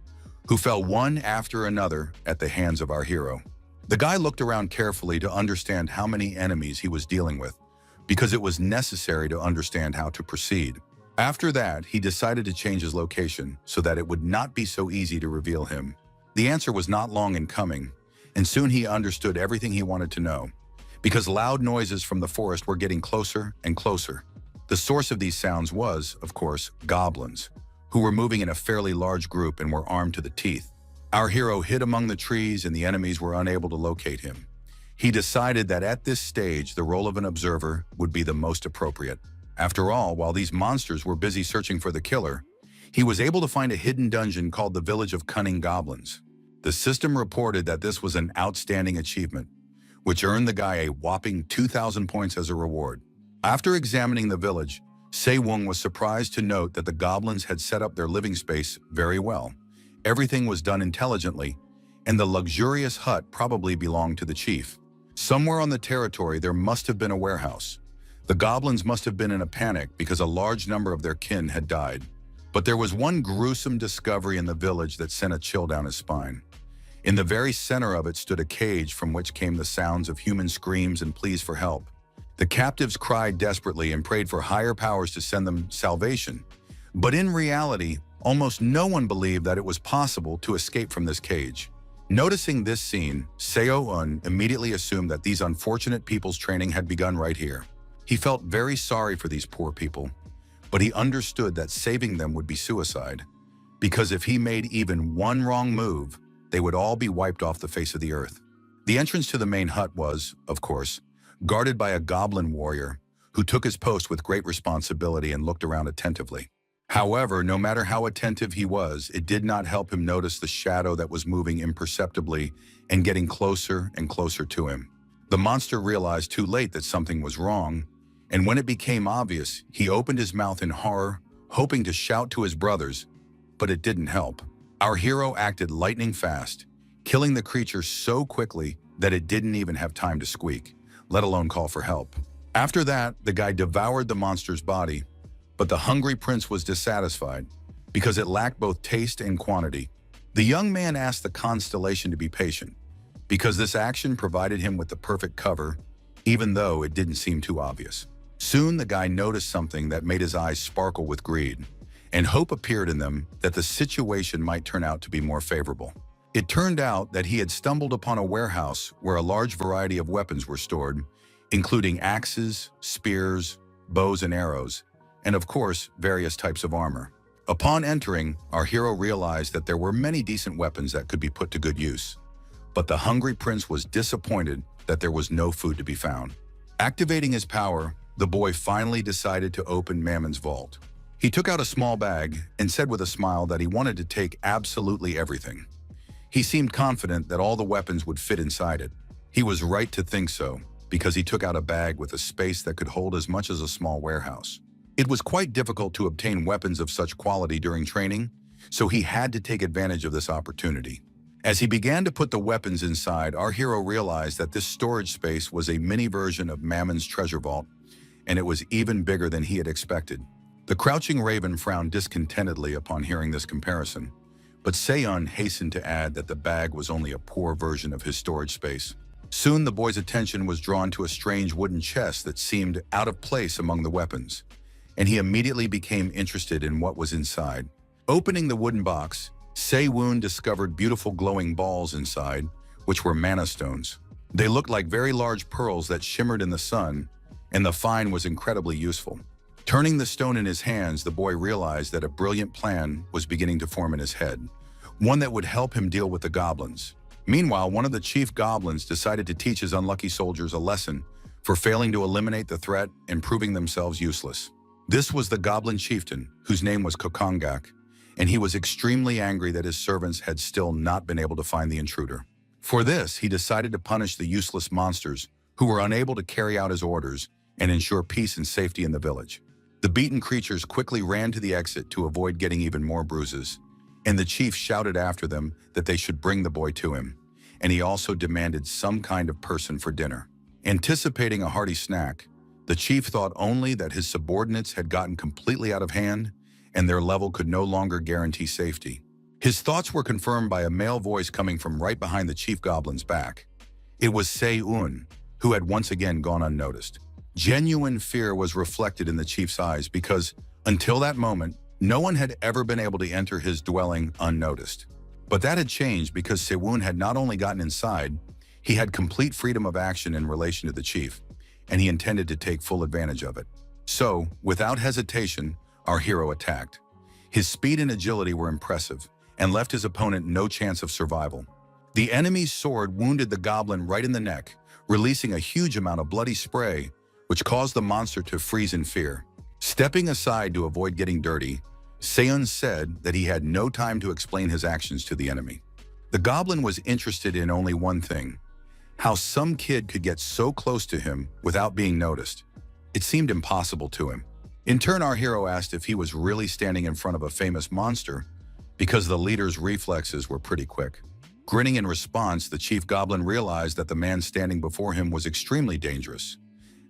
who fell one after another at the hands of our hero. The guy looked around carefully to understand how many enemies he was dealing with, because it was necessary to understand how to proceed. After that, he decided to change his location so that it would not be so easy to reveal him. The answer was not long in coming, and soon he understood everything he wanted to know, because loud noises from the forest were getting closer and closer. The source of these sounds was, of course, goblins, who were moving in a fairly large group and were armed to the teeth. Our hero hid among the trees and the enemies were unable to locate him. He decided that at this stage, the role of an observer would be the most appropriate. After all, while these monsters were busy searching for the killer, he was able to find a hidden dungeon called the Village of Cunning Goblins. The system reported that this was an outstanding achievement, which earned the guy a whopping 2,000 points as a reward. After examining the village, Se-woon was surprised to note that the goblins had set up their living space very well. Everything was done intelligently, and the luxurious hut probably belonged to the chief. Somewhere on the territory, there must have been a warehouse. The goblins must have been in a panic because a large number of their kin had died. But there was one gruesome discovery in the village that sent a chill down his spine. In the very center of it stood a cage from which came the sounds of human screams and pleas for help. The captives cried desperately and prayed for higher powers to send them salvation. But in reality, almost no one believed that it was possible to escape from this cage. Noticing this scene, Se-woon immediately assumed that these unfortunate people's training had begun right here. He felt very sorry for these poor people, but he understood that saving them would be suicide, because if he made even one wrong move, they would all be wiped off the face of the earth. The entrance to the main hut was, of course, guarded by a goblin warrior who took his post with great responsibility and looked around attentively. However, no matter how attentive he was, it did not help him notice the shadow that was moving imperceptibly and getting closer and closer to him. The monster realized too late that something was wrong, and when it became obvious, he opened his mouth in horror, hoping to shout to his brothers, but it didn't help. Our hero acted lightning fast, killing the creature so quickly that it didn't even have time to squeak, let alone call for help. After that, the guy devoured the monster's body, but the hungry prince was dissatisfied because it lacked both taste and quantity. The young man asked the constellation to be patient because this action provided him with the perfect cover, even though it didn't seem too obvious. Soon, the guy noticed something that made his eyes sparkle with greed. and hope appeared in them that the situation might turn out to be more favorable. It turned out that he had stumbled upon a warehouse where a large variety of weapons were stored, including axes, spears, bows and arrows, and of course, various types of armor. Upon entering, our hero realized that there were many decent weapons that could be put to good use. But the hungry prince was disappointed that there was no food to be found. Activating his power, the boy finally decided to open Mammon's vault. He took out a small bag and said with a smile that he wanted to take absolutely everything. He seemed confident that all the weapons would fit inside it. He was right to think so, because he took out a bag with a space that could hold as much as a small warehouse. It was quite difficult to obtain weapons of such quality during training, so he had to take advantage of this opportunity. As he began to put the weapons inside, our hero realized that this storage space was a mini version of Mammon's treasure vault, and it was even bigger than he had expected. The crouching raven frowned discontentedly upon hearing this comparison, but Seon hastened to add that the bag was only a poor version of his storage space. Soon the boy's attention was drawn to a strange wooden chest that seemed out of place among the weapons, and he immediately became interested in what was inside. Opening the wooden box, Se-woon discovered beautiful glowing balls inside, which were mana stones. They looked like very large pearls that shimmered in the sun, and the find was incredibly useful. Turning the stone in his hands, the boy realized that a brilliant plan was beginning to form in his head, one that would help him deal with the goblins. Meanwhile, one of the chief goblins decided to teach his unlucky soldiers a lesson for failing to eliminate the threat and proving themselves useless. This was the goblin chieftain, whose name was Kokongak, and he was extremely angry that his servants had still not been able to find the intruder. For this, he decided to punish the useless monsters who were unable to carry out his orders and ensure peace and safety in the village. The beaten creatures quickly ran to the exit to avoid getting even more bruises, and the chief shouted after them that they should bring the boy to him, and he also demanded some kind of person for dinner. Anticipating a hearty snack, the chief thought only that his subordinates had gotten completely out of hand and their level could no longer guarantee safety. His thoughts were confirmed by a male voice coming from right behind the chief goblin's back. It was Se-un, who had once again gone unnoticed. Genuine fear was reflected in the chief's eyes because, until that moment, no one had ever been able to enter his dwelling unnoticed. But that had changed because Se-un had not only gotten inside, he had complete freedom of action in relation to the chief, and he intended to take full advantage of it. So, without hesitation, our hero attacked. His speed and agility were impressive, and left his opponent no chance of survival. The enemy's sword wounded the goblin right in the neck, releasing a huge amount of bloody spray, which caused the monster to freeze in fear. Stepping aside to avoid getting dirty, Seon said that he had no time to explain his actions to the enemy. The goblin was interested in only one thing: how some kid could get so close to him without being noticed. It seemed impossible to him. In turn, our hero asked if he was really standing in front of a famous monster, because the leader's reflexes were pretty quick. Grinning in response, the chief goblin realized that the man standing before him was extremely dangerous,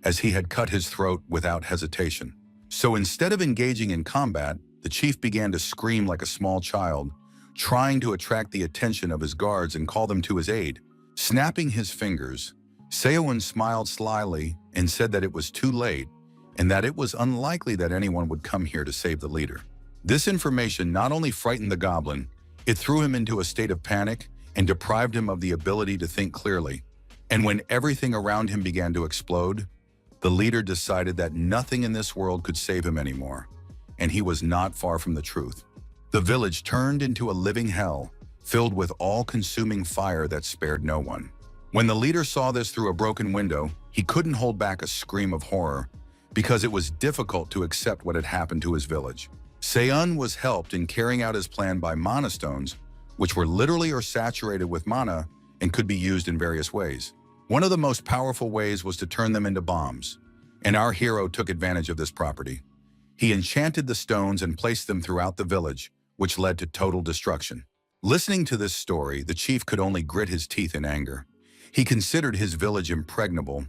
as he had cut his throat without hesitation. So instead of engaging in combat, the chief began to scream like a small child, trying to attract the attention of his guards and call them to his aid. Snapping his fingers, Seon smiled slyly and said that it was too late and that it was unlikely that anyone would come here to save the leader. This information not only frightened the goblin, it threw him into a state of panic and deprived him of the ability to think clearly. And when everything around him began to explode, the leader decided that nothing in this world could save him anymore, and he was not far from the truth. The village turned into a living hell, filled with all-consuming fire that spared no one. When the leader saw this through a broken window, he couldn't hold back a scream of horror, because it was difficult to accept what had happened to his village. Seon was helped in carrying out his plan by mana stones, which were literally saturated with mana and could be used in various ways. One of the most powerful ways was to turn them into bombs, and our hero took advantage of this property. He enchanted the stones and placed them throughout the village, which led to total destruction. Listening to this story, the chief could only grit his teeth in anger. He considered his village impregnable,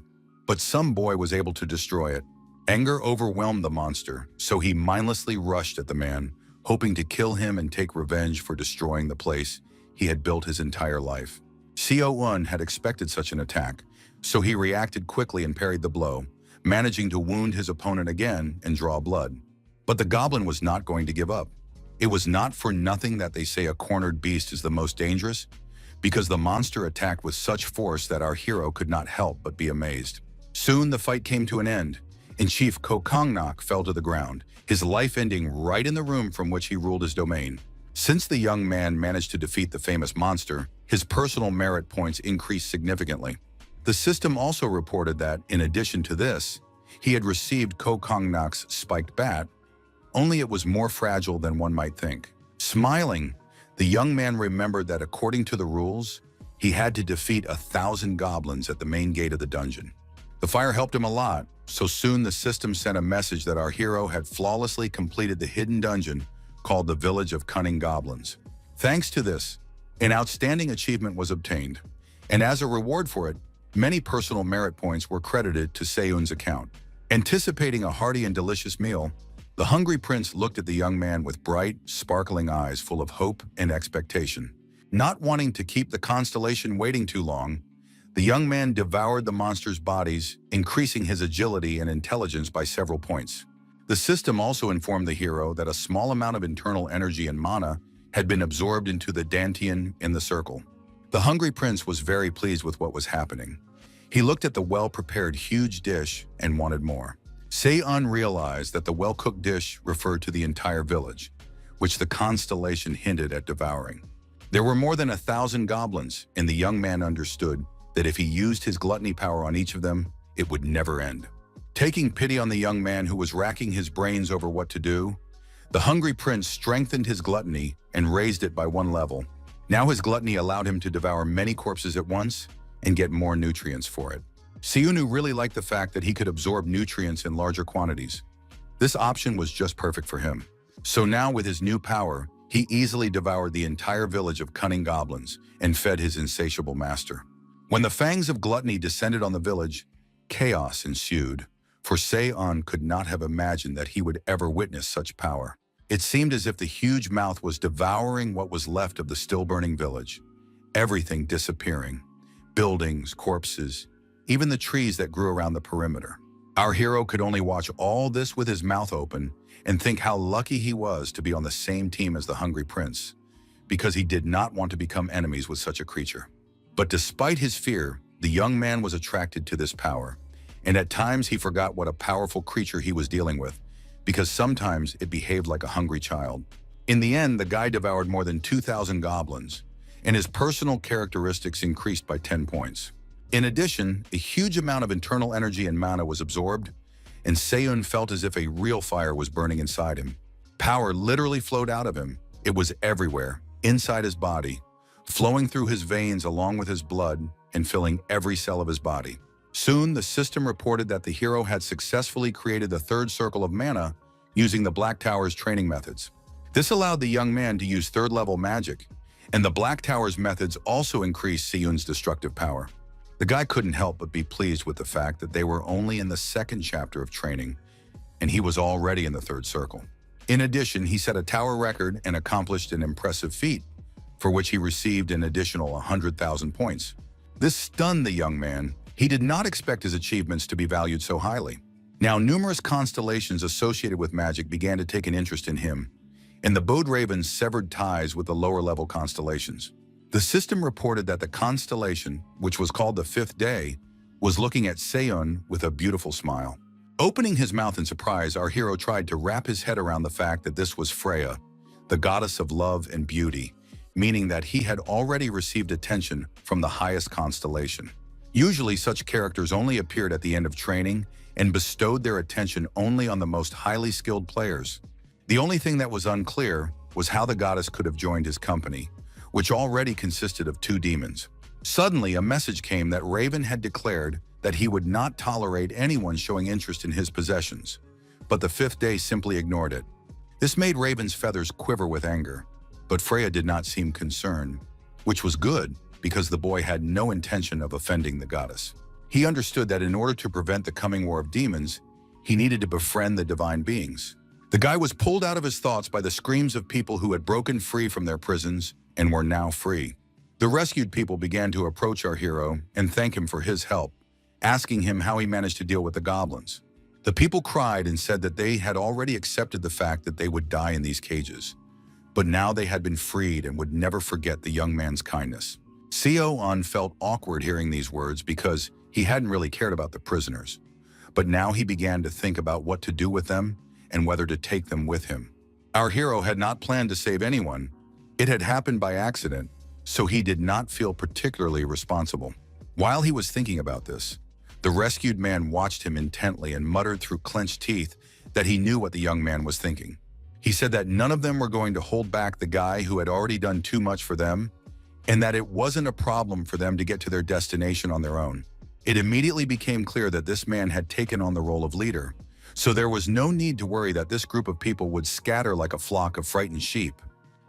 but some boy was able to destroy it. Anger overwhelmed the monster, so he mindlessly rushed at the man, hoping to kill him and take revenge for destroying the place he had built his entire life. Seo-un had expected such an attack, so he reacted quickly and parried the blow, managing to wound his opponent again and draw blood. But the goblin was not going to give up. It was not for nothing that they say a cornered beast is the most dangerous, because the monster attacked with such force that our hero could not help but be amazed. Soon the fight came to an end, and Chief Kokongnak fell to the ground, his life ending right in the room from which he ruled his domain. Since the young man managed to defeat the famous monster, his personal merit points increased significantly. The system also reported that, in addition to this, he had received Kokongnak's spiked bat, only it was more fragile than one might think. Smiling, the young man remembered that according to the rules, he had to defeat 1,000 goblins at the main gate of the dungeon. The fire helped him a lot, so soon the system sent a message that our hero had flawlessly completed the hidden dungeon called the Village of Cunning Goblins. Thanks to this, an outstanding achievement was obtained, and as a reward for it, many personal merit points were credited to Seiyun's account. Anticipating a hearty and delicious meal, the hungry prince looked at the young man with bright, sparkling eyes full of hope and expectation. Not wanting to keep the constellation waiting too long, the young man devoured the monster's bodies, increasing his agility and intelligence by several points. The system also informed the hero that a small amount of internal energy and mana had been absorbed into the dantian in the circle. The hungry prince was very pleased with what was happening. He looked at the well-prepared huge dish and wanted more. Seiyun realized that the well-cooked dish referred to the entire village, which the constellation hinted at devouring. There were more than 1,000 goblins, and the young man understood that if he used his gluttony power on each of them, it would never end. Taking pity on the young man who was racking his brains over what to do, the hungry prince strengthened his gluttony and raised it by 1 level. Now his gluttony allowed him to devour many corpses at once and get more nutrients for it. Seiyun really liked the fact that he could absorb nutrients in larger quantities. This option was just perfect for him. So now with his new power, he easily devoured the entire village of cunning goblins and fed his insatiable master. When the fangs of gluttony descended on the village, chaos ensued, for Seiyun could not have imagined that he would ever witness such power. It seemed as if the huge mouth was devouring what was left of the still-burning village, everything disappearing, buildings, corpses, even the trees that grew around the perimeter. Our hero could only watch all this with his mouth open and think how lucky he was to be on the same team as the hungry prince, because he did not want to become enemies with such a creature. But despite his fear, the young man was attracted to this power, and at times he forgot what a powerful creature he was dealing with, because sometimes it behaved like a hungry child. In the end, the guy devoured more than 2,000 goblins, and his personal characteristics increased by 10 points. In addition, a huge amount of internal energy and mana was absorbed, and Seiyun felt as if a real fire was burning inside him. Power literally flowed out of him. It was everywhere, inside his body, flowing through his veins along with his blood and filling every cell of his body. Soon, the system reported that the hero had successfully created the 3rd circle of mana using the Black Tower's training methods. This allowed the young man to use 3rd-level magic, and the Black Tower's methods also increased Seiyun's destructive power. The guy couldn't help but be pleased with the fact that they were only in the 2nd chapter of training, and he was already in the 3rd circle. In addition, he set a tower record and accomplished an impressive feat, for which he received an additional 100,000 points. This stunned the young man. He did not expect his achievements to be valued so highly. Now, numerous constellations associated with magic began to take an interest in him, and the Bode Ravens severed ties with the lower-level constellations. The system reported that the constellation, which was called the 5th Day, was looking at Seiyun with a beautiful smile. Opening his mouth in surprise, our hero tried to wrap his head around the fact that this was Freya, the goddess of love and beauty, meaning that he had already received attention from the highest constellation. Usually, such characters only appeared at the end of training and bestowed their attention only on the most highly skilled players. The only thing that was unclear was how the goddess could have joined his company, which already consisted of 2 demons. Suddenly, a message came that Raven had declared that he would not tolerate anyone showing interest in his possessions, but the 5th Day simply ignored it. This made Raven's feathers quiver with anger, but Freya did not seem concerned, which was good because the boy had no intention of offending the goddess. He understood that in order to prevent the coming war of demons, he needed to befriend the divine beings. The guy was pulled out of his thoughts by the screams of people who had broken free from their prisons and were now free. The rescued people began to approach our hero and thank him for his help, asking him how he managed to deal with the goblins. The people cried and said that they had already accepted the fact that they would die in these cages, but now they had been freed and would never forget the young man's kindness. Seo-un felt awkward hearing these words because he hadn't really cared about the prisoners, but now he began to think about what to do with them and whether to take them with him. Our hero had not planned to save anyone. It had happened by accident, so he did not feel particularly responsible. While he was thinking about this, the rescued man watched him intently and muttered through clenched teeth that he knew what the young man was thinking. He said that none of them were going to hold back the guy who had already done too much for them, and that it wasn't a problem for them to get to their destination on their own. It immediately became clear that this man had taken on the role of leader, so there was no need to worry that this group of people would scatter like a flock of frightened sheep.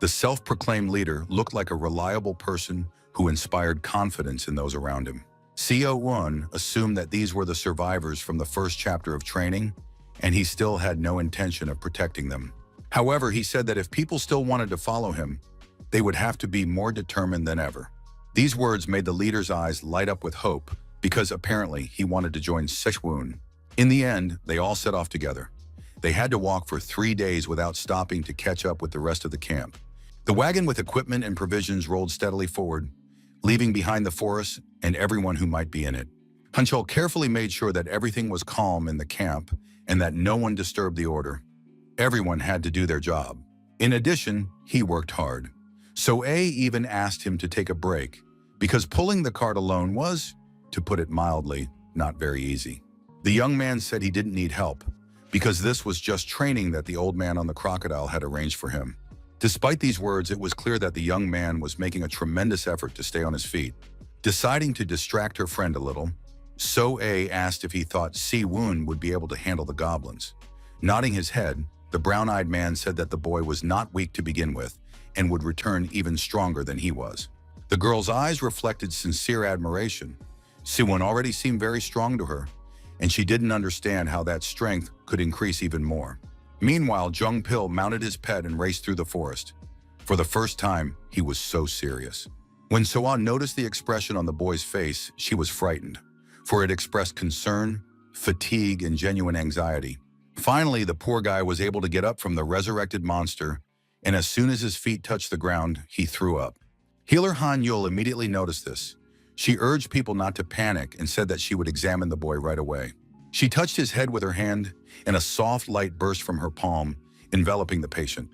The self-proclaimed leader looked like a reliable person who inspired confidence in those around him. Seo-un assumed that these were the survivors from the first chapter of training, and he still had no intention of protecting them. However, he said that if people still wanted to follow him, they would have to be more determined than ever. These words made the leader's eyes light up with hope because apparently he wanted to join Sechwun. In the end, they all set off together. They had to walk for 3 days without stopping to catch up with the rest of the camp. The wagon with equipment and provisions rolled steadily forward, leaving behind the forest and everyone who might be in it. Hunchul carefully made sure that everything was calm in the camp and that no one disturbed the order. Everyone had to do their job. In addition, he worked hard. So-a even asked him to take a break, because pulling the cart alone was, to put it mildly, not very easy. The young man said he didn't need help, because this was just training that the old man on the crocodile had arranged for him. Despite these words, it was clear that the young man was making a tremendous effort to stay on his feet. Deciding to distract her friend a little, So-a asked if he thought Si-woon would be able to handle the goblins. Nodding his head, the brown-eyed man said that the boy was not weak to begin with and would return even stronger than he was. The girl's eyes reflected sincere admiration. Si-woon already seemed very strong to her, and she didn't understand how that strength could increase even more. Meanwhile, Jung-pil mounted his pet and raced through the forest. For the first time, he was so serious. When So-a noticed the expression on the boy's face, she was frightened, for it expressed concern, fatigue, and genuine anxiety. Finally, the poor guy was able to get up from the resurrected monster, and as soon as his feet touched the ground, he threw up. Healer Han-yul immediately noticed this. She urged people not to panic and said that she would examine the boy right away. She touched his head with her hand, and a soft light burst from her palm, enveloping the patient.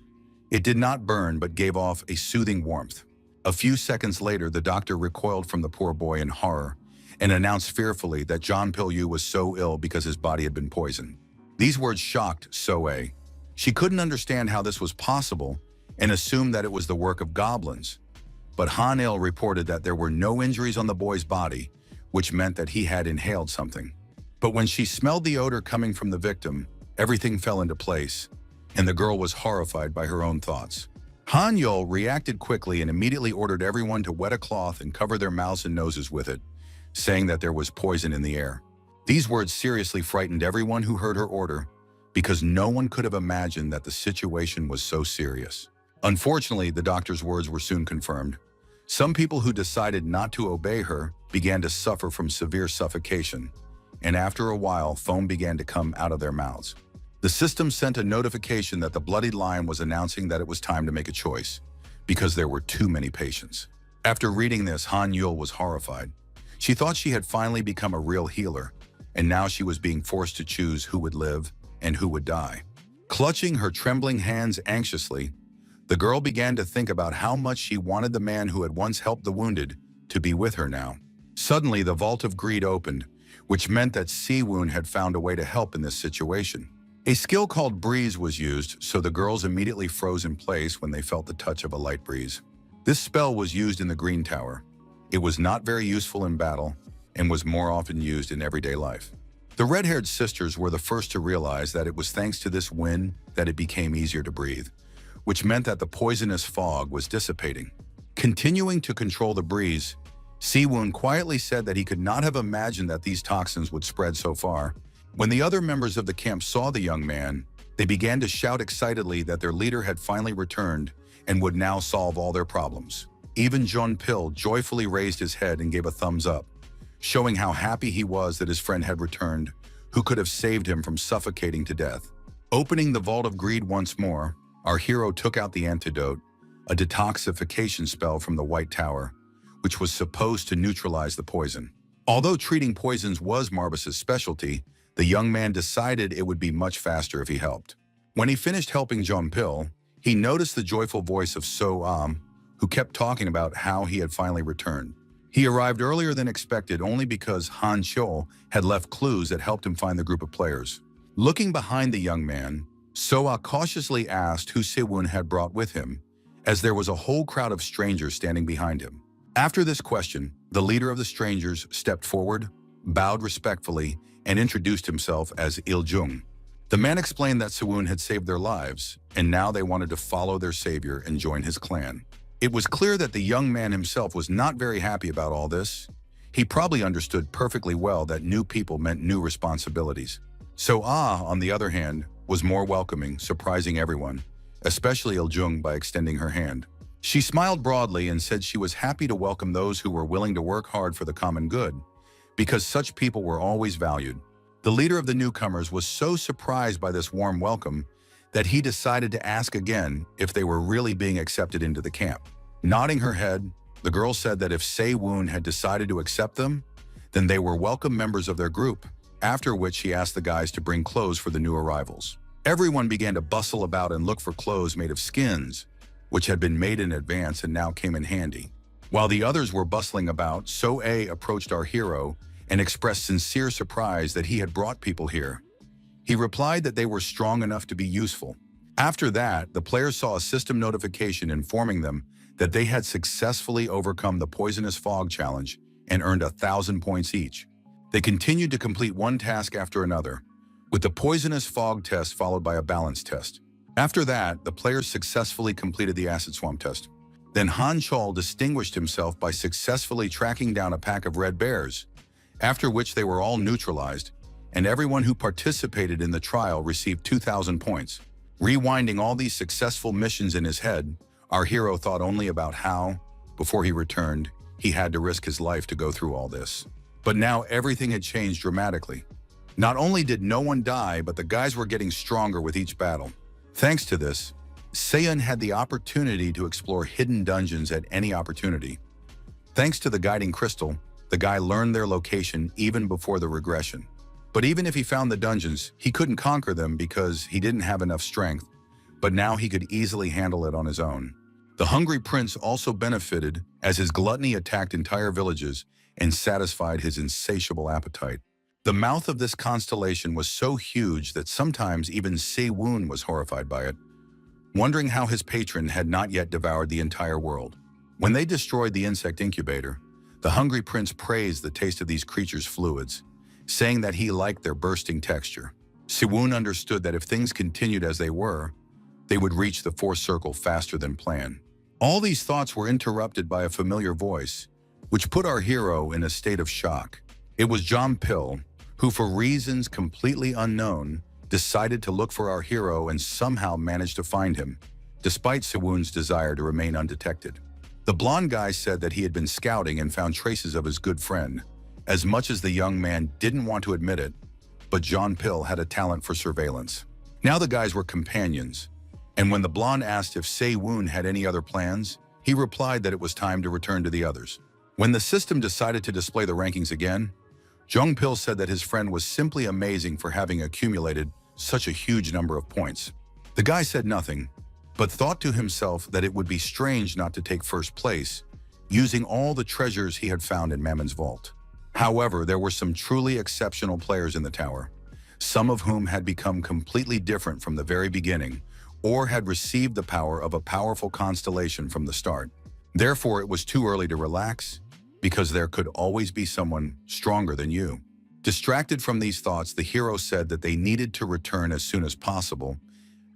It did not burn, but gave off a soothing warmth. A few seconds later, the doctor recoiled from the poor boy in horror and announced fearfully that John Pil-yu was so ill because his body had been poisoned. These words shocked So-a. She couldn't understand how this was possible and assumed that it was the work of goblins. But Han-il reported that there were no injuries on the boy's body, which meant that he had inhaled something. But when she smelled the odor coming from the victim, everything fell into place, and the girl was horrified by her own thoughts. Han-yul reacted quickly and immediately ordered everyone to wet a cloth and cover their mouths and noses with it, saying that there was poison in the air. These words seriously frightened everyone who heard her order, because no one could have imagined that the situation was so serious. Unfortunately, the doctor's words were soon confirmed. Some people who decided not to obey her began to suffer from severe suffocation, and after a while, foam began to come out of their mouths. The system sent a notification that the bloodied lion was announcing that it was time to make a choice, because there were too many patients. After reading this, Han-yul was horrified. She thought she had finally become a real healer, and now she was being forced to choose who would live and who would die. Clutching her trembling hands anxiously, the girl began to think about how much she wanted the man who had once helped the wounded to be with her now. Suddenly, the vault of greed opened, which meant that Si-woon had found a way to help in this situation. A skill called breeze was used, so the girls immediately froze in place when they felt the touch of a light breeze. This spell was used in the Green Tower. It was not very useful in battle and was more often used in everyday life. The red-haired sisters were the first to realize that it was thanks to this wind that it became easier to breathe, which meant that the poisonous fog was dissipating. Continuing to control the breeze, Si-woon quietly said that he could not have imagined that these toxins would spread so far. When the other members of the camp saw the young man, they began to shout excitedly that their leader had finally returned and would now solve all their problems. Even Jung-pil joyfully raised his head and gave a thumbs up, showing how happy he was that his friend had returned, who could have saved him from suffocating to death. Opening the Vault of Greed once more, our hero took out the antidote, a detoxification spell from the White Tower, which was supposed to neutralize the poison. Although treating poisons was Marbus's specialty, the young man decided it would be much faster if he helped. When he finished helping Jean-Pil, he noticed the joyful voice of So-Am, who kept talking about how he had finally returned. He arrived earlier than expected only because Han Chol had left clues that helped him find the group of players. Looking behind the young man, So-A cautiously asked who Siwon had brought with him, as there was a whole crowd of strangers standing behind him. After this question, the leader of the strangers stepped forward, bowed respectfully, and introduced himself as Il-jung. The man explained that Siwon had saved their lives, and now they wanted to follow their savior and join his clan. It was clear that the young man himself was not very happy about all this. He probably understood perfectly well that new people meant new responsibilities. So-A, on the other hand, was more welcoming, surprising everyone, especially Il-jung by extending her hand. She smiled broadly and said she was happy to welcome those who were willing to work hard for the common good, because such people were always valued. The leader of the newcomers was so surprised by this warm welcome that he decided to ask again if they were really being accepted into the camp. Nodding her head, the girl said that if Se-woon had decided to accept them, then they were welcome members of their group, after which she asked the guys to bring clothes for the new arrivals. Everyone began to bustle about and look for clothes made of skins, which had been made in advance and now came in handy. While the others were bustling about, So-A approached our hero and expressed sincere surprise that he had brought people here. He replied that they were strong enough to be useful. After that, the players saw a system notification informing them that they had successfully overcome the Poisonous Fog Challenge and earned 1,000 points each. They continued to complete one task after another, with the Poisonous Fog test followed by a balance test. After that, the players successfully completed the Acid Swamp test. Then Han Chol distinguished himself by successfully tracking down a pack of red bears, after which they were all neutralized, and everyone who participated in the trial received 2,000 points. Rewinding all these successful missions in his head, our hero thought only about how, before he returned, he had to risk his life to go through all this. But now everything had changed dramatically. Not only did no one die, but the guys were getting stronger with each battle. Thanks to this, Seon had the opportunity to explore hidden dungeons at any opportunity. Thanks to the guiding crystal, the guy learned their location even before the regression. But even if he found the dungeons, he couldn't conquer them because he didn't have enough strength, but now he could easily handle it on his own. The Hungry Prince also benefited as his gluttony attacked entire villages and satisfied his insatiable appetite. The mouth of this constellation was so huge that sometimes even Se-woon was horrified by it, wondering how his patron had not yet devoured the entire world. When they destroyed the insect incubator, the Hungry Prince praised the taste of these creatures' fluids, saying that he liked their bursting texture. Se-woon understood that if things continued as they were, they would reach the fourth circle faster than planned. All these thoughts were interrupted by a familiar voice, which put our hero in a state of shock. It was Jean-Pil, who for reasons completely unknown, decided to look for our hero and somehow managed to find him, despite Se-woon's desire to remain undetected. The blonde guy said that he had been scouting and found traces of his good friend, as much as the young man didn't want to admit it, but Jean-Pil had a talent for surveillance. Now the guys were companions, and when the blonde asked if Se-woon had any other plans, he replied that it was time to return to the others. When the system decided to display the rankings again, Jean-Pil said that his friend was simply amazing for having accumulated such a huge number of points. The guy said nothing, but thought to himself that it would be strange not to take first place, using all the treasures he had found in Mammon's vault. However, there were some truly exceptional players in the tower, some of whom had become completely different from the very beginning, or had received the power of a powerful constellation from the start. Therefore, it was too early to relax, because there could always be someone stronger than you. Distracted from these thoughts, the hero said that they needed to return as soon as possible,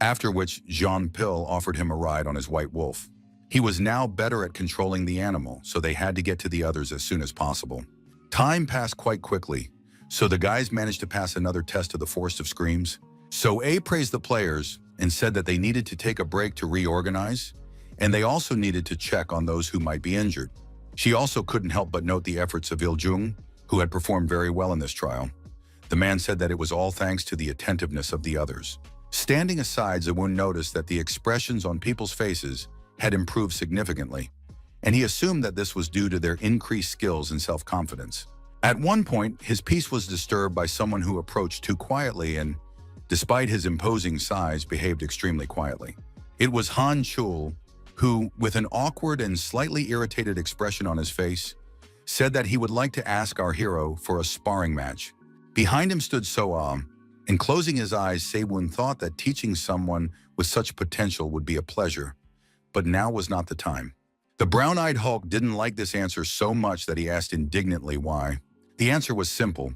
after which Jean-Pil offered him a ride on his white wolf. He was now better at controlling the animal, so they had to get to the others as soon as possible. Time passed quite quickly, so the guys managed to pass another test of the Forest of Screams. So-A praised the players and said that they needed to take a break to reorganize, and they also needed to check on those who might be injured. She also couldn't help but note the efforts of Il-jung, who had performed very well in this trial. The man said that it was all thanks to the attentiveness of the others. Standing aside, Zawun noticed that the expressions on people's faces had improved significantly, and he assumed that this was due to their increased skills and self-confidence. At one point, his peace was disturbed by someone who approached too quietly and, despite his imposing size, behaved extremely quietly. It was Han Chul, who, with an awkward and slightly irritated expression on his face, said that he would like to ask our hero for a sparring match. Behind him stood So-ah, and closing his eyes, Se-won thought that teaching someone with such potential would be a pleasure, but now was not the time. The brown-eyed Hulk didn't like this answer so much that he asked indignantly why. The answer was simple.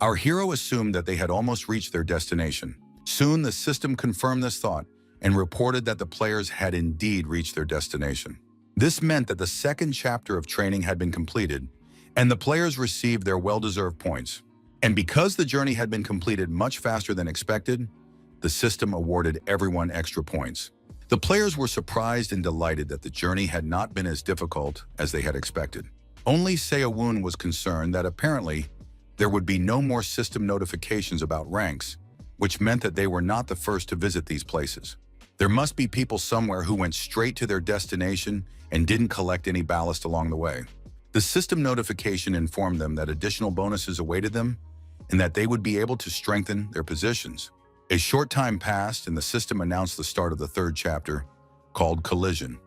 Our hero assumed that they had almost reached their destination. Soon, the system confirmed this thought and reported that the players had indeed reached their destination. This meant that the second chapter of training had been completed, and the players received their well-deserved points. And because the journey had been completed much faster than expected, the system awarded everyone extra points. The players were surprised and delighted that the journey had not been as difficult as they had expected. Only Seo-won was concerned that apparently there would be no more system notifications about ranks, which meant that they were not the first to visit these places. There must be people somewhere who went straight to their destination and didn't collect any ballast along the way. The system notification informed them that additional bonuses awaited them and that they would be able to strengthen their positions. A short time passed and the system announced the start of the third chapter, called Collision.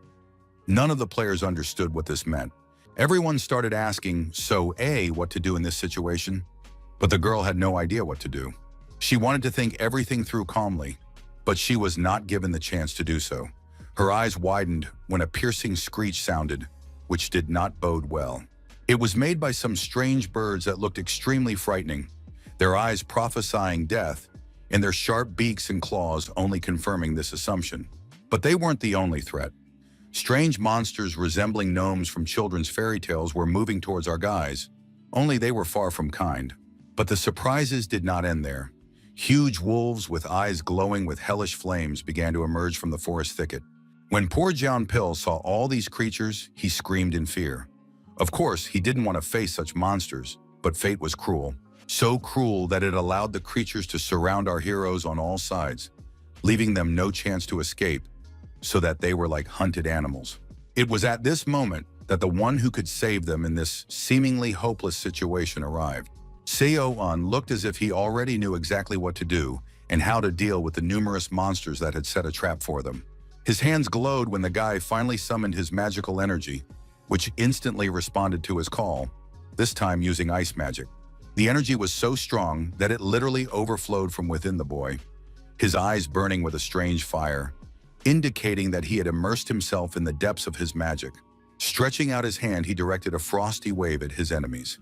None of the players understood what this meant. Everyone started asking So-A what to do in this situation, but the girl had no idea what to do. She wanted to think everything through calmly, but she was not given the chance to do so. Her eyes widened when a piercing screech sounded, which did not bode well. It was made by some strange birds that looked extremely frightening, their eyes prophesying death, and their sharp beaks and claws only confirming this assumption. But they weren't the only threat. Strange monsters resembling gnomes from children's fairy tales were moving towards our guys, only they were far from kind. But the surprises did not end there. Huge wolves with eyes glowing with hellish flames began to emerge from the forest thicket. When poor Jian Pil saw all these creatures, he screamed in fear. Of course, he didn't want to face such monsters, but fate was cruel. So cruel that it allowed the creatures to surround our heroes on all sides, leaving them no chance to escape, so that they were like hunted animals. It was at this moment that the one who could save them in this seemingly hopeless situation arrived. Seo-an looked as if he already knew exactly what to do and how to deal with the numerous monsters that had set a trap for them. His hands glowed when the guy finally summoned his magical energy, which instantly responded to his call, this time using ice magic. The energy was so strong that it literally overflowed from within the boy, his eyes burning with a strange fire, indicating that he had immersed himself in the depths of his magic. Stretching out his hand, he directed a frosty wave at his enemies.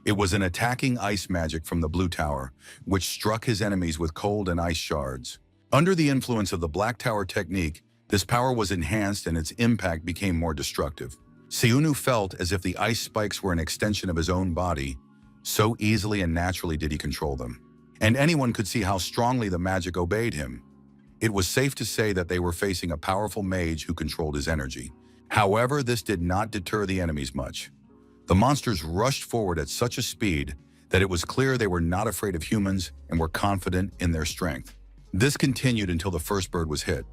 It was an attacking ice magic from the Blue Tower, which struck his enemies with cold and ice shards. Under the influence of the Black Tower technique, this power was enhanced and its impact became more destructive. Seunu felt as if the ice spikes were an extension of his own body, so easily and naturally did he control them. And anyone could see how strongly the magic obeyed him. It was safe to say that they were facing a powerful mage who controlled his energy. However, this did not deter the enemies much. The monsters rushed forward at such a speed that it was clear they were not afraid of humans and were confident in their strength. This continued until the first bird was hit.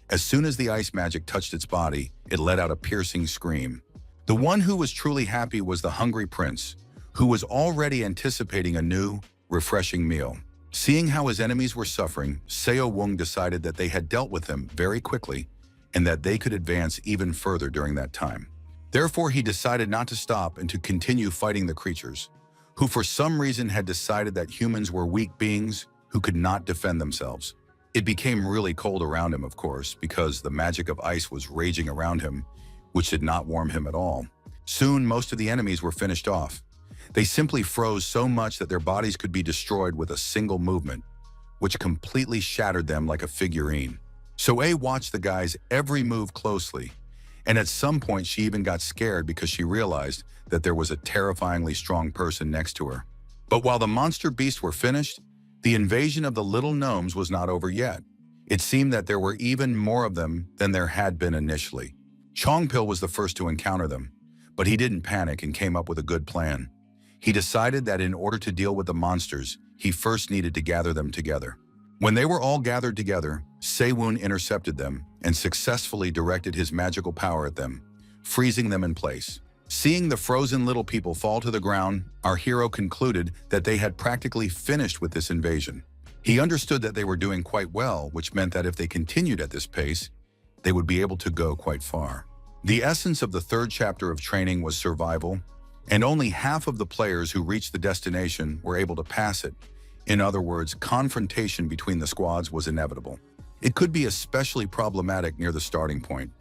As soon as the ice magic touched its body, it let out a piercing scream. The one who was truly happy was the hungry prince, who was already anticipating a new, refreshing meal. Seeing how his enemies were suffering, Seo-won decided that they had dealt with them very quickly and that they could advance even further during that time. Therefore, he decided not to stop and to continue fighting the creatures, who for some reason had decided that humans were weak beings who could not defend themselves. It became really cold around him, of course, because the magic of ice was raging around him, which did not warm him at all. Soon, most of the enemies were finished off. They simply froze so much that their bodies could be destroyed with a single movement, which completely shattered them like a figurine. So-A watched the guy's every move closely, and at some point she even got scared because she realized that there was a terrifyingly strong person next to her. But while the monster beasts were finished, the invasion of the little gnomes was not over yet. It seemed that there were even more of them than there had been initially. Chongpil was the first to encounter them, but he didn't panic and came up with a good plan. He decided that in order to deal with the monsters, he first needed to gather them together. When they were all gathered together, Sewon intercepted them and successfully directed his magical power at them, freezing them in place. Seeing the frozen little people fall to the ground, our hero concluded that they had practically finished with this invasion. He understood that they were doing quite well, which meant that if they continued at this pace, they would be able to go quite far. The essence of the third chapter of training was survival, and only half of the players who reached the destination were able to pass it. In other words, confrontation between the squads was inevitable. It could be especially problematic near the starting point,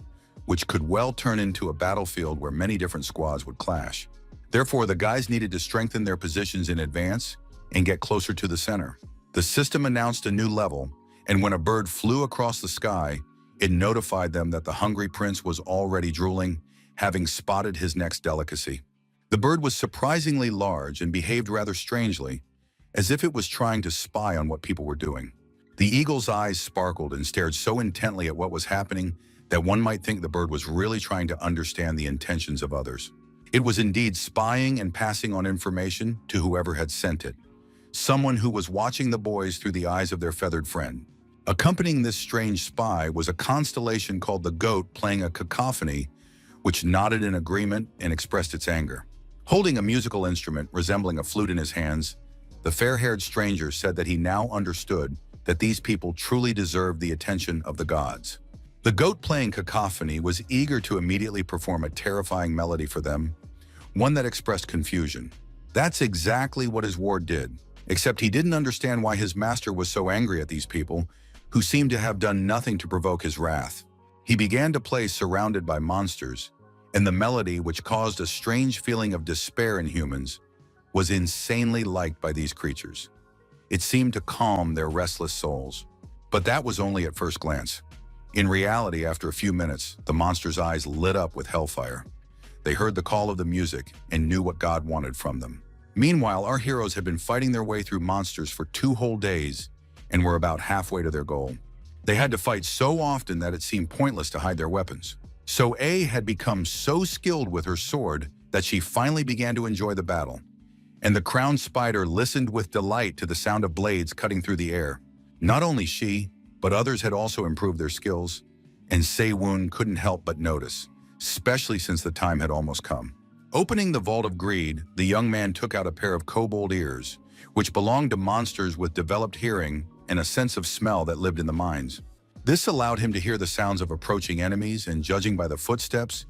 which could well turn into a battlefield where many different squads would clash. Therefore, the guys needed to strengthen their positions in advance and get closer to the center. The system announced a new level, and when a bird flew across the sky, it notified them that the hungry prince was already drooling, having spotted his next delicacy. The bird was surprisingly large and behaved rather strangely, as if it was trying to spy on what people were doing. The eagle's eyes sparkled and stared so intently at what was happening that one might think the bird was really trying to understand the intentions of others. It was indeed spying and passing on information to whoever had sent it, someone who was watching the boys through the eyes of their feathered friend. Accompanying this strange spy was a constellation called the goat playing a cacophony, which nodded in agreement and expressed its anger. Holding a musical instrument resembling a flute in his hands, the fair-haired stranger said that he now understood that these people truly deserved the attention of the gods. The goat playing cacophony was eager to immediately perform a terrifying melody for them, one that expressed confusion. That's exactly what his ward did, except he didn't understand why his master was so angry at these people, who seemed to have done nothing to provoke his wrath. He began to play surrounded by monsters, and the melody, which caused a strange feeling of despair in humans, was insanely liked by these creatures. It seemed to calm their restless souls. But that was only at first glance. In reality, after a few minutes, the monsters' eyes lit up with hellfire. They heard the call of the music and knew what God wanted from them. Meanwhile, our heroes had been fighting their way through monsters for 2 whole days and were about halfway to their goal. They had to fight so often that it seemed pointless to hide their weapons. So A had become so skilled with her sword that she finally began to enjoy the battle. And the crowned spider listened with delight to the sound of blades cutting through the air. Not only she, but others had also improved their skills, and Sewon couldn't help but notice, especially since the time had almost come. Opening the Vault of Greed, the young man took out a pair of kobold ears, which belonged to monsters with developed hearing and a sense of smell that lived in the mines. This allowed him to hear the sounds of approaching enemies, and judging by the footsteps,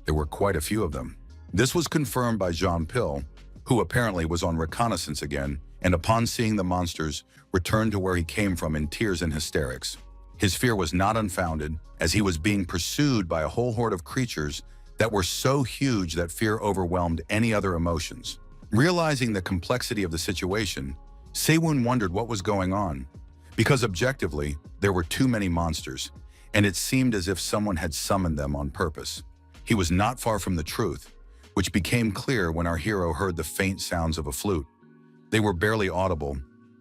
there were quite a few of them. This was confirmed by Jean Pil, who apparently was on reconnaissance again, and upon seeing the monsters, returned to where he came from in tears and hysterics. His fear was not unfounded, as he was being pursued by a whole horde of creatures that were so huge that fear overwhelmed any other emotions. Realizing the complexity of the situation, Sewon wondered what was going on, because objectively, there were too many monsters, and it seemed as if someone had summoned them on purpose. He was not far from the truth, which became clear when our hero heard the faint sounds of a flute. They were barely audible,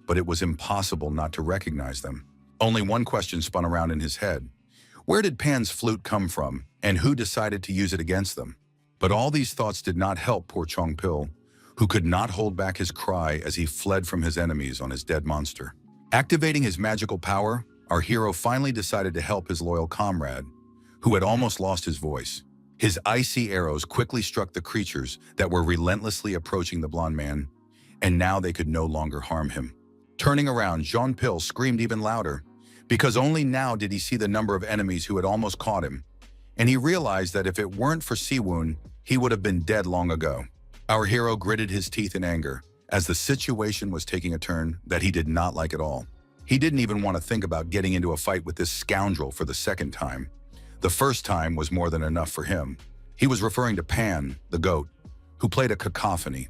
but it was impossible not to recognize them. Only one question spun around in his head. Where did Pan's flute come from, and who decided to use it against them? But all these thoughts did not help poor Chong Pil, who could not hold back his cry as he fled from his enemies on his dead monster. Activating his magical power, our hero finally decided to help his loyal comrade, who had almost lost his voice. His icy arrows quickly struck the creatures that were relentlessly approaching the blonde man, and now they could no longer harm him. Turning around, Jean Pil screamed even louder, because only now did he see the number of enemies who had almost caught him, and he realized that if it weren't for Sewon, he would have been dead long ago. Our hero gritted his teeth in anger, as the situation was taking a turn that he did not like at all. He didn't even want to think about getting into a fight with this scoundrel for the second time. The first time was more than enough for him. He was referring to Pan, the goat, who played a cacophony.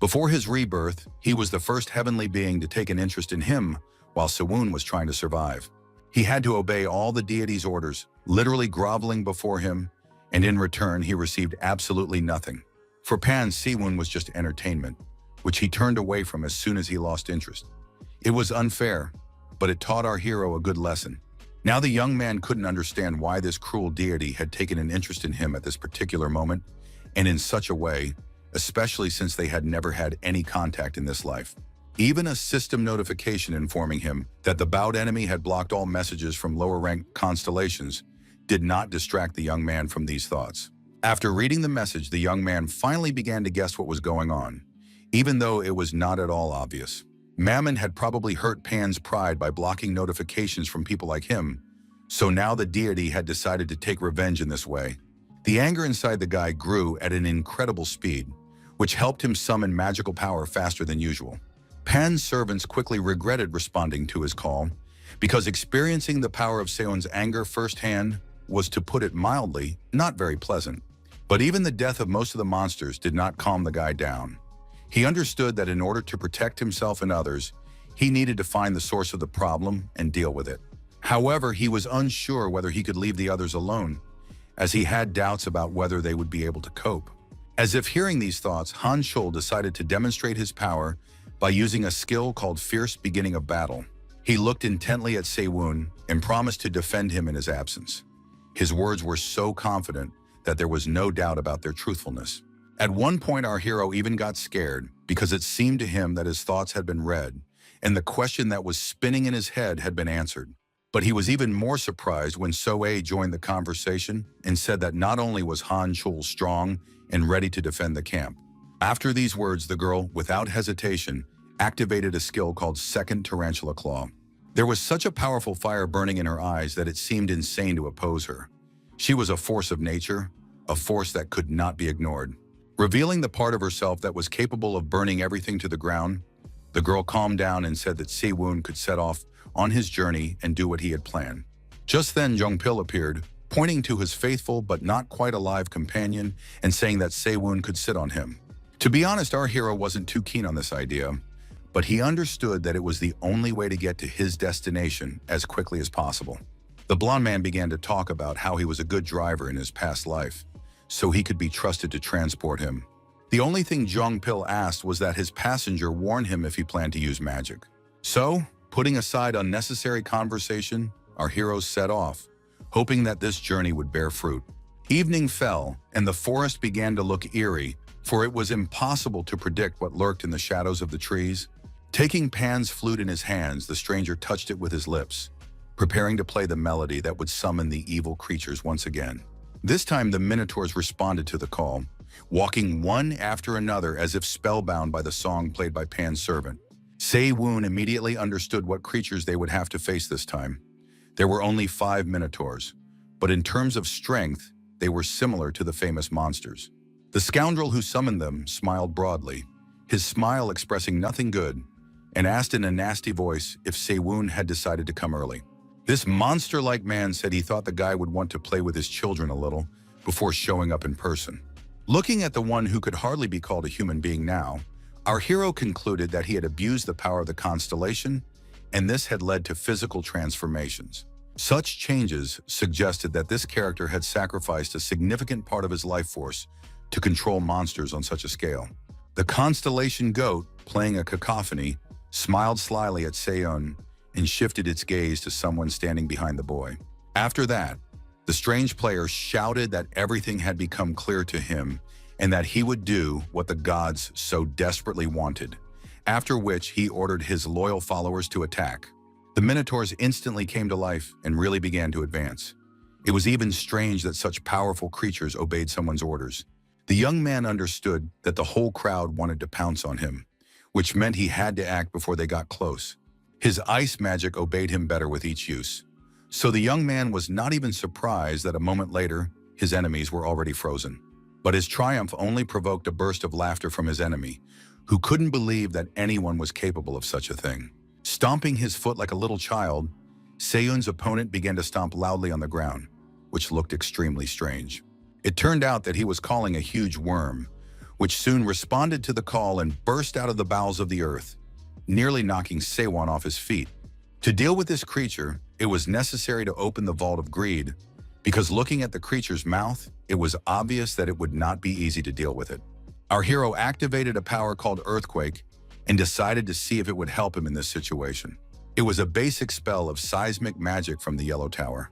Before his rebirth, he was the first heavenly being to take an interest in him, while Sewon was trying to survive. He had to obey all the deity's orders, literally groveling before him, and in return he received absolutely nothing. For Pan, Sewon was just entertainment, which he turned away from as soon as he lost interest. It was unfair, but it taught our hero a good lesson. Now the young man couldn't understand why this cruel deity had taken an interest in him at this particular moment, and in such a way, especially since they had never had any contact in this life. Even a system notification informing him that the bowed enemy had blocked all messages from lower-ranked constellations did not distract the young man from these thoughts. After reading the message, the young man finally began to guess what was going on, even though it was not at all obvious. Mammon had probably hurt Pan's pride by blocking notifications from people like him, so now the deity had decided to take revenge in this way. The anger inside the guy grew at an incredible speed, which helped him summon magical power faster than usual. Pan's servants quickly regretted responding to his call, because experiencing the power of Seon's anger firsthand was, to put it mildly, not very pleasant. But even the death of most of the monsters did not calm the guy down. He understood that in order to protect himself and others, he needed to find the source of the problem and deal with it. However, he was unsure whether he could leave the others alone, as he had doubts about whether they would be able to cope. As if hearing these thoughts, Han Chul decided to demonstrate his power by using a skill called Fierce Beginning of Battle. He looked intently at Sewon and promised to defend him in his absence. His words were so confident that there was no doubt about their truthfulness. At one point, our hero even got scared because it seemed to him that his thoughts had been read and the question that was spinning in his head had been answered. But he was even more surprised when So-ae joined the conversation and said that not only was Han Chul strong and ready to defend the camp. After these words, the girl, without hesitation, activated a skill called Second Tarantula Claw. There was such a powerful fire burning in her eyes that it seemed insane to oppose her. She was a force of nature, a force that could not be ignored. Revealing the part of herself that was capable of burning everything to the ground, the girl calmed down and said that Sewon could set off on his journey and do what he had planned. Just then, Jungpil appeared, pointing to his faithful but not quite alive companion and saying that Sewon could sit on him. To be honest, our hero wasn't too keen on this idea, but he understood that it was the only way to get to his destination as quickly as possible. The blonde man began to talk about how he was a good driver in his past life, so he could be trusted to transport him. The only thing Jungpil asked was that his passenger warn him if he planned to use magic. So, putting aside unnecessary conversation, our heroes set off, hoping that this journey would bear fruit. Evening fell, and the forest began to look eerie, for it was impossible to predict what lurked in the shadows of the trees. Taking Pan's flute in his hands, the stranger touched it with his lips, preparing to play the melody that would summon the evil creatures once again. This time, the Minotaurs responded to the call, walking one after another as if spellbound by the song played by Pan's servant. Sewon immediately understood what creatures they would have to face this time. There were only 5 Minotaurs, but in terms of strength, they were similar to the famous monsters. The scoundrel who summoned them smiled broadly, his smile expressing nothing good, and asked in a nasty voice if Sewon had decided to come early. This monster-like man said he thought the guy would want to play with his children a little before showing up in person. Looking at the one who could hardly be called a human being now, our hero concluded that he had abused the power of the constellation, and this had led to physical transformations. Such changes suggested that this character had sacrificed a significant part of his life force to control monsters on such a scale. The constellation goat, playing a cacophony, smiled slyly at Seon and shifted its gaze to someone standing behind the boy. After that, the strange player shouted that everything had become clear to him and that he would do what the gods so desperately wanted, after which he ordered his loyal followers to attack. The Minotaurs instantly came to life and really began to advance. It was even strange that such powerful creatures obeyed someone's orders. The young man understood that the whole crowd wanted to pounce on him, which meant he had to act before they got close. His ice magic obeyed him better with each use. So the young man was not even surprised that a moment later, his enemies were already frozen. But his triumph only provoked a burst of laughter from his enemy, who couldn't believe that anyone was capable of such a thing. Stomping his foot like a little child, Seon's opponent began to stomp loudly on the ground, which looked extremely strange. It turned out that he was calling a huge worm, which soon responded to the call and burst out of the bowels of the earth, nearly knocking Sewon off his feet. To deal with this creature, it was necessary to open the Vault of Greed, because looking at the creature's mouth, it was obvious that it would not be easy to deal with it. Our hero activated a power called Earthquake and decided to see if it would help him in this situation. It was a basic spell of seismic magic from the Yellow Tower,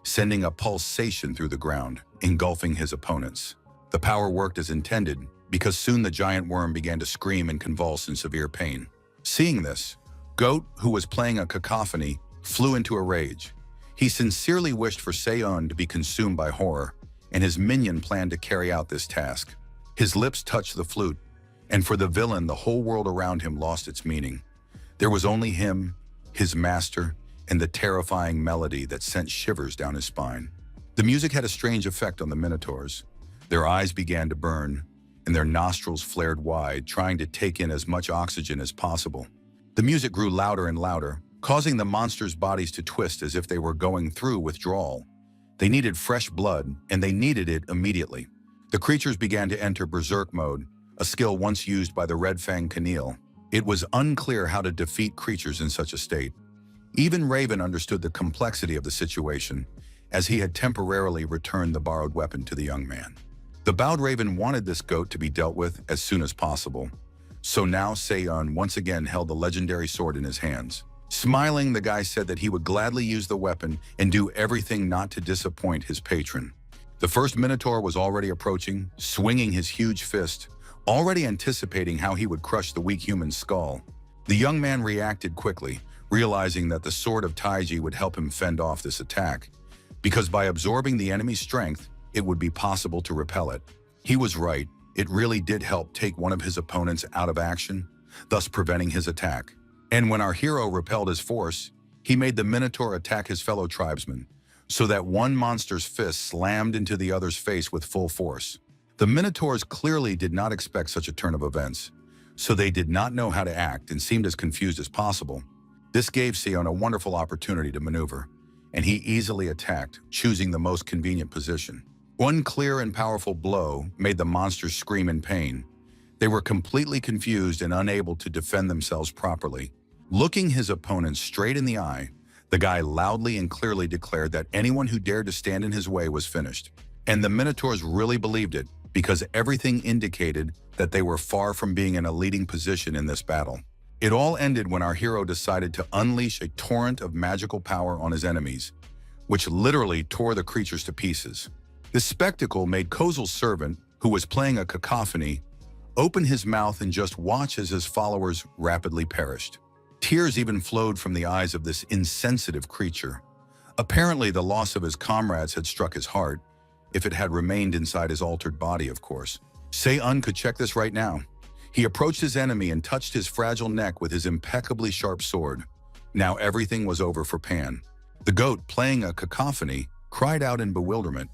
sending a pulsation through the ground, engulfing his opponents. The power worked as intended, because soon the giant worm began to scream and convulse in severe pain. Seeing this, Goat, who was playing a cacophony, flew into a rage. He sincerely wished for Seon to be consumed by horror, and his minion planned to carry out this task. His lips touched the flute, and for the villain, the whole world around him lost its meaning. There was only him, his master, and the terrifying melody that sent shivers down his spine. The music had a strange effect on the Minotaurs. Their eyes began to burn, and their nostrils flared wide, trying to take in as much oxygen as possible. The music grew louder and louder, causing the monsters' bodies to twist as if they were going through withdrawal. They needed fresh blood, and they needed it immediately. The creatures began to enter berserk mode, a skill once used by the Red Fang Keneal. It was unclear how to defeat creatures in such a state. Even Raven understood the complexity of the situation, as he had temporarily returned the borrowed weapon to the young man. The bowed Raven wanted this goat to be dealt with as soon as possible, so now Seon once again held the legendary sword in his hands. Smiling, the guy said that he would gladly use the weapon and do everything not to disappoint his patron. The first Minotaur was already approaching, swinging his huge fist, already anticipating how he would crush the weak human's skull. The young man reacted quickly, realizing that the sword of Taiji would help him fend off this attack, because by absorbing the enemy's strength, it would be possible to repel it. He was right. It really did help take one of his opponents out of action, thus preventing his attack. And when our hero repelled his force, he made the Minotaur attack his fellow tribesmen, so that one monster's fist slammed into the other's face with full force. The Minotaurs clearly did not expect such a turn of events, so they did not know how to act and seemed as confused as possible. This gave Seon a wonderful opportunity to maneuver, and he easily attacked, choosing the most convenient position. One clear and powerful blow made the monsters scream in pain. They were completely confused and unable to defend themselves properly. Looking his opponent straight in the eye, the guy loudly and clearly declared that anyone who dared to stand in his way was finished. And the Minotaurs really believed it, because everything indicated that they were far from being in a leading position in this battle. It all ended when our hero decided to unleash a torrent of magical power on his enemies, which literally tore the creatures to pieces. This spectacle made Kozul's servant, who was playing a cacophony, open his mouth and just watch as his followers rapidly perished. Tears even flowed from the eyes of this insensitive creature. Apparently, the loss of his comrades had struck his heart, if it had remained inside his altered body, of course. Seon could check this right now. He approached his enemy and touched his fragile neck with his impeccably sharp sword. Now everything was over for Pan. The goat, playing a cacophony, cried out in bewilderment,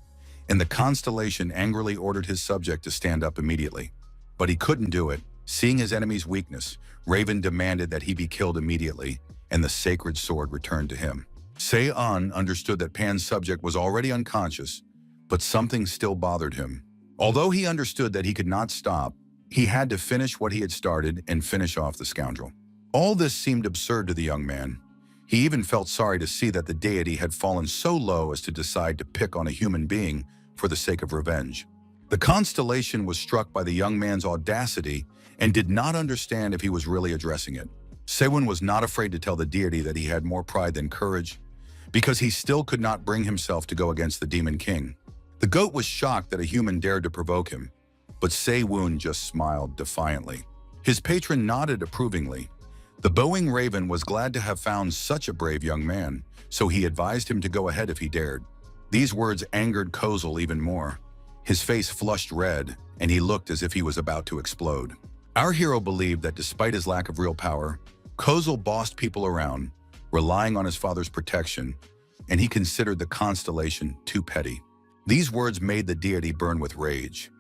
and the constellation angrily ordered his subject to stand up immediately. But he couldn't do it. Seeing his enemy's weakness, Raven demanded that he be killed immediately, and the sacred sword returned to him. Seon understood that Pan's subject was already unconscious, but something still bothered him. Although he understood that he could not stop, he had to finish what he had started and finish off the scoundrel. All this seemed absurd to the young man. He even felt sorry to see that the deity had fallen so low as to decide to pick on a human being for the sake of revenge. The constellation was struck by the young man's audacity and did not understand if he was really addressing it. Sewon was not afraid to tell the deity that he had more pride than courage, because he still could not bring himself to go against the Demon King. The goat was shocked that a human dared to provoke him, but Sewon just smiled defiantly. His patron nodded approvingly. The bowing Raven was glad to have found such a brave young man, so he advised him to go ahead if he dared. These words angered Kozul even more. His face flushed red, and he looked as if he was about to explode. Our hero believed that despite his lack of real power, Kozul bossed people around, relying on his father's protection, and he considered the constellation too petty. These words made the deity burn with rage.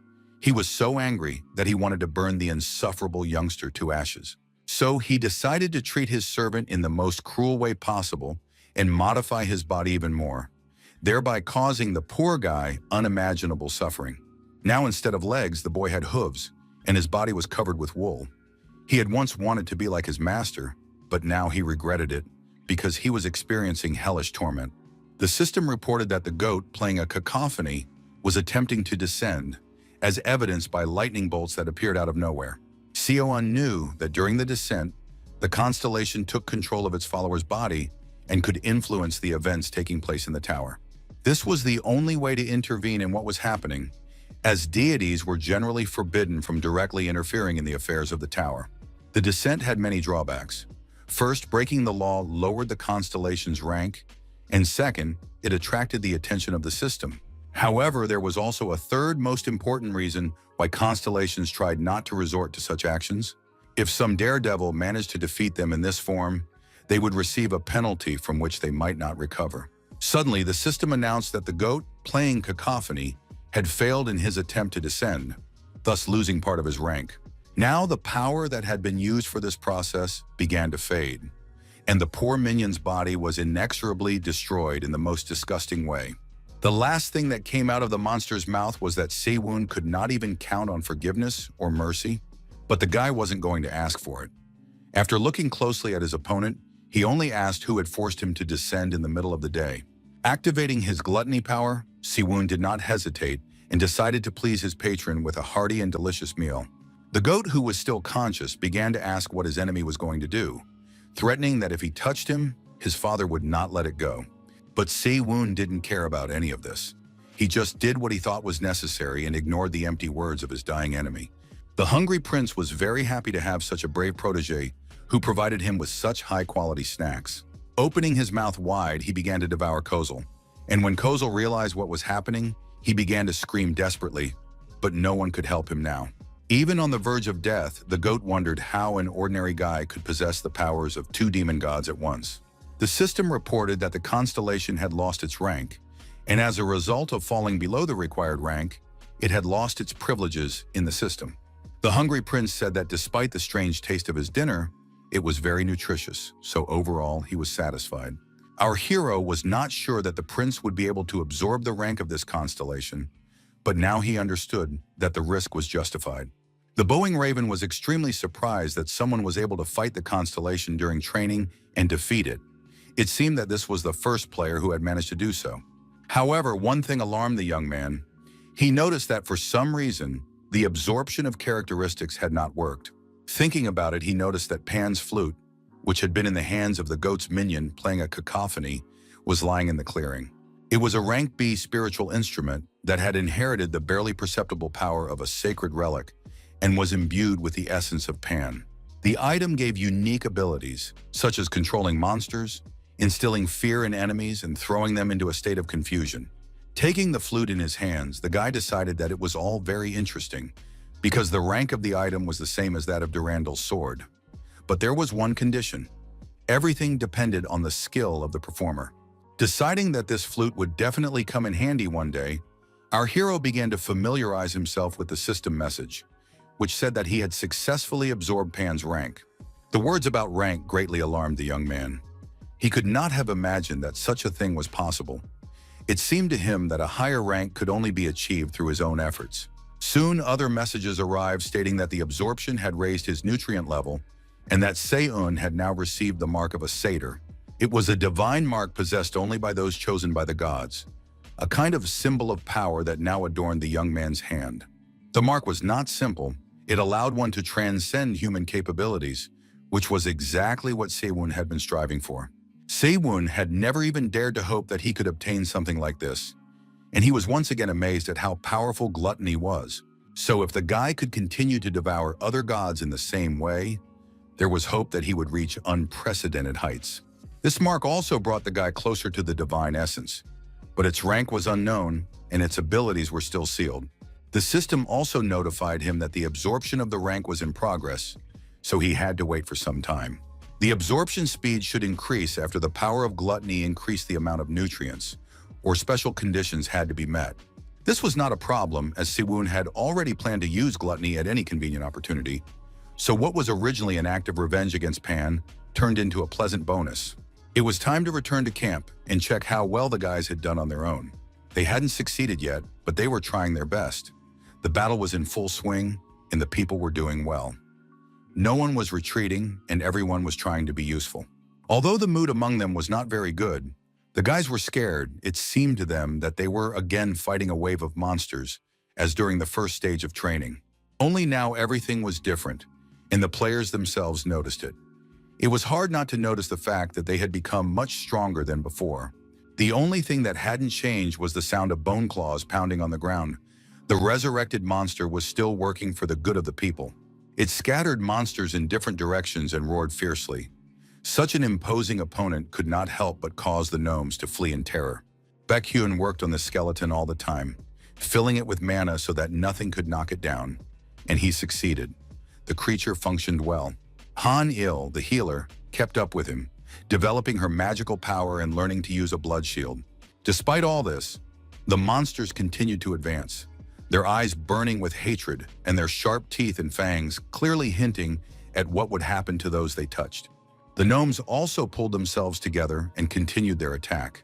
He was so angry that he wanted to burn the insufferable youngster to ashes. So he decided to treat his servant in the most cruel way possible and modify his body even more, thereby causing the poor guy unimaginable suffering. Now instead of legs, the boy had hooves, and his body was covered with wool. He had once wanted to be like his master, but now he regretted it, because he was experiencing hellish torment. The system reported that the goat, playing a cacophony, was attempting to descend, as evidenced by lightning bolts that appeared out of nowhere. Seon knew that during the descent, the constellation took control of its follower's body and could influence the events taking place in the tower. This was the only way to intervene in what was happening, as deities were generally forbidden from directly interfering in the affairs of the tower. The descent had many drawbacks. First, breaking the law lowered the constellation's rank, and second, it attracted the attention of the system. However, there was also a third most important reason why constellations tried not to resort to such actions. If some daredevil managed to defeat them in this form, they would receive a penalty from which they might not recover. Suddenly, the system announced that the goat, playing cacophony, had failed in his attempt to descend, thus losing part of his rank. Now the power that had been used for this process began to fade, and the poor minion's body was inexorably destroyed in the most disgusting way. The last thing that came out of the monster's mouth was that Sewon could not even count on forgiveness or mercy, but the guy wasn't going to ask for it. After looking closely at his opponent, he only asked who had forced him to descend in the middle of the day. Activating his gluttony power, Sewon did not hesitate and decided to please his patron with a hearty and delicious meal. The goat, who was still conscious, began to ask what his enemy was going to do, threatening that if he touched him, his father would not let it go. But Sewon didn't care about any of this. He just did what he thought was necessary and ignored the empty words of his dying enemy. The hungry prince was very happy to have such a brave protege who provided him with such high-quality snacks. Opening his mouth wide, he began to devour Kozel. And when Kozel realized what was happening, he began to scream desperately, but no one could help him now. Even on the verge of death, the goat wondered how an ordinary guy could possess the powers of two demon gods at once. The system reported that the constellation had lost its rank, and as a result of falling below the required rank, it had lost its privileges in the system. The hungry prince said that despite the strange taste of his dinner, it was very nutritious, so overall he was satisfied. Our hero was not sure that the prince would be able to absorb the rank of this constellation, but now he understood that the risk was justified. The Boeing Raven was extremely surprised that someone was able to fight the constellation during training and defeat it. It seemed that this was the first player who had managed to do so. However, one thing alarmed the young man. He noticed that for some reason, the absorption of characteristics had not worked. Thinking about it, he noticed that Pan's flute, which had been in the hands of the goat's minion playing a cacophony, was lying in the clearing. It was a rank B spiritual instrument that had inherited the barely perceptible power of a sacred relic and was imbued with the essence of Pan. The item gave unique abilities, such as controlling monsters, instilling fear in enemies, and throwing them into a state of confusion. Taking the flute in his hands, the guy decided that it was all very interesting, because the rank of the item was the same as that of Durandal's sword. But there was one condition. Everything depended on the skill of the performer. Deciding that this flute would definitely come in handy one day, our hero began to familiarize himself with the system message, which said that he had successfully absorbed Pan's rank. The words about rank greatly alarmed the young man. He could not have imagined that such a thing was possible. It seemed to him that a higher rank could only be achieved through his own efforts. Soon other messages arrived stating that the absorption had raised his nutrient level and that Sewon had now received the mark of a satyr. It was a divine mark possessed only by those chosen by the gods, a kind of symbol of power that now adorned the young man's hand. The mark was not simple. It allowed one to transcend human capabilities, which was exactly what Sewon had been striving for. Sewon had never even dared to hope that he could obtain something like this, and he was once again amazed at how powerful gluttony was. So if the guy could continue to devour other gods in the same way, there was hope that he would reach unprecedented heights. This mark also brought the guy closer to the divine essence, but its rank was unknown and its abilities were still sealed. The system also notified him that the absorption of the rank was in progress, so he had to wait for some time. The absorption speed should increase after the power of gluttony increased the amount of nutrients, or special conditions had to be met. This was not a problem, as Sewon had already planned to use gluttony at any convenient opportunity, so what was originally an act of revenge against Pan turned into a pleasant bonus. It was time to return to camp and check how well the guys had done on their own. They hadn't succeeded yet, but they were trying their best. The battle was in full swing, and the people were doing well. No one was retreating, and everyone was trying to be useful. Although the mood among them was not very good, the guys were scared. It seemed to them that they were again fighting a wave of monsters, as during the first stage of training. Only now everything was different, and the players themselves noticed it. It was hard not to notice the fact that they had become much stronger than before. The only thing that hadn't changed was the sound of bone claws pounding on the ground. The resurrected monster was still working for the good of the people. It scattered monsters in different directions and roared fiercely. Such an imposing opponent could not help but cause the gnomes to flee in terror. Baekhyun worked on the skeleton all the time, filling it with mana so that nothing could knock it down, and he succeeded. The creature functioned well. Han-il, the healer, kept up with him, developing her magical power and learning to use a blood shield. Despite all this, the monsters continued to advance, their eyes burning with hatred and their sharp teeth and fangs clearly hinting at what would happen to those they touched. The gnomes also pulled themselves together and continued their attack,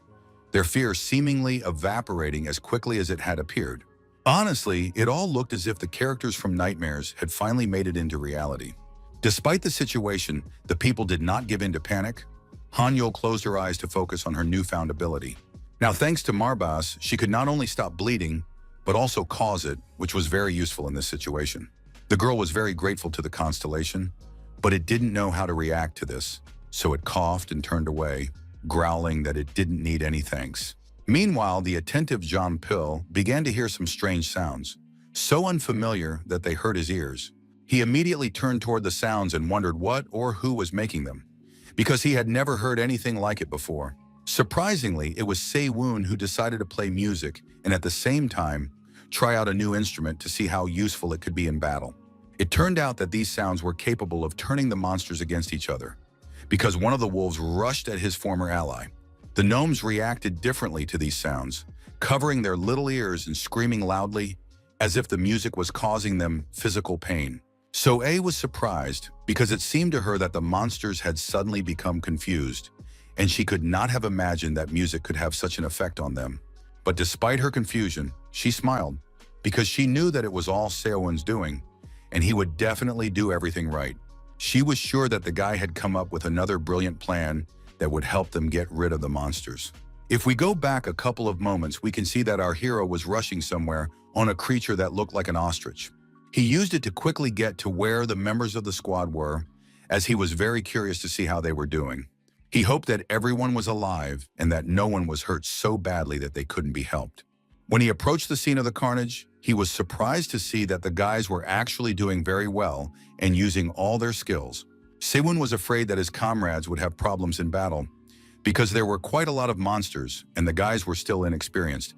their fear seemingly evaporating as quickly as it had appeared. Honestly, it all looked as if the characters from Nightmares had finally made it into reality. Despite the situation, the people did not give in to panic. Han-il closed her eyes to focus on her newfound ability. Now, thanks to Marbas, she could not only stop bleeding, but also cause it, which was very useful in this situation. The girl was very grateful to the constellation, but it didn't know how to react to this, so it coughed and turned away, growling that it didn't need any thanks. Meanwhile, the attentive John Pill began to hear some strange sounds, so unfamiliar that they hurt his ears. He immediately turned toward the sounds and wondered what or who was making them, because he had never heard anything like it before. Surprisingly, it was Se-woon who decided to play music and at the same time try out a new instrument to see how useful it could be in battle. It turned out that these sounds were capable of turning the monsters against each other, because one of the wolves rushed at his former ally. The gnomes reacted differently to these sounds, covering their little ears and screaming loudly as if the music was causing them physical pain. So-A was surprised because it seemed to her that the monsters had suddenly become confused, and she could not have imagined that music could have such an effect on them. But despite her confusion, she smiled, because she knew that it was all Se-won's doing, and he would definitely do everything right. She was sure that the guy had come up with another brilliant plan that would help them get rid of the monsters. If we go back a couple of moments, we can see that our hero was rushing somewhere on a creature that looked like an ostrich. He used it to quickly get to where the members of the squad were, as he was very curious to see how they were doing. He hoped that everyone was alive and that no one was hurt so badly that they couldn't be helped. When he approached the scene of the carnage, he was surprised to see that the guys were actually doing very well and using all their skills. Se-won was afraid that his comrades would have problems in battle because there were quite a lot of monsters and the guys were still inexperienced,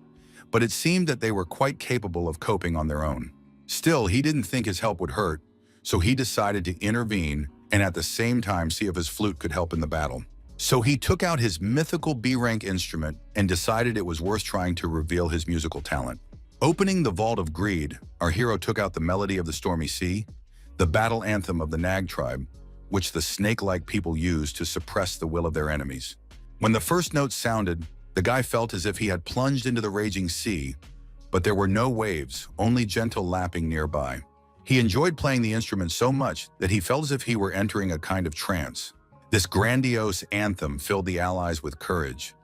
but it seemed that they were quite capable of coping on their own. Still, he didn't think his help would hurt, so he decided to intervene and at the same time see if his flute could help in the battle. So he took out his mythical B-rank instrument and decided it was worth trying to reveal his musical talent. Opening the Vault of Greed, our hero took out the melody of the Stormy Sea, the battle anthem of the Nag tribe, which the snake-like people used to suppress the will of their enemies. When the first note sounded, the guy felt as if he had plunged into the raging sea, but there were no waves, only gentle lapping nearby. He enjoyed playing the instrument so much that he felt as if he were entering a kind of trance. This grandiose anthem filled the allies with courage,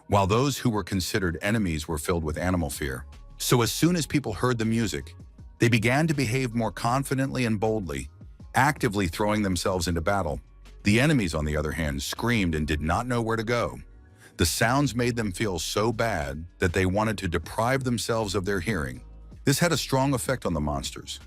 while those who were considered enemies were filled with animal fear. So as soon as people heard the music, they began to behave more confidently and boldly, actively throwing themselves into battle. The enemies, on the other hand, screamed and did not know where to go. The sounds made them feel so bad that they wanted to deprive themselves of their hearing. This had a strong effect on the monsters.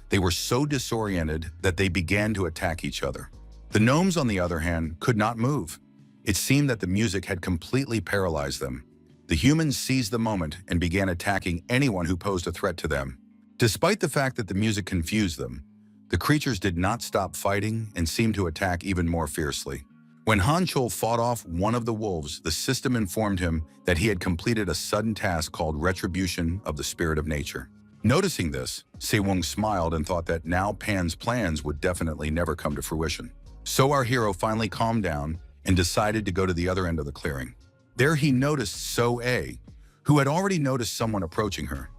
They were so disoriented that they began to attack each other. The gnomes, on the other hand, could not move. It seemed that the music had completely paralyzed them. The humans seized the moment and began attacking anyone who posed a threat to them. Despite the fact that the music confused them, the creatures did not stop fighting and seemed to attack even more fiercely. When Han-chul fought off one of the wolves, the system informed him that he had completed a sudden task called Retribution of the Spirit of Nature. Noticing this, Se-won smiled and thought that now Pan's plans would definitely never come to fruition. So our hero finally calmed down and decided to go to the other end of the clearing. There he noticed So-A, who had already noticed someone approaching her.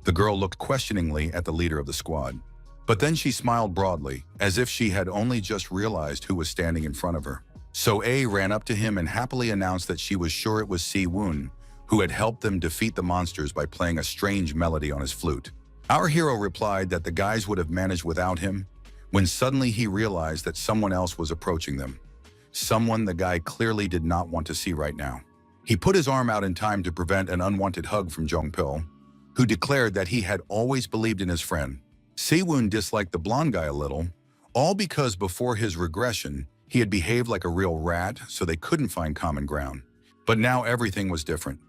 The girl looked questioningly at the leader of the squad, but then she smiled broadly, as if she had only just realized who was standing in front of her. So-A ran up to him and happily announced that she was sure it was Se-won, who had helped them defeat the monsters by playing a strange melody on his flute. Our hero replied that the guys would have managed without him, when suddenly he realized that someone else was approaching them. Someone the guy clearly did not want to see right now. He put his arm out in time to prevent an unwanted hug from Jong-pil, who declared that he had always believed in his friend. Siwon disliked the blonde guy a little, all because before his regression, he had behaved like a real rat, so they couldn't find common ground. But now everything was different.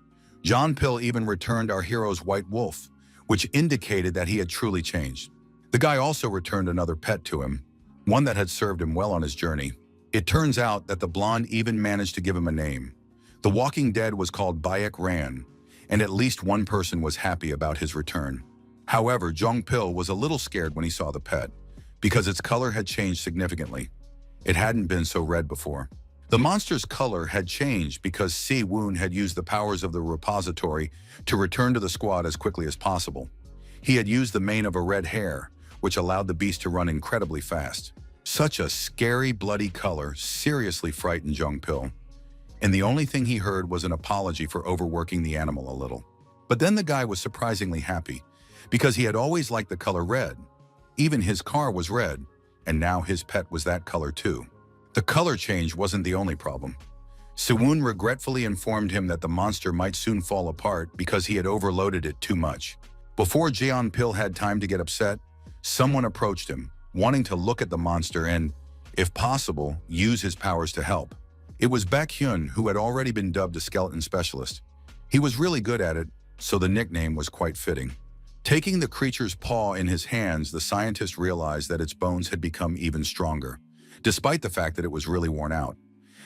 John Pill even returned our hero's white wolf, which indicated that he had truly changed. The guy also returned another pet to him, one that had served him well on his journey. It turns out that the blonde even managed to give him a name. The Walking Dead was called Bayek Ran, and at least one person was happy about his return. However, Jong Pil was a little scared when he saw the pet, because its color had changed significantly. It hadn't been so red before. The monster's color had changed because Si Woon had used the powers of the repository to return to the squad as quickly as possible. He had used the mane of a red hare, which allowed the beast to run incredibly fast. Such a scary, bloody color seriously frightened Jong Pil, and the only thing he heard was an apology for overworking the animal a little. But then the guy was surprisingly happy, because he had always liked the color red. Even his car was red, and now his pet was that color too. The color change wasn't the only problem. Siwon regretfully informed him that the monster might soon fall apart because he had overloaded it too much. Before Jeon Pil had time to get upset, someone approached him, wanting to look at the monster and, if possible, use his powers to help. It was Baek Hyun, who had already been dubbed a skeleton specialist. He was really good at it, so the nickname was quite fitting. Taking the creature's paw in his hands, the scientist realized that its bones had become even stronger, despite the fact that it was really worn out.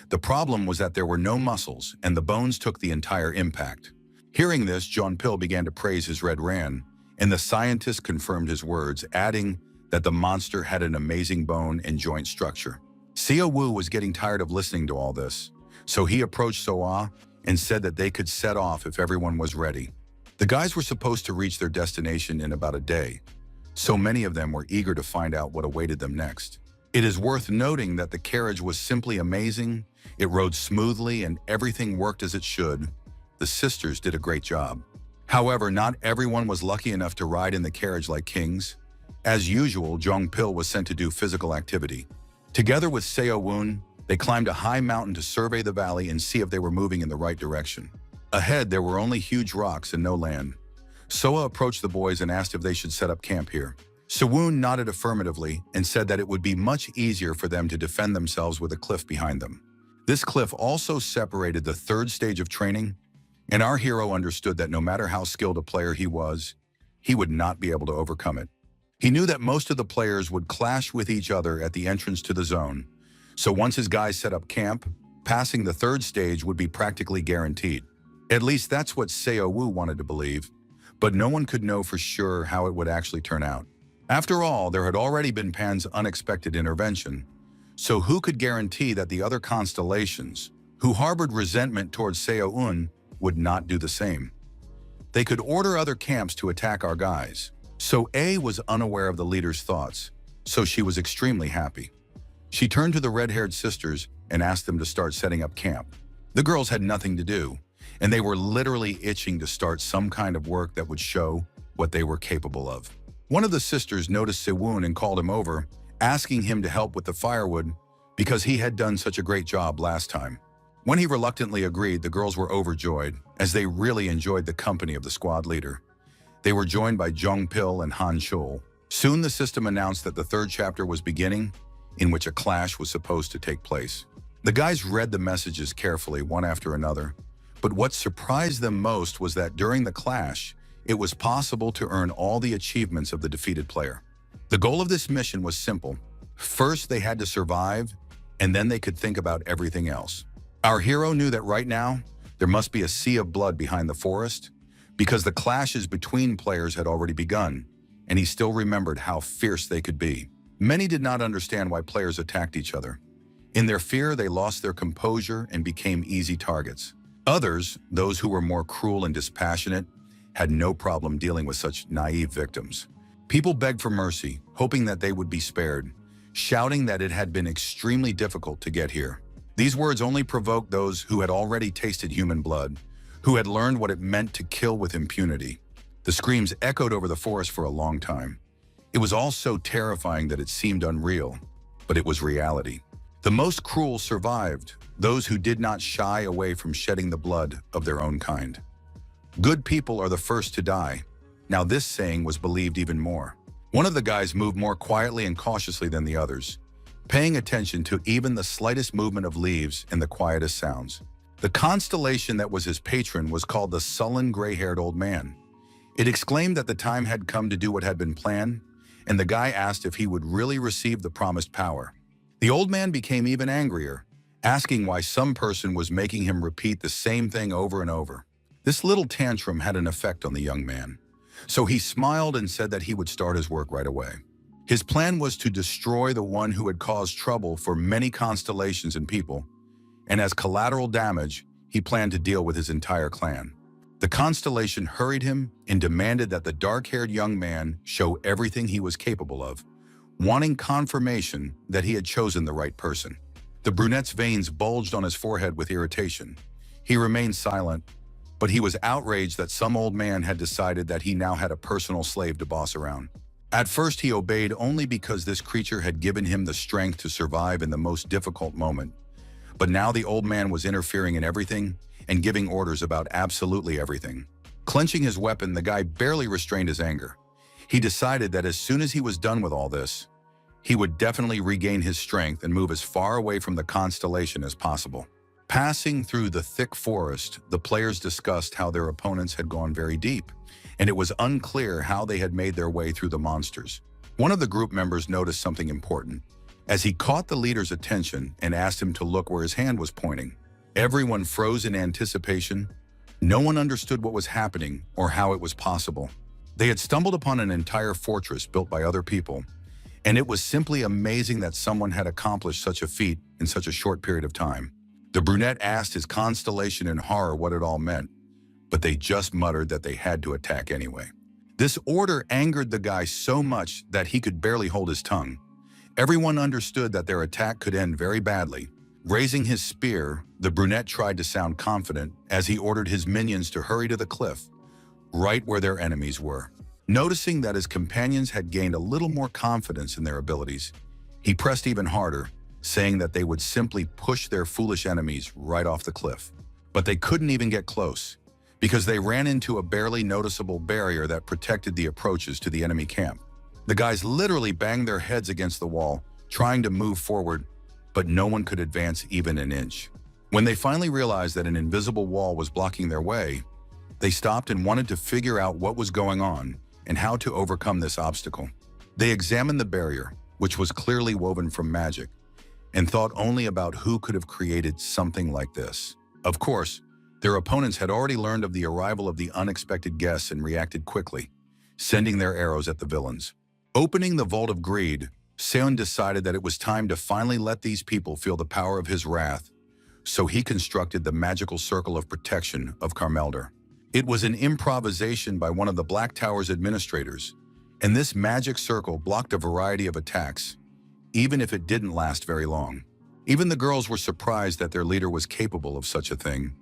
The problem was that there were no muscles, and the bones took the entire impact. Hearing this, John Pil began to praise his red ran, and the scientist confirmed his words, adding that the monster had an amazing bone and joint structure. Seo Woo was getting tired of listening to all this, so he approached Soa and said that they could set off if everyone was ready. The guys were supposed to reach their destination in about a day, so many of them were eager to find out what awaited them next. It is worth noting that the carriage was simply amazing, it rode smoothly, and everything worked as it should. The sisters did a great job. However, not everyone was lucky enough to ride in the carriage like kings. As usual, Jong Pil was sent to do physical activity. Together with Seo Woon, they climbed a high mountain to survey the valley and see if they were moving in the right direction. Ahead, there were only huge rocks and no land. Soa approached the boys and asked if they should set up camp here. Sewoon nodded affirmatively and said that it would be much easier for them to defend themselves with a cliff behind them. This cliff also separated the third stage of training, and our hero understood that no matter how skilled a player he was, he would not be able to overcome it. He knew that most of the players would clash with each other at the entrance to the zone, so once his guys set up camp, passing the third stage would be practically guaranteed. At least that's what Seo Woo wanted to believe, but no one could know for sure how it would actually turn out. After all, there had already been Pan's unexpected intervention, so who could guarantee that the other constellations, who harbored resentment towards Seo-un, would not do the same? They could order other camps to attack our guys. So A was unaware of the leader's thoughts, so she was extremely happy. She turned to the red-haired sisters and asked them to start setting up camp. The girls had nothing to do, and they were literally itching to start some kind of work that would show what they were capable of. One of the sisters noticed Siwoon and called him over, asking him to help with the firewood because he had done such a great job last time. When he reluctantly agreed, the girls were overjoyed, as they really enjoyed the company of the squad leader. They were joined by Jong Pil and Han Shul. Soon the system announced that the third chapter was beginning, in which a clash was supposed to take place. The guys read the messages carefully, one after another, but what surprised them most was that during the clash, it was possible to earn all the achievements of the defeated player. The goal of this mission was simple. First, they had to survive, and then they could think about everything else. Our hero knew that right now, there must be a sea of blood behind the forest, because the clashes between players had already begun, and he still remembered how fierce they could be. Many did not understand why players attacked each other. In their fear, they lost their composure and became easy targets. Others, those who were more cruel and dispassionate, had no problem dealing with such naive victims. People begged for mercy, hoping that they would be spared, shouting that it had been extremely difficult to get here. These words only provoked those who had already tasted human blood, who had learned what it meant to kill with impunity. The screams echoed over the forest for a long time. It was all so terrifying that it seemed unreal, but it was reality. The most cruel survived, those who did not shy away from shedding the blood of their own kind. Good people are the first to die. Now this saying was believed even more. One of the guys moved more quietly and cautiously than the others, paying attention to even the slightest movement of leaves and the quietest sounds. The constellation that was his patron was called the sullen, gray-haired old man. It exclaimed that the time had come to do what had been planned, and the guy asked if he would really receive the promised power. The old man became even angrier, asking why some person was making him repeat the same thing over and over. This little tantrum had an effect on the young man, so he smiled and said that he would start his work right away. His plan was to destroy the one who had caused trouble for many constellations and people, and as collateral damage, he planned to deal with his entire clan. The constellation hurried him and demanded that the dark-haired young man show everything he was capable of, wanting confirmation that he had chosen the right person. The brunette's veins bulged on his forehead with irritation. He remained silent, but he was outraged that some old man had decided that he now had a personal slave to boss around. At first, he obeyed only because this creature had given him the strength to survive in the most difficult moment. But now the old man was interfering in everything and giving orders about absolutely everything. Clenching his weapon, the guy barely restrained his anger. He decided that as soon as he was done with all this, he would definitely regain his strength and move as far away from the constellation as possible. Passing through the thick forest, the players discussed how their opponents had gone very deep, and it was unclear how they had made their way through the monsters. One of the group members noticed something important, as he caught the leader's attention and asked him to look where his hand was pointing. Everyone froze in anticipation. No one understood what was happening or how it was possible. They had stumbled upon an entire fortress built by other people, and it was simply amazing that someone had accomplished such a feat in such a short period of time. The brunette asked his constellation in horror what it all meant, but they just muttered that they had to attack anyway. This order angered the guy so much that he could barely hold his tongue. Everyone understood that their attack could end very badly. Raising his spear, the brunette tried to sound confident as he ordered his minions to hurry to the cliff, right where their enemies were. Noticing that his companions had gained a little more confidence in their abilities, he pressed even harder, saying that they would simply push their foolish enemies right off the cliff. But they couldn't even get close, because they ran into a barely noticeable barrier that protected the approaches to the enemy camp. The guys literally banged their heads against the wall, trying to move forward, but no one could advance even an inch. When they finally realized that an invisible wall was blocking their way, they stopped and wanted to figure out what was going on and how to overcome this obstacle. They examined the barrier, which was clearly woven from magic, and thought only about who could have created something like this. Of course, their opponents had already learned of the arrival of the unexpected guests and reacted quickly, sending their arrows at the villains. Opening the Vault of Greed, Seon decided that it was time to finally let these people feel the power of his wrath, so he constructed the magical circle of protection of Carmelder. It was an improvisation by one of the Black Tower's administrators, and this magic circle blocked a variety of attacks, even if it didn't last very long. Even the girls were surprised that their leader was capable of such a thing,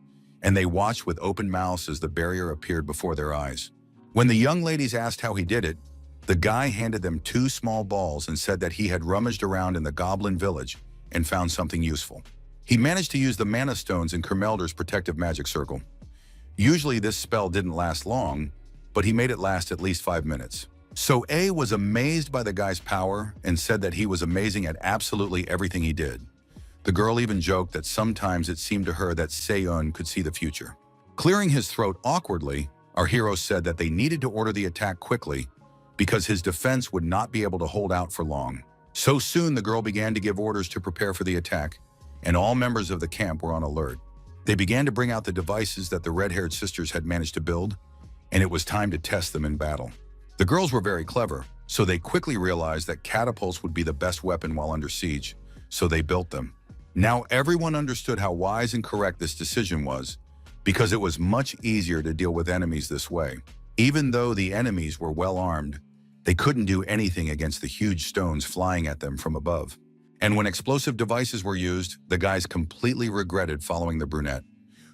and they watched with open mouths as the barrier appeared before their eyes. When the young ladies asked how he did it, the guy handed them 2 small balls and said that he had rummaged around in the Goblin Village and found something useful. He managed to use the mana stones in Kermelder's protective magic circle. Usually this spell didn't last long, but he made it last at least 5 minutes. So A was amazed by the guy's power and said that he was amazing at absolutely everything he did. The girl even joked that sometimes it seemed to her that Seon could see the future. Clearing his throat awkwardly, our hero said that they needed to order the attack quickly because his defense would not be able to hold out for long. So soon the girl began to give orders to prepare for the attack, and all members of the camp were on alert. They began to bring out the devices that the red-haired sisters had managed to build, and it was time to test them in battle. The girls were very clever, so they quickly realized that catapults would be the best weapon while under siege, so they built them. Now everyone understood how wise and correct this decision was, because it was much easier to deal with enemies this way. Even though the enemies were well armed, they couldn't do anything against the huge stones flying at them from above. And when explosive devices were used, the guys completely regretted following the brunette,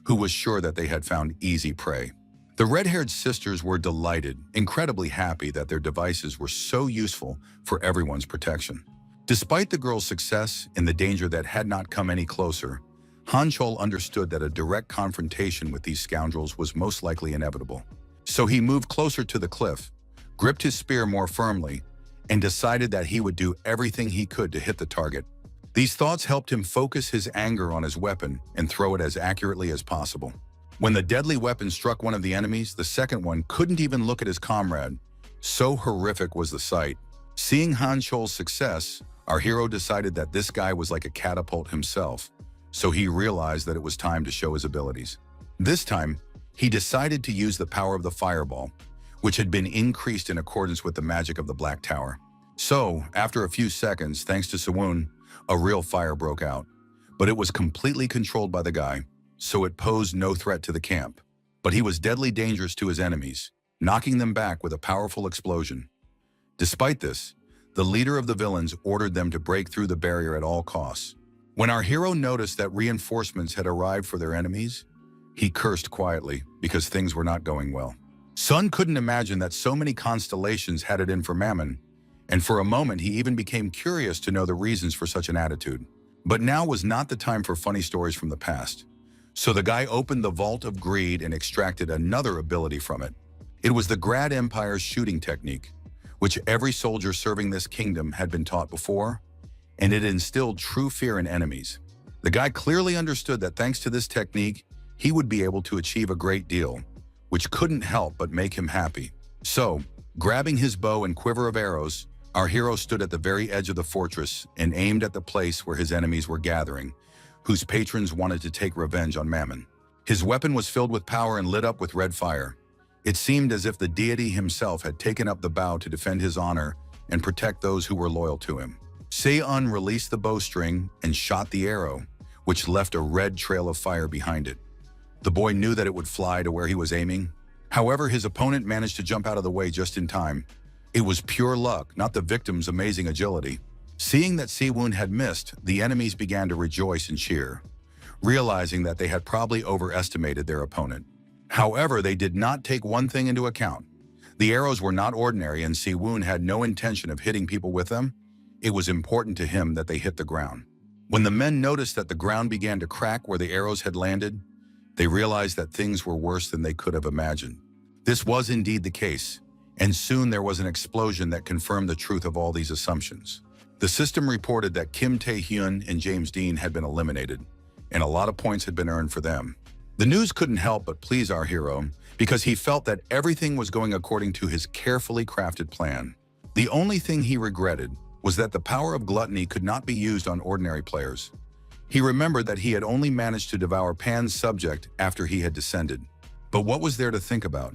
who was sure that they had found easy prey. The red-haired sisters were delighted, incredibly happy that their devices were so useful for everyone's protection. Despite the girls' success and the danger that had not come any closer, Han Chol understood that a direct confrontation with these scoundrels was most likely inevitable. So he moved closer to the cliff, gripped his spear more firmly, and decided that he would do everything he could to hit the target. These thoughts helped him focus his anger on his weapon and throw it as accurately as possible. When the deadly weapon struck one of the enemies, the second one couldn't even look at his comrade. So horrific was the sight. Seeing Han Chol's success, our hero decided that this guy was like a catapult himself, so he realized that it was time to show his abilities. This time, he decided to use the power of the fireball, which had been increased in accordance with the magic of the Black Tower. So, after a few seconds, thanks to Sewon, a real fire broke out. But it was completely controlled by the guy, so it posed no threat to the camp. But he was deadly dangerous to his enemies, knocking them back with a powerful explosion. Despite this, the leader of the villains ordered them to break through the barrier at all costs. When our hero noticed that reinforcements had arrived for their enemies, he cursed quietly because things were not going well. Sun couldn't imagine that so many constellations had it in for Mammon, and for a moment he even became curious to know the reasons for such an attitude. But now was not the time for funny stories from the past. So the guy opened the Vault of Greed and extracted another ability from it. It was the Grad Empire's shooting technique, which every soldier serving this kingdom had been taught before, and it instilled true fear in enemies. The guy clearly understood that thanks to this technique, he would be able to achieve a great deal, which couldn't help but make him happy. So, grabbing his bow and quiver of arrows, our hero stood at the very edge of the fortress and aimed at the place where his enemies were gathering, whose patrons wanted to take revenge on Mammon. His weapon was filled with power and lit up with red fire. It seemed as if the deity himself had taken up the bow to defend his honor and protect those who were loyal to him. Seo-un released the bowstring and shot the arrow, which left a red trail of fire behind it. The boy knew that it would fly to where he was aiming. However, his opponent managed to jump out of the way just in time. It was pure luck, not the victim's amazing agility. Seeing that Sewon had missed, the enemies began to rejoice and cheer, realizing that they had probably overestimated their opponent. However, they did not take one thing into account. The arrows were not ordinary, and Sewon had no intention of hitting people with them. It was important to him that they hit the ground. When the men noticed that the ground began to crack where the arrows had landed, they realized that things were worse than they could have imagined. This was indeed the case, and soon there was an explosion that confirmed the truth of all these assumptions. The system reported that Kim Tae-hyun and James Dean had been eliminated, and a lot of points had been earned for them. The news couldn't help but please our hero, because he felt that everything was going according to his carefully crafted plan. The only thing he regretted was that the power of gluttony could not be used on ordinary players. He remembered that he had only managed to devour Pan's subject after he had descended. But what was there to think about?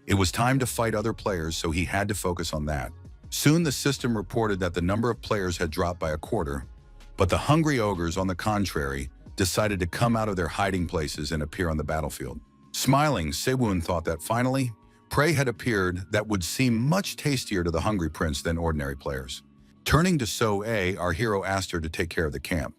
It was time to fight other players, so he had to focus on that. Soon the system reported that the number of players had dropped by a quarter, but the hungry ogres, on the contrary, decided to come out of their hiding places and appear on the battlefield. Smiling, Sewon thought that finally, prey had appeared that would seem much tastier to the hungry prince than ordinary players. Turning to So-A, our hero asked her to take care of the camp.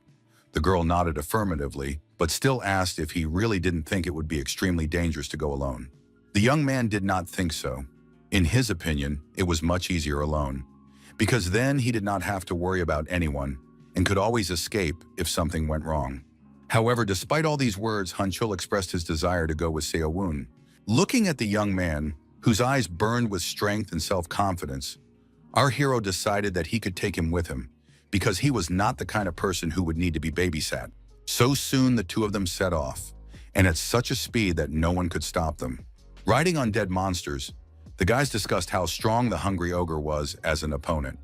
The girl nodded affirmatively, but still asked if he really didn't think it would be extremely dangerous to go alone. The young man did not think so. In his opinion, it was much easier alone, because then he did not have to worry about anyone and could always escape if something went wrong. However, despite all these words, Han Chul expressed his desire to go with Seo-won. Looking at the young man, whose eyes burned with strength and self-confidence, our hero decided that he could take him with him, because he was not the kind of person who would need to be babysat. So soon the two of them set off, and at such a speed that no one could stop them. Riding on dead monsters, the guys discussed how strong the hungry ogre was as an opponent.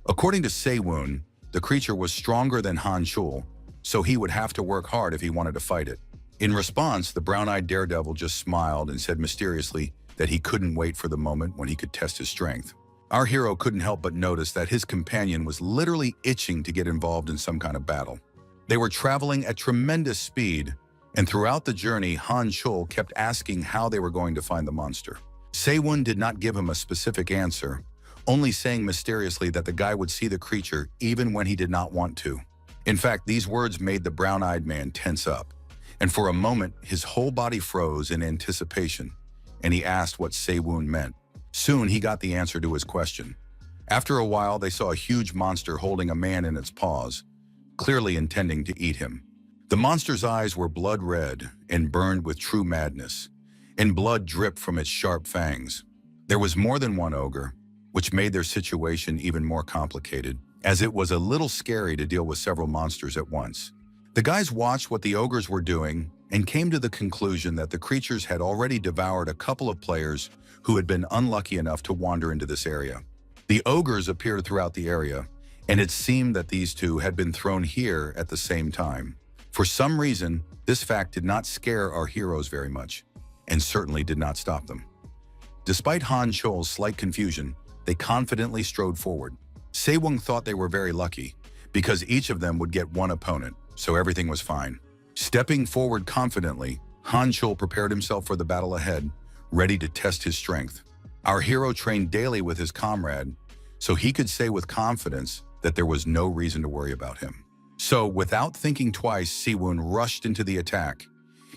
According to Sewon, the creature was stronger than Han Chul, so he would have to work hard if he wanted to fight it. In response, the brown-eyed daredevil just smiled and said mysteriously that he couldn't wait for the moment when he could test his strength. Our hero couldn't help but notice that his companion was literally itching to get involved in some kind of battle. They were traveling at tremendous speed, and throughout the journey, Han Chul kept asking how they were going to find the monster. Sewon did not give him a specific answer, only saying mysteriously that the guy would see the creature even when he did not want to. In fact, these words made the brown-eyed man tense up, and for a moment, his whole body froze in anticipation, and he asked what Sewon meant. Soon, he got the answer to his question. After a while, they saw a huge monster holding a man in its paws, clearly intending to eat him. The monster's eyes were blood red and burned with true madness, and blood dripped from its sharp fangs. There was more than one ogre. which made their situation even more complicated, as it was a little scary to deal with several monsters at once. The guys watched what the ogres were doing and came to the conclusion that the creatures had already devoured a couple of players who had been unlucky enough to wander into this area. The ogres appeared throughout the area, and it seemed that these two had been thrown here at the same time. For some reason, this fact did not scare our heroes very much, and certainly did not stop them. Despite Han Chol's slight confusion, they confidently strode forward. Sewung thought they were very lucky, because each of them would get one opponent, so everything was fine. Stepping forward confidently, Han Chol prepared himself for the battle ahead, ready to test his strength. Our hero trained daily with his comrade, so he could say with confidence that there was no reason to worry about him. So, without thinking twice, Siwon rushed into the attack.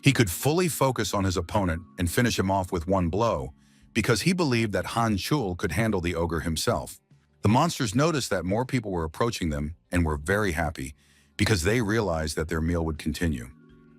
He could fully focus on his opponent and finish him off with one blow, because he believed that Han Chul could handle the ogre himself. The monsters noticed that more people were approaching them and were very happy, because they realized that their meal would continue.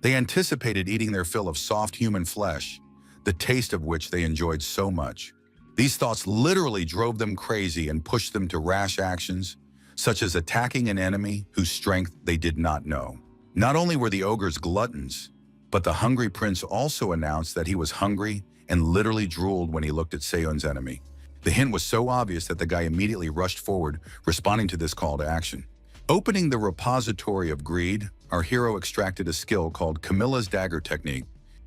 They anticipated eating their fill of soft human flesh, the taste of which they enjoyed so much. These thoughts literally drove them crazy and pushed them to rash actions, such as attacking an enemy whose strength they did not know. Not only were the ogres gluttons, but the hungry prince also announced that he was hungry and literally drooled when he looked at Seon's enemy. The hint was so obvious that the guy immediately rushed forward, responding to this call to action. Opening the repository of greed, our hero extracted a skill called Camilla's dagger technique.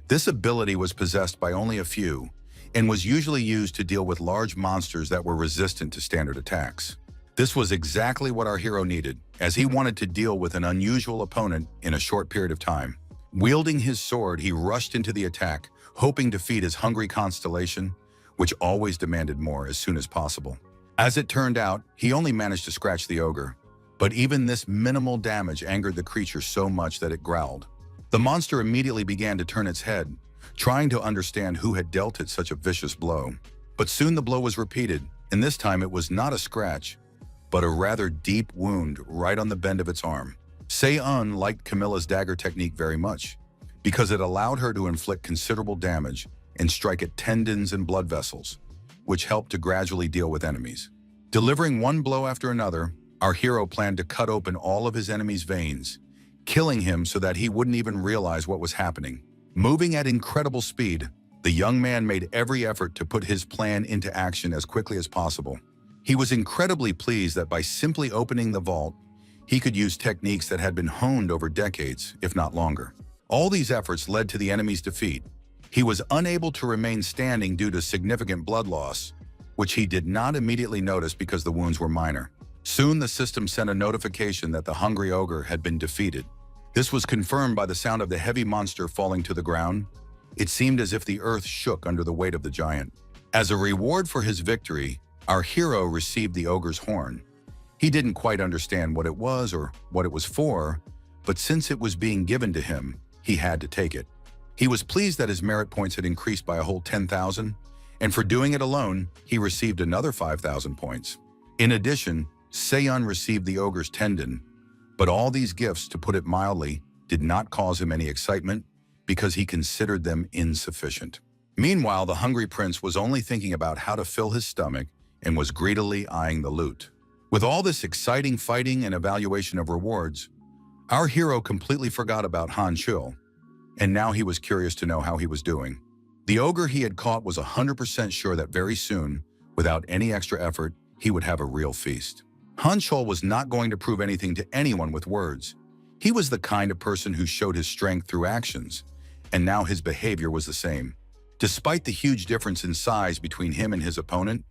This ability was possessed by only a few, and was usually used to deal with large monsters that were resistant to standard attacks. This was exactly what our hero needed, as he wanted to deal with an unusual opponent in a short period of time. Wielding his sword, he rushed into the attack, hoping to feed his hungry constellation, which always demanded more as soon as possible. As it turned out, he only managed to scratch the ogre, but even this minimal damage angered the creature so much that it growled. The monster immediately began to turn its head, trying to understand who had dealt it such a vicious blow. But soon the blow was repeated, and this time it was not a scratch, but a rather deep wound right on the bend of its arm. Se-eun liked Camilla's dagger technique very much, because it allowed her to inflict considerable damage and strike at tendons and blood vessels, which helped to gradually deal with enemies. Delivering one blow after another, our hero planned to cut open all of his enemy's veins, killing him so that he wouldn't even realize what was happening. Moving at incredible speed, the young man made every effort to put his plan into action as quickly as possible. He was incredibly pleased that by simply opening the vault, he could use techniques that had been honed over decades, if not longer. All these efforts led to the enemy's defeat. He was unable to remain standing due to significant blood loss, which he did not immediately notice because the wounds were minor. Soon the system sent a notification that the hungry ogre had been defeated. This was confirmed by the sound of the heavy monster falling to the ground. It seemed as if the earth shook under the weight of the giant. As a reward for his victory, our hero received the ogre's horn. He didn't quite understand what it was or what it was for, but since it was being given to him, he had to take it. He was pleased that his merit points had increased by a whole 10,000, and for doing it alone, he received another 5,000 points. In addition, Seon received the ogre's tendon, but all these gifts, to put it mildly, did not cause him any excitement because he considered them insufficient. Meanwhile, the hungry prince was only thinking about how to fill his stomach and was greedily eyeing the loot. With all this exciting fighting and evaluation of rewards, our hero completely forgot about Han Chul, and now he was curious to know how he was doing. The ogre he had caught was 100% sure that very soon, without any extra effort, he would have a real feast. Han Chul was not going to prove anything to anyone with words. He was the kind of person who showed his strength through actions, and now his behavior was the same. Despite the huge difference in size between him and his opponent,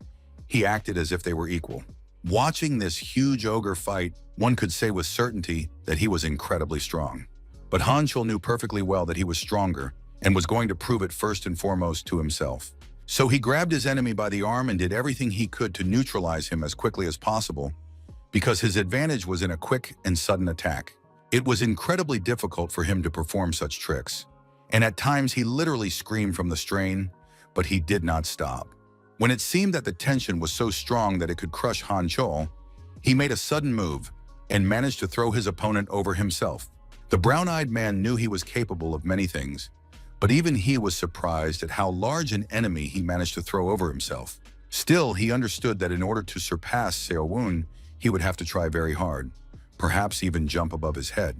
he acted as if they were equal. Watching this huge ogre fight, one could say with certainty that he was incredibly strong. But Han Chul knew perfectly well that he was stronger and was going to prove it first and foremost to himself. So he grabbed his enemy by the arm and did everything he could to neutralize him as quickly as possible, because his advantage was in a quick and sudden attack. It was incredibly difficult for him to perform such tricks, and at times he literally screamed from the strain, but he did not stop. When it seemed that the tension was so strong that it could crush Han Chul, he made a sudden move and managed to throw his opponent over himself. The brown-eyed man knew he was capable of many things, but even he was surprised at how large an enemy he managed to throw over himself. Still, he understood that in order to surpass Seo-woon, he would have to try very hard, perhaps even jump above his head.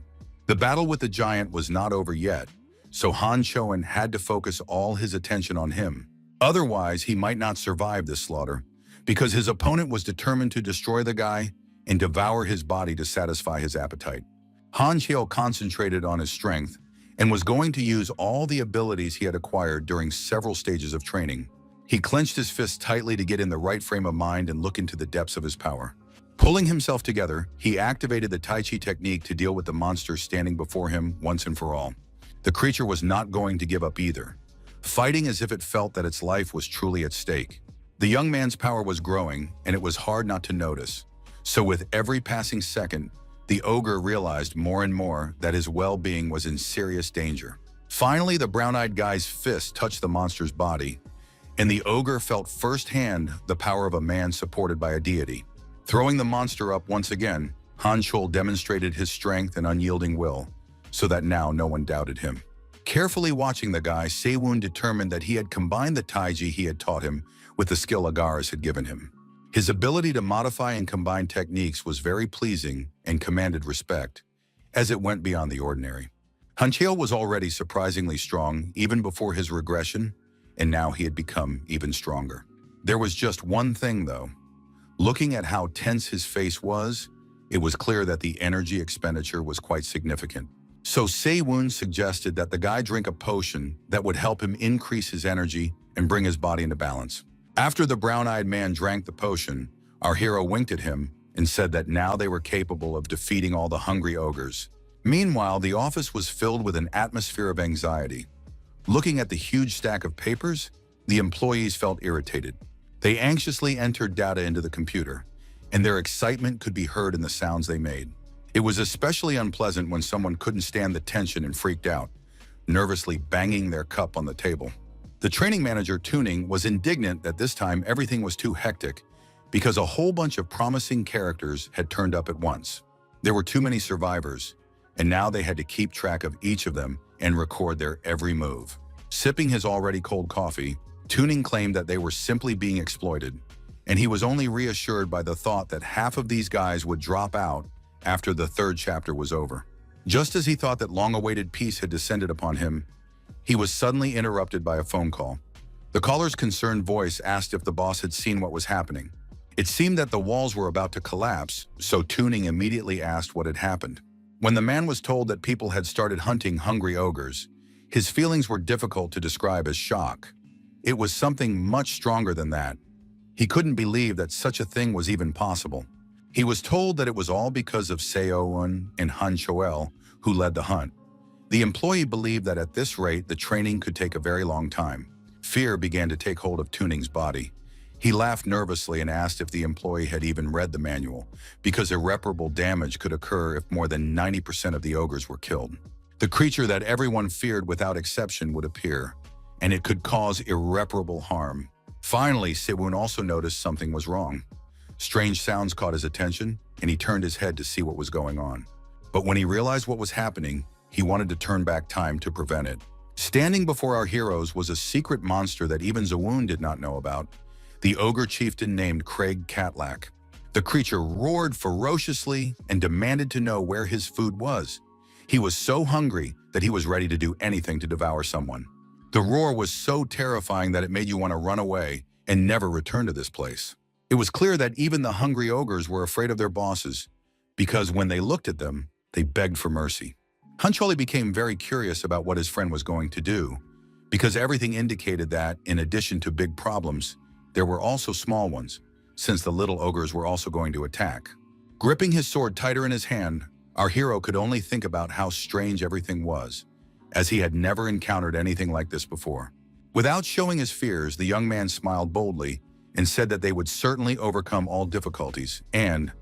The battle with the giant was not over yet, so Han Choen had to focus all his attention on him. Otherwise, he might not survive this slaughter, because his opponent was determined to destroy the guy and devour his body to satisfy his appetite. Han Cheo concentrated on his strength and was going to use all the abilities he had acquired during several stages of training. He clenched his fists tightly to get in the right frame of mind and look into the depths of his power. Pulling himself together, he activated the Tai Chi technique to deal with the monster standing before him once and for all. The creature was not going to give up either, fighting as if it felt that its life was truly at stake. The young man's power was growing, and it was hard not to notice. So with every passing second, the ogre realized more and more that his well-being was in serious danger. Finally, the brown-eyed guy's fist touched the monster's body, and the ogre felt firsthand the power of a man supported by a deity. Throwing the monster up once again, Han Chol demonstrated his strength and unyielding will, so that now no one doubted him. Carefully watching the guy, Seo-woon determined that he had combined the Taiji he had taught him with the skill Agaris had given him. His ability to modify and combine techniques was very pleasing and commanded respect, as it went beyond the ordinary. Han Cheo was already surprisingly strong even before his regression, and now he had become even stronger. There was just one thing, though. Looking at how tense his face was, it was clear that the energy expenditure was quite significant. So Seo-woon suggested that the guy drink a potion that would help him increase his energy and bring his body into balance. After the brown-eyed man drank the potion, our hero winked at him and said that now they were capable of defeating all the hungry ogres. Meanwhile, the office was filled with an atmosphere of anxiety. Looking at the huge stack of papers, the employees felt irritated. They anxiously entered data into the computer, and their excitement could be heard in the sounds they made. It was especially unpleasant when someone couldn't stand the tension and freaked out, nervously banging their cup on the table. The training manager, Tuning, was indignant that this time everything was too hectic because a whole bunch of promising characters had turned up at once. There were too many survivors, and now they had to keep track of each of them and record their every move. Sipping his already cold coffee, Tuning claimed that they were simply being exploited, and he was only reassured by the thought that half of these guys would drop out after the third chapter was over. Just as he thought that long-awaited peace had descended upon him, he was suddenly interrupted by a phone call. The caller's concerned voice asked if the boss had seen what was happening. It seemed that the walls were about to collapse, so Tuning immediately asked what had happened. When the man was told that people had started hunting hungry ogres, his feelings were difficult to describe as shock. It was something much stronger than that. He couldn't believe that such a thing was even possible. He was told that it was all because of Seo-woon and Han Choel, who led the hunt. The employee believed that at this rate, the training could take a very long time. Fear began to take hold of Tuning's body. He laughed nervously and asked if the employee had even read the manual, because irreparable damage could occur if more than 90% of the ogres were killed. The creature that everyone feared without exception would appear, and it could cause irreparable harm. Finally, Seo-woon also noticed something was wrong. Strange sounds caught his attention, and he turned his head to see what was going on. But when he realized what was happening, he wanted to turn back time to prevent it. Standing before our heroes was a secret monster that even Seo-woon did not know about, the ogre chieftain named Craig Catlack. The creature roared ferociously and demanded to know where his food was. He was so hungry that he was ready to do anything to devour someone. The roar was so terrifying that it made you want to run away and never return to this place. It was clear that even the hungry ogres were afraid of their bosses, because when they looked at them, they begged for mercy. Han Choli became very curious about what his friend was going to do, because everything indicated that, in addition to big problems, there were also small ones, since the little ogres were also going to attack. Gripping his sword tighter in his hand, our hero could only think about how strange everything was, as he had never encountered anything like this before. Without showing his fears, the young man smiled boldly and said that they would certainly overcome all difficulties and,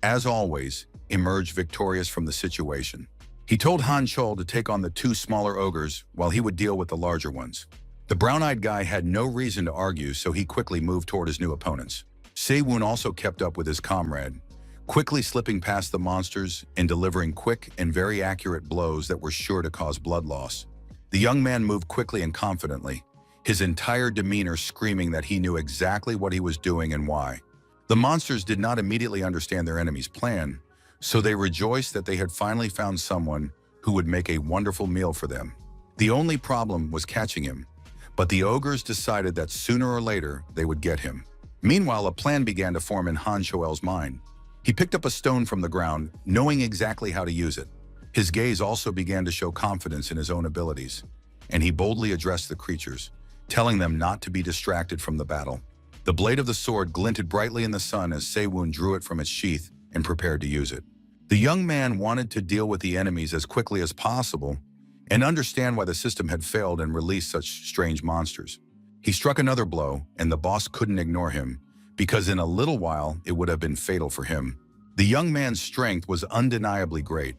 as always, emerge victorious from the situation. He told Han Chol to take on the two smaller ogres while he would deal with the larger ones. The brown-eyed guy had no reason to argue, so he quickly moved toward his new opponents. Seo-woon also kept up with his comrade, quickly slipping past the monsters and delivering quick and very accurate blows that were sure to cause blood loss. The young man moved quickly and confidently. his entire demeanor screaming that he knew exactly what he was doing and why. The monsters did not immediately understand their enemy's plan, so they rejoiced that they had finally found someone who would make a wonderful meal for them. The only problem was catching him, but the ogres decided that sooner or later they would get him. Meanwhile, a plan began to form in Han Shoel's mind. He picked up a stone from the ground, knowing exactly how to use it. His gaze also began to show confidence in his own abilities, and he boldly addressed the creatures, telling them not to be distracted from the battle. The blade of the sword glinted brightly in the sun as Se-woon drew it from its sheath and prepared to use it. The young man wanted to deal with the enemies as quickly as possible and understand why the system had failed and released such strange monsters. He struck another blow, and the boss couldn't ignore him, because in a little while it would have been fatal for him. The young man's strength was undeniably great,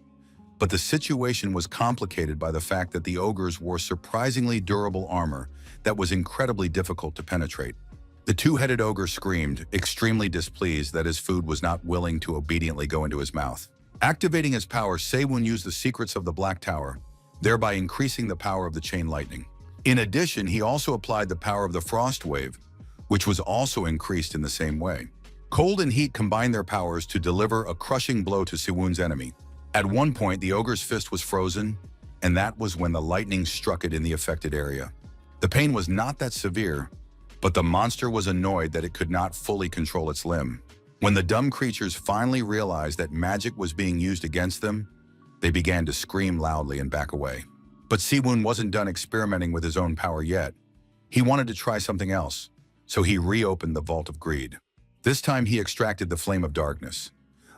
but the situation was complicated by the fact that the ogres wore surprisingly durable armor that was incredibly difficult to penetrate. The two-headed ogre screamed, extremely displeased that his food was not willing to obediently go into his mouth. Activating his power, Se-woon used the secrets of the Black Tower, thereby increasing the power of the chain lightning. In addition, he also applied the power of the frost wave, which was also increased in the same way. Cold and heat combined their powers to deliver a crushing blow to Se-woon's enemy. At one point, the ogre's fist was frozen, and that was when the lightning struck it in the affected area. The pain was not that severe, but the monster was annoyed that it could not fully control its limb. When the dumb creatures finally realized that magic was being used against them, they began to scream loudly and back away. But Se-woon wasn't done experimenting with his own power yet. He wanted to try something else, so he reopened the Vault of Greed. This time he extracted the Flame of Darkness,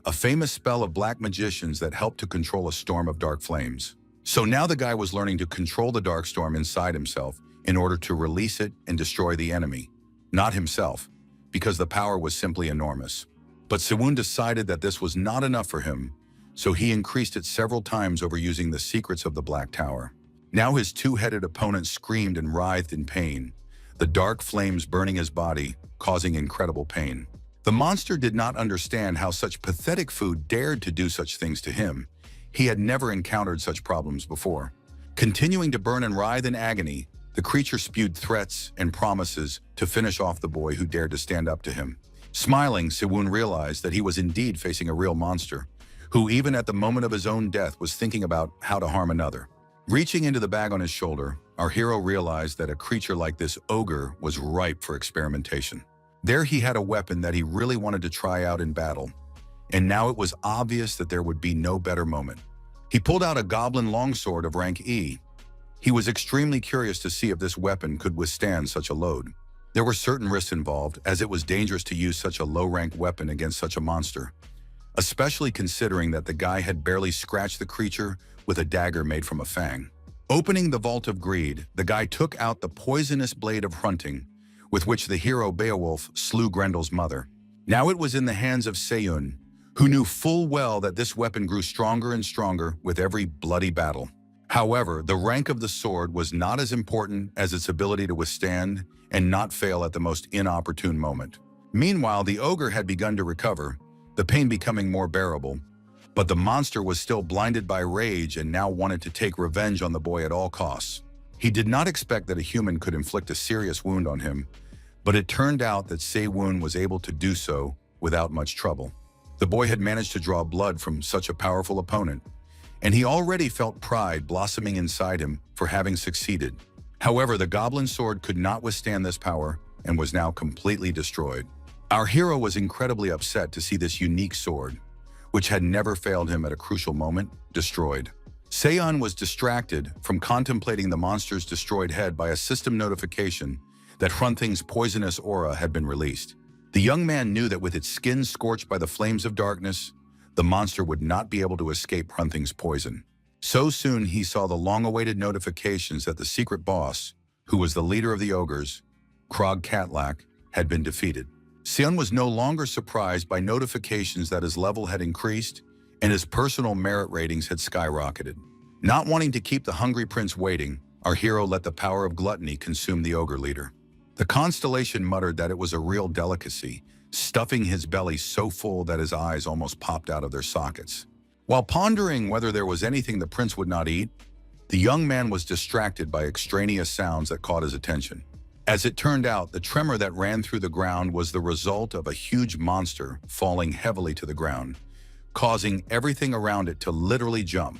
a famous spell of black magicians that helped to control a storm of dark flames. So now the guy was learning to control the dark storm inside himself in order to release it and destroy the enemy, not himself, because the power was simply enormous. But Se-woon decided that this was not enough for him, so he increased it several times over using the secrets of the Black Tower. Now his two-headed opponent screamed and writhed in pain, the dark flames burning his body, causing incredible pain. The monster did not understand how such pathetic food dared to do such things to him. He had never encountered such problems before. Continuing to burn and writhe in agony, the creature spewed threats and promises to finish off the boy who dared to stand up to him. Smiling, Se-woon realized that he was indeed facing a real monster, who even at the moment of his own death was thinking about how to harm another. Reaching into the bag on his shoulder, our hero realized that a creature like this ogre was ripe for experimentation. There he had a weapon that he really wanted to try out in battle, and now it was obvious that there would be no better moment. He pulled out a goblin longsword of rank E. He was extremely curious to see if this weapon could withstand such a load. There were certain risks involved, as it was dangerous to use such a low-rank weapon against such a monster, especially considering that the guy had barely scratched the creature with a dagger made from a fang. Opening the Vault of Greed, the guy took out the poisonous blade of Hrunting, with which the hero Beowulf slew Grendel's mother. Now it was in the hands of Se-woon, who knew full well that this weapon grew stronger and stronger with every bloody battle. However, the rank of the sword was not as important as its ability to withstand and not fail at the most inopportune moment. Meanwhile, the ogre had begun to recover, the pain becoming more bearable, but the monster was still blinded by rage and now wanted to take revenge on the boy at all costs. He did not expect that a human could inflict a serious wound on him, but it turned out that Se-woon was able to do so without much trouble. The boy had managed to draw blood from such a powerful opponent, and he already felt pride blossoming inside him for having succeeded. However, the goblin sword could not withstand this power and was now completely destroyed. Our hero was incredibly upset to see this unique sword, which had never failed him at a crucial moment, destroyed. Se-woon was distracted from contemplating the monster's destroyed head by a system notification that Hrunting's poisonous aura had been released. The young man knew that with its skin scorched by the flames of darkness, the monster would not be able to escape Hrunting's poison. So soon he saw the long-awaited notifications that the secret boss, who was the leader of the ogres, Krog Catlak, had been defeated. Se-woon was no longer surprised by notifications that his level had increased and his personal merit ratings had skyrocketed. Not wanting to keep the hungry prince waiting, our hero let the power of gluttony consume the ogre leader. The constellation muttered that it was a real delicacy, stuffing his belly so full that his eyes almost popped out of their sockets. While pondering whether there was anything the prince would not eat, the young man was distracted by extraneous sounds that caught his attention. As it turned out, the tremor that ran through the ground was the result of a huge monster falling heavily to the ground, causing everything around it to literally jump.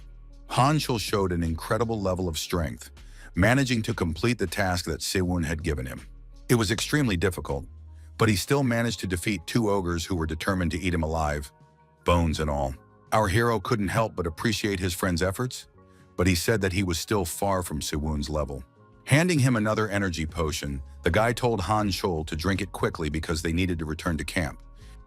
Hanchul showed an incredible level of strength, managing to complete the task that Siwon had given him. It was extremely difficult, but he still managed to defeat two ogres who were determined to eat him alive, bones and all. Our hero couldn't help but appreciate his friend's efforts, but he said that he was still far from Siwon's level. Handing him another energy potion, the guy told Han Chol to drink it quickly because they needed to return to camp.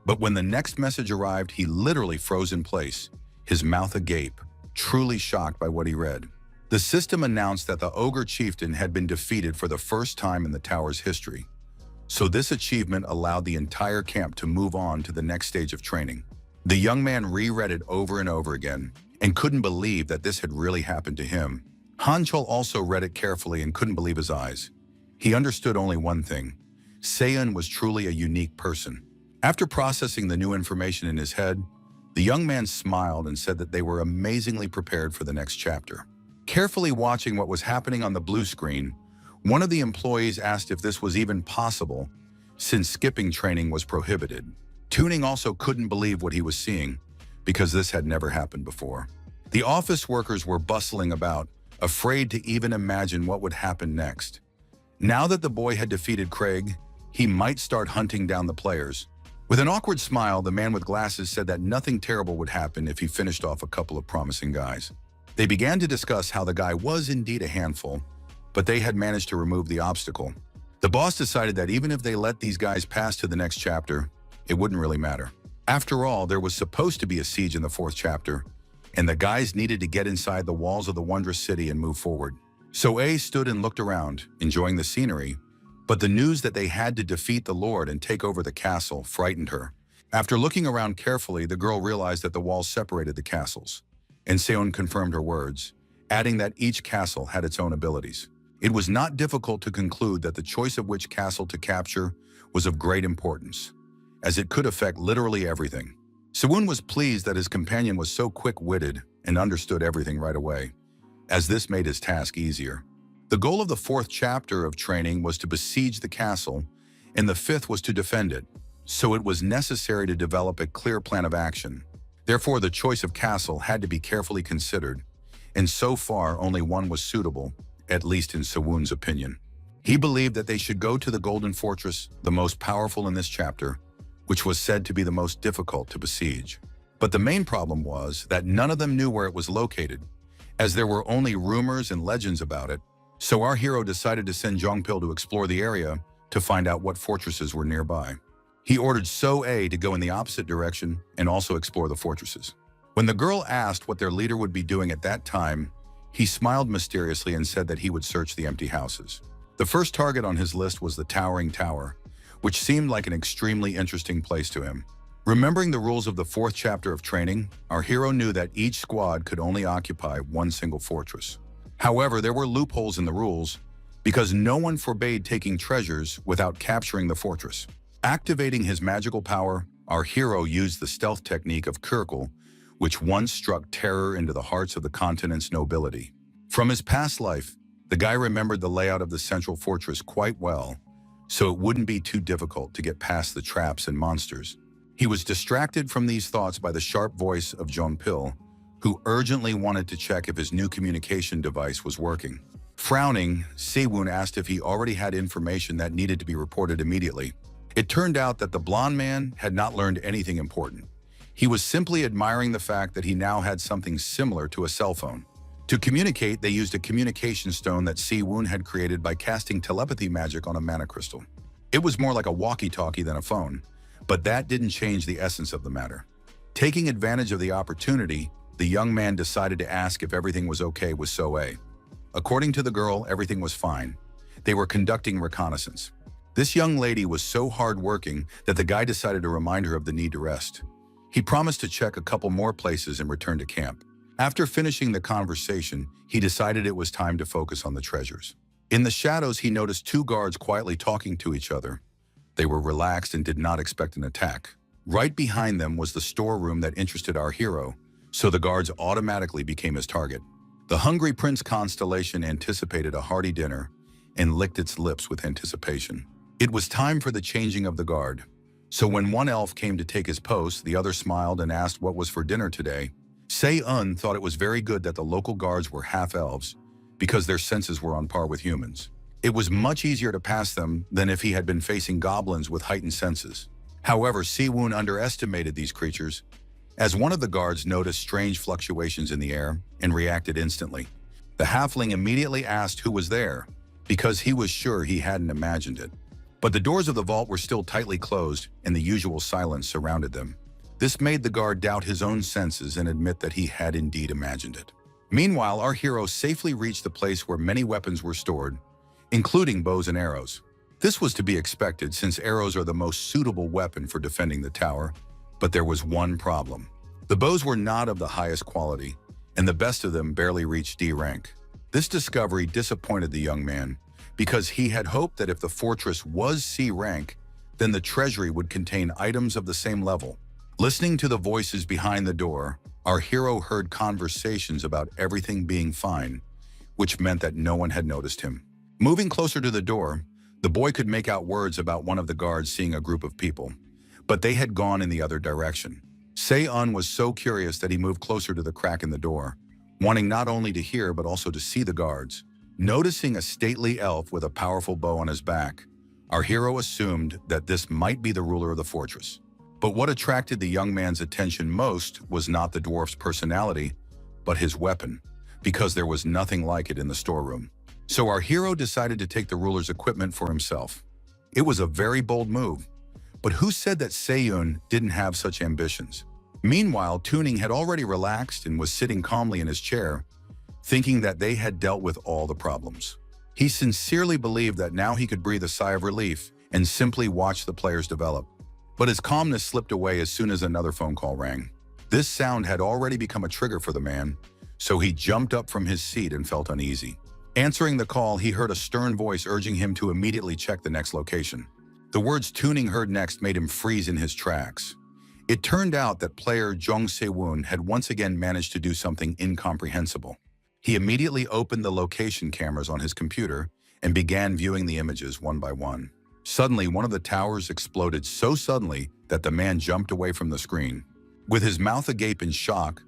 But when the next message arrived, he literally froze in place, his mouth agape, truly shocked by what he read. The system announced that the ogre chieftain had been defeated for the first time in the tower's history. So this achievement allowed the entire camp to move on to the next stage of training. The young man reread it over and over again and couldn't believe that this had really happened to him. Han Chol also read it carefully and couldn't believe his eyes. He understood only one thing: Seon was truly a unique person. After processing the new information in his head, the young man smiled and said that they were amazingly prepared for the next chapter. Carefully watching what was happening on the blue screen, one of the employees asked if this was even possible, since skipping training was prohibited. Tuning also couldn't believe what he was seeing, because this had never happened before. The office workers were bustling about, afraid to even imagine what would happen next. Now that the boy had defeated Craig, he might start hunting down the players. With an awkward smile, the man with glasses said that nothing terrible would happen if he finished off a couple of promising guys. They began to discuss how the guy was indeed a handful, but they had managed to remove the obstacle. The boss decided that even if they let these guys pass to the next chapter, it wouldn't really matter. After all, there was supposed to be a siege in the fourth chapter, and the guys needed to get inside the walls of the wondrous city and move forward. So A stood and looked around, enjoying the scenery, but the news that they had to defeat the Lord and take over the castle frightened her. After looking around carefully, the girl realized that the walls separated the castles, and Seon confirmed her words, adding that each castle had its own abilities. It was not difficult to conclude that the choice of which castle to capture was of great importance, as it could affect literally everything. Siwon was pleased that his companion was so quick-witted and understood everything right away, as this made his task easier. The goal of the fourth chapter of training was to besiege the castle, and the fifth was to defend it, so it was necessary to develop a clear plan of action. Therefore, the choice of castle had to be carefully considered, and so far only one was suitable, at least in Siwon's opinion. He believed that they should go to the Golden Fortress, the most powerful in this chapter, which was said to be the most difficult to besiege. But the main problem was that none of them knew where it was located, as there were only rumors and legends about it. So our hero decided to send Jongpil to explore the area to find out what fortresses were nearby. He ordered So-A to go in the opposite direction and also explore the fortresses. When the girl asked what their leader would be doing at that time, he smiled mysteriously and said that he would search the empty houses. The first target on his list was the Towering Tower, which seemed like an extremely interesting place to him. Remembering the rules of the fourth chapter of training, our hero knew that each squad could only occupy one single fortress. However, there were loopholes in the rules, because no one forbade taking treasures without capturing the fortress. Activating his magical power, our hero used the stealth technique of Kirkle, which once struck terror into the hearts of the continent's nobility. From his past life, the guy remembered the layout of the central fortress quite well, so it wouldn't be too difficult to get past the traps and monsters. He was distracted from these thoughts by the sharp voice of Jongpil, who urgently wanted to check if his new communication device was working. Frowning, Siwon asked if he already had information that needed to be reported immediately. It turned out that the blonde man had not learned anything important. He was simply admiring the fact that he now had something similar to a cell phone. To communicate, they used a communication stone that Siwon had created by casting telepathy magic on a mana crystal. It was more like a walkie-talkie than a phone, but that didn't change the essence of the matter. Taking advantage of the opportunity, the young man decided to ask if everything was okay with So-A. According to the girl, everything was fine. They were conducting reconnaissance. This young lady was so hard-working that the guy decided to remind her of the need to rest. He promised to check a couple more places and return to camp. After finishing the conversation, he decided it was time to focus on the treasures. In the shadows, he noticed two guards quietly talking to each other. They were relaxed and did not expect an attack. Right behind them was the storeroom that interested our hero, so the guards automatically became his target. The Hungry Prince constellation anticipated a hearty dinner, and licked its lips with anticipation. It was time for the changing of the guard. So when one elf came to take his post, the other smiled and asked what was for dinner today. Se-un thought it was very good that the local guards were half-elves, because their senses were on par with humans. It was much easier to pass them than if he had been facing goblins with heightened senses. However, Si-woon underestimated these creatures, as one of the guards noticed strange fluctuations in the air and reacted instantly. The halfling immediately asked who was there, because he was sure he hadn't imagined it. But the doors of the vault were still tightly closed, and the usual silence surrounded them. This made the guard doubt his own senses and admit that he had indeed imagined it. Meanwhile, our hero safely reached the place where many weapons were stored, including bows and arrows. This was to be expected since arrows are the most suitable weapon for defending the tower, but there was one problem. The bows were not of the highest quality, and the best of them barely reached D rank. This discovery disappointed the young man, because he had hoped that if the fortress was C rank, then the treasury would contain items of the same level. Listening to the voices behind the door, our hero heard conversations about everything being fine, which meant that no one had noticed him. Moving closer to the door, the boy could make out words about one of the guards seeing a group of people, but they had gone in the other direction. Se-un was so curious that he moved closer to the crack in the door, wanting not only to hear but also to see the guards. Noticing a stately elf with a powerful bow on his back, our hero assumed that this might be the ruler of the fortress. But what attracted the young man's attention most was not the dwarf's personality, but his weapon, because there was nothing like it in the storeroom. So our hero decided to take the ruler's equipment for himself. It was a very bold move, but who said that Se-un didn't have such ambitions? Meanwhile, Tuning had already relaxed and was sitting calmly in his chair, thinking that they had dealt with all the problems. He sincerely believed that now he could breathe a sigh of relief and simply watch the players develop. But his calmness slipped away as soon as another phone call rang. This sound had already become a trigger for the man, so he jumped up from his seat and felt uneasy. Answering the call, he heard a stern voice urging him to immediately check the next location. The words Tuning heard next made him freeze in his tracks. It turned out that player Jong Se-woon had once again managed to do something incomprehensible. He immediately opened the location cameras on his computer and began viewing the images one by one. Suddenly, one of the towers exploded so suddenly that the man jumped away from the screen. With his mouth agape in shock,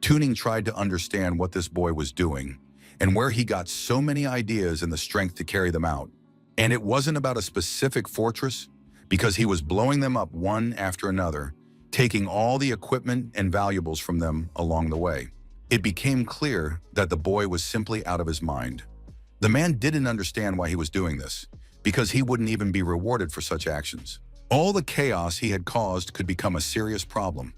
Tuning tried to understand what this boy was doing and where he got so many ideas and the strength to carry them out. And it wasn't about a specific fortress, because he was blowing them up one after another, taking all the equipment and valuables from them along the way. It became clear that the boy was simply out of his mind. The man didn't understand why he was doing this, because he wouldn't even be rewarded for such actions. All the chaos he had caused could become a serious problem,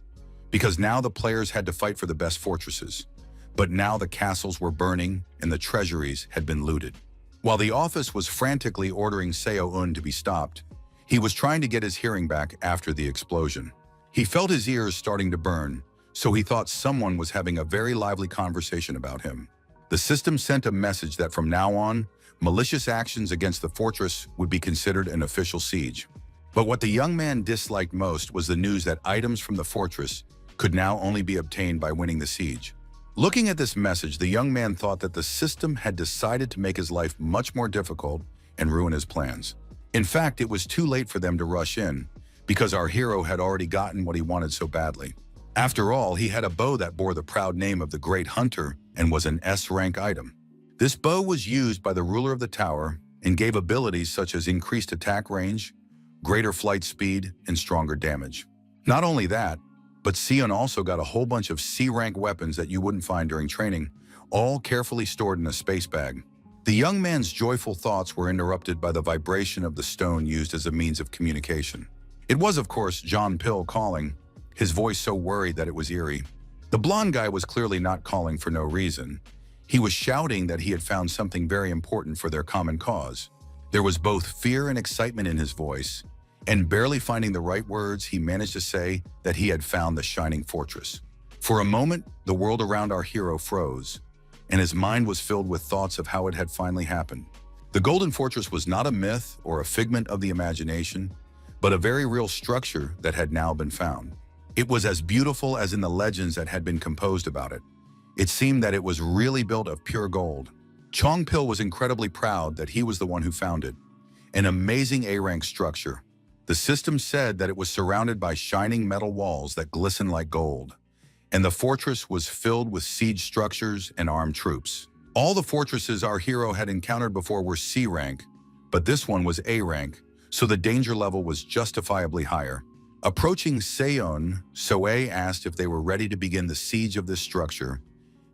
because now the players had to fight for the best fortresses. But now the castles were burning and the treasuries had been looted. While the office was frantically ordering Se-un to be stopped, he was trying to get his hearing back after the explosion. He felt his ears starting to burn, so he thought someone was having a very lively conversation about him. The system sent a message that from now on, malicious actions against the fortress would be considered an official siege. But what the young man disliked most was the news that items from the fortress could now only be obtained by winning the siege. Looking at this message, the young man thought that the system had decided to make his life much more difficult and ruin his plans. In fact, it was too late for them to rush in, because our hero had already gotten what he wanted so badly. After all, he had a bow that bore the proud name of the Great Hunter and was an S-rank item. This bow was used by the ruler of the tower and gave abilities such as increased attack range, greater flight speed, and stronger damage. Not only that, but Se-un also got a whole bunch of C-rank weapons that you wouldn't find during training, all carefully stored in a space bag. The young man's joyful thoughts were interrupted by the vibration of the stone used as a means of communication. It was, of course, John Pill calling, his voice so worried that it was eerie. The blonde guy was clearly not calling for no reason. He was shouting that he had found something very important for their common cause. There was both fear and excitement in his voice, and barely finding the right words, he managed to say that he had found the Shining Fortress. For a moment, the world around our hero froze, and his mind was filled with thoughts of how it had finally happened. The Golden Fortress was not a myth or a figment of the imagination, but a very real structure that had now been found. It was as beautiful as in the legends that had been composed about it. It seemed that it was really built of pure gold. Chongpil was incredibly proud that he was the one who found it. An amazing A-rank structure. The system said that it was surrounded by shining metal walls that glisten like gold, and the fortress was filled with siege structures and armed troops. All the fortresses our hero had encountered before were C rank, but this one was A rank, so the danger level was justifiably higher. Approaching Seon, Soe asked if they were ready to begin the siege of this structure,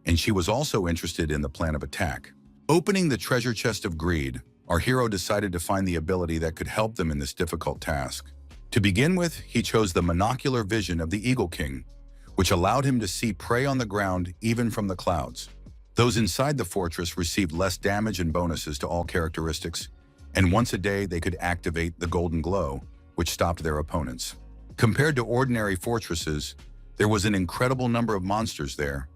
and she was also interested in the plan of attack. Opening the treasure chest of greed, our hero decided to find the ability that could help them in this difficult task. To begin with, he chose the monocular vision of the Eagle King, which allowed him to see prey on the ground even from the clouds. Those inside the fortress received less damage and bonuses to all characteristics, and once a day they could activate the Golden Glow, which stopped their opponents. Compared to ordinary fortresses, there was an incredible number of monsters there,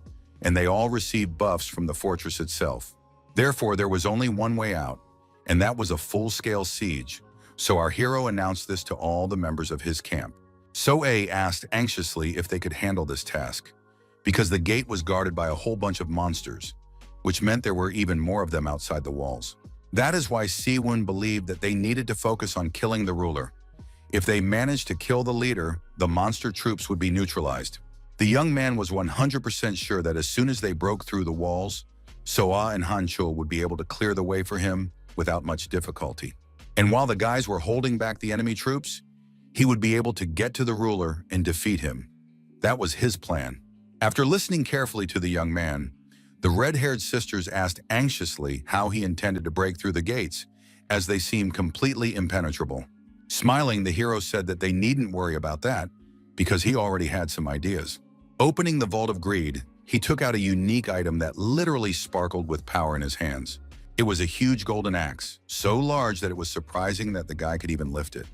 and they all received buffs from the fortress itself. Therefore, there was only one way out, and that was a full-scale siege, so our hero announced this to all the members of his camp. Soe asked anxiously if they could handle this task, because the gate was guarded by a whole bunch of monsters, which meant there were even more of them outside the walls. That is why Siwon believed that they needed to focus on killing the ruler. If they managed to kill the leader, the monster troops would be neutralized. The young man was 100% sure that as soon as they broke through the walls, Soa and Hanchul would be able to clear the way for him without much difficulty. And while the guys were holding back the enemy troops, he would be able to get to the ruler and defeat him. That was his plan. After listening carefully to the young man, the red-haired sisters asked anxiously how he intended to break through the gates, as they seemed completely impenetrable. Smiling, the hero said that they needn't worry about that, because he already had some ideas. Opening the Vault of Greed, he took out a unique item that literally sparkled with power in his hands. It was a huge golden axe, so large that it was surprising that the guy could even lift it.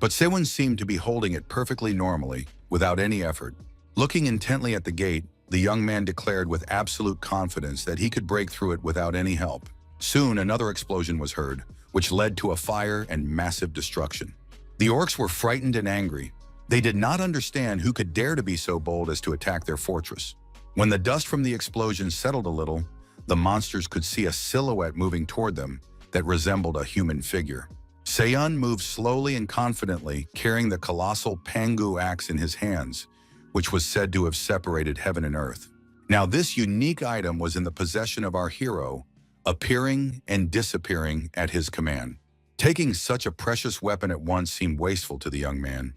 But Sewon seemed to be holding it perfectly normally, without any effort. Looking intently at the gate, the young man declared with absolute confidence that he could break through it without any help. Soon, another explosion was heard, which led to a fire and massive destruction. The orcs were frightened and angry. They did not understand who could dare to be so bold as to attack their fortress. When the dust from the explosion settled a little, the monsters could see a silhouette moving toward them that resembled a human figure. Seon moved slowly and confidently, carrying the colossal Pangu axe in his hands, which was said to have separated heaven and earth. Now, this unique item was in the possession of our hero, appearing and disappearing at his command. Taking such a precious weapon at once seemed wasteful to the young man,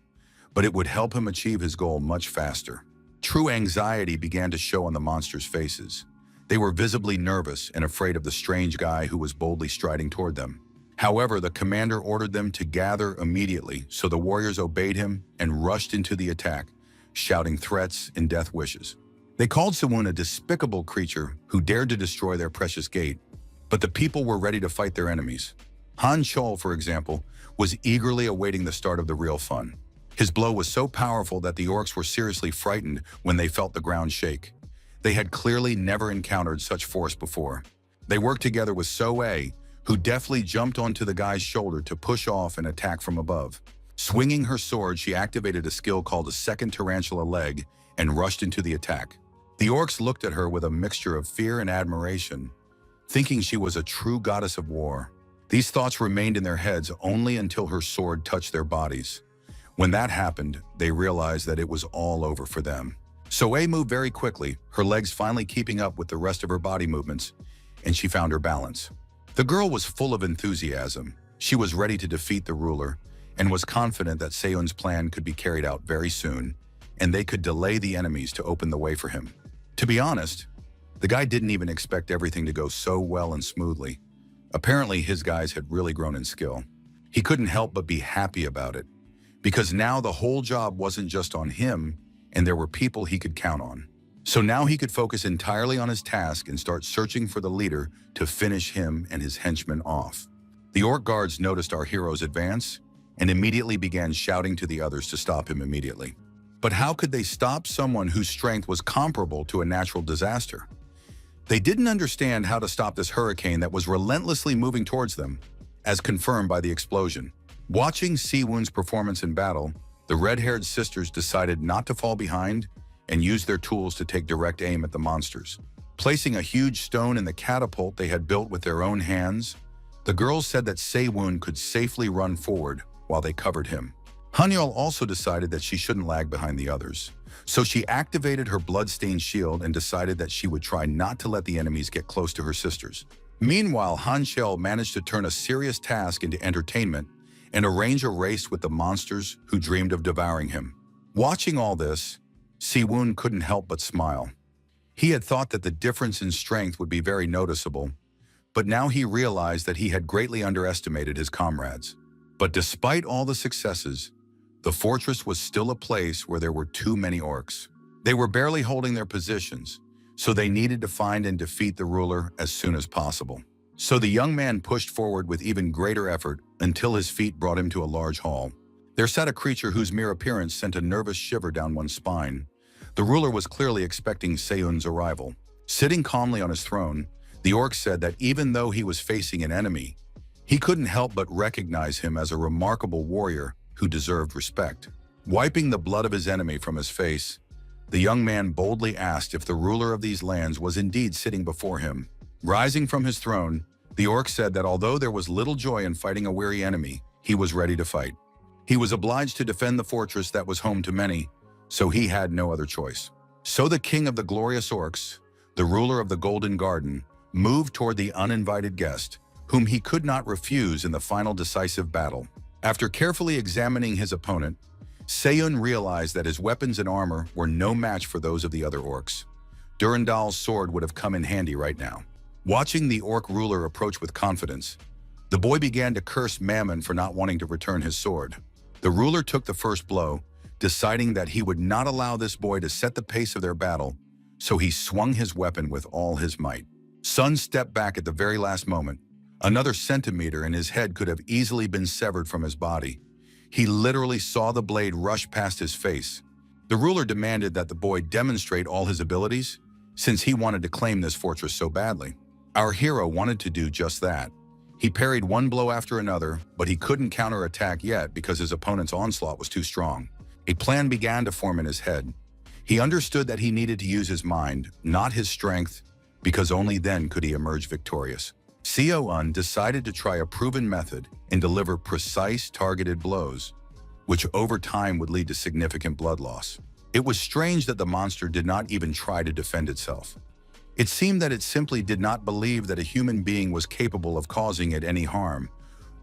but it would help him achieve his goal much faster. True anxiety began to show on the monsters' faces. They were visibly nervous and afraid of the strange guy who was boldly striding toward them. However, the commander ordered them to gather immediately, so the warriors obeyed him and rushed into the attack, shouting threats and death wishes. They called Sewon a despicable creature who dared to destroy their precious gate, but the people were ready to fight their enemies. Han Chol, for example, was eagerly awaiting the start of the real fun. His blow was so powerful that the orcs were seriously frightened when they felt the ground shake. They had clearly never encountered such force before. They worked together with Soe, who deftly jumped onto the guy's shoulder to push off and attack from above. Swinging her sword, she activated a skill called a second tarantula leg and rushed into the attack. The orcs looked at her with a mixture of fear and admiration, thinking she was a true goddess of war. These thoughts remained in their heads only until her sword touched their bodies. When that happened, they realized that it was all over for them. Soe moved very quickly, her legs finally keeping up with the rest of her body movements, and she found her balance. The girl was full of enthusiasm. She was ready to defeat the ruler and was confident that Seon's plan could be carried out very soon, and they could delay the enemies to open the way for him. To be honest, the guy didn't even expect everything to go so well and smoothly. Apparently, his guys had really grown in skill. He couldn't help but be happy about it, because now the whole job wasn't just on him, and there were people he could count on. So now he could focus entirely on his task and start searching for the leader to finish him and his henchmen off. The orc guards noticed our hero's advance and immediately began shouting to the others to stop him immediately. But how could they stop someone whose strength was comparable to a natural disaster? They didn't understand how to stop this hurricane that was relentlessly moving towards them, as confirmed by the explosion. Watching Siwon's performance in battle, the red-haired sisters decided not to fall behind and used their tools to take direct aim at the monsters. Placing a huge stone in the catapult they had built with their own hands, the girls said that Se-woon could safely run forward while they covered him. Hanyul also decided that she shouldn't lag behind the others, so she activated her blood-stained shield and decided that she would try not to let the enemies get close to her sisters. Meanwhile, Hanshel managed to turn a serious task into entertainment and arrange a race with the monsters who dreamed of devouring him. Watching all this, Si-woon couldn't help but smile. He had thought that the difference in strength would be very noticeable, but now he realized that he had greatly underestimated his comrades. But despite all the successes, the fortress was still a place where there were too many orcs. They were barely holding their positions, so they needed to find and defeat the ruler as soon as possible. So the young man pushed forward with even greater effort until his feet brought him to a large hall. There sat a creature whose mere appearance sent a nervous shiver down one's spine. The ruler was clearly expecting Se-woon's arrival. Sitting calmly on his throne, the orc said that even though he was facing an enemy, he couldn't help but recognize him as a remarkable warrior who deserved respect. Wiping the blood of his enemy from his face, the young man boldly asked if the ruler of these lands was indeed sitting before him. Rising from his throne, the orc said that although there was little joy in fighting a weary enemy, he was ready to fight. He was obliged to defend the fortress that was home to many, so he had no other choice. So the king of the glorious orcs, the ruler of the Golden Garden, moved toward the uninvited guest, whom he could not refuse in the final decisive battle. After carefully examining his opponent, Se-woon realized that his weapons and armor were no match for those of the other orcs. Durandal's sword would have come in handy right now. Watching the orc ruler approach with confidence, the boy began to curse Mammon for not wanting to return his sword. The ruler took the first blow, deciding that he would not allow this boy to set the pace of their battle, so he swung his weapon with all his might. Sun stepped back at the very last moment. Another centimeter and his head could have easily been severed from his body. He literally saw the blade rush past his face. The ruler demanded that the boy demonstrate all his abilities, since he wanted to claim this fortress so badly. Our hero wanted to do just that. He parried one blow after another, but he couldn't counterattack yet because his opponent's onslaught was too strong. A plan began to form in his head. He understood that he needed to use his mind, not his strength, because only then could he emerge victorious. Se-woon decided to try a proven method and deliver precise, targeted blows, which over time would lead to significant blood loss. It was strange that the monster did not even try to defend itself. It seemed that it simply did not believe that a human being was capable of causing it any harm,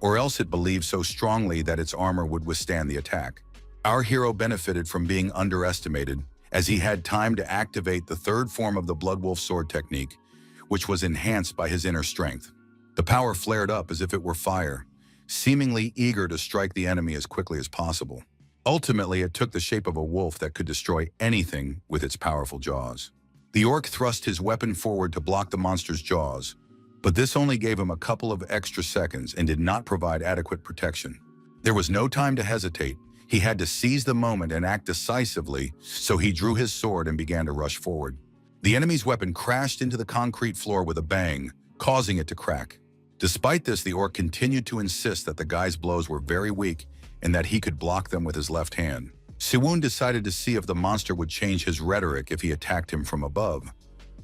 or else it believed so strongly that its armor would withstand the attack. Our hero benefited from being underestimated, as he had time to activate the third form of the Blood Wolf sword technique, which was enhanced by his inner strength. The power flared up as if it were fire, seemingly eager to strike the enemy as quickly as possible. Ultimately, it took the shape of a wolf that could destroy anything with its powerful jaws. The orc thrust his weapon forward to block the monster's jaws, but this only gave him a couple of extra seconds and did not provide adequate protection. There was no time to hesitate. He had to seize the moment and act decisively, so he drew his sword and began to rush forward. The enemy's weapon crashed into the concrete floor with a bang, causing it to crack. Despite this, the orc continued to insist that the guy's blows were very weak and that he could block them with his left hand. Se-woon decided to see if the monster would change his rhetoric if he attacked him from above,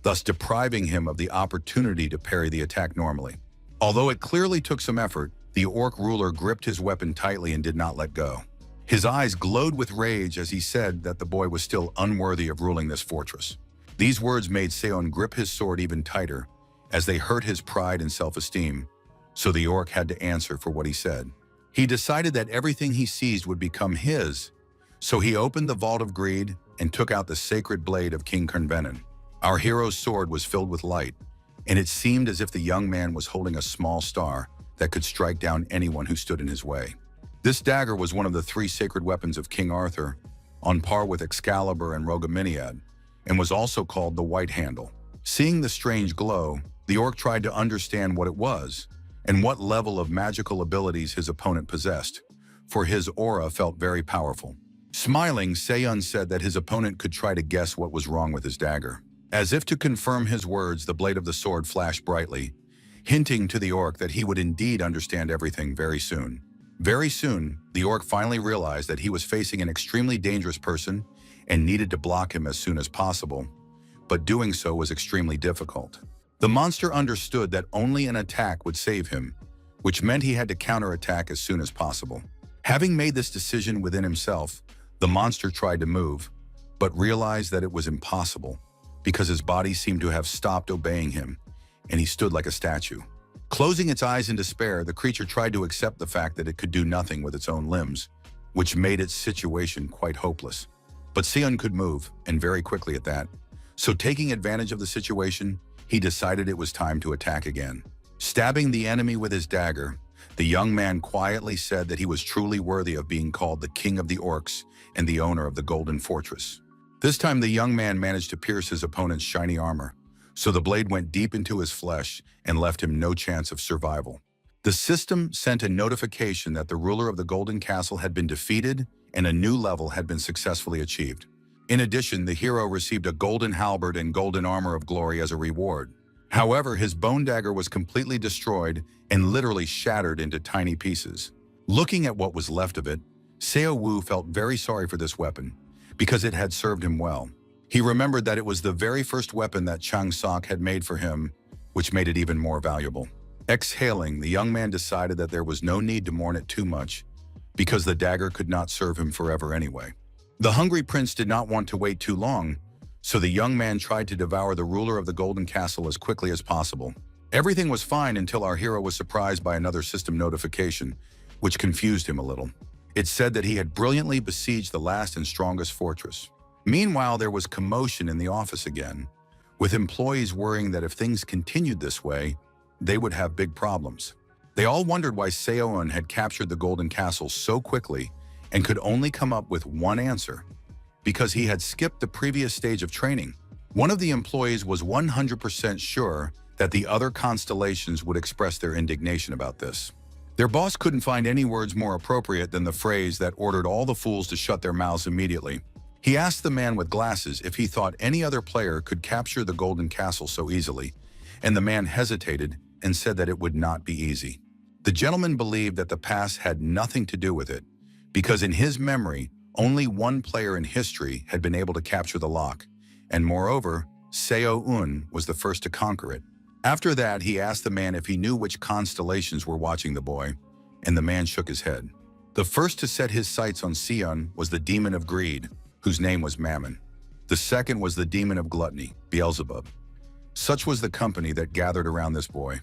thus depriving him of the opportunity to parry the attack normally. Although it clearly took some effort, the orc ruler gripped his weapon tightly and did not let go. His eyes glowed with rage as he said that the boy was still unworthy of ruling this fortress. These words made Se-woon grip his sword even tighter, as they hurt his pride and self-esteem, so the orc had to answer for what he said. He decided that everything he seized would become his, so he opened the vault of greed and took out the sacred blade of King Kernvenin. Our hero's sword was filled with light, and it seemed as if the young man was holding a small star that could strike down anyone who stood in his way. This dagger was one of the 3 sacred weapons of King Arthur, on par with Excalibur and Rogaminead, and was also called the White Handle. Seeing the strange glow, the orc tried to understand what it was and what level of magical abilities his opponent possessed, for his aura felt very powerful. Smiling, Se-woon said that his opponent could try to guess what was wrong with his dagger. As if to confirm his words, the blade of the sword flashed brightly, hinting to the orc that he would indeed understand everything very soon. Very soon, the orc finally realized that he was facing an extremely dangerous person and needed to block him as soon as possible, but doing so was extremely difficult. The monster understood that only an attack would save him, which meant he had to counterattack as soon as possible. Having made this decision within himself, the monster tried to move, but realized that it was impossible because his body seemed to have stopped obeying him, and he stood like a statue. Closing its eyes in despair, the creature tried to accept the fact that it could do nothing with its own limbs, which made its situation quite hopeless. But Seon could move, and very quickly at that. So taking advantage of the situation, he decided it was time to attack again. Stabbing the enemy with his dagger, the young man quietly said that he was truly worthy of being called the king of the orcs and the owner of the Golden Fortress. This time the young man managed to pierce his opponent's shiny armor, so the blade went deep into his flesh and left him no chance of survival. The system sent a notification that the ruler of the Golden Castle had been defeated and a new level had been successfully achieved. In addition, the hero received a golden halberd and golden armor of glory as a reward. However, his bone dagger was completely destroyed and literally shattered into tiny pieces. Looking at what was left of it, Seo Wu felt very sorry for this weapon because it had served him well. He remembered that it was the very first weapon that Chang Sok had made for him, which made it even more valuable. Exhaling, the young man decided that there was no need to mourn it too much because the dagger could not serve him forever anyway. The hungry prince did not want to wait too long, so the young man tried to devour the ruler of the Golden Castle as quickly as possible. Everything was fine until our hero was surprised by another system notification, which confused him a little. It said that he had brilliantly besieged the last and strongest fortress. Meanwhile, there was commotion in the office again, with employees worrying that if things continued this way, they would have big problems. They all wondered why Seon had captured the Golden Castle so quickly and could only come up with one answer, because he had skipped the previous stage of training. One of the employees was 100% sure that the other constellations would express their indignation about this. Their boss couldn't find any words more appropriate than the phrase that ordered all the fools to shut their mouths immediately. He asked the man with glasses if he thought any other player could capture the Golden Castle so easily, and the man hesitated and said that it would not be easy. The gentleman believed that the past had nothing to do with it, because in his memory, only one player in history had been able to capture the lock, and moreover, Seo Un was the first to conquer it. After that, he asked the man if he knew which constellations were watching the boy, and the man shook his head. The first to set his sights on Seon was the demon of greed, whose name was Mammon. The second was the demon of gluttony, Beelzebub. Such was the company that gathered around this boy.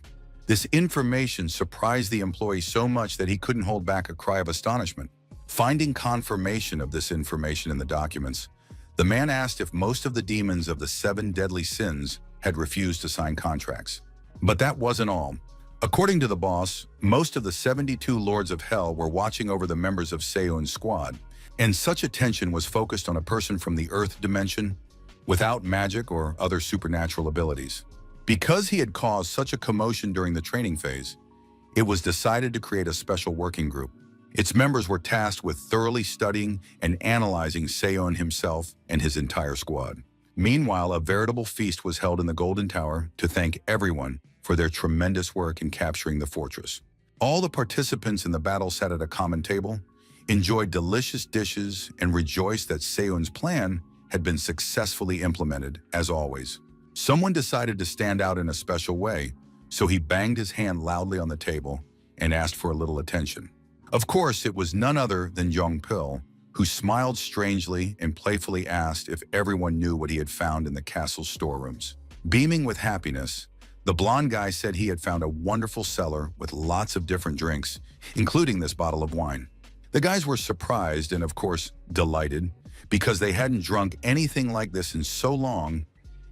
This information surprised the employee so much that he couldn't hold back a cry of astonishment. Finding confirmation of this information in the documents, the man asked if most of the demons of the 7 deadly sins had refused to sign contracts. But that wasn't all. According to the boss, most of the 72 lords of hell were watching over the members of Seon's squad, and such attention was focused on a person from the Earth dimension without magic or other supernatural abilities. Because he had caused such a commotion during the training phase, it was decided to create a special working group. Its members were tasked with thoroughly studying and analyzing Seon himself and his entire squad. Meanwhile, a veritable feast was held in the Golden Tower to thank everyone for their tremendous work in capturing the fortress. All the participants in the battle sat at a common table, enjoyed delicious dishes, and rejoiced that Seon's plan had been successfully implemented, as always. Someone decided to stand out in a special way, so he banged his hand loudly on the table and asked for a little attention. Of course, it was none other than Jong Pil, who smiled strangely and playfully asked if everyone knew what he had found in the castle's storerooms. Beaming with happiness, the blonde guy said he had found a wonderful cellar with lots of different drinks, including this bottle of wine. The guys were surprised and, of course, delighted, because they hadn't drunk anything like this in so long,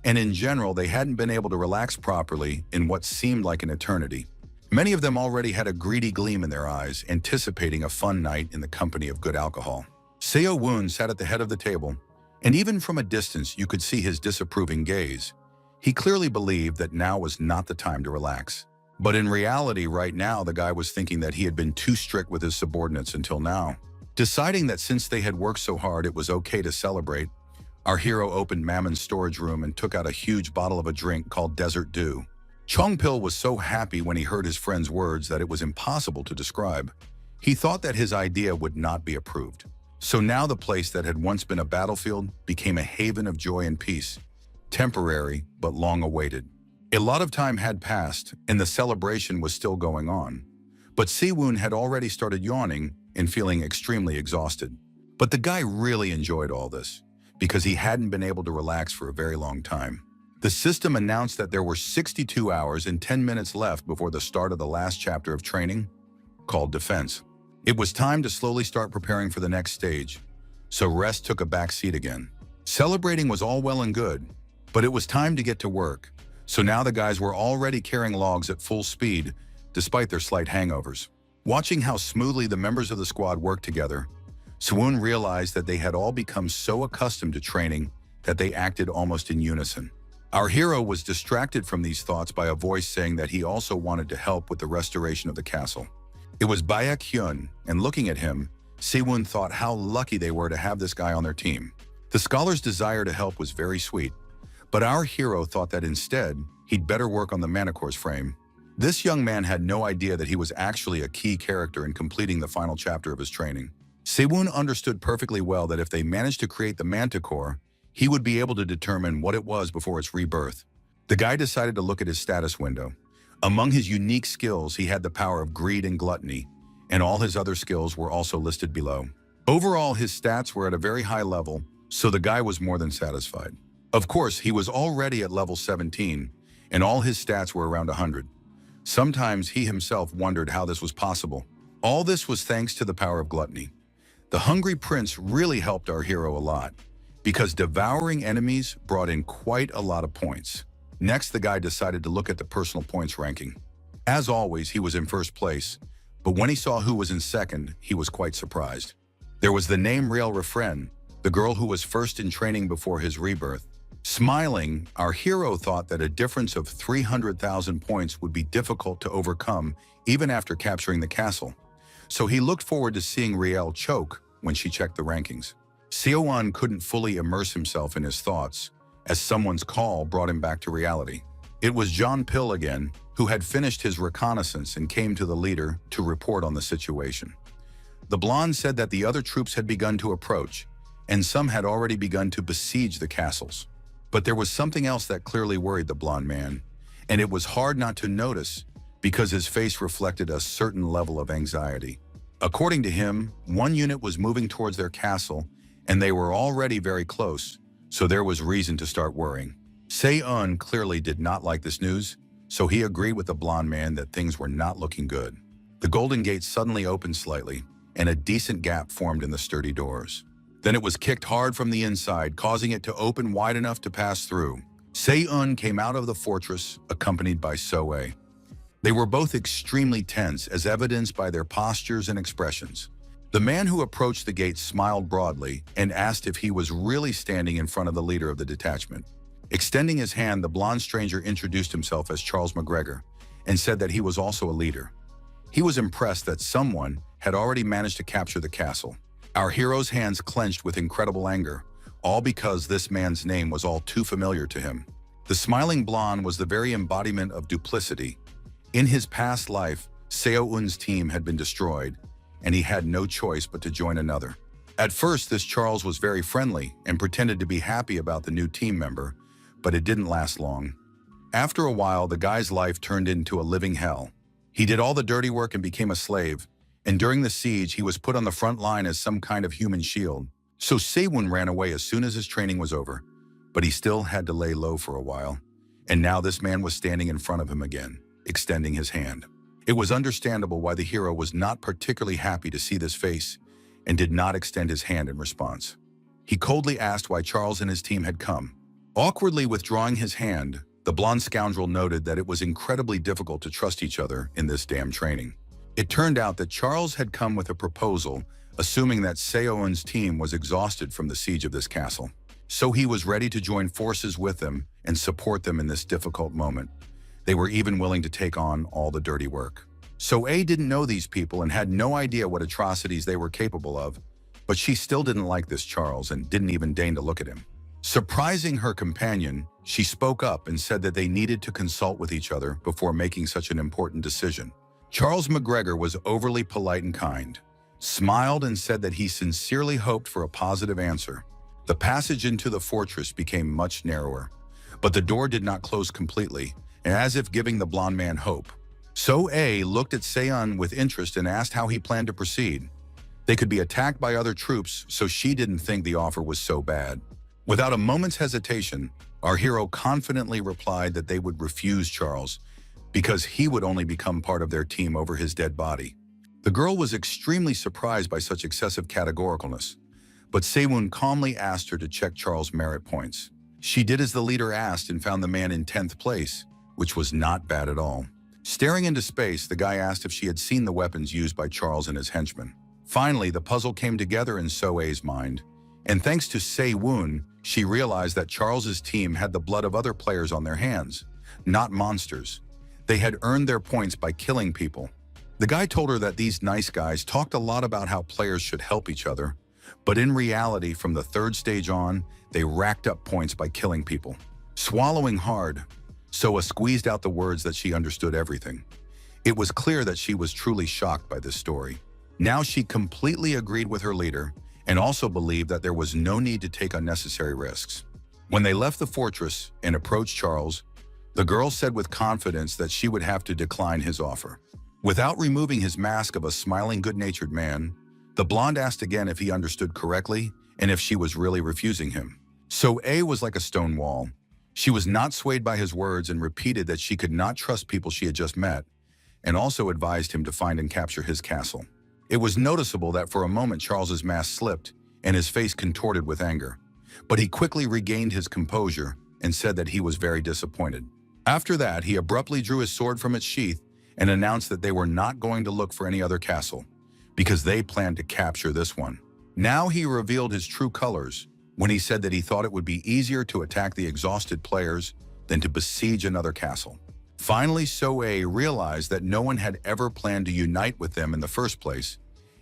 and in general, they hadn't been able to relax properly in what seemed like an eternity. Many of them already had a greedy gleam in their eyes, anticipating a fun night in the company of good alcohol. Seo Woon sat at the head of the table, and even from a distance you could see his disapproving gaze. He clearly believed that now was not the time to relax. But in reality, right now, the guy was thinking that he had been too strict with his subordinates until now. Deciding that since they had worked so hard it was okay to celebrate, our hero opened Mammon's storage room and took out a huge bottle of a drink called Desert Dew. Chong Pil was so happy when he heard his friend's words that it was impossible to describe. He thought that his idea would not be approved. So now the place that had once been a battlefield became a haven of joy and peace, temporary but long awaited. A lot of time had passed and the celebration was still going on. But Siwon had already started yawning and feeling extremely exhausted. But the guy really enjoyed all this because he hadn't been able to relax for a very long time. The system announced that there were 62 hours and 10 minutes left before the start of the last chapter of training, called Defense. It was time to slowly start preparing for the next stage, so rest took a back seat again. Celebrating was all well and good, but it was time to get to work, so now the guys were already carrying logs at full speed, despite their slight hangovers. Watching how smoothly the members of the squad worked together, Siwon realized that they had all become so accustomed to training that they acted almost in unison. Our hero was distracted from these thoughts by a voice saying that he also wanted to help with the restoration of the castle. It was Baek Hyun, and looking at him, Siwon thought how lucky they were to have this guy on their team. The scholar's desire to help was very sweet, but our hero thought that instead, he'd better work on the Manicore's frame. This young man had no idea that he was actually a key character in completing the final chapter of his training. Siwon understood perfectly well that if they managed to create the Manticore, he would be able to determine what it was before its rebirth. The guy decided to look at his status window. Among his unique skills, he had the power of greed and gluttony, and all his other skills were also listed below. Overall, his stats were at a very high level, so the guy was more than satisfied. Of course, he was already at level 17, and all his stats were around 100. Sometimes he himself wondered how this was possible. All this was thanks to the power of gluttony. The Hungry Prince really helped our hero a lot, because devouring enemies brought in quite a lot of points. Next, the guy decided to look at the personal points ranking. As always, he was in first place, but when he saw who was in second, he was quite surprised. There was the name Riel Refren, the girl who was first in training before his rebirth. Smiling, our hero thought that a difference of 300,000 points would be difficult to overcome even after capturing the castle. So he looked forward to seeing Riel choke when she checked the rankings. Siwon couldn't fully immerse himself in his thoughts, as someone's call brought him back to reality. It was John Pill again, who had finished his reconnaissance and came to the leader to report on the situation. The blonde said that the other troops had begun to approach, and some had already begun to besiege the castles. But there was something else that clearly worried the blonde man, and it was hard not to notice because his face reflected a certain level of anxiety. According to him, one unit was moving towards their castle, and they were already very close, so there was reason to start worrying. Se-eun clearly did not like this news, so he agreed with the blonde man that things were not looking good. The golden gate suddenly opened slightly, and a decent gap formed in the sturdy doors. Then it was kicked hard from the inside, causing it to open wide enough to pass through. Se-eun came out of the fortress, accompanied by So-ae. They were both extremely tense, as evidenced by their postures and expressions. The man who approached the gate smiled broadly and asked if he was really standing in front of the leader of the detachment. Extending his hand, the blonde stranger introduced himself as Charles McGregor and said that he was also a leader. He was impressed that someone had already managed to capture the castle. Our hero's hands clenched with incredible anger, all because this man's name was all too familiar to him. The smiling blonde was the very embodiment of duplicity. In his past life, Seo-eun's team had been destroyed, and he had no choice but to join another. At first, this Charles was very friendly and pretended to be happy about the new team member, but it didn't last long. After a while, the guy's life turned into a living hell. He did all the dirty work and became a slave, and during the siege, he was put on the front line as some kind of human shield. So Sewon ran away as soon as his training was over, but he still had to lay low for a while, and now this man was standing in front of him again, extending his hand. It was understandable why the hero was not particularly happy to see this face and did not extend his hand in response. He coldly asked why Charles and his team had come. Awkwardly withdrawing his hand, the blonde scoundrel noted that it was incredibly difficult to trust each other in this damn training. It turned out that Charles had come with a proposal, assuming that Seo-eun's team was exhausted from the siege of this castle. So he was ready to join forces with them and support them in this difficult moment. They were even willing to take on all the dirty work. So-ae didn't know these people and had no idea what atrocities they were capable of, but she still didn't like this Charles and didn't even deign to look at him. Surprising her companion, she spoke up and said that they needed to consult with each other before making such an important decision. Charles McGregor was overly polite and kind, smiled and said that he sincerely hoped for a positive answer. The passage into the fortress became much narrower, But the door did not close completely, as if giving the blonde man hope. So-A looked at Seon with interest and asked how he planned to proceed. They could be attacked by other troops, so she didn't think the offer was so bad. Without a moment's hesitation, our hero confidently replied that they would refuse Charles because he would only become part of their team over his dead body. The girl was extremely surprised by such excessive categoricalness, but Sewon calmly asked her to check Charles' merit points. She did as the leader asked and found the man in 10th place, which was not bad at all. Staring into space, the guy asked if she had seen the weapons used by Charles and his henchmen. Finally, the puzzle came together in So-A's mind, and thanks to Se-Woon, she realized that Charles's team had the blood of other players on their hands, not monsters. They had earned their points by killing people. The guy told her that these nice guys talked a lot about how players should help each other, but in reality, from the 3rd stage on, they racked up points by killing people. Swallowing hard, Soa squeezed out the words that she understood everything. It was clear that she was truly shocked by this story. Now she completely agreed with her leader and also believed that there was no need to take unnecessary risks. When they left the fortress and approached Charles, the girl said with confidence that she would have to decline his offer. Without removing his mask of a smiling, good-natured man, the blonde asked again if he understood correctly and if she was really refusing him. So-A was like a stone wall. She was not swayed by his words and repeated that she could not trust people she had just met, and also advised him to find and capture his castle. It was noticeable that for a moment Charles's mask slipped and his face contorted with anger, but he quickly regained his composure and said that he was very disappointed. After that, he abruptly drew his sword from its sheath and announced that they were not going to look for any other castle, because they planned to capture this one. Now he revealed his true colors when he said that he thought it would be easier to attack the exhausted players than to besiege another castle. Finally, So-A realized that no one had ever planned to unite with them in the first place,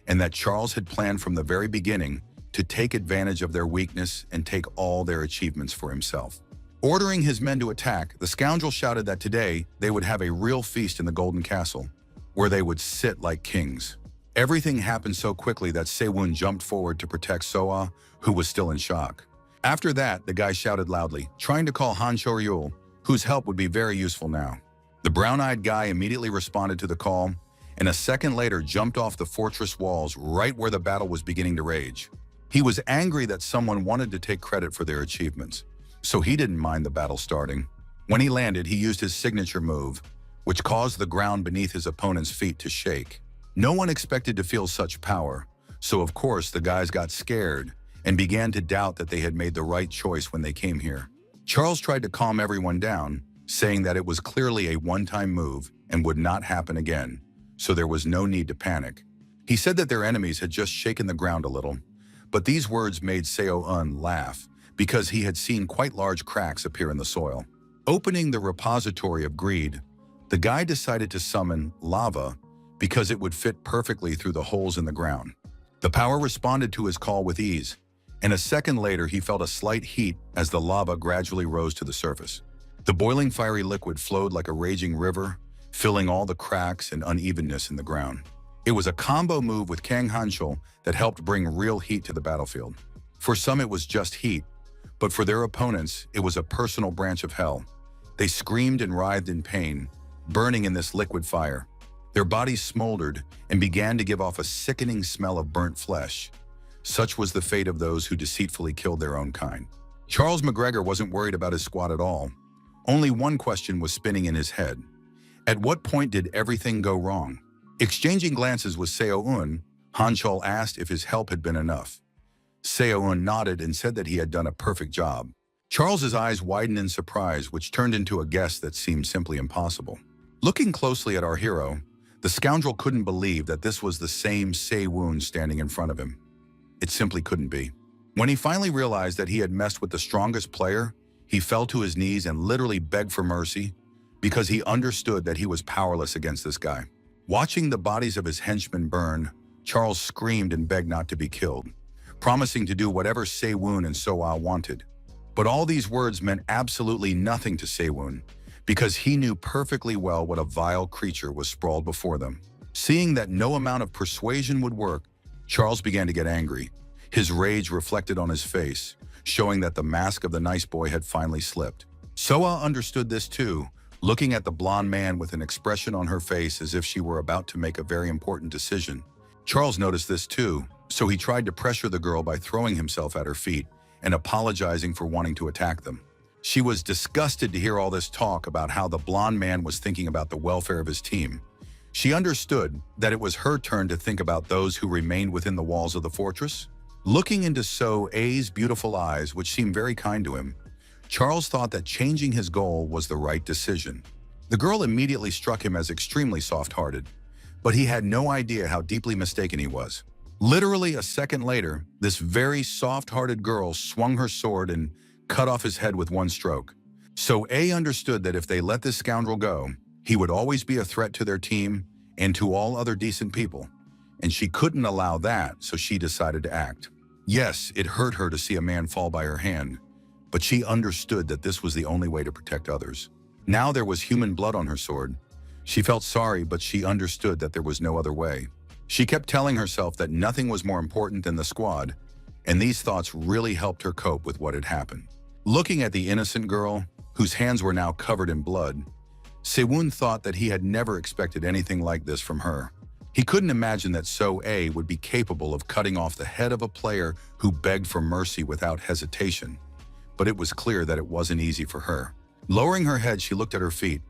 and that Charles had planned from the very beginning to take advantage of their weakness and take all their achievements for himself. Ordering his men to attack, the scoundrel shouted that today they would have a real feast in the Golden Castle, where they would sit like kings. Everything happened so quickly that Sewon jumped forward to protect Soa, who was still in shock. After that, the guy shouted loudly, trying to call Han Shoryul, whose help would be very useful now. The brown-eyed guy immediately responded to the call, and a second later jumped off the fortress walls right where the battle was beginning to rage. He was angry that someone wanted to take credit for their achievements, so he didn't mind the battle starting. When he landed, he used his signature move, which caused the ground beneath his opponent's feet to shake. No one expected to feel such power, so of course the guys got scared and began to doubt that they had made the right choice when they came here. Charles tried to calm everyone down, saying that it was clearly a one-time move and would not happen again, so there was no need to panic. He said that their enemies had just shaken the ground a little, but these words made Seo-eun laugh because he had seen quite large cracks appear in the soil. Opening the repository of greed, the guy decided to summon lava because it would fit perfectly through the holes in the ground. The power responded to his call with ease, and a second later he felt a slight heat as the lava gradually rose to the surface. The boiling fiery liquid flowed like a raging river, filling all the cracks and unevenness in the ground. It was a combo move with Kang Hanchul that helped bring real heat to the battlefield. For some it was just heat, but for their opponents it was a personal branch of hell. They screamed and writhed in pain, burning in this liquid fire. Their bodies smoldered and began to give off a sickening smell of burnt flesh. Such was the fate of those who deceitfully killed their own kind. Charles McGregor wasn't worried about his squad at all. Only one question was spinning in his head. At what point did everything go wrong? Exchanging glances with Seo-eun, Hanchul asked if his help had been enough. Seo-eun nodded and said that he had done a perfect job. Charles's eyes widened in surprise, which turned into a guess that seemed simply impossible. Looking closely at our hero, the scoundrel couldn't believe that this was the same Se-Woon standing in front of him. It simply couldn't be. When he finally realized that he had messed with the strongest player, he fell to his knees and literally begged for mercy because he understood that he was powerless against this guy. Watching the bodies of his henchmen burn, Charles screamed and begged not to be killed, promising to do whatever Se-Woon and So-Ah wanted. But all these words meant absolutely nothing to Se-Woon, because he knew perfectly well what a vile creature was sprawled before them. Seeing that no amount of persuasion would work, Charles began to get angry. His rage reflected on his face, showing that the mask of the nice boy had finally slipped. Soa understood this too, looking at the blonde man with an expression on her face as if she were about to make a very important decision. Charles noticed this too, so he tried to pressure the girl by throwing himself at her feet and apologizing for wanting to attack them. She was disgusted to hear all this talk about how the blonde man was thinking about the welfare of his team. She understood that it was her turn to think about those who remained within the walls of the fortress. Looking into So-A's beautiful eyes, which seemed very kind to him, Charles thought that changing his goal was the right decision. The girl immediately struck him as extremely soft-hearted, but he had no idea how deeply mistaken he was. Literally a second later, this very soft-hearted girl swung her sword and cut off his head with one stroke. So-A understood that if they let this scoundrel go, he would always be a threat to their team and to all other decent people, and she couldn't allow that, so she decided to act. Yes, it hurt her to see a man fall by her hand, but she understood that this was the only way to protect others. Now there was human blood on her sword. She felt sorry, but she understood that there was no other way. She kept telling herself that nothing was more important than the squad, and these thoughts really helped her cope with what had happened. Looking at the innocent girl, whose hands were now covered in blood, Sewon thought that he had never expected anything like this from her. He couldn't imagine that So-A would be capable of cutting off the head of a player who begged for mercy without hesitation. But it was clear that it wasn't easy for her. Lowering her head, she looked at her feet,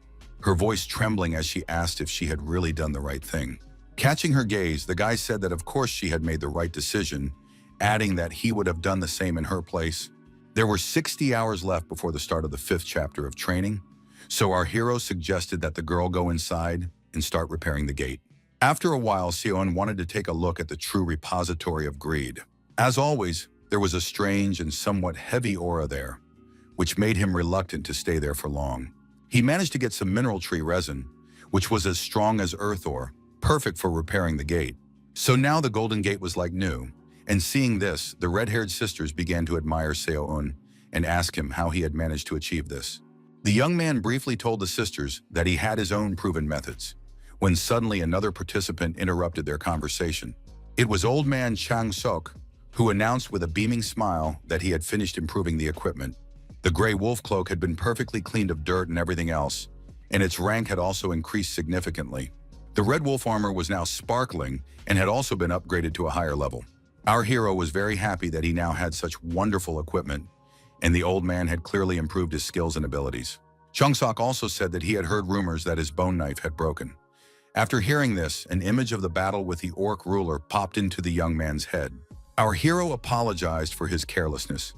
her voice trembling as she asked if she had really done the right thing. Catching her gaze, the guy said that of course she had made the right decision, adding that he would have done the same in her place. There were 60 hours left before the start of the 5th chapter of training, so our hero suggested that the girl go inside and start repairing the gate. After a while, Seon wanted to take a look at the true repository of greed. As always, there was a strange and somewhat heavy aura there, which made him reluctant to stay there for long. He managed to get some mineral tree resin, which was as strong as earth ore, perfect for repairing the gate. So now the golden gate was like new, and seeing this, the red-haired sisters began to admire Seon and ask him how he had managed to achieve this. The young man briefly told the sisters that he had his own proven methods, when suddenly another participant interrupted their conversation. It was old man Chang Sok, who announced with a beaming smile that he had finished improving the equipment. The gray wolf cloak had been perfectly cleaned of dirt and everything else, and its rank had also increased significantly. The red wolf armor was now sparkling and had also been upgraded to a higher level. Our hero was very happy that he now had such wonderful equipment, and the old man had clearly improved his skills and abilities. Chung Sok also said that he had heard rumors that his bone knife had broken. After hearing this, an image of the battle with the orc ruler popped into the young man's head. Our hero apologized for his carelessness,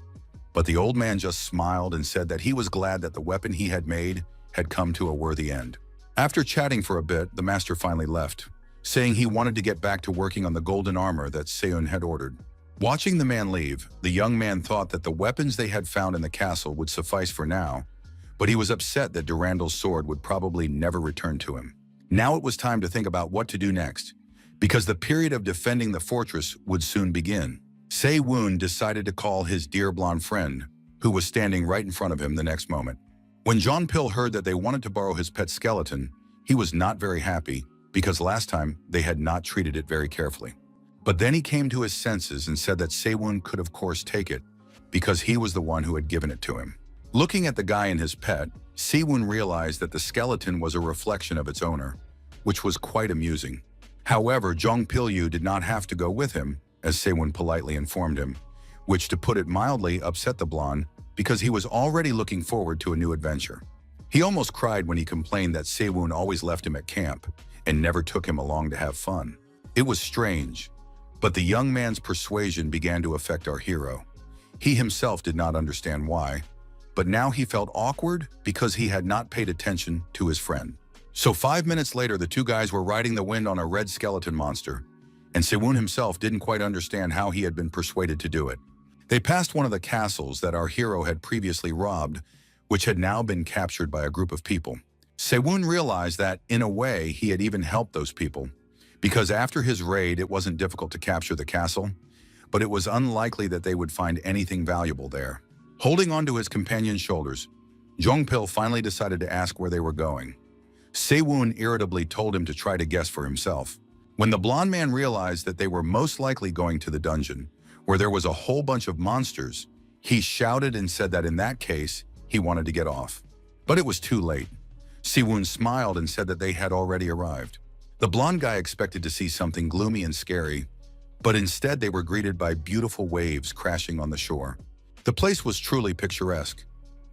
but the old man just smiled and said that he was glad that the weapon he had made had come to a worthy end. After chatting for a bit, the master finally left, saying he wanted to get back to working on the golden armor that Seon had ordered. Watching the man leave, the young man thought that the weapons they had found in the castle would suffice for now, but he was upset that Durandal's sword would probably never return to him. Now it was time to think about what to do next, because the period of defending the fortress would soon begin. Se-woon decided to call his dear blonde friend, who was standing right in front of him the next moment. When John Pil heard that they wanted to borrow his pet skeleton, he was not very happy, because last time they had not treated it very carefully. But then he came to his senses and said that Se-woon could of course take it, because he was the one who had given it to him. Looking at the guy and his pet, Se-woon realized that the skeleton was a reflection of its owner, which was quite amusing. However, Jong Pil-yu did not have to go with him, as Se-woon politely informed him, which, to put it mildly, upset the blonde because he was already looking forward to a new adventure. He almost cried when he complained that Se-woon always left him at camp and never took him along to have fun. It was strange, but the young man's persuasion began to affect our hero. He himself did not understand why, but now he felt awkward because he had not paid attention to his friend. So 5 minutes later, the two guys were riding the wind on a red skeleton monster, and Se-woon himself didn't quite understand how he had been persuaded to do it. They passed one of the castles that our hero had previously robbed, which had now been captured by a group of people. Se-woon realized that, in a way, he had even helped those people, because after his raid, it wasn't difficult to capture the castle, but it was unlikely that they would find anything valuable there. Holding onto his companion's shoulders, Jong Pil finally decided to ask where they were going. Se-woon irritably told him to try to guess for himself. When the blonde man realized that they were most likely going to the dungeon, where there was a whole bunch of monsters, he shouted and said that in that case, he wanted to get off. But it was too late. Siwon smiled and said that they had already arrived. The blonde guy expected to see something gloomy and scary, but instead they were greeted by beautiful waves crashing on the shore. The place was truly picturesque,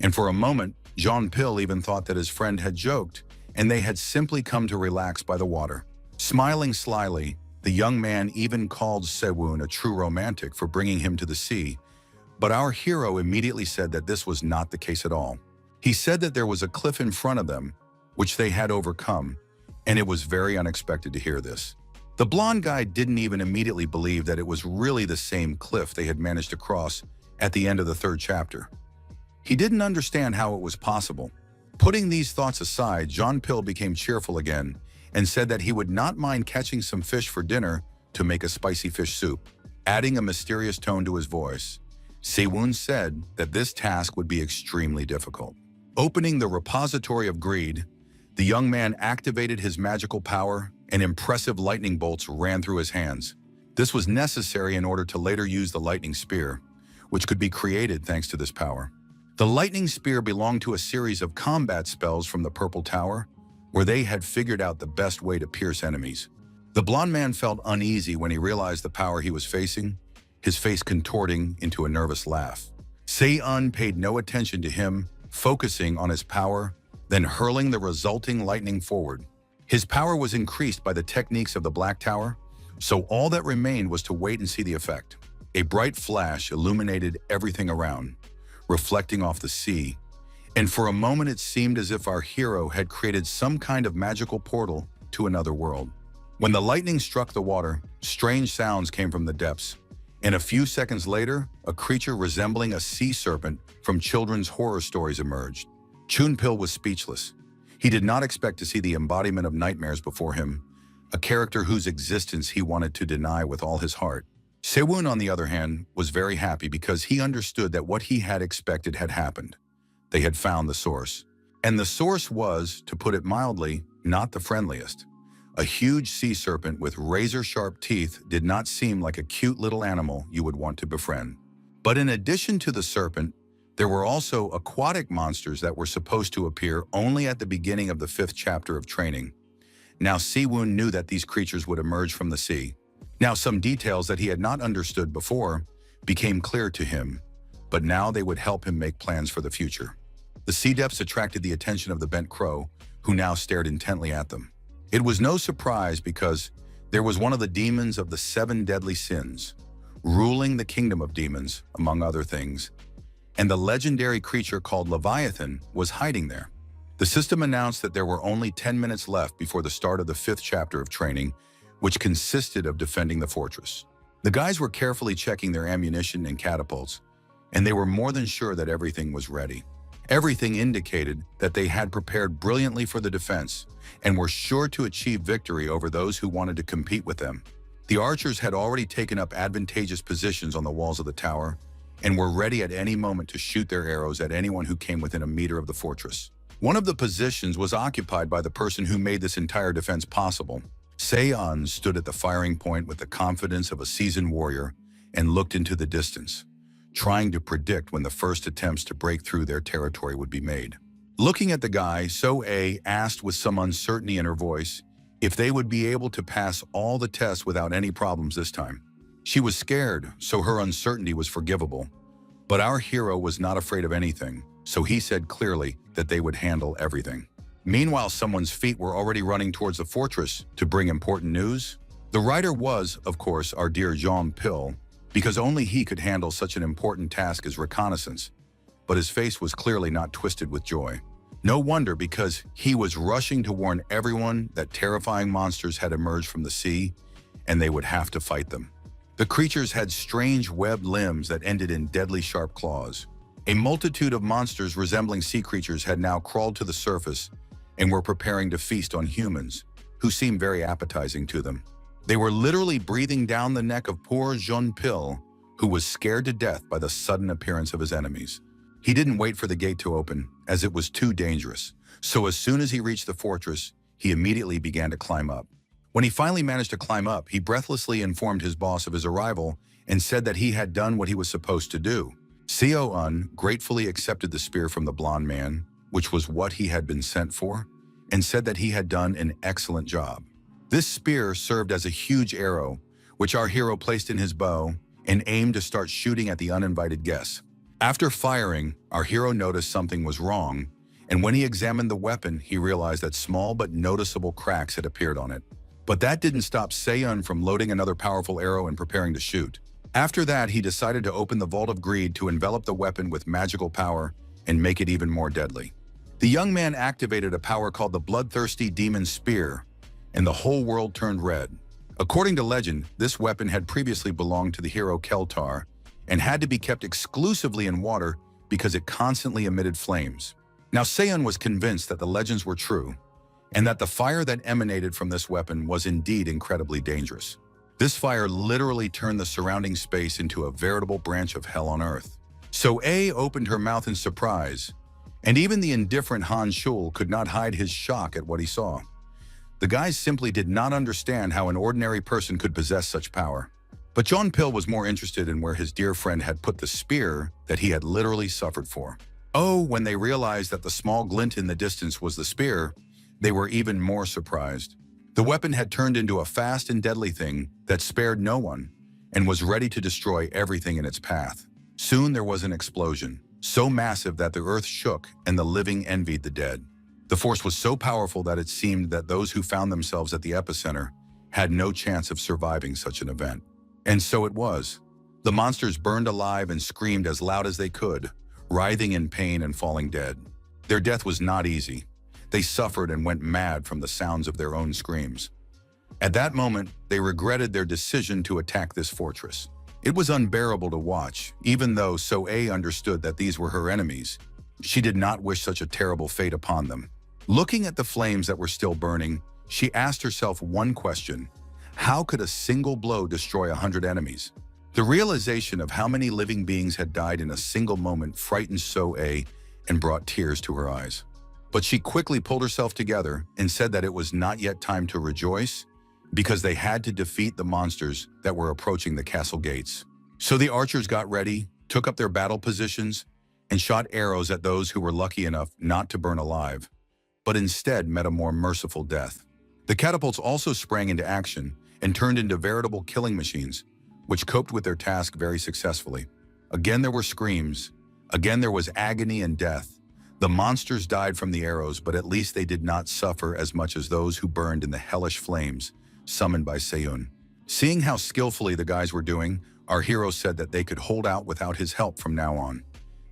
and for a moment, Jean-Pil even thought that his friend had joked and they had simply come to relax by the water. Smiling slyly, the young man even called Siwon a true romantic for bringing him to the sea, but our hero immediately said that this was not the case at all. He said that there was a cliff in front of them, which they had overcome, and it was very unexpected to hear this. The blonde guy didn't even immediately believe that it was really the same cliff they had managed to cross at the end of the 3rd chapter. He didn't understand how it was possible. Putting these thoughts aside, Jean-Pil became cheerful again and said that he would not mind catching some fish for dinner to make a spicy fish soup, adding a mysterious tone to his voice. Siwon said that this task would be extremely difficult. Opening the repository of greed, the young man activated his magical power and impressive lightning bolts ran through his hands. This was necessary in order to later use the lightning spear, which could be created thanks to this power. The lightning spear belonged to a series of combat spells from the Purple Tower, where they had figured out the best way to pierce enemies. The blonde man felt uneasy when he realized the power he was facing, his face contorting into a nervous laugh. Se-un paid no attention to him, focusing on his power, then hurling the resulting lightning forward. His power was increased by the techniques of the Black Tower, so all that remained was to wait and see the effect. A bright flash illuminated everything around, reflecting off the sea, and for a moment it seemed as if our hero had created some kind of magical portal to another world. When the lightning struck the water, strange sounds came from the depths, and a few seconds later, a creature resembling a sea serpent from children's horror stories emerged. Jean-Pil was speechless. He did not expect to see the embodiment of nightmares before him, a character whose existence he wanted to deny with all his heart. Siwon, on the other hand, was very happy because he understood that what he had expected had happened. They had found the source. And the source was, to put it mildly, not the friendliest. A huge sea serpent with razor-sharp teeth did not seem like a cute little animal you would want to befriend. But in addition to the serpent, there were also aquatic monsters that were supposed to appear only at the beginning of the 5th chapter of training. Now Siwon knew that these creatures would emerge from the sea. Now some details that he had not understood before became clear to him, but now they would help him make plans for the future. The sea depths attracted the attention of the bent crow, who now stared intently at them. It was no surprise because there was one of the demons of the 7 deadly sins, ruling the kingdom of demons, among other things, and the legendary creature called Leviathan was hiding there. The system announced that there were only 10 minutes left before the start of the 5th chapter of training, which consisted of defending the fortress. The guys were carefully checking their ammunition and catapults, and they were more than sure that everything was ready. Everything indicated that they had prepared brilliantly for the defense and were sure to achieve victory over those who wanted to compete with them. The archers had already taken up advantageous positions on the walls of the tower and were ready at any moment to shoot their arrows at anyone who came within a meter of the fortress. One of the positions was occupied by the person who made this entire defense possible. Se-un stood at the firing point with the confidence of a seasoned warrior and looked into the distance, trying to predict when the first attempts to break through their territory would be made. Looking at the guy, So-a asked with some uncertainty in her voice if they would be able to pass all the tests without any problems this time. She was scared, so her uncertainty was forgivable. But our hero was not afraid of anything, so he said clearly that they would handle everything. Meanwhile, someone's feet were already running towards the fortress to bring important news. The rider was, of course, our dear Jean-Pil, because only he could handle such an important task as reconnaissance, but his face was clearly not twisted with joy. No wonder, because he was rushing to warn everyone that terrifying monsters had emerged from the sea, and they would have to fight them. The creatures had strange webbed limbs that ended in deadly sharp claws. A multitude of monsters resembling sea creatures had now crawled to the surface and were preparing to feast on humans, who seemed very appetizing to them. They were literally breathing down the neck of poor Jean-Pil, who was scared to death by the sudden appearance of his enemies. He didn't wait for the gate to open, as it was too dangerous, so as soon as he reached the fortress, he immediately began to climb up. When he finally managed to climb up, he breathlessly informed his boss of his arrival and said that he had done what he was supposed to do. Seo-un gratefully accepted the spear from the blonde man, which was what he had been sent for, and said that he had done an excellent job. This spear served as a huge arrow, which our hero placed in his bow and aimed to start shooting at the uninvited guests. After firing, our hero noticed something was wrong, and when he examined the weapon, he realized that small but noticeable cracks had appeared on it. But that didn't stop Seo-un from loading another powerful arrow and preparing to shoot. After that, he decided to open the Vault of Greed to envelop the weapon with magical power and make it even more deadly. The young man activated a power called the Bloodthirsty Demon Spear, and the whole world turned red. According to legend, this weapon had previously belonged to the hero Keltar and had to be kept exclusively in water because it constantly emitted flames. Now Seo-un was convinced that the legends were true, and that the fire that emanated from this weapon was indeed incredibly dangerous. This fire literally turned the surrounding space into a veritable branch of hell on earth. So A opened her mouth in surprise, and even the indifferent Han Shul could not hide his shock at what he saw. The guys simply did not understand how an ordinary person could possess such power. But John Pill was more interested in where his dear friend had put the spear that he had literally suffered for. Oh, when they realized that the small glint in the distance was the spear, they were even more surprised. The weapon had turned into a fast and deadly thing that spared no one and was ready to destroy everything in its path. Soon there was an explosion, so massive that the earth shook and the living envied the dead. The force was so powerful that it seemed that those who found themselves at the epicenter had no chance of surviving such an event. And so it was. The monsters burned alive and screamed as loud as they could, writhing in pain and falling dead. Their death was not easy. They suffered and went mad from the sounds of their own screams. At that moment, they regretted their decision to attack this fortress. It was unbearable to watch, even though So-A understood that these were her enemies. She did not wish such a terrible fate upon them. Looking at the flames that were still burning, she asked herself one question: how could a single blow destroy 100 enemies? The realization of how many living beings had died in a single moment frightened So-A and brought tears to her eyes. But she quickly pulled herself together and said that it was not yet time to rejoice because they had to defeat the monsters that were approaching the castle gates. So the archers got ready, took up their battle positions, and shot arrows at those who were lucky enough not to burn alive, but instead met a more merciful death. The catapults also sprang into action and turned into veritable killing machines, which coped with their task very successfully. Again there were screams. Again there was agony and death. The monsters died from the arrows, but at least they did not suffer as much as those who burned in the hellish flames summoned by Seo-un. Seeing how skillfully the guys were doing, our hero said that they could hold out without his help from now on.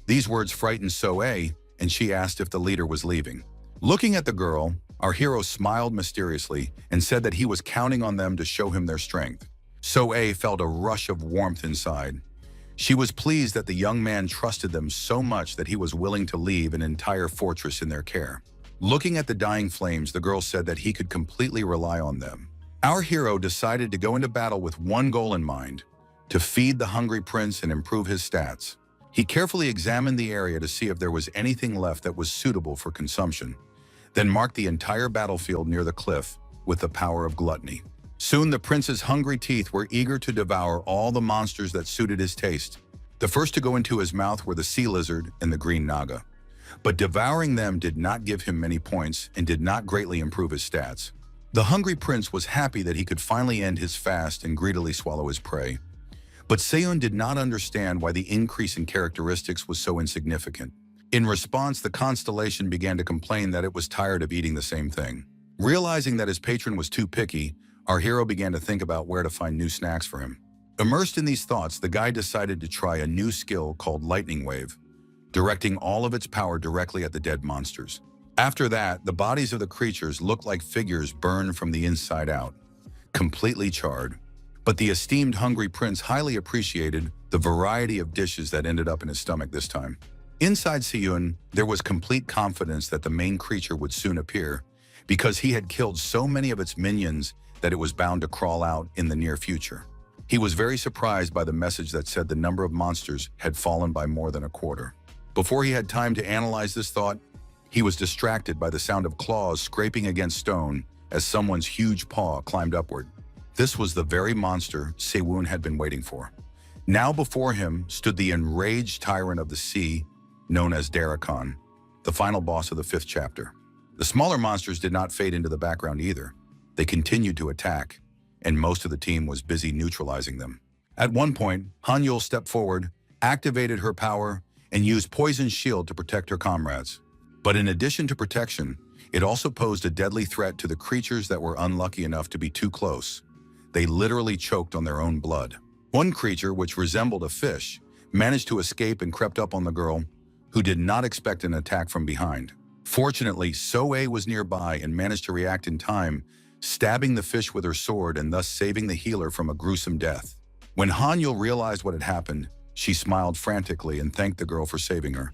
These words frightened So-A, and she asked if the leader was leaving. Looking at the girl, our hero smiled mysteriously and said that he was counting on them to show him their strength. So-A felt a rush of warmth inside. She was pleased that the young man trusted them so much that he was willing to leave an entire fortress in their care. Looking at the dying flames, the girl said that he could completely rely on them. Our hero decided to go into battle with one goal in mind: to feed the hungry prince and improve his stats. He carefully examined the area to see if there was anything left that was suitable for consumption, then marked the entire battlefield near the cliff with the power of gluttony. Soon the prince's hungry teeth were eager to devour all the monsters that suited his taste. The first to go into his mouth were the sea lizard and the green naga. But devouring them did not give him many points and did not greatly improve his stats. The hungry prince was happy that he could finally end his fast and greedily swallow his prey. But Seo-un did not understand why the increase in characteristics was so insignificant. In response, the constellation began to complain that it was tired of eating the same thing. Realizing that his patron was too picky, our hero began to think about where to find new snacks for him. Immersed in these thoughts, the guy decided to try a new skill called Lightning Wave, directing all of its power directly at the dead monsters. After that, the bodies of the creatures looked like figures burned from the inside out, completely charred. But the esteemed hungry prince highly appreciated the variety of dishes that ended up in his stomach this time. Inside Seo-un, there was complete confidence that the main creature would soon appear, because he had killed so many of its minions that it was bound to crawl out in the near future. He was very surprised by the message that said the number of monsters had fallen by more than a quarter. Before he had time to analyze this thought, he was distracted by the sound of claws scraping against stone as someone's huge paw climbed upward. This was the very monster Seo-un had been waiting for. Now before him stood the enraged tyrant of the sea, known as Daracon, the final boss of the 5th chapter. The smaller monsters did not fade into the background either. They continued to attack, and most of the team was busy neutralizing them. At one point, Hanyul stepped forward, activated her power, and used Poison Shield to protect her comrades. But in addition to protection, it also posed a deadly threat to the creatures that were unlucky enough to be too close. They literally choked on their own blood. One creature, which resembled a fish, managed to escape and crept up on the girl, who did not expect an attack from behind. Fortunately, Soe was nearby and managed to react in time, stabbing the fish with her sword and thus saving the healer from a gruesome death. When Hanyul realized what had happened, she smiled frantically and thanked the girl for saving her,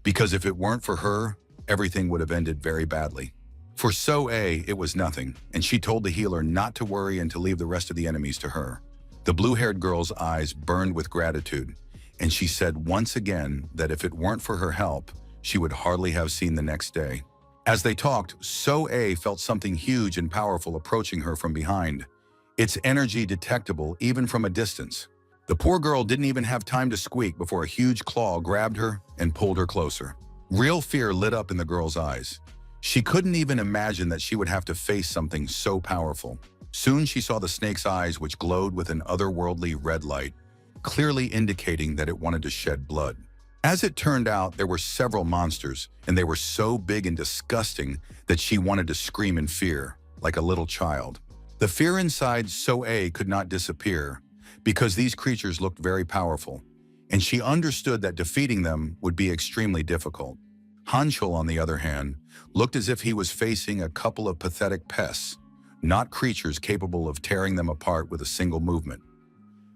because if it weren't for her, everything would have ended very badly. For Soe, it was nothing, and she told the healer not to worry and to leave the rest of the enemies to her. The blue-haired girl's eyes burned with gratitude, and she said once again that if it weren't for her help, she would hardly have seen the next day. As they talked, Soe felt something huge and powerful approaching her from behind, its energy detectable even from a distance. The poor girl didn't even have time to squeak before a huge claw grabbed her and pulled her closer. Real fear lit up in the girl's eyes. She couldn't even imagine that she would have to face something so powerful. Soon she saw the snake's eyes, which glowed with an otherworldly red light, clearly indicating that it wanted to shed blood. As it turned out, there were several monsters, and they were so big and disgusting that she wanted to scream in fear, like a little child. The fear inside Soe could not disappear, because these creatures looked very powerful, and she understood that defeating them would be extremely difficult. Hanchul, on the other hand, looked as if he was facing a couple of pathetic pests, not creatures capable of tearing them apart with a single movement.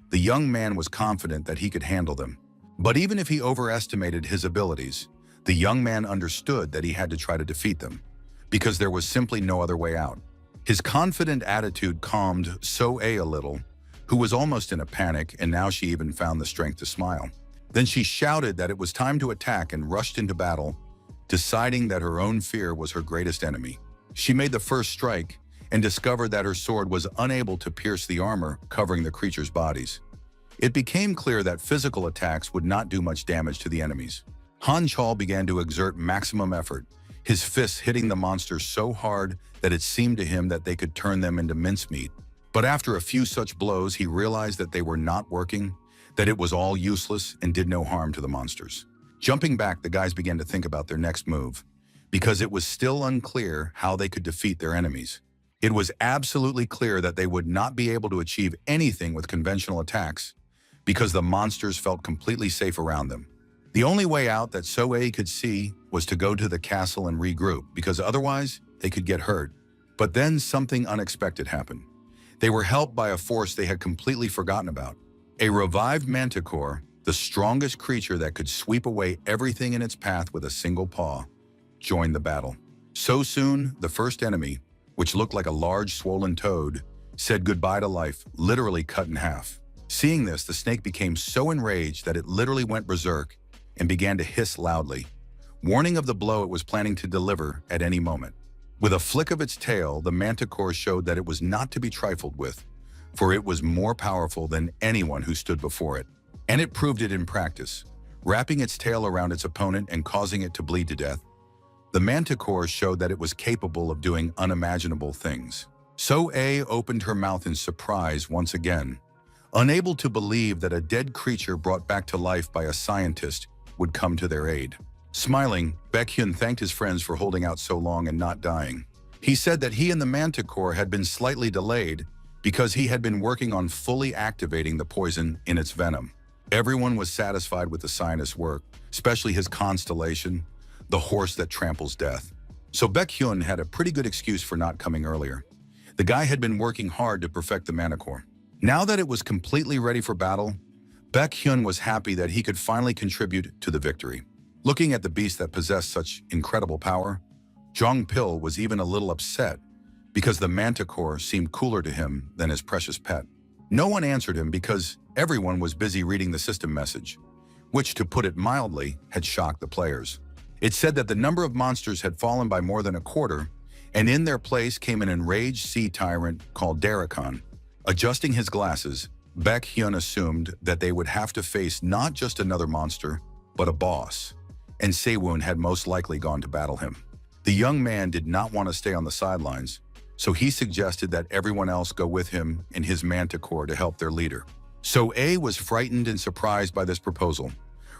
The young man was confident that he could handle them. But even if he overestimated his abilities, the young man understood that he had to try to defeat them, because there was simply no other way out. His confident attitude calmed Soe a little, who was almost in a panic, and now she even found the strength to smile. Then she shouted that it was time to attack and rushed into battle, deciding that her own fear was her greatest enemy. She made the first strike and discovered that her sword was unable to pierce the armor covering the creatures' bodies. It became clear that physical attacks would not do much damage to the enemies. Hanchul began to exert maximum effort, his fists hitting the monsters so hard that it seemed to him that they could turn them into mincemeat. But after a few such blows, he realized that they were not working, that it was all useless and did no harm to the monsters. Jumping back, the guys began to think about their next move, because it was still unclear how they could defeat their enemies. It was absolutely clear that they would not be able to achieve anything with conventional attacks, because the monsters felt completely safe around them. The only way out that Soe could see was to go to the castle and regroup, because otherwise they could get hurt. But then something unexpected happened. They were helped by a force they had completely forgotten about. A revived manticore, the strongest creature that could sweep away everything in its path with a single paw, joined the battle. So soon, the first enemy, which looked like a large swollen toad, said goodbye to life, literally cut in half. Seeing this, the snake became so enraged that it literally went berserk and began to hiss loudly, warning of the blow it was planning to deliver at any moment. With a flick of its tail, the manticore showed that it was not to be trifled with, for it was more powerful than anyone who stood before it. And it proved it in practice, wrapping its tail around its opponent and causing it to bleed to death. The manticore showed that it was capable of doing unimaginable things. Soe opened her mouth in surprise once again, unable to believe that a dead creature brought back to life by a scientist would come to their aid. Smiling, Baekhyun thanked his friends for holding out so long and not dying. He said that he and the manticore had been slightly delayed because he had been working on fully activating the poison in its venom. Everyone was satisfied with the scientist's work, especially his constellation, the horse that tramples death. So Baekhyun had a pretty good excuse for not coming earlier. The guy had been working hard to perfect the manticore. Now that it was completely ready for battle, Baekhyun was happy that he could finally contribute to the victory. Looking at the beast that possessed such incredible power, Jong-pil was even a little upset because the manticore seemed cooler to him than his precious pet. No one answered him because everyone was busy reading the system message, which, to put it mildly, had shocked the players. It said that the number of monsters had fallen by more than a quarter, and in their place came an enraged sea tyrant called Daracon. Adjusting his glasses, Baek Hyun assumed that they would have to face not just another monster, but a boss, and Sewon had most likely gone to battle him. The young man did not want to stay on the sidelines, so he suggested that everyone else go with him in his manticore to help their leader. So A was frightened and surprised by this proposal,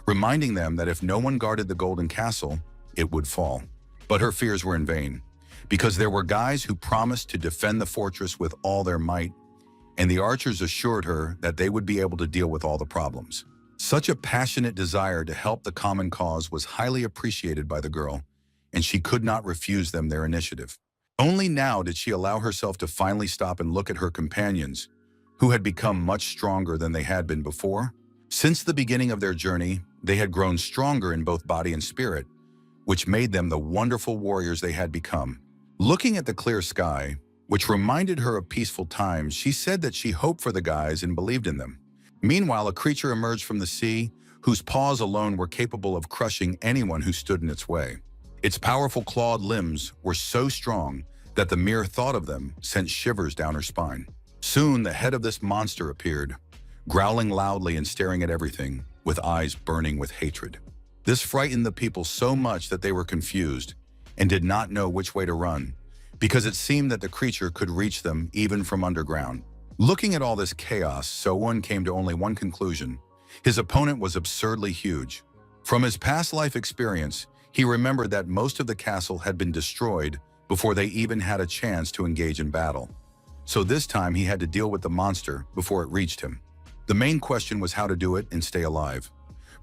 reminding them that if no one guarded the Golden Castle, it would fall. But her fears were in vain, because there were guys who promised to defend the fortress with all their might, and the archers assured her that they would be able to deal with all the problems. Such a passionate desire to help the common cause was highly appreciated by the girl, and she could not refuse them their initiative. Only now did she allow herself to finally stop and look at her companions, who had become much stronger than they had been before. Since the beginning of their journey, they had grown stronger in both body and spirit, which made them the wonderful warriors they had become. Looking at the clear sky, which reminded her of peaceful times, she said that she hoped for the guys and believed in them. Meanwhile, a creature emerged from the sea, whose paws alone were capable of crushing anyone who stood in its way. Its powerful clawed limbs were so strong that the mere thought of them sent shivers down her spine. Soon, the head of this monster appeared, growling loudly and staring at everything, with eyes burning with hatred. This frightened the people so much that they were confused and did not know which way to run, because it seemed that the creature could reach them even from underground. Looking at all this chaos, So-won came to only one conclusion. His opponent was absurdly huge. From his past life experience, he remembered that most of the castle had been destroyed before they even had a chance to engage in battle. So this time he had to deal with the monster before it reached him. The main question was how to do it and stay alive,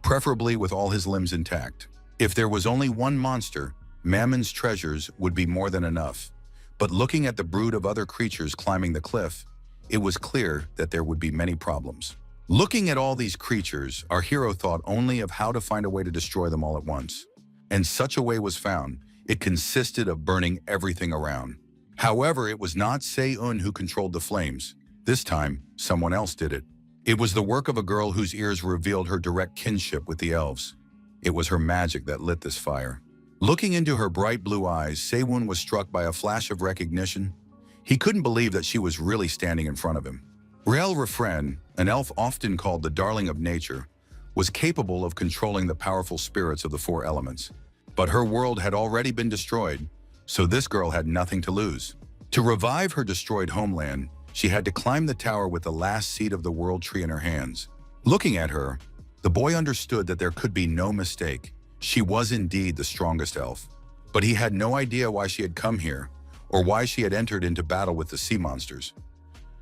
preferably with all his limbs intact. If there was only one monster, Mammon's treasures would be more than enough. But looking at the brood of other creatures climbing the cliff, it was clear that there would be many problems. Looking at all these creatures, our hero thought only of how to find a way to destroy them all at once. And such a way was found. It consisted of burning everything around. However, it was not Se-eun who controlled the flames. This time, someone else did it. It was the work of a girl whose ears revealed her direct kinship with the elves. It was her magic that lit this fire. Looking into her bright blue eyes, Se-won was struck by a flash of recognition. He couldn't believe that she was really standing in front of him. Riel Refren, an elf often called the darling of nature, was capable of controlling the powerful spirits of the four elements. But her world had already been destroyed, so this girl had nothing to lose. To revive her destroyed homeland, she had to climb the tower with the last seed of the world tree in her hands. Looking at her, the boy understood that there could be no mistake. She was indeed the strongest elf. But he had no idea why she had come here, or why she had entered into battle with the sea monsters.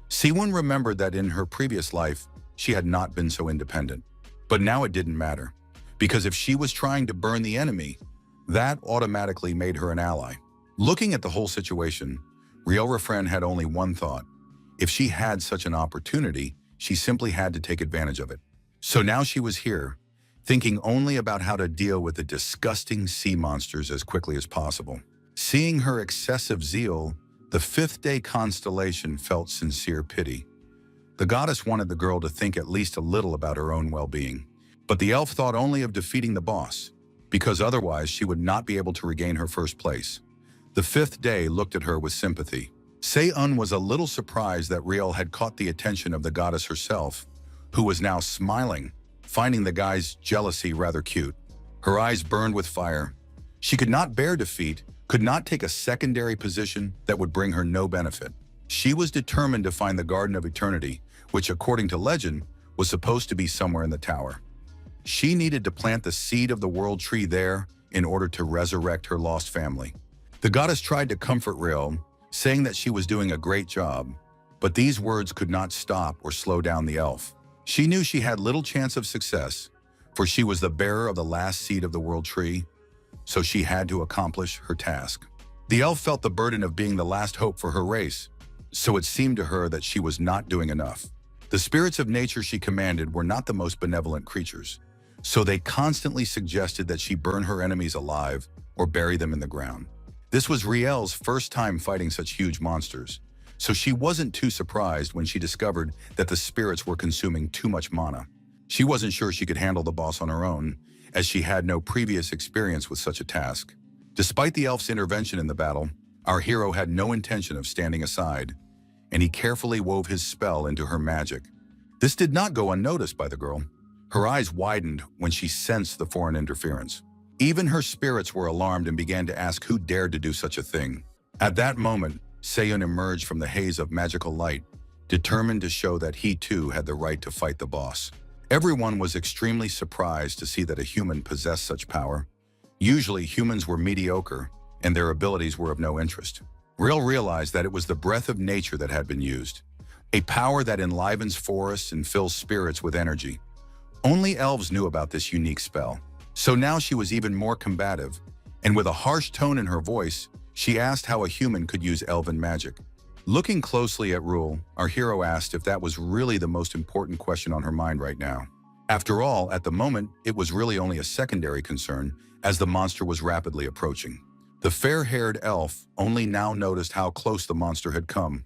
Se-won remembered that in her previous life, she had not been so independent. But now it didn't matter, because if she was trying to burn the enemy, that automatically made her an ally. Looking at the whole situation, Riel Refren had only one thought. If she had such an opportunity, she simply had to take advantage of it. So now she was here, thinking only about how to deal with the disgusting sea monsters as quickly as possible. Seeing her excessive zeal, the fifth-day constellation felt sincere pity. The goddess wanted the girl to think at least a little about her own well-being. But the elf thought only of defeating the boss, because otherwise she would not be able to regain her first place. The fifth day looked at her with sympathy. Se-eun was a little surprised that Riel had caught the attention of the goddess herself, who was now smiling, finding the guy's jealousy rather cute. Her eyes burned with fire. She could not bear defeat, could not take a secondary position that would bring her no benefit. She was determined to find the Garden of Eternity, which, according to legend, was supposed to be somewhere in the tower. She needed to plant the seed of the world tree there in order to resurrect her lost family. The goddess tried to comfort Riel, saying that she was doing a great job, but these words could not stop or slow down the elf. She knew she had little chance of success, for she was the bearer of the last seed of the world tree, so she had to accomplish her task. The elf felt the burden of being the last hope for her race, so it seemed to her that she was not doing enough. The spirits of nature she commanded were not the most benevolent creatures, so they constantly suggested that she burn her enemies alive or bury them in the ground. This was Riel's first time fighting such huge monsters, so she wasn't too surprised when she discovered that the spirits were consuming too much mana. She wasn't sure she could handle the boss on her own, as she had no previous experience with such a task. Despite the elf's intervention in the battle, our hero had no intention of standing aside, and he carefully wove his spell into her magic. This did not go unnoticed by the girl. Her eyes widened when she sensed the foreign interference. Even her spirits were alarmed and began to ask who dared to do such a thing. At that moment, Seyun emerged from the haze of magical light, determined to show that he too had the right to fight the boss. Everyone was extremely surprised to see that a human possessed such power. Usually, humans were mediocre, and their abilities were of no interest. Riel realized that it was the breath of nature that had been used, a power that enlivens forests and fills spirits with energy. Only elves knew about this unique spell. So now she was even more combative, and with a harsh tone in her voice, she asked how a human could use elven magic. Looking closely at Rule, our hero asked if that was really the most important question on her mind right now. After all, at the moment, it was really only a secondary concern, as the monster was rapidly approaching. The fair-haired elf only now noticed how close the monster had come.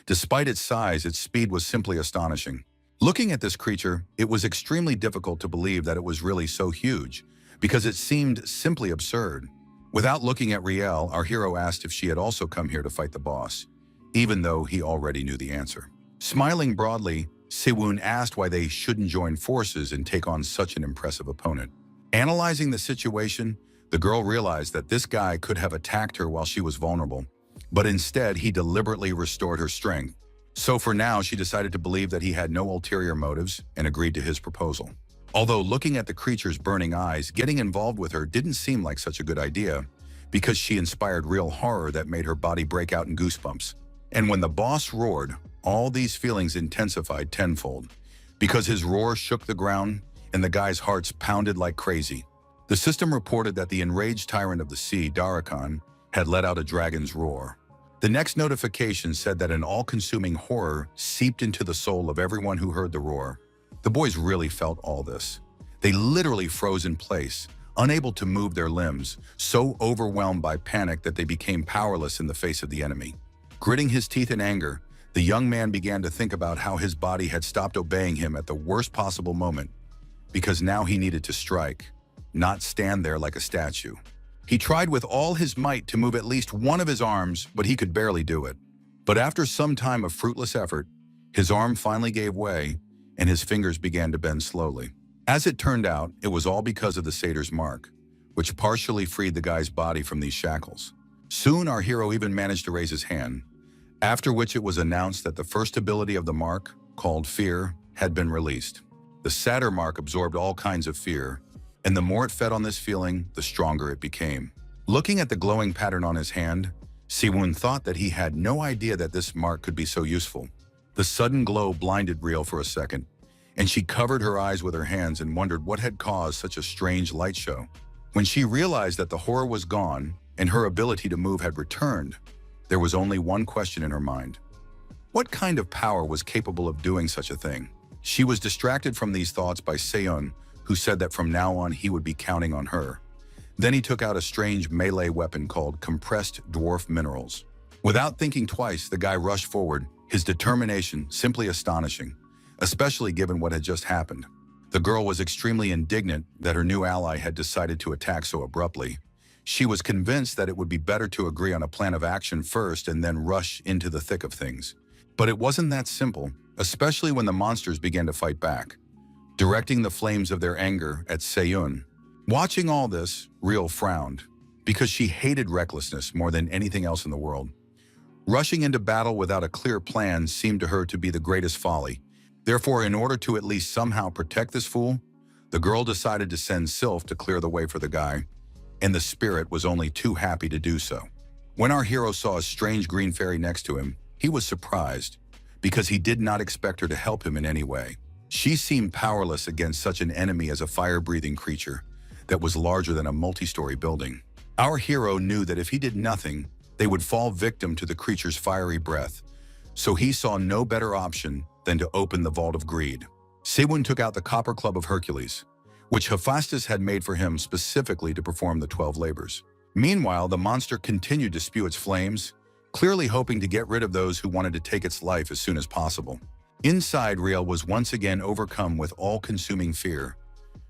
Despite its size, its speed was simply astonishing. Looking at this creature, it was extremely difficult to believe that it was really so huge, because it seemed simply absurd. Without looking at Riel, our hero asked if she had also come here to fight the boss, even though he already knew the answer. Smiling broadly, Siwon asked why they shouldn't join forces and take on such an impressive opponent. Analyzing the situation, the girl realized that this guy could have attacked her while she was vulnerable, but instead he deliberately restored her strength. So for now, she decided to believe that he had no ulterior motives and agreed to his proposal. Although looking at the creature's burning eyes, getting involved with her didn't seem like such a good idea, because she inspired real horror that made her body break out in goosebumps. And when the boss roared, all these feelings intensified tenfold, because his roar shook the ground and the guy's hearts pounded like crazy. The system reported that the enraged tyrant of the sea, Darakan, had let out a dragon's roar. The next notification said that an all-consuming horror seeped into the soul of everyone who heard the roar. The boys really felt all this. They literally froze in place, unable to move their limbs, so overwhelmed by panic that they became powerless in the face of the enemy. Gritting his teeth in anger, the young man began to think about how his body had stopped obeying him at the worst possible moment, because now he needed to strike, not stand there like a statue. He tried with all his might to move at least one of his arms, but he could barely do it. But after some time of fruitless effort, his arm finally gave way, and his fingers began to bend slowly. As it turned out, it was all because of the satyr's mark, which partially freed the guy's body from these shackles. Soon our hero even managed to raise his hand, after which it was announced that the first ability of the mark, called Fear, had been released. The satyr mark absorbed all kinds of fear, and the more it fed on this feeling, the stronger it became. Looking at the glowing pattern on his hand, Siwon thought that he had no idea that this mark could be so useful. The sudden glow blinded Riel for a second, and she covered her eyes with her hands and wondered what had caused such a strange light show. When she realized that the horror was gone and her ability to move had returned, there was only one question in her mind. What kind of power was capable of doing such a thing? She was distracted from these thoughts by Seon, who said that from now on he would be counting on her. Then he took out a strange melee weapon called compressed dwarf minerals. Without thinking twice, the guy rushed forward, his determination simply astonishing, especially given what had just happened. The girl was extremely indignant that her new ally had decided to attack so abruptly. She was convinced that it would be better to agree on a plan of action first and then rush into the thick of things. But it wasn't that simple, especially when the monsters began to fight back, directing the flames of their anger at Seon. Watching all this, Riel frowned, because she hated recklessness more than anything else in the world. Rushing into battle without a clear plan seemed to her to be the greatest folly. Therefore, in order to at least somehow protect this fool, the girl decided to send Sylph to clear the way for the guy, and the spirit was only too happy to do so. When our hero saw a strange green fairy next to him, he was surprised, because he did not expect her to help him in any way. She seemed powerless against such an enemy as a fire-breathing creature that was larger than a multi-story building. Our hero knew that if he did nothing, they would fall victim to the creature's fiery breath, so he saw no better option than to open the Vault of Greed. Siwon took out the Copper Club of Hercules, which Hephaestus had made for him specifically to perform the 12 labors. Meanwhile, the monster continued to spew its flames, clearly hoping to get rid of those who wanted to take its life as soon as possible. Inside, Riel was once again overcome with all-consuming fear.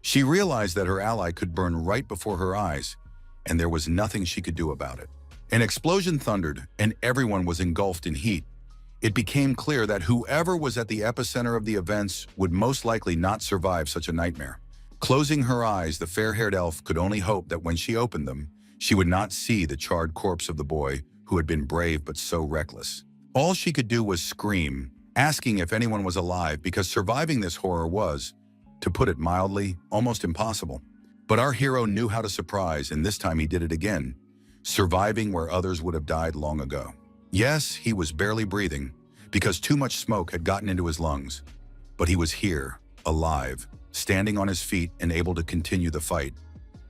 She realized that her ally could burn right before her eyes, and there was nothing she could do about it. An explosion thundered, and everyone was engulfed in heat, It became clear that whoever was at the epicenter of the events would most likely not survive such a nightmare. Closing her eyes, the fair-haired elf could only hope that when she opened them, she would not see the charred corpse of the boy who had been brave but so reckless. All she could do was scream, asking if anyone was alive because surviving this horror was, to put it mildly, almost impossible. But our hero knew how to surprise, and this time he did it again, surviving where others would have died long ago. Yes, he was barely breathing because too much smoke had gotten into his lungs, but he was here, alive, standing on his feet and able to continue the fight,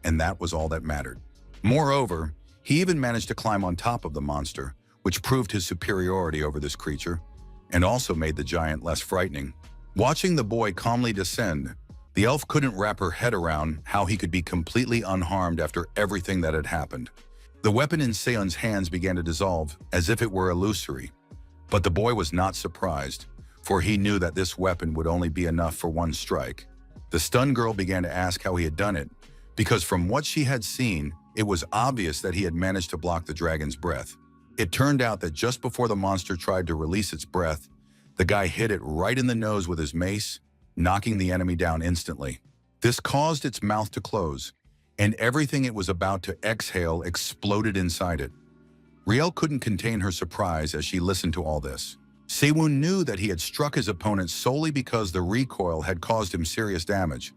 and that was all that mattered. Moreover, he even managed to climb on top of the monster, which proved his superiority over this creature, and also made the giant less frightening. Watching the boy calmly descend, the elf couldn't wrap her head around how he could be completely unharmed after everything that had happened. The weapon in Seon's hands began to dissolve as if it were illusory, but the boy was not surprised, for he knew that this weapon would only be enough for one strike. The stunned girl began to ask how he had done it, because from what she had seen, it was obvious that he had managed to block the dragon's breath. It turned out that just before the monster tried to release its breath, the guy hit it right in the nose with his mace, knocking the enemy down instantly. This caused its mouth to close, and everything it was about to exhale exploded inside it. Riel couldn't contain her surprise as she listened to all this. Sewon knew that he had struck his opponent solely because the recoil had caused him serious damage.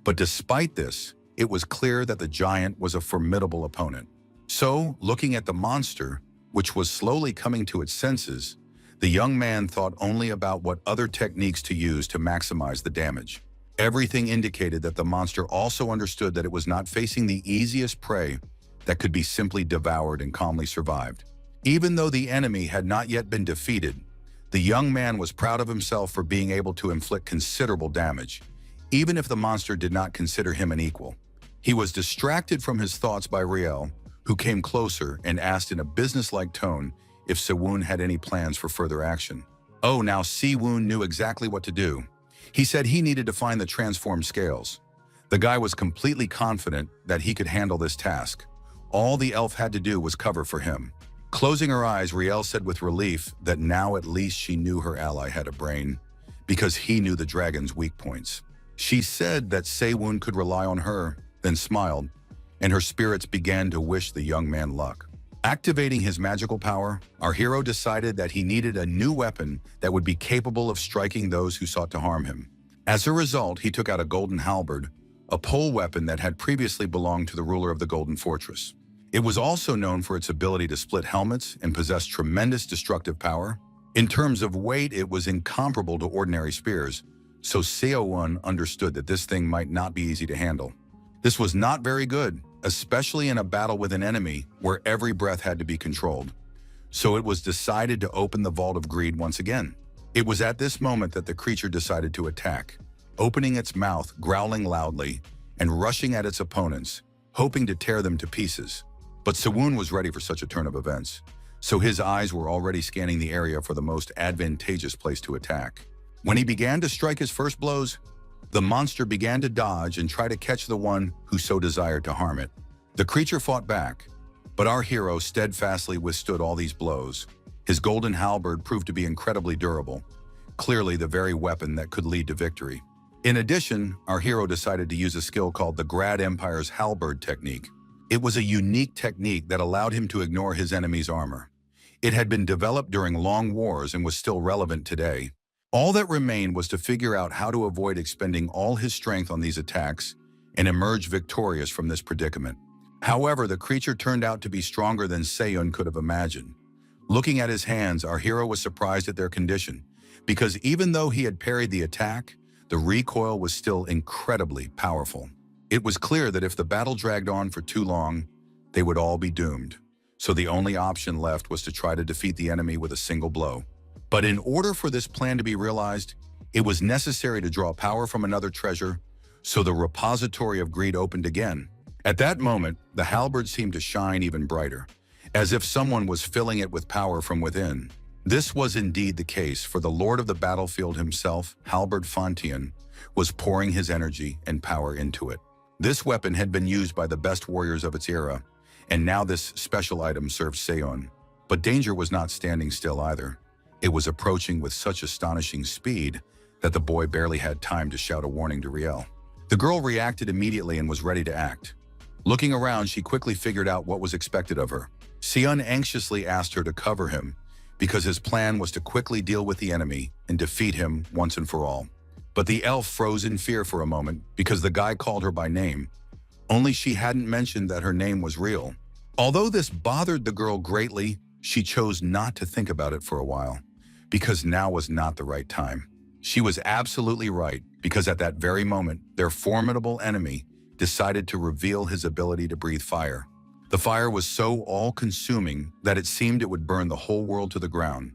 But despite this, it was clear that the giant was a formidable opponent. So, looking at the monster, which was slowly coming to its senses, the young man thought only about what other techniques to use to maximize the damage. Everything indicated that the monster also understood that it was not facing the easiest prey that could be simply devoured and calmly survived. Even though the enemy had not yet been defeated, the young man was proud of himself for being able to inflict considerable damage, even if the monster did not consider him an equal. He was distracted from his thoughts by Riel, who came closer and asked in a businesslike tone if Sewon had any plans for further action. Oh, now Sewon knew exactly what to do. He said he needed to find the transformed scales. The guy was completely confident that he could handle this task. All the elf had to do was cover for him. Closing her eyes, Riel said with relief that now at least she knew her ally had a brain, because he knew the dragon's weak points. She said that Sewon could rely on her, then smiled, and her spirits began to wish the young man luck. Activating his magical power, our hero decided that he needed a new weapon that would be capable of striking those who sought to harm him. As a result, he took out a golden halberd, a pole weapon that had previously belonged to the ruler of the Golden Fortress. It was also known for its ability to split helmets and possessed tremendous destructive power. In terms of weight, it was incomparable to ordinary spears, so Seo-won understood that this thing might not be easy to handle. This was not very good, especially in a battle with an enemy where every breath had to be controlled. So it was decided to open the Vault of Greed once again. It was at this moment that the creature decided to attack, opening its mouth, growling loudly, and rushing at its opponents, hoping to tear them to pieces. But Sewon was ready for such a turn of events, so his eyes were already scanning the area for the most advantageous place to attack. When he began to strike his first blows, the monster began to dodge and try to catch the one who so desired to harm it. The creature fought back, but our hero steadfastly withstood all these blows. His golden halberd proved to be incredibly durable, clearly the very weapon that could lead to victory. In addition, our hero decided to use a skill called the Grad Empire's halberd technique. It was a unique technique that allowed him to ignore his enemy's armor. It had been developed during long wars and was still relevant today. All that remained was to figure out how to avoid expending all his strength on these attacks and emerge victorious from this predicament. However, the creature turned out to be stronger than Seon could have imagined. Looking at his hands, our hero was surprised at their condition, because even though he had parried the attack, the recoil was still incredibly powerful. It was clear that if the battle dragged on for too long, they would all be doomed. So the only option left was to try to defeat the enemy with a single blow. But in order for this plan to be realized, it was necessary to draw power from another treasure, so the repository of greed opened again. At that moment, the halberd seemed to shine even brighter, as if someone was filling it with power from within. This was indeed the case, for the lord of the battlefield himself, Halberd Fontian, was pouring his energy and power into it. This weapon had been used by the best warriors of its era, and now this special item served Seon. But danger was not standing still either. It was approaching with such astonishing speed that the boy barely had time to shout a warning to Riel. The girl reacted immediately and was ready to act. Looking around, she quickly figured out what was expected of her. Sion anxiously asked her to cover him because his plan was to quickly deal with the enemy and defeat him once and for all. But the elf froze in fear for a moment because the guy called her by name, only she hadn't mentioned that her name was Riel. Although this bothered the girl greatly, she chose not to think about it for a while, because now was not the right time. She was absolutely right, because at that very moment, their formidable enemy decided to reveal his ability to breathe fire. The fire was so all-consuming that it seemed it would burn the whole world to the ground,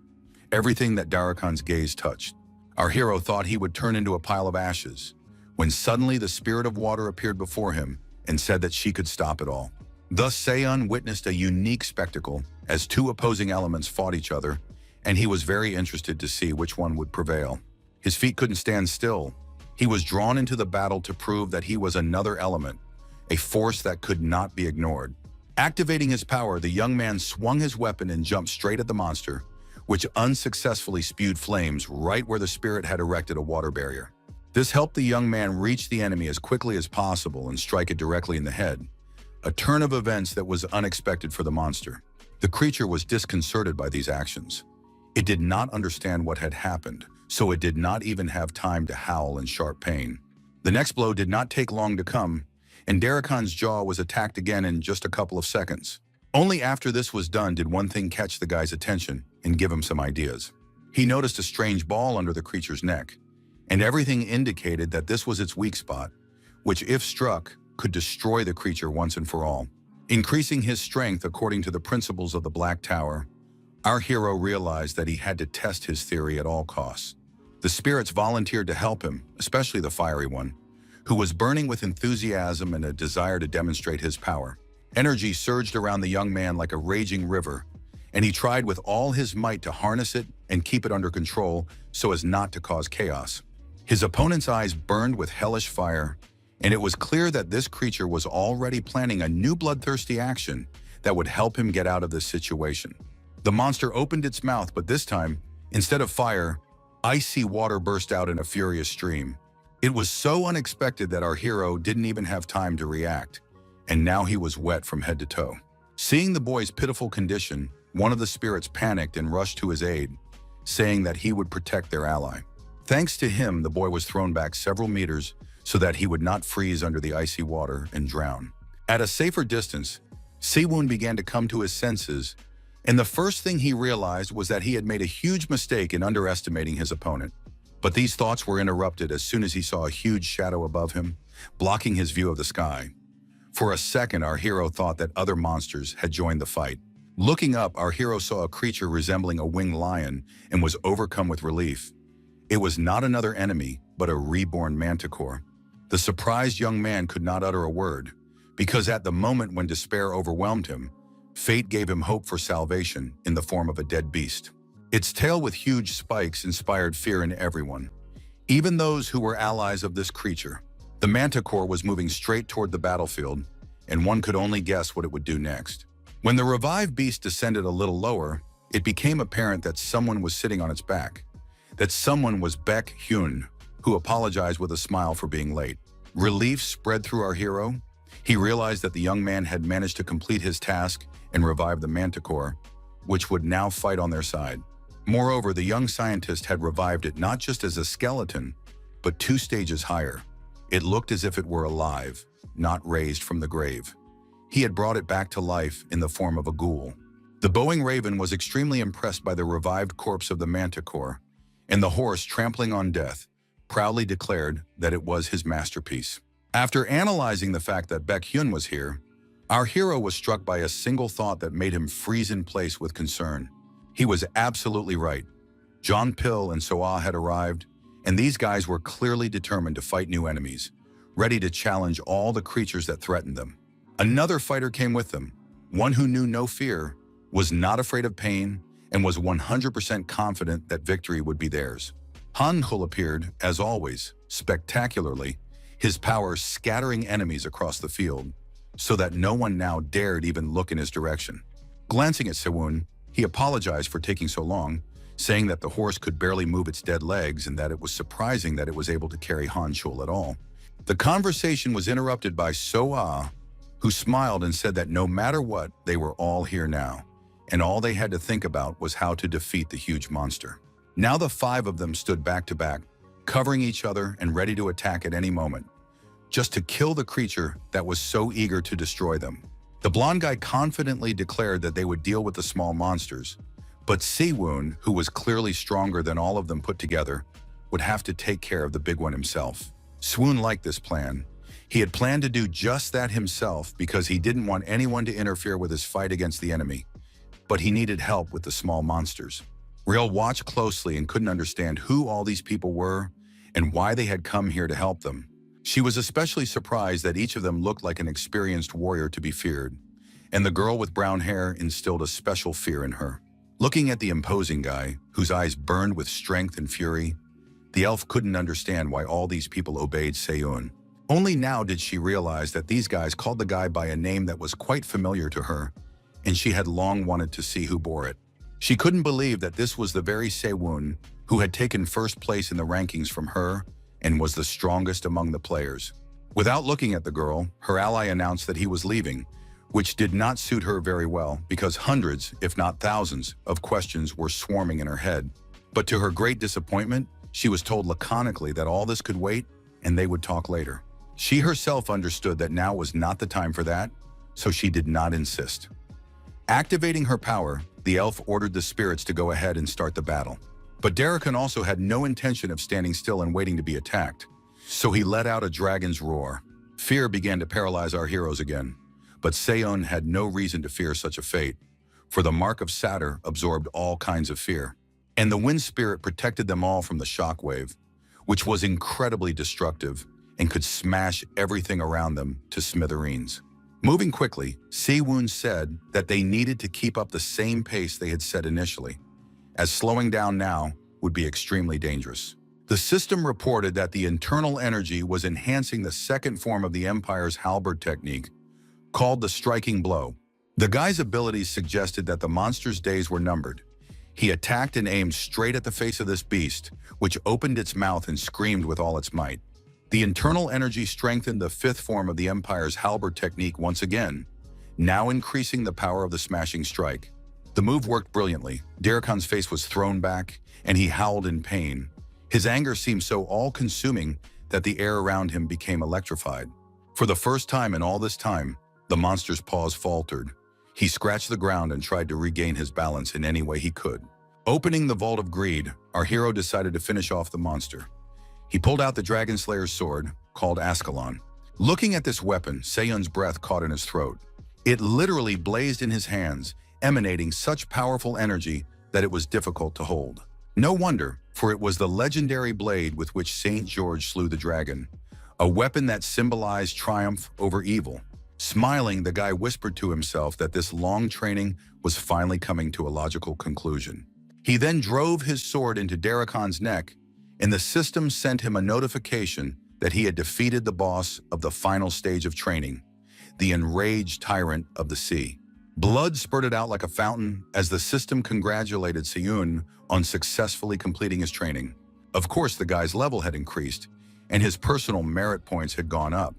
everything that Darakan's gaze touched. Our hero thought he would turn into a pile of ashes, when suddenly the spirit of water appeared before him and said that she could stop it all. Thus, Seon witnessed a unique spectacle as two opposing elements fought each other, and he was very interested to see which one would prevail. His feet couldn't stand still. He was drawn into the battle to prove that he was another element, a force that could not be ignored. Activating his power, the young man swung his weapon and jumped straight at the monster, which unsuccessfully spewed flames right where the spirit had erected a water barrier. This helped the young man reach the enemy as quickly as possible and strike it directly in the head, a turn of events that was unexpected for the monster. The creature was disconcerted by these actions. It did not understand what had happened, so it did not even have time to howl in sharp pain. The next blow did not take long to come, and Darakan's jaw was attacked again in just a couple of seconds. Only after this was done did one thing catch the guy's attention and give him some ideas. He noticed a strange ball under the creature's neck, and everything indicated that this was its weak spot, which, if struck, could destroy the creature once and for all. Increasing his strength according to the principles of the Black Tower, our hero realized that he had to test his theory at all costs. The spirits volunteered to help him, especially the fiery one, who was burning with enthusiasm and a desire to demonstrate his power. Energy surged around the young man like a raging river, and he tried with all his might to harness it and keep it under control so as not to cause chaos. His opponent's eyes burned with hellish fire, and it was clear that this creature was already planning a new bloodthirsty action that would help him get out of this situation. The monster opened its mouth, but this time, instead of fire, icy water burst out in a furious stream. It was so unexpected that our hero didn't even have time to react, and now he was wet from head to toe. Seeing the boy's pitiful condition, one of the spirits panicked and rushed to his aid, saying that he would protect their ally. Thanks to him, the boy was thrown back several meters so that he would not freeze under the icy water and drown. At a safer distance, Siwoon began to come to his senses, and the first thing he realized was that he had made a huge mistake in underestimating his opponent. But these thoughts were interrupted as soon as he saw a huge shadow above him, blocking his view of the sky. For a second, our hero thought that other monsters had joined the fight. Looking up, our hero saw a creature resembling a winged lion and was overcome with relief. It was not another enemy, but a reborn manticore. The surprised young man could not utter a word, because at the moment when despair overwhelmed him, fate gave him hope for salvation in the form of a dead beast. Its tail with huge spikes inspired fear in everyone, even those who were allies of this creature. The manticore was moving straight toward the battlefield, and one could only guess what it would do next. When the revived beast descended a little lower, it became apparent that someone was sitting on its back. That someone was Baek Hyun, who apologized with a smile for being late. Relief spread through our hero. He realized that the young man had managed to complete his task and revive the manticore, which would now fight on their side. Moreover, the young scientist had revived it not just as a skeleton, but 2 stages higher. It looked as if it were alive, not raised from the grave. He had brought it back to life in the form of a ghoul. The bowing raven was extremely impressed by the revived corpse of the manticore, and the horse, trampling on death, proudly declared that it was his masterpiece. After analyzing the fact that Baek Hyun was here, our hero was struck by a single thought that made him freeze in place with concern. He was absolutely right. John Pil and Soa had arrived, and these guys were clearly determined to fight new enemies, ready to challenge all the creatures that threatened them. Another fighter came with them, one who knew no fear, was not afraid of pain, and was 100% confident that victory would be theirs. Han Hul appeared, as always, spectacularly, his power scattering enemies across the field, so that no one now dared even look in his direction. Glancing at Siwoon, he apologized for taking so long, saying that the horse could barely move its dead legs and that it was surprising that it was able to carry Han Chul at all. The conversation was interrupted by So-ah, who smiled and said that no matter what, they were all here now, and all they had to think about was how to defeat the huge monster. Now the five of them stood back to back, covering each other and ready to attack at any moment, just to kill the creature that was so eager to destroy them. The blonde guy confidently declared that they would deal with the small monsters, but Siwoon, who was clearly stronger than all of them put together, would have to take care of the big one himself. Swoon liked this plan. He had planned to do just that himself because he didn't want anyone to interfere with his fight against the enemy, but he needed help with the small monsters. Riel watched closely and couldn't understand who all these people were and why they had come here to help them. She was especially surprised that each of them looked like an experienced warrior to be feared, and the girl with brown hair instilled a special fear in her. Looking at the imposing guy, whose eyes burned with strength and fury, the elf couldn't understand why all these people obeyed Seon. Only now did she realize that these guys called the guy by a name that was quite familiar to her, and she had long wanted to see who bore it. She couldn't believe that this was the very Sewon who had taken first place in the rankings from her and was the strongest among the players. Without looking at the girl, her ally announced that he was leaving, which did not suit her very well because hundreds, if not thousands, of questions were swarming in her head. But to her great disappointment, she was told laconically that all this could wait and they would talk later. She herself understood that now was not the time for that, so she did not insist. Activating her power, the elf ordered the spirits to go ahead and start the battle. But Daracon also had no intention of standing still and waiting to be attacked, so he let out a dragon's roar. Fear began to paralyze our heroes again. But Seon had no reason to fear such a fate, for the mark of Satyr absorbed all kinds of fear, and the wind spirit protected them all from the shockwave, which was incredibly destructive and could smash everything around them to smithereens. Moving quickly, Siwoon said that they needed to keep up the same pace they had set initially, as slowing down now would be extremely dangerous. The system reported that the internal energy was enhancing the second form of the Empire's halberd technique, called the striking blow. The guy's abilities suggested that the monster's days were numbered. He attacked and aimed straight at the face of this beast, which opened its mouth and screamed with all its might. The internal energy strengthened the fifth form of the Empire's halberd technique once again, now increasing the power of the smashing strike. The move worked brilliantly. Darakon's face was thrown back, and he howled in pain. His anger seemed so all-consuming that the air around him became electrified. For the first time in all this time, the monster's paws faltered. He scratched the ground and tried to regain his balance in any way he could. Opening the Vault of Greed, our hero decided to finish off the monster. He pulled out the Dragon Slayer's sword, called Ascalon. Looking at this weapon, Seon's breath caught in his throat. It literally blazed in his hands, emanating such powerful energy that it was difficult to hold. No wonder, for it was the legendary blade with which Saint George slew the dragon, a weapon that symbolized triumph over evil. Smiling, the guy whispered to himself that this long training was finally coming to a logical conclusion. He then drove his sword into Darakon's neck, and the system sent him a notification that he had defeated the boss of the final stage of training, the enraged tyrant of the sea. Blood spurted out like a fountain as the system congratulated Seon on successfully completing his training. Of course, the guy's level had increased, and his personal merit points had gone up.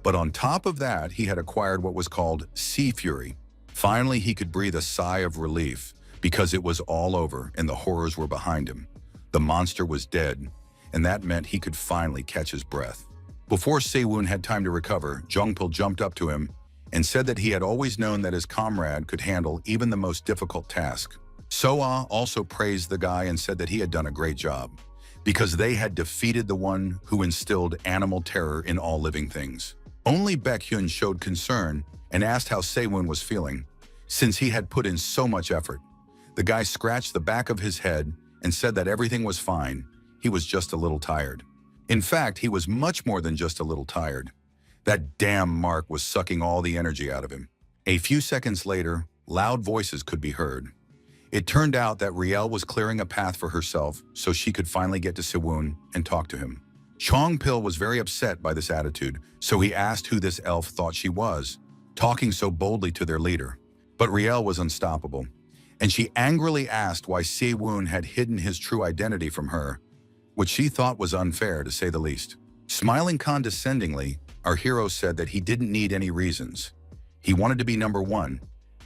But on top of that, he had acquired what was called Sea Fury. Finally, he could breathe a sigh of relief because it was all over and the horrors were behind him. The monster was dead, and that meant he could finally catch his breath. Before Sewon had time to recover, Jongpil jumped up to him and said that he had always known that his comrade could handle even the most difficult task. Soa also praised the guy and said that he had done a great job because they had defeated the one who instilled animal terror in all living things. Only Baekhyun showed concern and asked how Sewon was feeling, since he had put in so much effort. The guy scratched the back of his head and said that everything was fine, he was just a little tired. In fact, he was much more than just a little tired. That damn Mark was sucking all the energy out of him. A few seconds later, loud voices could be heard. It turned out that Riel was clearing a path for herself so she could finally get to Sewon and talk to him. Jongpil was very upset by this attitude, so he asked who this elf thought she was, talking so boldly to their leader. But Riel was unstoppable. and she angrily asked why Se-woon had hidden his true identity from her, which she thought was unfair to say the least. Smiling condescendingly, our hero said that he didn't need any reasons. He wanted to be number one,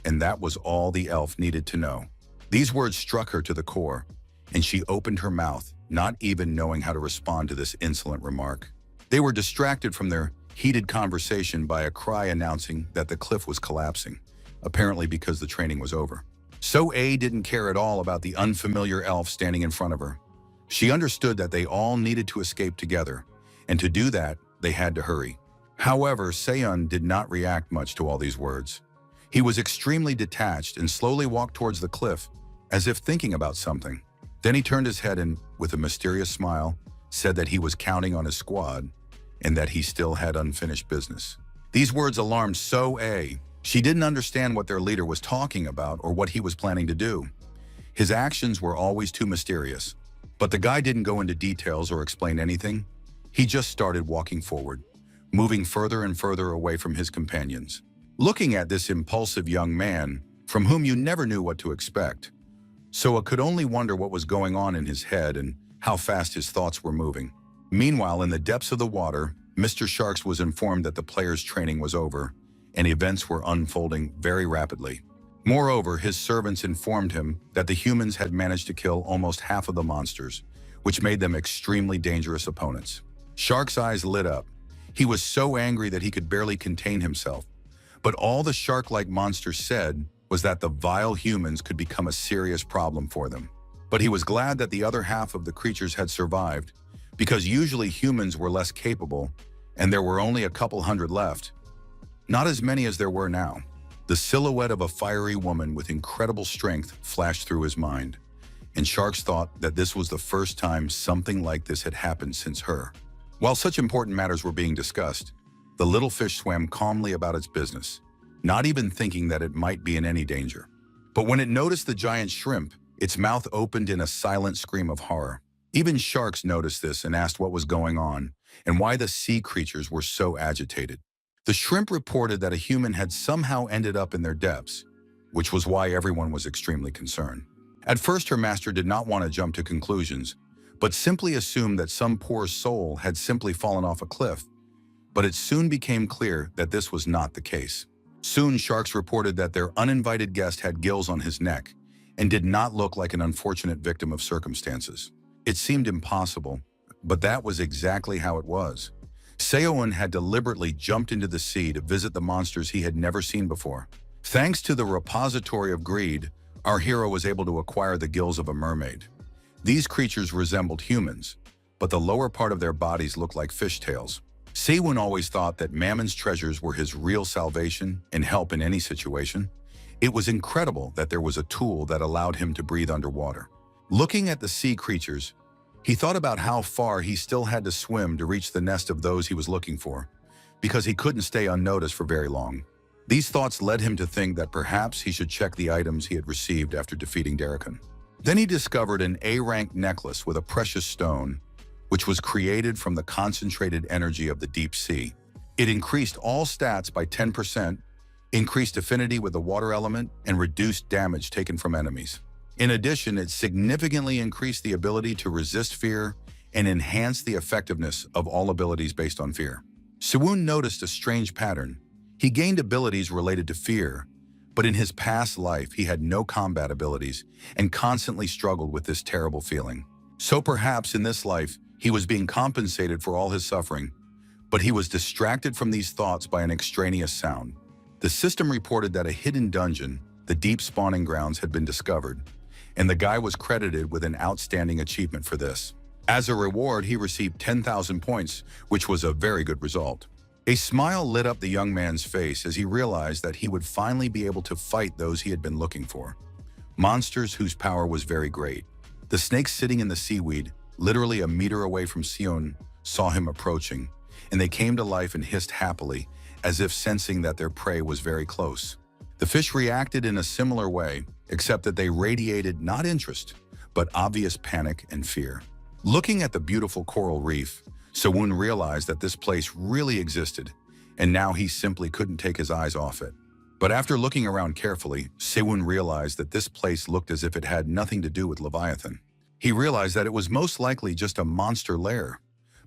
and that was all the elf needed to know. These words struck her to the core, and she opened her mouth, not even knowing how to respond to this insolent remark. They were distracted from their heated conversation by a cry announcing that the cliff was collapsing, apparently because the training was over. So-A didn't care at all about the unfamiliar elf standing in front of her. She understood that they all needed to escape together, and to do that, they had to hurry. However, Seon did not react much to all these words. He was extremely detached and slowly walked towards the cliff, as if thinking about something. Then he turned his head and, with a mysterious smile, said that he was counting on his squad and that he still had unfinished business. These words alarmed So-A. She didn't understand what their leader was talking about or what he was planning to do. His actions were always too mysterious. But the guy didn't go into details or explain anything. He just started walking forward, moving further and further away from his companions. Looking at this impulsive young man, from whom you never knew what to expect, Soa could only wonder what was going on in his head and how fast his thoughts were moving. Meanwhile, in the depths of the water, Mr. Sharks was informed that the players' training was over, and events were unfolding very rapidly. Moreover, his servants informed him that the humans had managed to kill almost half of the monsters, which made them extremely dangerous opponents. Shark's eyes lit up. He was so angry that he could barely contain himself. But all the shark-like monsters said was that the vile humans could become a serious problem for them. But he was glad that the other half of the creatures had survived, because usually humans were less capable, and there were only a couple hundred left. Not as many as there were now. The silhouette of a fiery woman with incredible strength flashed through his mind, and Sharks thought that this was the first time something like this had happened since her. While such important matters were being discussed, the little fish swam calmly about its business, not even thinking that it might be in any danger. But when it noticed the giant shrimp, its mouth opened in a silent scream of horror. Even Sharks noticed this and asked what was going on and why the sea creatures were so agitated. The shrimp reported that a human had somehow ended up in their depths, which was why everyone was extremely concerned. At first, her master did not want to jump to conclusions, but simply assumed that some poor soul had simply fallen off a cliff. But it soon became clear that this was not the case. Soon, Sharks reported that their uninvited guest had gills on his neck and did not look like an unfortunate victim of circumstances. It seemed impossible, but that was exactly how it was. Seoin had deliberately jumped into the sea to visit the monsters he had never seen before. Thanks to the repository of greed, our hero was able to acquire the gills of a mermaid. These creatures resembled humans, but the lower part of their bodies looked like fishtails. Sewon always thought that Mammon's treasures were his real salvation and help in any situation. It was incredible that there was a tool that allowed him to breathe underwater. Looking at the sea creatures, he thought about how far he still had to swim to reach the nest of those he was looking for, because he couldn't stay unnoticed for very long. These thoughts led him to think that perhaps he should check the items he had received after defeating Darikon. Then he discovered an A-rank necklace with a precious stone, which was created from the concentrated energy of the deep sea. It increased all stats by 10%, increased affinity with the water element, and reduced damage taken from enemies. In addition, it significantly increased the ability to resist fear and enhanced the effectiveness of all abilities based on fear. Sewon noticed a strange pattern. He gained abilities related to fear, but in his past life he had no combat abilities and constantly struggled with this terrible feeling. So perhaps in this life, he was being compensated for all his suffering, but he was distracted from these thoughts by an extraneous sound. The system reported that a hidden dungeon, the deep spawning grounds, had been discovered, and the guy was credited with an outstanding achievement for this. As a reward, he received 10,000 points, which was a very good result. A smile lit up the young man's face as he realized that he would finally be able to fight those he had been looking for. Monsters whose power was very great. The snakes sitting in the seaweed, literally a meter away from Sion, saw him approaching, and they came to life and hissed happily, as if sensing that their prey was very close. The fish reacted in a similar way, except that they radiated not interest, but obvious panic and fear. Looking at the beautiful coral reef, Sewon realized that this place really existed, and now he simply couldn't take his eyes off it. But after looking around carefully, Sewon realized that this place looked as if it had nothing to do with Leviathan. He realized that it was most likely just a monster lair.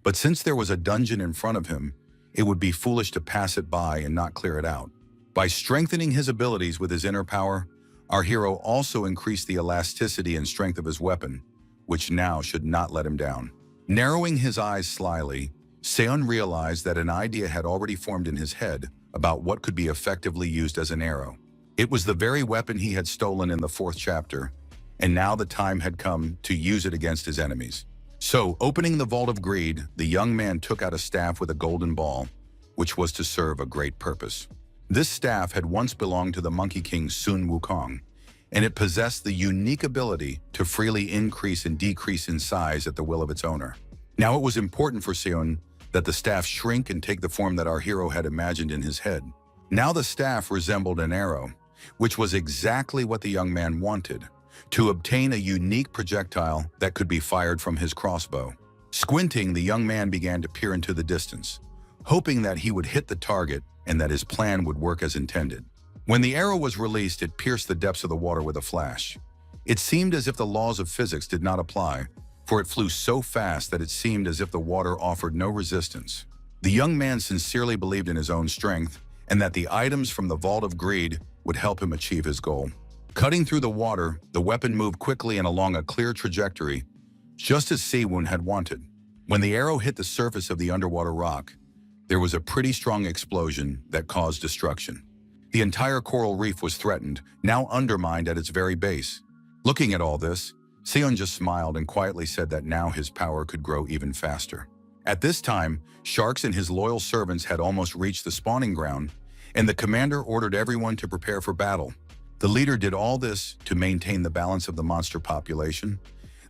But since there was a dungeon in front of him, it would be foolish to pass it by and not clear it out. By strengthening his abilities with his inner power, our hero also increased the elasticity and strength of his weapon, which now should not let him down. Narrowing his eyes slyly, Seon realized that an idea had already formed in his head about what could be effectively used as an arrow. It was the very weapon he had stolen in the 4th chapter, and now the time had come to use it against his enemies. So, opening the Vault of Greed, the young man took out a staff with a golden ball, which was to serve a great purpose. This staff had once belonged to the Monkey King Sun Wukong, and it possessed the unique ability to freely increase and decrease in size at the will of its owner. Now it was important for Seon that the staff shrink and take the form that our hero had imagined in his head. Now the staff resembled an arrow, which was exactly what the young man wanted, to obtain a unique projectile that could be fired from his crossbow. Squinting, the young man began to peer into the distance, hoping that he would hit the target and that his plan would work as intended. When the arrow was released, it pierced the depths of the water with a flash. It seemed as if the laws of physics did not apply, for it flew so fast that it seemed as if the water offered no resistance. The young man sincerely believed in his own strength and that the items from the Vault of Greed would help him achieve his goal. Cutting through the water, the weapon moved quickly and along a clear trajectory, just as Sewon had wanted. When the arrow hit the surface of the underwater rock, there was a pretty strong explosion that caused destruction. The entire coral reef was threatened, now undermined at its very base. Looking at all this, Seon just smiled and quietly said that now his power could grow even faster. At this time, Sharks and his loyal servants had almost reached the spawning ground, and the commander ordered everyone to prepare for battle. The leader did all this to maintain the balance of the monster population.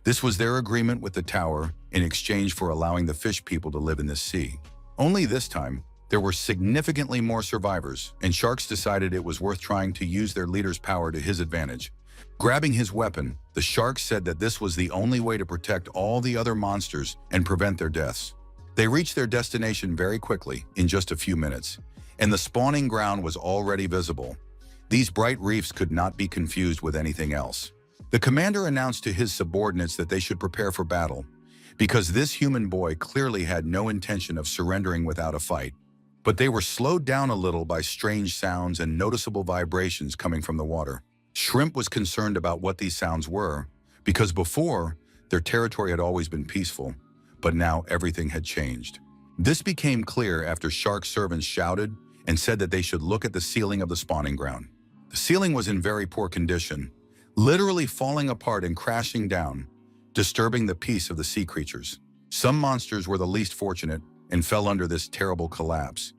This was their agreement with the tower in exchange for allowing the fish people to live in this sea. Only this time, there were significantly more survivors, and Sharks decided it was worth trying to use their leader's power to his advantage. Grabbing his weapon, the Shark said that this was the only way to protect all the other monsters and prevent their deaths. They reached their destination very quickly, in just a few minutes, and the spawning ground was already visible. These bright reefs could not be confused with anything else. The commander announced to his subordinates that they should prepare for battle, because this human boy clearly had no intention of surrendering without a fight. But they were slowed down a little by strange sounds and noticeable vibrations coming from the water. Shrimp was concerned about what these sounds were, because before, their territory had always been peaceful, but now everything had changed. This became clear after Shark servants shouted and said that they should look at the ceiling of the spawning ground. The ceiling was in very poor condition, literally falling apart and crashing down, disturbing the peace of the sea creatures. Some monsters were the least fortunate and fell under this terrible collapse.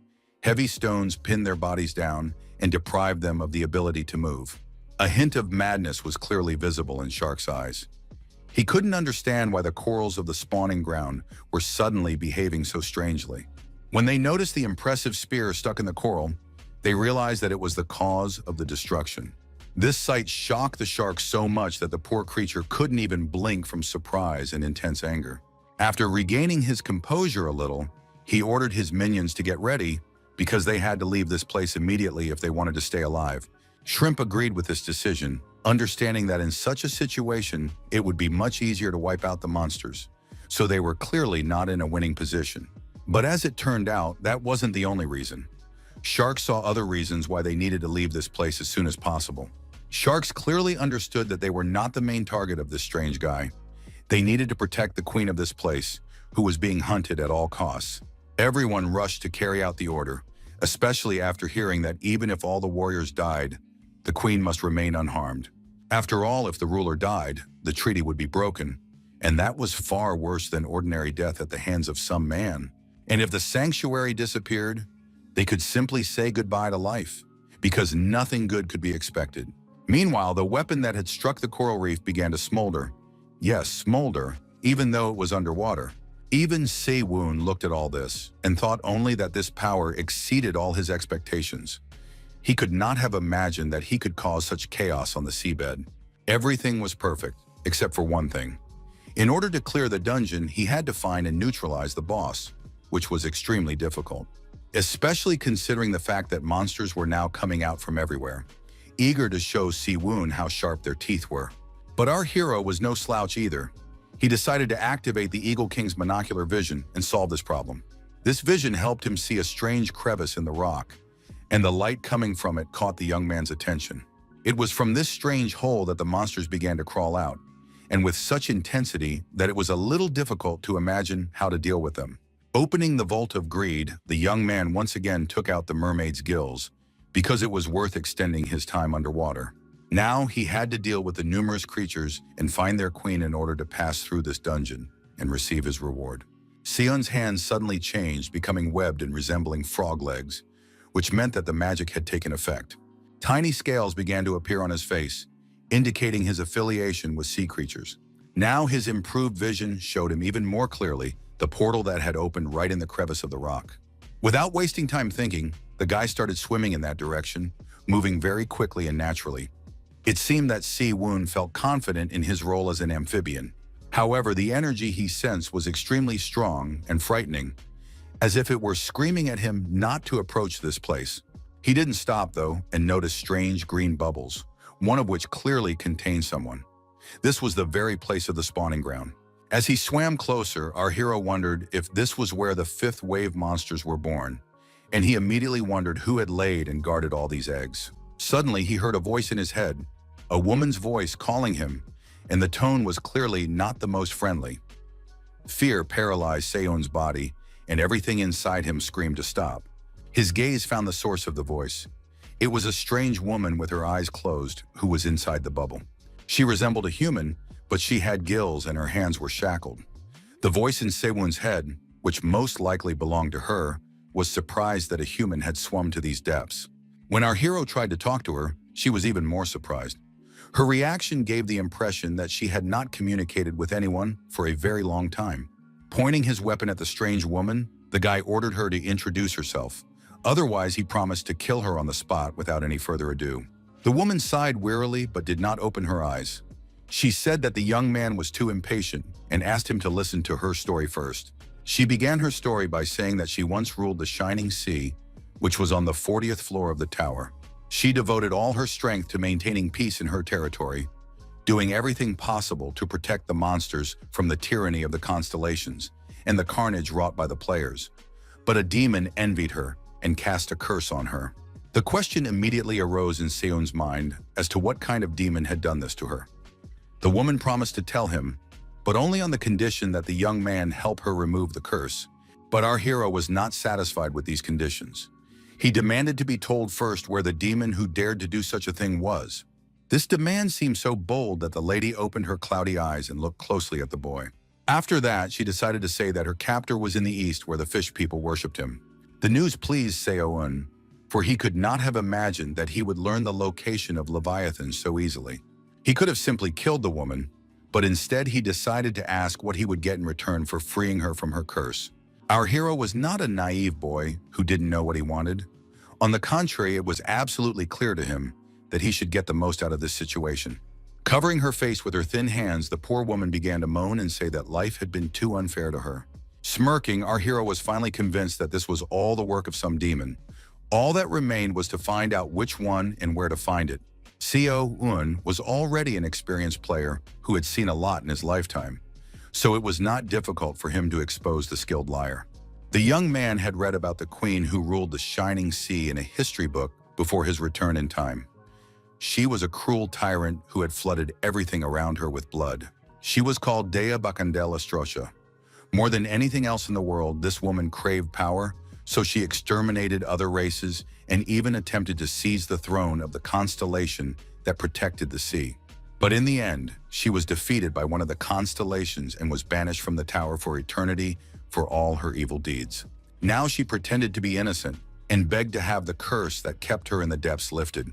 Heavy stones pinned their bodies down and deprived them of the ability to move. A hint of madness was clearly visible in Shark's eyes. He couldn't understand why the corals of the spawning ground were suddenly behaving so strangely. When they noticed the impressive spear stuck in the coral, they realized that it was the cause of the destruction. This sight shocked the shark so much that the poor creature couldn't even blink from surprise and intense anger. After regaining his composure a little, he ordered his minions to get ready because they had to leave this place immediately if they wanted to stay alive. Shrimp agreed with this decision, understanding that in such a situation, it would be much easier to wipe out the monsters, so they were clearly not in a winning position. But as it turned out, that wasn't the only reason. Sharks saw other reasons why they needed to leave this place as soon as possible. Sharks clearly understood that they were not the main target of this strange guy. They needed to protect the queen of this place, who was being hunted at all costs. Everyone rushed to carry out the order, especially after hearing that even if all the warriors died, the queen must remain unharmed. After all, if the ruler died, the treaty would be broken, and that was far worse than ordinary death at the hands of some man. And if the sanctuary disappeared, they could simply say goodbye to life, because nothing good could be expected. Meanwhile, the weapon that had struck the coral reef began to smolder. Yes, smolder, even though it was underwater. Even Sewon looked at all this and thought only that this power exceeded all his expectations. He could not have imagined that he could cause such chaos on the seabed. Everything was perfect, except for one thing. In order to clear the dungeon, he had to find and neutralize the boss, which was extremely difficult. especially considering the fact that monsters were now coming out from everywhere, eager to show Si-woon how sharp their teeth were. But our hero was no slouch either. He decided to activate the Eagle King's monocular vision and solve this problem. This vision helped him see a strange crevice in the rock, and the light coming from it caught the young man's attention. It was from this strange hole that the monsters began to crawl out, and with such intensity that it was a little difficult to imagine how to deal with them. Opening the Vault of Greed, the young man once again took out the mermaid's gills, because it was worth extending his time underwater. Now he had to deal with the numerous creatures and find their queen in order to pass through this dungeon and receive his reward. Seon's hands suddenly changed, becoming webbed and resembling frog legs, which meant that the magic had taken effect. Tiny scales began to appear on his face, indicating his affiliation with sea creatures. Now his improved vision showed him even more clearly the portal that had opened right in the crevice of the rock. Without wasting time thinking, the guy started swimming in that direction, moving very quickly and naturally. It seemed that Si-woon felt confident in his role as an amphibian. However, the energy he sensed was extremely strong and frightening, as if it were screaming at him not to approach this place. He didn't stop, though, and noticed strange green bubbles, one of which clearly contained someone. This was the very place of the spawning ground. As he swam closer, our hero wondered if this was where the fifth wave monsters were born, and he immediately wondered who had laid and guarded all these eggs. Suddenly, he heard a voice in his head, a woman's voice calling him, and the tone was clearly not the most friendly. Fear paralyzed Seon's body, and everything inside him screamed to stop. His gaze found the source of the voice. It was a strange woman with her eyes closed who was inside the bubble. She resembled a human, but she had gills and her hands were shackled. The voice in Seon's head, which most likely belonged to her, was surprised that a human had swum to these depths. When our hero tried to talk to her, she was even more surprised. Her reaction gave the impression that she had not communicated with anyone for a very long time. Pointing his weapon at the strange woman, the guy ordered her to introduce herself. Otherwise, he promised to kill her on the spot without any further ado. The woman sighed wearily but did not open her eyes. She said that the young man was too impatient and asked him to listen to her story first. She began her story by saying that she once ruled the Shining Sea, which was on the 40th floor of the tower. She devoted all her strength to maintaining peace in her territory, doing everything possible to protect the monsters from the tyranny of the constellations and the carnage wrought by the players. But a demon envied her and cast a curse on her. The question immediately arose in Seon's mind as to what kind of demon had done this to her. The woman promised to tell him, but only on the condition that the young man help her remove the curse. But our hero was not satisfied with these conditions. He demanded to be told first where the demon who dared to do such a thing was. This demand seemed so bold that the lady opened her cloudy eyes and looked closely at the boy. After that, she decided to say that her captor was in the east where the fish people worshipped him. The news pleased Seon, for he could not have imagined that he would learn the location of Leviathan so easily. He could have simply killed the woman, but instead he decided to ask what he would get in return for freeing her from her curse. Our hero was not a naive boy who didn't know what he wanted. On the contrary, it was absolutely clear to him that he should get the most out of this situation. Covering her face with her thin hands, the poor woman began to moan and say that life had been too unfair to her. Smirking, our hero was finally convinced that this was all the work of some demon. All that remained was to find out which one and where to find it. Seo-un was already an experienced player who had seen a lot in his lifetime, so it was not difficult for him to expose the skilled liar. The young man had read about the queen who ruled the Shining Sea in a history book before his return in time. She was a cruel tyrant who had flooded everything around her with blood. She was called Dea Bacandela Strosha. More than anything else in the world, this woman craved power, so she exterminated other races and even attempted to seize the throne of the constellation that protected the sea. But in the end, she was defeated by one of the constellations and was banished from the tower for eternity for all her evil deeds. Now she pretended to be innocent and begged to have the curse that kept her in the depths lifted,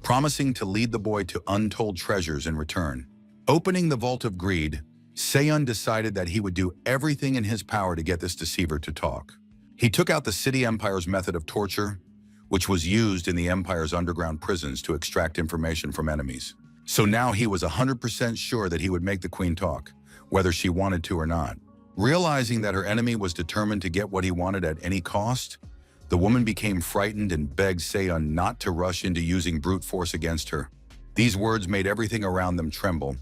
promising to lead the boy to untold treasures in return. Opening the Vault of Greed, Seon decided that he would do everything in his power to get this deceiver to talk. He took out the City Empire's method of torture, which was used in the Empire's underground prisons to extract information from enemies. So now he was 100% sure that he would make the queen talk, whether she wanted to or not. Realizing that her enemy was determined to get what he wanted at any cost, The woman became frightened and begged Seon not to rush into using brute force against her. These words made everything around them tremble,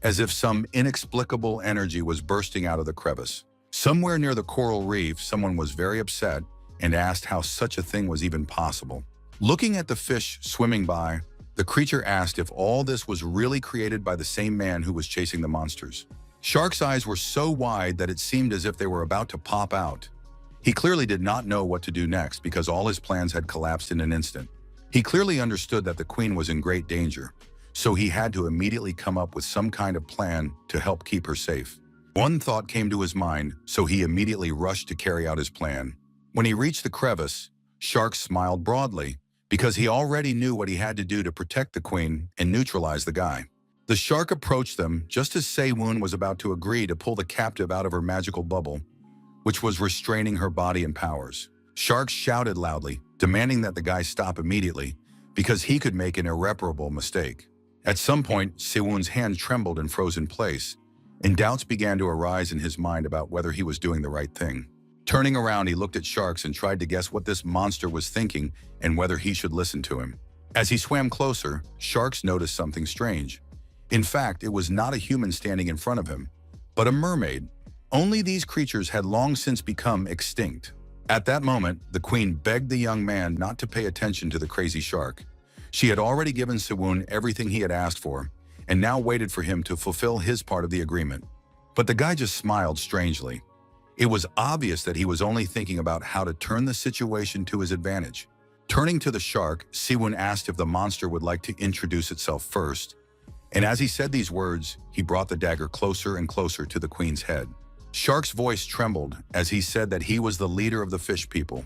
as if some inexplicable energy was bursting out of the crevice. Somewhere near the coral reef, someone was very upset and asked how such a thing was even possible. Looking at the fish swimming by, the creature asked if all this was really created by the same man who was chasing the monsters. Shark's eyes were so wide that it seemed as if they were about to pop out. He clearly did not know what to do next because all his plans had collapsed in an instant. He clearly understood that the queen was in great danger, so he had to immediately come up with some kind of plan to help keep her safe. One thought came to his mind, so he immediately rushed to carry out his plan. When he reached the crevice, Shark smiled broadly because he already knew what he had to do to protect the queen and neutralize the guy. The shark approached them just as Se-woon was about to agree to pull the captive out of her magical bubble, which was restraining her body and powers. Shark shouted loudly, demanding that the guy stop immediately because he could make an irreparable mistake. At some point, Se-woon's hand trembled and froze in place, and doubts began to arise in his mind about whether he was doing the right thing. Turning around, he looked at Sharks and tried to guess what this monster was thinking and whether he should listen to him. As he swam closer, Sharks noticed something strange. In fact, it was not a human standing in front of him, but a mermaid. Only these creatures had long since become extinct. At that moment, the queen begged the young man not to pay attention to the crazy shark. She had already given Se-woon everything he had asked for, and now waited for him to fulfill his part of the agreement. But the guy just smiled strangely. It was obvious that he was only thinking about how to turn the situation to his advantage. Turning to the shark, Se-woon asked if the monster would like to introduce itself first, and as he said these words, he brought the dagger closer and closer to the queen's head. Shark's voice trembled as he said that he was the leader of the fish people.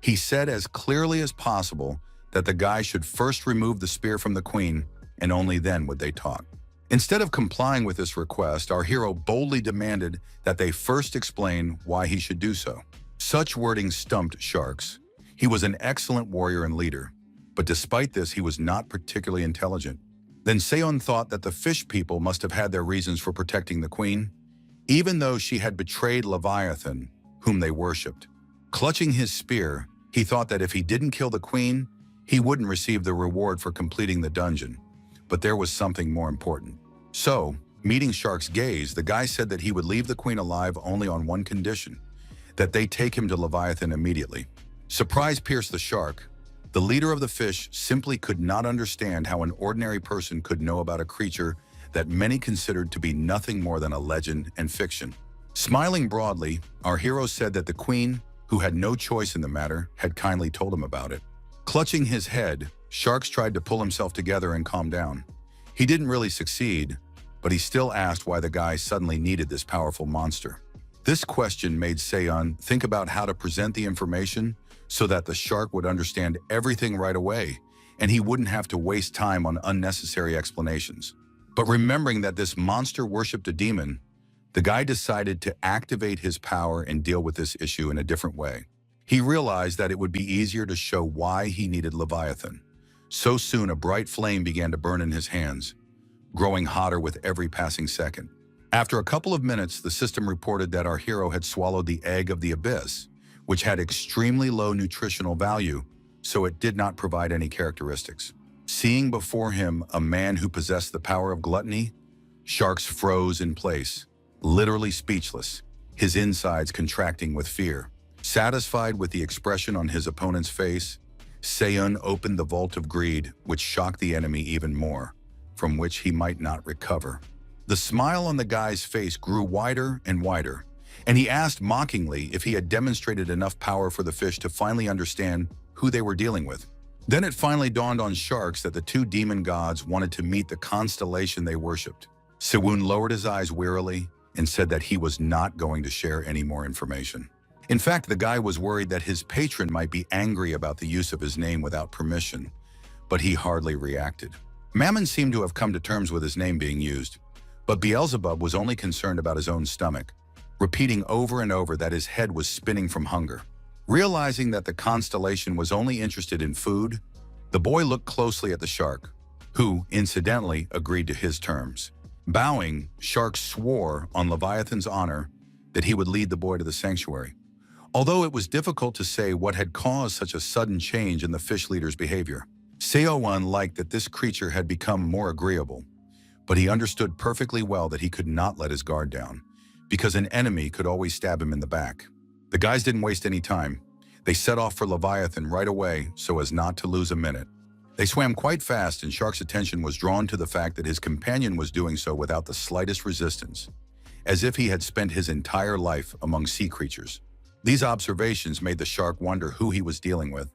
He said as clearly as possible that the guy should first remove the spear from the queen, and only then would they talk. Instead of complying with this request, our hero boldly demanded that they first explain why he should do so. Such wording stumped Sharks. He was an excellent warrior and leader, but despite this, he was not particularly intelligent. Then Seon thought that the fish people must have had their reasons for protecting the queen, even though she had betrayed Leviathan, whom they worshipped. Clutching his spear, he thought that if he didn't kill the queen, he wouldn't receive the reward for completing the dungeon. But there was something more important. So, meeting Shark's gaze, the guy said that he would leave the queen alive only on one condition, that they take him to Leviathan immediately. Surprise pierced the shark. The leader of the fish simply could not understand how an ordinary person could know about a creature that many considered to be nothing more than a legend and fiction. Smiling broadly, our hero said that the queen, who had no choice in the matter, had kindly told him about it. Clutching his head, Sharks tried to pull himself together and calm down. He didn't really succeed, but he still asked why the guy suddenly needed this powerful monster. This question made Seon think about how to present the information so that the shark would understand everything right away, and he wouldn't have to waste time on unnecessary explanations. But remembering that this monster worshipped a demon, the guy decided to activate his power and deal with this issue in a different way. He realized that it would be easier to show why he needed Leviathan. So soon, a bright flame began to burn in his hands, growing hotter with every passing second. After a couple of minutes, the system reported that our hero had swallowed the egg of the abyss, which had extremely low nutritional value, so it did not provide any characteristics. Seeing before him a man who possessed the power of gluttony, Sharks froze in place, literally speechless, his insides contracting with fear. Satisfied with the expression on his opponent's face, Seon opened the vault of greed, which shocked the enemy even more, from which he might not recover. The smile on the guy's face grew wider and wider, and he asked mockingly if he had demonstrated enough power for the fish to finally understand who they were dealing with. Then it finally dawned on Sharks that the two demon gods wanted to meet the constellation they worshipped. Se-woon lowered his eyes wearily and said that he was not going to share any more information. In fact, the guy was worried that his patron might be angry about the use of his name without permission, but he hardly reacted. Mammon seemed to have come to terms with his name being used, but Beelzebub was only concerned about his own stomach, repeating over and over that his head was spinning from hunger. Realizing that the constellation was only interested in food, the boy looked closely at the shark, who, incidentally, agreed to his terms. Bowing, Shark swore on Leviathan's honor that he would lead the boy to the sanctuary. although it was difficult to say what had caused such a sudden change in the fish leader's behavior. Seo-won liked that this creature had become more agreeable, but he understood perfectly well that he could not let his guard down, because an enemy could always stab him in the back. The guys didn't waste any time. They set off for Leviathan right away so as not to lose a minute. They swam quite fast, and Shark's attention was drawn to the fact that his companion was doing so without the slightest resistance, as if he had spent his entire life among sea creatures. These observations made the shark wonder who he was dealing with,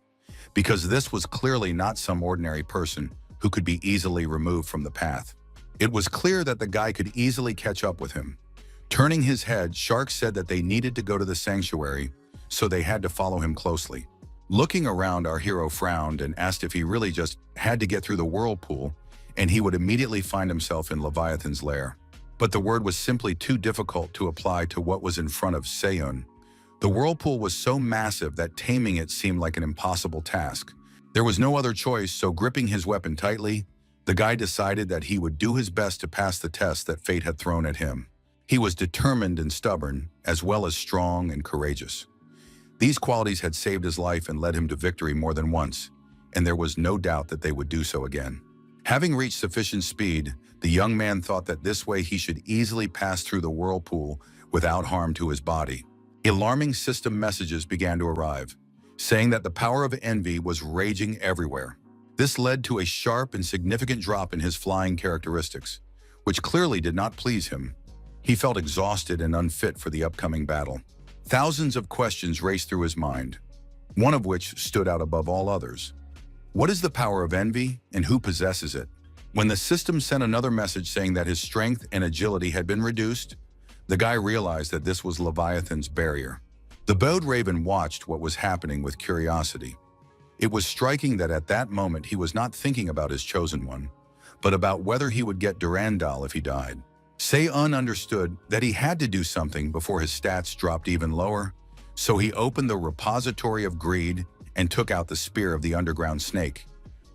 because this was clearly not some ordinary person who could be easily removed from the path. It was clear that the guy could easily catch up with him. Turning his head, Shark said that they needed to go to the sanctuary, so they had to follow him closely. Looking around, our hero frowned and asked if he really just had to get through the whirlpool, and he would immediately find himself in Leviathan's lair. But the word was simply too difficult to apply to what was in front of Seon. The whirlpool was so massive that taming it seemed like an impossible task. There was no other choice, so gripping his weapon tightly, the guy decided that he would do his best to pass the test that fate had thrown at him. He was determined and stubborn, as well as strong and courageous. These qualities had saved his life and led him to victory more than once, and there was no doubt that they would do so again. Having reached sufficient speed, the young man thought that this way he should easily pass through the whirlpool without harm to his body. Alarming system messages began to arrive, saying that the power of envy was raging everywhere. This led to a sharp and significant drop in his flying characteristics, which clearly did not please him. He felt exhausted and unfit for the upcoming battle. Thousands of questions raced through his mind, one of which stood out above all others. What is the power of envy, and who possesses it? When the system sent another message saying that his strength and agility had been reduced, the guy realized that this was Leviathan's barrier. The bowed raven watched what was happening with curiosity. It was striking that at that moment he was not thinking about his chosen one, but about whether he would get Durandal if he died. Seon understood that he had to do something before his stats dropped even lower, so he opened the repository of greed and took out the spear of the underground snake,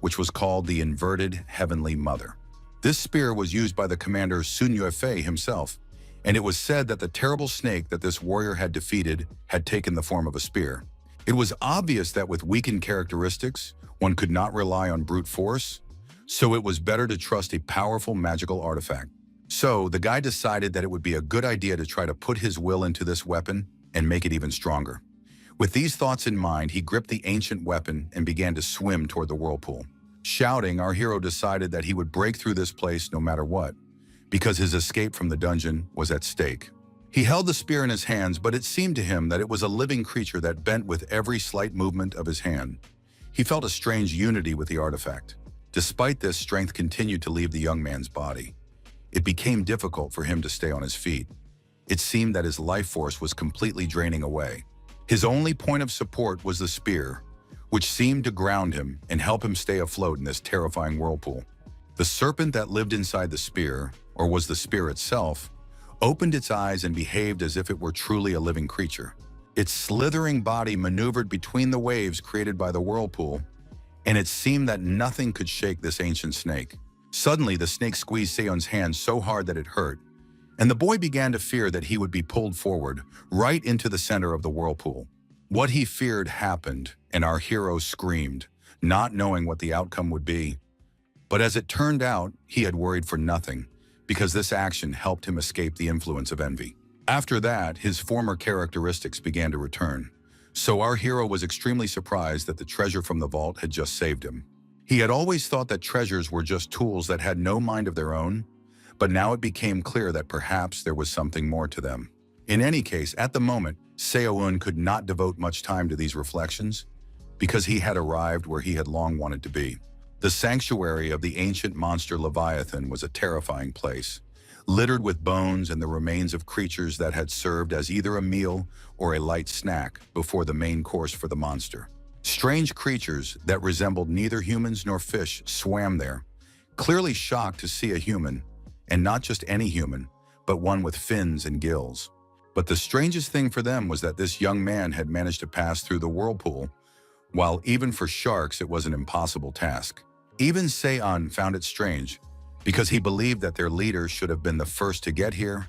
which was called the Inverted Heavenly Mother. This spear was used by the commander Sun Yue-fei himself, and it was said that the terrible snake that this warrior had defeated had taken the form of a spear. It was obvious that with weakened characteristics, one could not rely on brute force, so it was better to trust a powerful magical artifact. So, the guy decided that it would be a good idea to try to put his will into this weapon and make it even stronger. With these thoughts in mind, he gripped the ancient weapon and began to swim toward the whirlpool. Shouting, our hero decided that he would break through this place no matter what, because his escape from the dungeon was at stake. He held the spear in his hands, but it seemed to him that it was a living creature that bent with every slight movement of his hand. He felt a strange unity with the artifact. Despite this, strength continued to leave the young man's body. It became difficult for him to stay on his feet. It seemed that his life force was completely draining away. His only point of support was the spear, which seemed to ground him and help him stay afloat in this terrifying whirlpool. The serpent that lived inside the spear, or was the spear itself, opened its eyes and behaved as if it were truly a living creature. Its slithering body maneuvered between the waves created by the whirlpool, and it seemed that nothing could shake this ancient snake. Suddenly, the snake squeezed Seon's hand so hard that it hurt, and the boy began to fear that he would be pulled forward, right into the center of the whirlpool. What he feared happened, and our hero screamed, not knowing what the outcome would be. But as it turned out, he had worried for nothing, because this action helped him escape the influence of envy. After that, his former characteristics began to return, so our hero was extremely surprised that the treasure from the vault had just saved him. He had always thought that treasures were just tools that had no mind of their own, but now it became clear that perhaps there was something more to them. In any case, at the moment, Seo-eun could not devote much time to these reflections, because he had arrived where he had long wanted to be. The sanctuary of the ancient monster Leviathan was a terrifying place, littered with bones and the remains of creatures that had served as either a meal or a light snack before the main course for the monster. Strange creatures that resembled neither humans nor fish swam there, clearly shocked to see a human, and not just any human, but one with fins and gills. But the strangest thing for them was that this young man had managed to pass through the whirlpool, while even for sharks it was an impossible task. Even Seon found it strange, because he believed that their leader should have been the first to get here,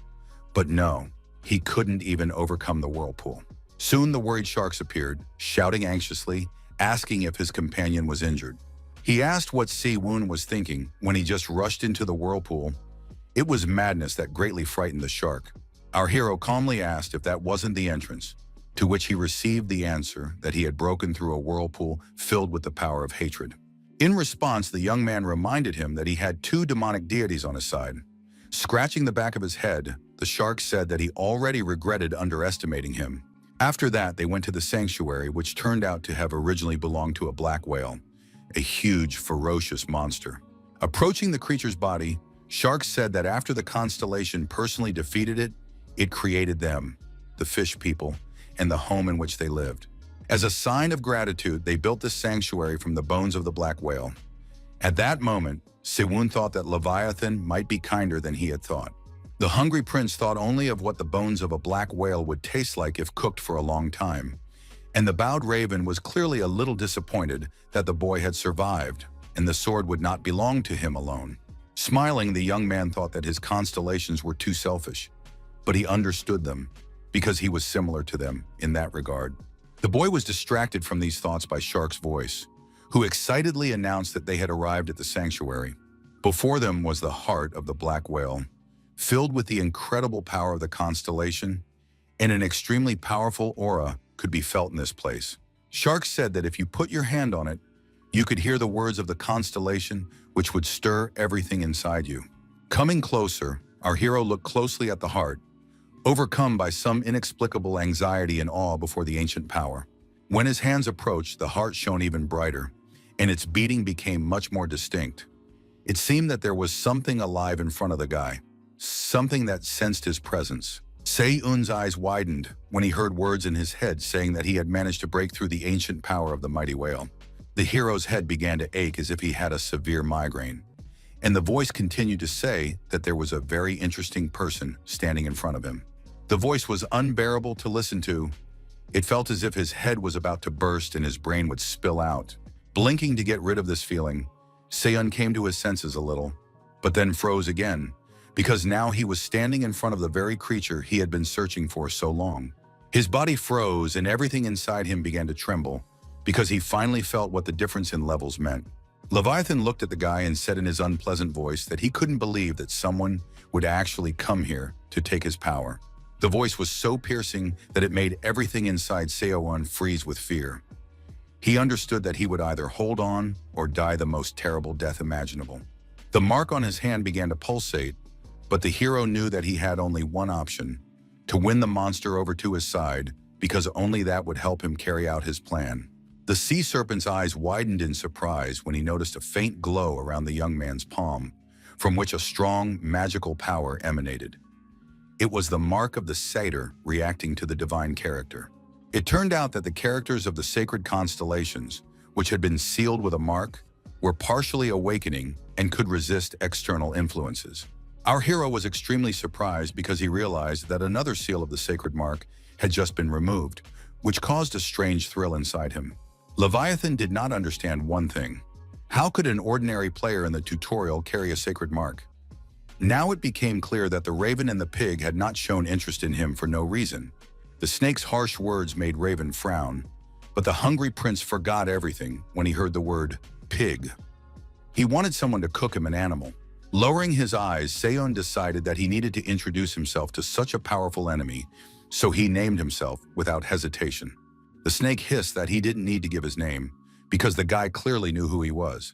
but no, he couldn't even overcome the whirlpool. Soon the worried sharks appeared, shouting anxiously, asking if his companion was injured. He asked what Si-woon was thinking when he just rushed into the whirlpool. It was madness that greatly frightened the shark. Our hero calmly asked if that wasn't the entrance, to which he received the answer that he had broken through a whirlpool filled with the power of hatred. In response, the young man reminded him that he had two demonic deities on his side. Scratching the back of his head, the shark said that he already regretted underestimating him. After that, they went to the sanctuary, which turned out to have originally belonged to a black whale, a huge, ferocious monster. Approaching the creature's body, Shark said that after the constellation personally defeated it, it created them, the fish people, and the home in which they lived. As a sign of gratitude, they built this sanctuary from the bones of the black whale. At that moment, Si-woon thought that Leviathan might be kinder than he had thought. The hungry prince thought only of what the bones of a black whale would taste like if cooked for a long time. And the bowed raven was clearly a little disappointed that the boy had survived, and the sword would not belong to him alone. Smiling, the young man thought that his constellations were too selfish, but he understood them, because he was similar to them in that regard. The boy was distracted from these thoughts by Shark's voice, who excitedly announced that they had arrived at the sanctuary. Before them was the heart of the black whale, filled with the incredible power of the constellation, and an extremely powerful aura could be felt in this place. Shark said that if you put your hand on it, you could hear the words of the constellation, which would stir everything inside you. Coming closer, our hero looked closely at the heart, overcome by some inexplicable anxiety and awe before the ancient power. When his hands approached, the heart shone even brighter, and its beating became much more distinct. It seemed that there was something alive in front of the guy, something that sensed his presence. Se-eun's eyes widened when he heard words in his head saying that he had managed to break through the ancient power of the mighty whale. The hero's head began to ache as if he had a severe migraine, and the voice continued to say that there was a very interesting person standing in front of him. The voice was unbearable to listen to. It felt as if his head was about to burst and his brain would spill out. Blinking to get rid of this feeling, Se-eun came to his senses a little, but then froze again, because now he was standing in front of the very creature he had been searching for so long. His body froze and everything inside him began to tremble, because he finally felt what the difference in levels meant. Leviathan looked at the guy and said in his unpleasant voice that he couldn't believe that someone would actually come here to take his power. The voice was so piercing that it made everything inside Se-eun freeze with fear. He understood that he would either hold on or die the most terrible death imaginable. The mark on his hand began to pulsate, but the hero knew that he had only one option: to win the monster over to his side, because only that would help him carry out his plan. The sea serpent's eyes widened in surprise when he noticed a faint glow around the young man's palm, from which a strong, magical power emanated. It was the mark of the satyr reacting to the divine character. It turned out that the characters of the sacred constellations, which had been sealed with a mark, were partially awakening and could resist external influences. Our hero was extremely surprised because he realized that another seal of the sacred mark had just been removed, which caused a strange thrill inside him. Leviathan did not understand one thing. How could an ordinary player in the tutorial carry a sacred mark? Now it became clear that the raven and the pig had not shown interest in him for no reason. The snake's harsh words made Raven frown, but the hungry prince forgot everything when he heard the word pig. He wanted someone to cook him an animal. Lowering his eyes, Se-eun decided that he needed to introduce himself to such a powerful enemy, so he named himself without hesitation. The snake hissed that he didn't need to give his name, because the guy clearly knew who he was.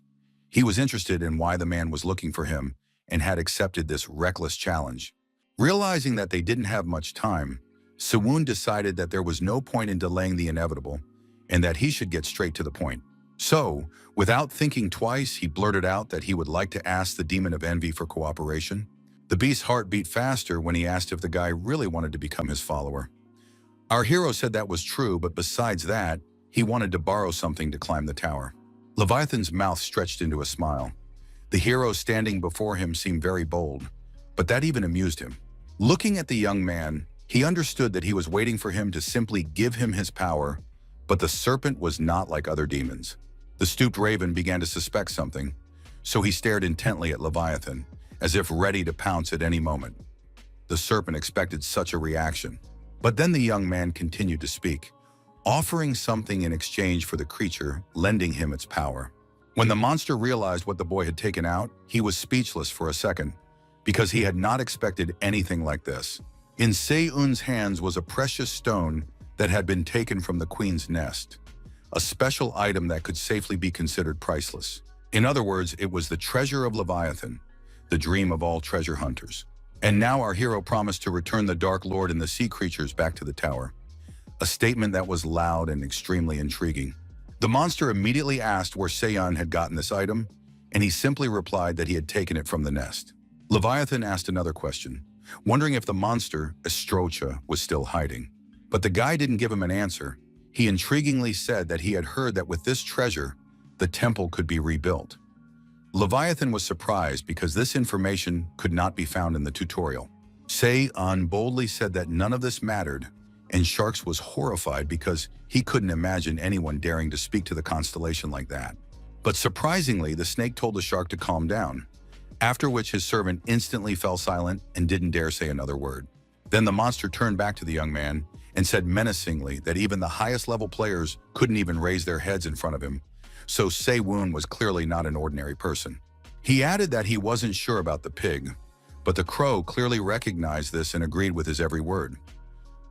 He was interested in why the man was looking for him and had accepted this reckless challenge. Realizing that they didn't have much time, Se-eun decided that there was no point in delaying the inevitable and that he should get straight to the point. So, without thinking twice, he blurted out that he would like to ask the demon of envy for cooperation. The beast's heart beat faster when he asked if the guy really wanted to become his follower. Our hero said that was true, but besides that, he wanted to borrow something to climb the tower. Leviathan's mouth stretched into a smile. The hero standing before him seemed very bold, but that even amused him. Looking at the young man, he understood that he was waiting for him to simply give him his power, but the serpent was not like other demons. The stooped raven began to suspect something, so he stared intently at Leviathan, as if ready to pounce at any moment. The serpent expected such a reaction, But then the young man continued to speak, offering something in exchange for the creature, lending him its power. When the monster realized what the boy had taken out, he was speechless for a second, because he had not expected anything like this. In Se-eun's hands was a precious stone that had been taken from the queen's nest, a special item that could safely be considered priceless. In other words, it was the treasure of Leviathan, the dream of all treasure hunters. And now our hero promised to return the Dark Lord and the sea creatures back to the tower, a statement that was loud and extremely intriguing. The monster immediately asked where Se-eun had gotten this item, and he simply replied that he had taken it from the nest. Leviathan asked another question, wondering if the monster, Estrocha, was still hiding. But the guy didn't give him an answer. He intriguingly said that he had heard that with this treasure, the temple could be rebuilt. Leviathan was surprised because this information could not be found in the tutorial. Se-eun boldly said that none of this mattered, and Sharks was horrified because he couldn't imagine anyone daring to speak to the constellation like that. But surprisingly, the snake told the shark to calm down, after which his servant instantly fell silent and didn't dare say another word. Then the monster turned back to the young man and said menacingly that even the highest level players couldn't even raise their heads in front of him, so Se-eun was clearly not an ordinary person. He added that he wasn't sure about the pig, but the crow clearly recognized this and agreed with his every word.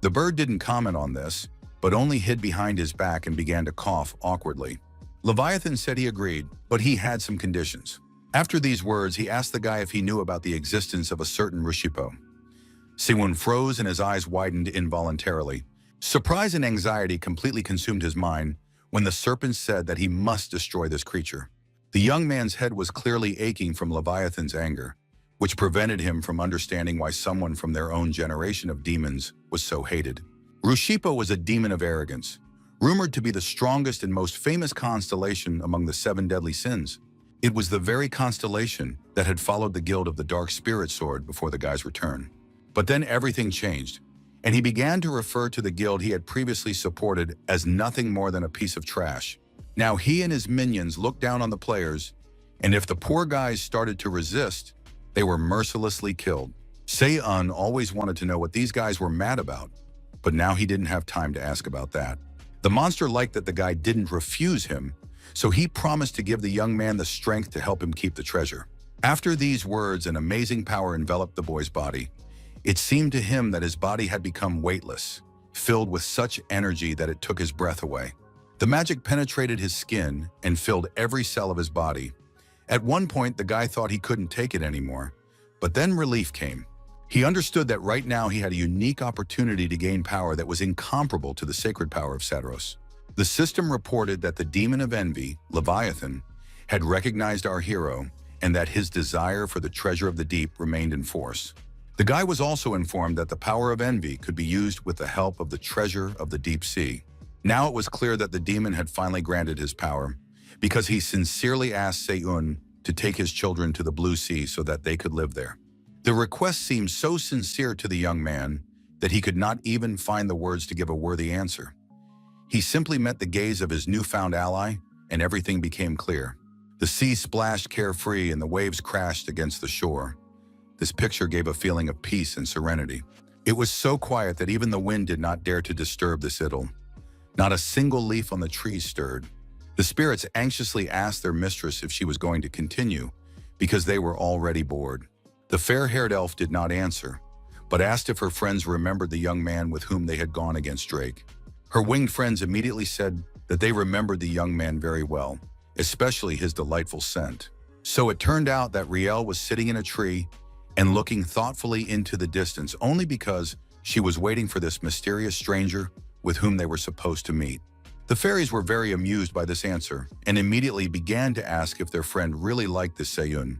The bird didn't comment on this, but only hid behind his back and began to cough awkwardly. Leviathan said he agreed, but he had some conditions. After these words, he asked the guy if he knew about the existence of a certain Rushipo. Se-eun froze and his eyes widened involuntarily. Surprise and anxiety completely consumed his mind when the serpent said that he must destroy this creature. The young man's head was clearly aching from Leviathan's anger, which prevented him from understanding why someone from their own generation of demons was so hated. Rushipo was a demon of arrogance, rumored to be the strongest and most famous constellation among the 7 deadly sins. It was the very constellation that had followed the guild of the Dark Spirit Sword before the guy's return. But then everything changed, and he began to refer to the guild he had previously supported as nothing more than a piece of trash. Now he and his minions looked down on the players, and if the poor guys started to resist, they were mercilessly killed. Se-eun always wanted to know what these guys were mad about, but now he didn't have time to ask about that. The monster liked that the guy didn't refuse him, so he promised to give the young man the strength to help him keep the treasure. After these words, an amazing power enveloped the boy's body. It seemed to him that his body had become weightless, filled with such energy that it took his breath away. The magic penetrated his skin and filled every cell of his body. At one point, the guy thought he couldn't take it anymore, but then relief came. He understood that right now he had a unique opportunity to gain power that was incomparable to the sacred power of Sadros. The system reported that the demon of envy, Leviathan, had recognized our hero and that his desire for the treasure of the deep remained in force. The guy was also informed that the power of envy could be used with the help of the treasure of the deep sea. Now it was clear that the demon had finally granted his power, because he sincerely asked Se-eun to take his children to the blue sea so that they could live there. The request seemed so sincere to the young man that he could not even find the words to give a worthy answer. He simply met the gaze of his newfound ally, and everything became clear. The sea splashed carefree and the waves crashed against the shore. This picture gave a feeling of peace and serenity. It was so quiet that even the wind did not dare to disturb this idyll. Not a single leaf on the trees stirred. The spirits anxiously asked their mistress if she was going to continue, because they were already bored. The fair-haired elf did not answer, but asked if her friends remembered the young man with whom they had gone against Drake. Her winged friends immediately said that they remembered the young man very well, especially his delightful scent. So it turned out that Riel was sitting in a tree and looking thoughtfully into the distance only because she was waiting for this mysterious stranger with whom they were supposed to meet. The fairies were very amused by this answer and immediately began to ask if their friend really liked this Se-eun,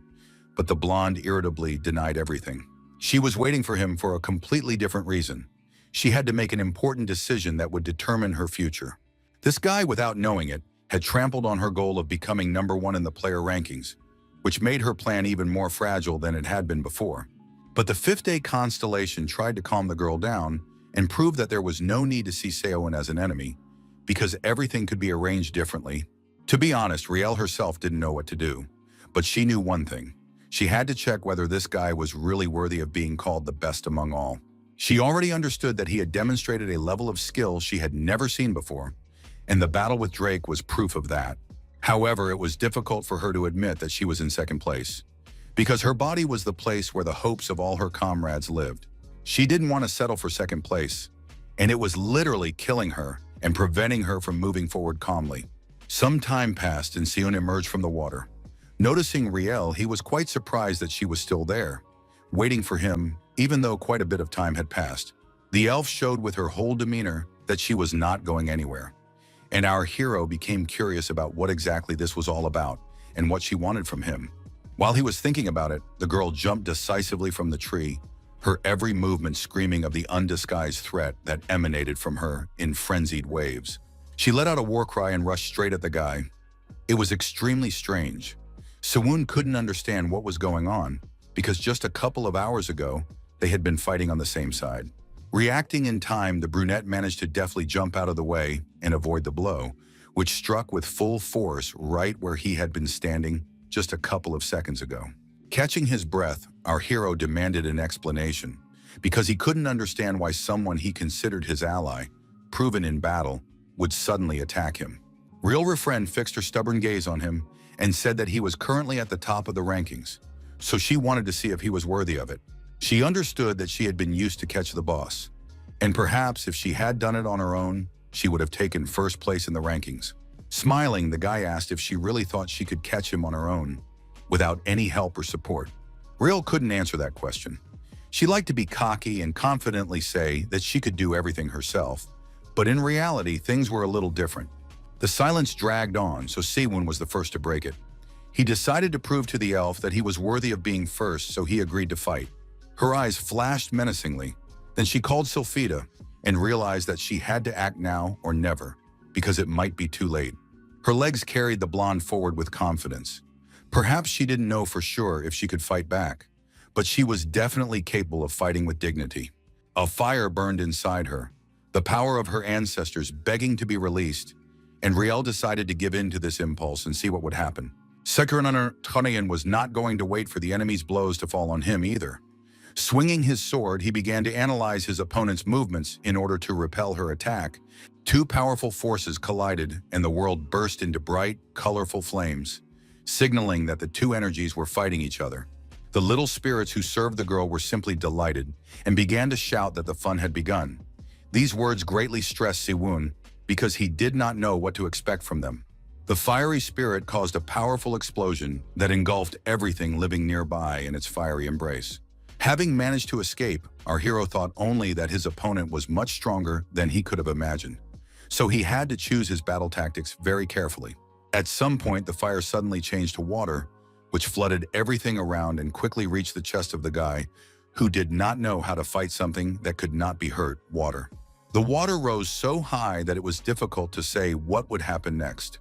but the blonde irritably denied everything. She was waiting for him for a completely different reason. She had to make an important decision that would determine her future. This guy, without knowing it, had trampled on her goal of becoming #1 in the player rankings, which made her plan even more fragile than it had been before. But the fifth-day constellation tried to calm the girl down and prove that there was no need to see Se-eun as an enemy, because everything could be arranged differently. To be honest, Riel herself didn't know what to do, but she knew one thing. She had to check whether this guy was really worthy of being called the best among all. She already understood that he had demonstrated a level of skill she had never seen before, and the battle with Drake was proof of that. However, it was difficult for her to admit that she was in second place, because her body was the place where the hopes of all her comrades lived. She didn't want to settle for second place, and it was literally killing her and preventing her from moving forward calmly. Some time passed and Seon emerged from the water. Noticing Riel, he was quite surprised that she was still there, waiting for him, even though quite a bit of time had passed. The elf showed with her whole demeanor that she was not going anywhere, and our hero became curious about what exactly this was all about and what she wanted from him. While he was thinking about it, the girl jumped decisively from the tree, her every movement screaming of the undisguised threat that emanated from her in frenzied waves. She let out a war cry and rushed straight at the guy. It was extremely strange. Sewon couldn't understand what was going on, because just a couple of hours ago, they had been fighting on the same side. Reacting in time, the brunette managed to deftly jump out of the way and avoid the blow, which struck with full force right where he had been standing just a couple of seconds ago. Catching his breath, our hero demanded an explanation, because he couldn't understand why someone he considered his ally, proven in battle, would suddenly attack him. Real Refren fixed her stubborn gaze on him and said that he was currently at the top of the rankings, so she wanted to see if he was worthy of it. She understood that she had been used to catch the boss, and perhaps if she had done it on her own, she would have taken first place in the rankings. Smiling, the guy asked if she really thought she could catch him on her own, without any help or support. Riel couldn't answer that question. She liked to be cocky and confidently say that she could do everything herself, but in reality, things were a little different. The silence dragged on, so Siwon was the first to break it. He decided to prove to the elf that he was worthy of being first, so he agreed to fight. Her eyes flashed menacingly. Then she called Sylphida and realized that she had to act now or never, because it might be too late. Her legs carried the blonde forward with confidence. Perhaps she didn't know for sure if she could fight back, but she was definitely capable of fighting with dignity. A fire burned inside her, the power of her ancestors begging to be released, and Riel decided to give in to this impulse and see what would happen. Sekiraner Tanayan was not going to wait for the enemy's blows to fall on him either. Swinging his sword, he began to analyze his opponent's movements in order to repel her attack. Two powerful forces collided, and the world burst into bright, colorful flames, signaling that the two energies were fighting each other. The little spirits who served the girl were simply delighted and began to shout that the fun had begun. These words greatly stressed Siwon because he did not know what to expect from them. The fiery spirit caused a powerful explosion that engulfed everything living nearby in its fiery embrace. Having managed to escape, our hero thought only that his opponent was much stronger than he could have imagined. So he had to choose his battle tactics very carefully. At some point, the fire suddenly changed to water, which flooded everything around and quickly reached the chest of the guy who did not know how to fight something that could not be hurt, water. The water rose so high that it was difficult to say what would happen next.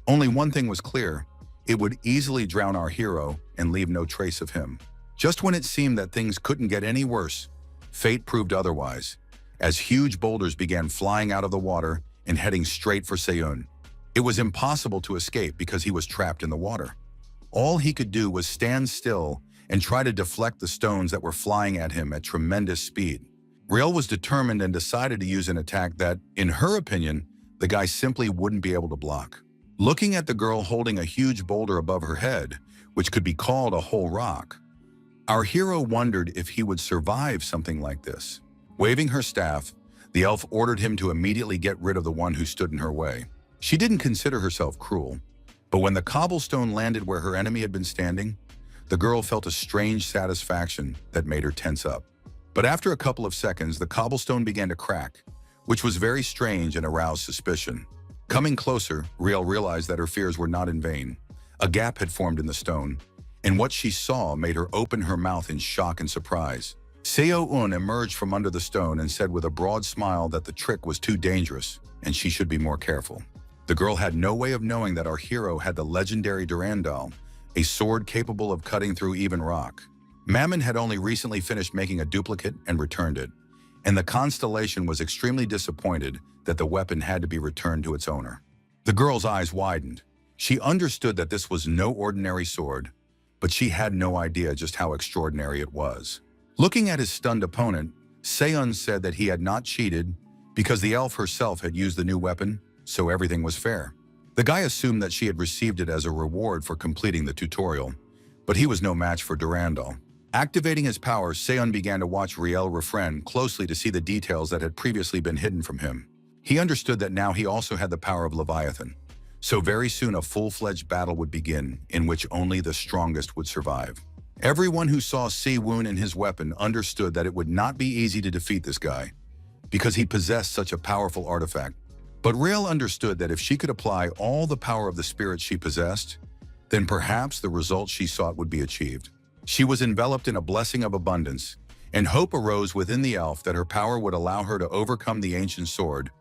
Only one thing was clear: it would easily drown our hero and leave no trace of him. Just when it seemed that things couldn't get any worse, fate proved otherwise, as huge boulders began flying out of the water and heading straight for Seon. It was impossible to escape because he was trapped in the water. All he could do was stand still and try to deflect the stones that were flying at him at tremendous speed. Riel was determined and decided to use an attack that, in her opinion, the guy simply wouldn't be able to block. Looking at the girl holding a huge boulder above her head, which could be called a whole rock, our hero wondered if he would survive something like this. Waving her staff, the elf ordered him to immediately get rid of the one who stood in her way. She didn't consider herself cruel, but when the cobblestone landed where her enemy had been standing, the girl felt a strange satisfaction that made her tense up. But after a couple of seconds, the cobblestone began to crack, which was very strange and aroused suspicion. Coming closer, Riel realized that her fears were not in vain. A gap had formed in the stone, and what she saw made her open her mouth in shock and surprise. Seo-un emerged from under the stone and said with a broad smile that the trick was too dangerous and she should be more careful. The girl had no way of knowing that our hero had the legendary Durandal, a sword capable of cutting through even rock. Mammon had only recently finished making a duplicate and returned it, and the constellation was extremely disappointed that the weapon had to be returned to its owner. The girl's eyes widened. She understood that this was no ordinary sword, but she had no idea just how extraordinary it was. Looking at his stunned opponent, Seon said that he had not cheated because the elf herself had used the new weapon, so everything was fair. The guy assumed that she had received it as a reward for completing the tutorial, but he was no match for Durandal. Activating his power, Seon began to watch Riel refrain closely to see the details that had previously been hidden from him. He understood that now he also had the power of Leviathan. So very soon a full-fledged battle would begin, in which only the strongest would survive. Everyone who saw Si-Woon and his weapon understood that it would not be easy to defeat this guy, because he possessed such a powerful artifact. But Riel understood that if she could apply all the power of the spirit she possessed, then perhaps the results she sought would be achieved. She was enveloped in a blessing of abundance, and hope arose within the elf that her power would allow her to overcome the ancient sword,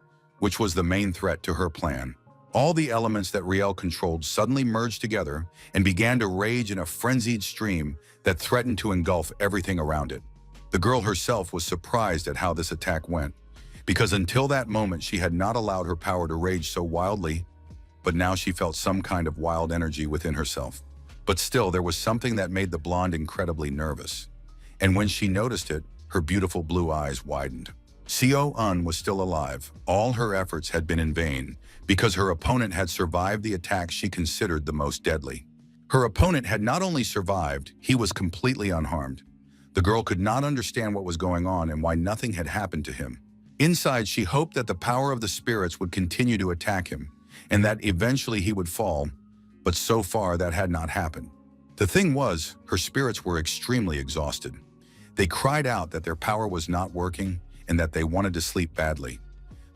which was the main threat to her plan. All the elements that Riel controlled suddenly merged together and began to rage in a frenzied stream that threatened to engulf everything around it. The girl herself was surprised at how this attack went, because until that moment she had not allowed her power to rage so wildly, but now she felt some kind of wild energy within herself. But still, there was something that made the blonde incredibly nervous. And when she noticed it, her beautiful blue eyes widened. Seo-eun was still alive. All her efforts had been in vain, because her opponent had survived the attack she considered the most deadly. Her opponent had not only survived, he was completely unharmed. The girl could not understand what was going on and why nothing had happened to him. Inside, she hoped that the power of the spirits would continue to attack him, and that eventually he would fall, but so far that had not happened. The thing was, her spirits were extremely exhausted. They cried out that their power was not working and that they wanted to sleep badly.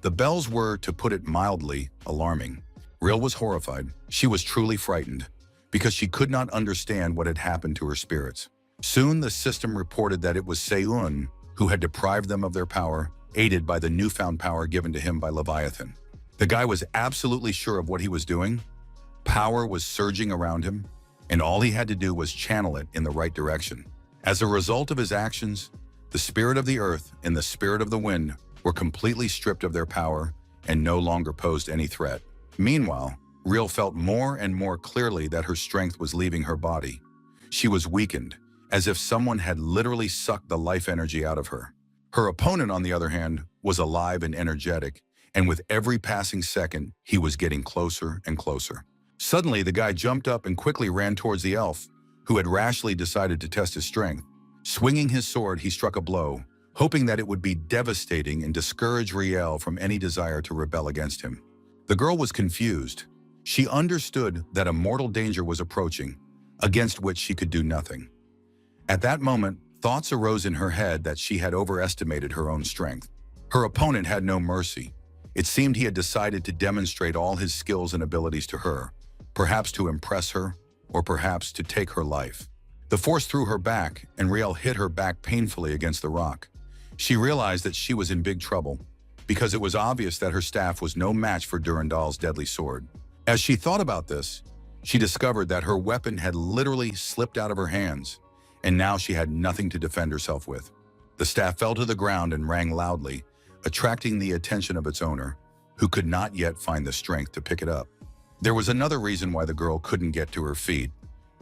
The bells were, to put it mildly, alarming. Riel was horrified. She was truly frightened, because she could not understand what had happened to her spirits. Soon the system reported that it was Seon who had deprived them of their power, aided by the newfound power given to him by Leviathan. The guy was absolutely sure of what he was doing. Power was surging around him, and all he had to do was channel it in the right direction. As a result of his actions, the spirit of the earth and the spirit of the wind were completely stripped of their power and no longer posed any threat. Meanwhile, Riel felt more and more clearly that her strength was leaving her body. She was weakened, as if someone had literally sucked the life energy out of her. Her opponent, on the other hand, was alive and energetic, and with every passing second, he was getting closer and closer. Suddenly, the guy jumped up and quickly ran towards the elf, who had rashly decided to test his strength. Swinging his sword, he struck a blow, hoping that it would be devastating and discourage Riel from any desire to rebel against him. The girl was confused. She understood that a mortal danger was approaching, against which she could do nothing. At that moment, thoughts arose in her head that she had overestimated her own strength. Her opponent had no mercy. It seemed he had decided to demonstrate all his skills and abilities to her, perhaps to impress her, or perhaps to take her life. The force threw her back, and Riel hit her back painfully against the rock. She realized that she was in big trouble, because it was obvious that her staff was no match for Durandal's deadly sword. As she thought about this, she discovered that her weapon had literally slipped out of her hands, and now she had nothing to defend herself with. The staff fell to the ground and rang loudly, attracting the attention of its owner, who could not yet find the strength to pick it up. There was another reason why the girl couldn't get to her feet,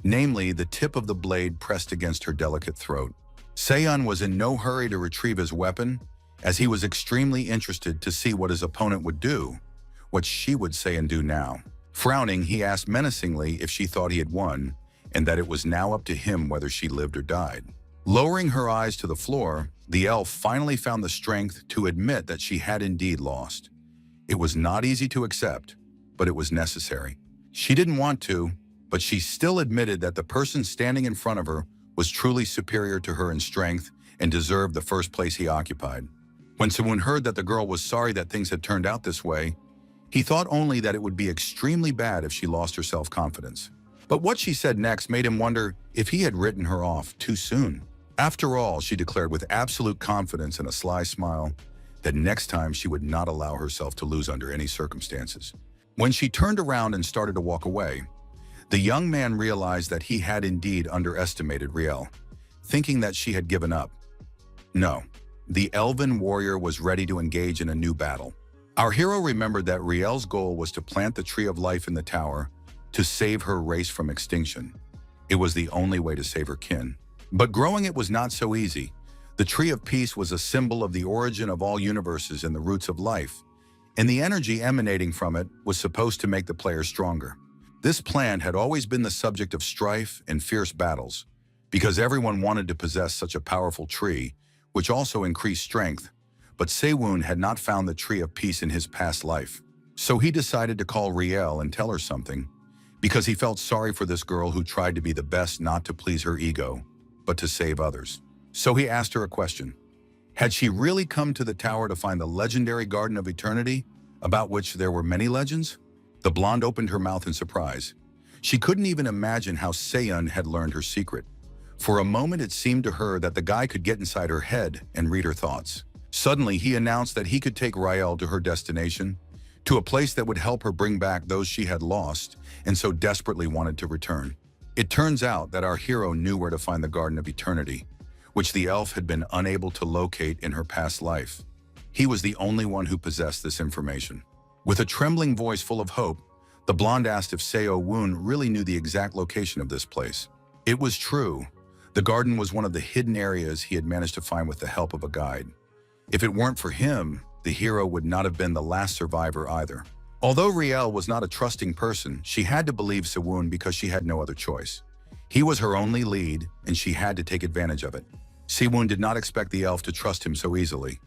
namely the tip of the blade pressed against her delicate throat. Seon was in no hurry to retrieve his weapon, as he was extremely interested to see what his opponent would do, what she would say and do now. Frowning, he asked menacingly if she thought he had won, and that it was now up to him whether she lived or died. Lowering her eyes to the floor, the elf finally found the strength to admit that she had indeed lost. It was not easy to accept, but it was necessary. She didn't want to, but she still admitted that the person standing in front of her was truly superior to her in strength and deserved the first place he occupied. When Sewon heard that the girl was sorry that things had turned out this way, he thought only that it would be extremely bad if she lost her self-confidence. But what she said next made him wonder if he had written her off too soon. After all, she declared with absolute confidence and a sly smile that next time she would not allow herself to lose under any circumstances. When she turned around and started to walk away, the young man realized that he had indeed underestimated Riel, thinking that she had given up. No, the elven warrior was ready to engage in a new battle. Our hero remembered that Riel's goal was to plant the tree of life in the tower to save her race from extinction. It was the only way to save her kin. But growing it was not so easy. The Tree of Peace was a symbol of the origin of all universes and the roots of life, and the energy emanating from it was supposed to make the players stronger. This plant had always been the subject of strife and fierce battles, because everyone wanted to possess such a powerful tree, which also increased strength, but Sewun had not found the Tree of Peace in his past life. So he decided to call Riel and tell her something, because he felt sorry for this girl who tried to be the best not to please her ego, but to save others. So he asked her a question. Had she really come to the tower to find the legendary Garden of Eternity, about which there were many legends? The blonde opened her mouth in surprise. She couldn't even imagine how Seyun had learned her secret. For a moment it seemed to her that the guy could get inside her head and read her thoughts. Suddenly he announced that he could take Riel to her destination, to a place that would help her bring back those she had lost and so desperately wanted to return. It turns out that our hero knew where to find the Garden of Eternity, which the elf had been unable to locate in her past life. He was the only one who possessed this information. With a trembling voice full of hope, the blonde asked if Seo-woon really knew the exact location of this place. It was true. The garden was one of the hidden areas he had managed to find with the help of a guide. If it weren't for him, the hero would not have been the last survivor either. Although Riel was not a trusting person, she had to believe Sewun because she had no other choice. He was her only lead, and she had to take advantage of it. Sewun did not expect the elf to trust him so easily.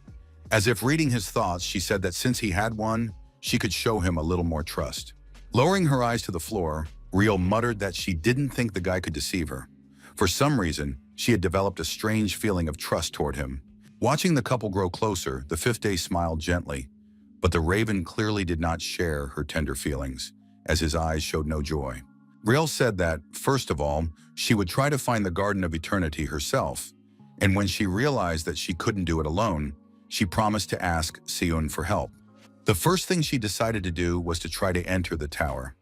As if reading his thoughts, she said that since he had one, she could show him a little more trust. Lowering her eyes to the floor, Riel muttered that she didn't think the guy could deceive her. For some reason, she had developed a strange feeling of trust toward him. Watching the couple grow closer, the fifth day smiled gently, but the raven clearly did not share her tender feelings, as his eyes showed no joy. Riel said that, first of all, she would try to find the Garden of Eternity herself, and when she realized that she couldn't do it alone, she promised to ask Seyun for help. The first thing she decided to do was to try to enter the tower.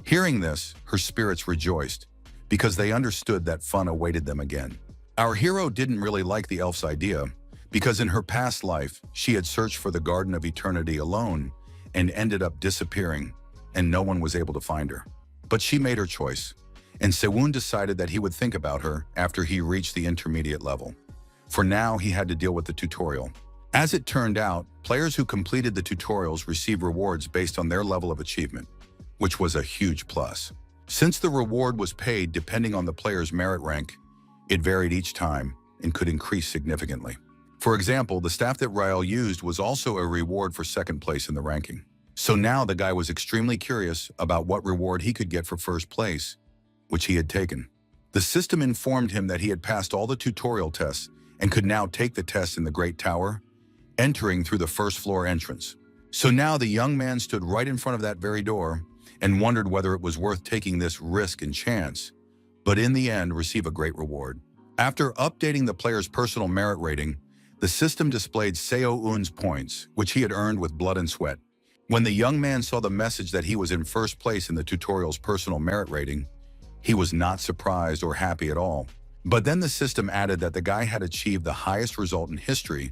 Hearing this, her spirits rejoiced, because they understood that fun awaited them again. Our hero didn't really like the elf's idea, because in her past life, she had searched for the Garden of Eternity alone and ended up disappearing, and no one was able to find her. But she made her choice, and Sewun decided that he would think about her after he reached the intermediate level. For now, he had to deal with the tutorial. As it turned out, players who completed the tutorials received rewards based on their level of achievement, which was a huge plus. Since the reward was paid depending on the player's merit rank, it varied each time and could increase significantly. For example, the staff that Riel used was also a reward for second place in the ranking. So now the guy was extremely curious about what reward he could get for first place, which he had taken. The system informed him that he had passed all the tutorial tests and could now take the test in the Great Tower, entering through the first floor entrance. So now the young man stood right in front of that very door and wondered whether it was worth taking this risk and chance, but in the end receive a great reward. After updating the player's personal merit rating, the system displayed Seo-un's points, which he had earned with blood and sweat. When the young man saw the message that he was in first place in the tutorial's personal merit rating, he was not surprised or happy at all. But then the system added that the guy had achieved the highest result in history,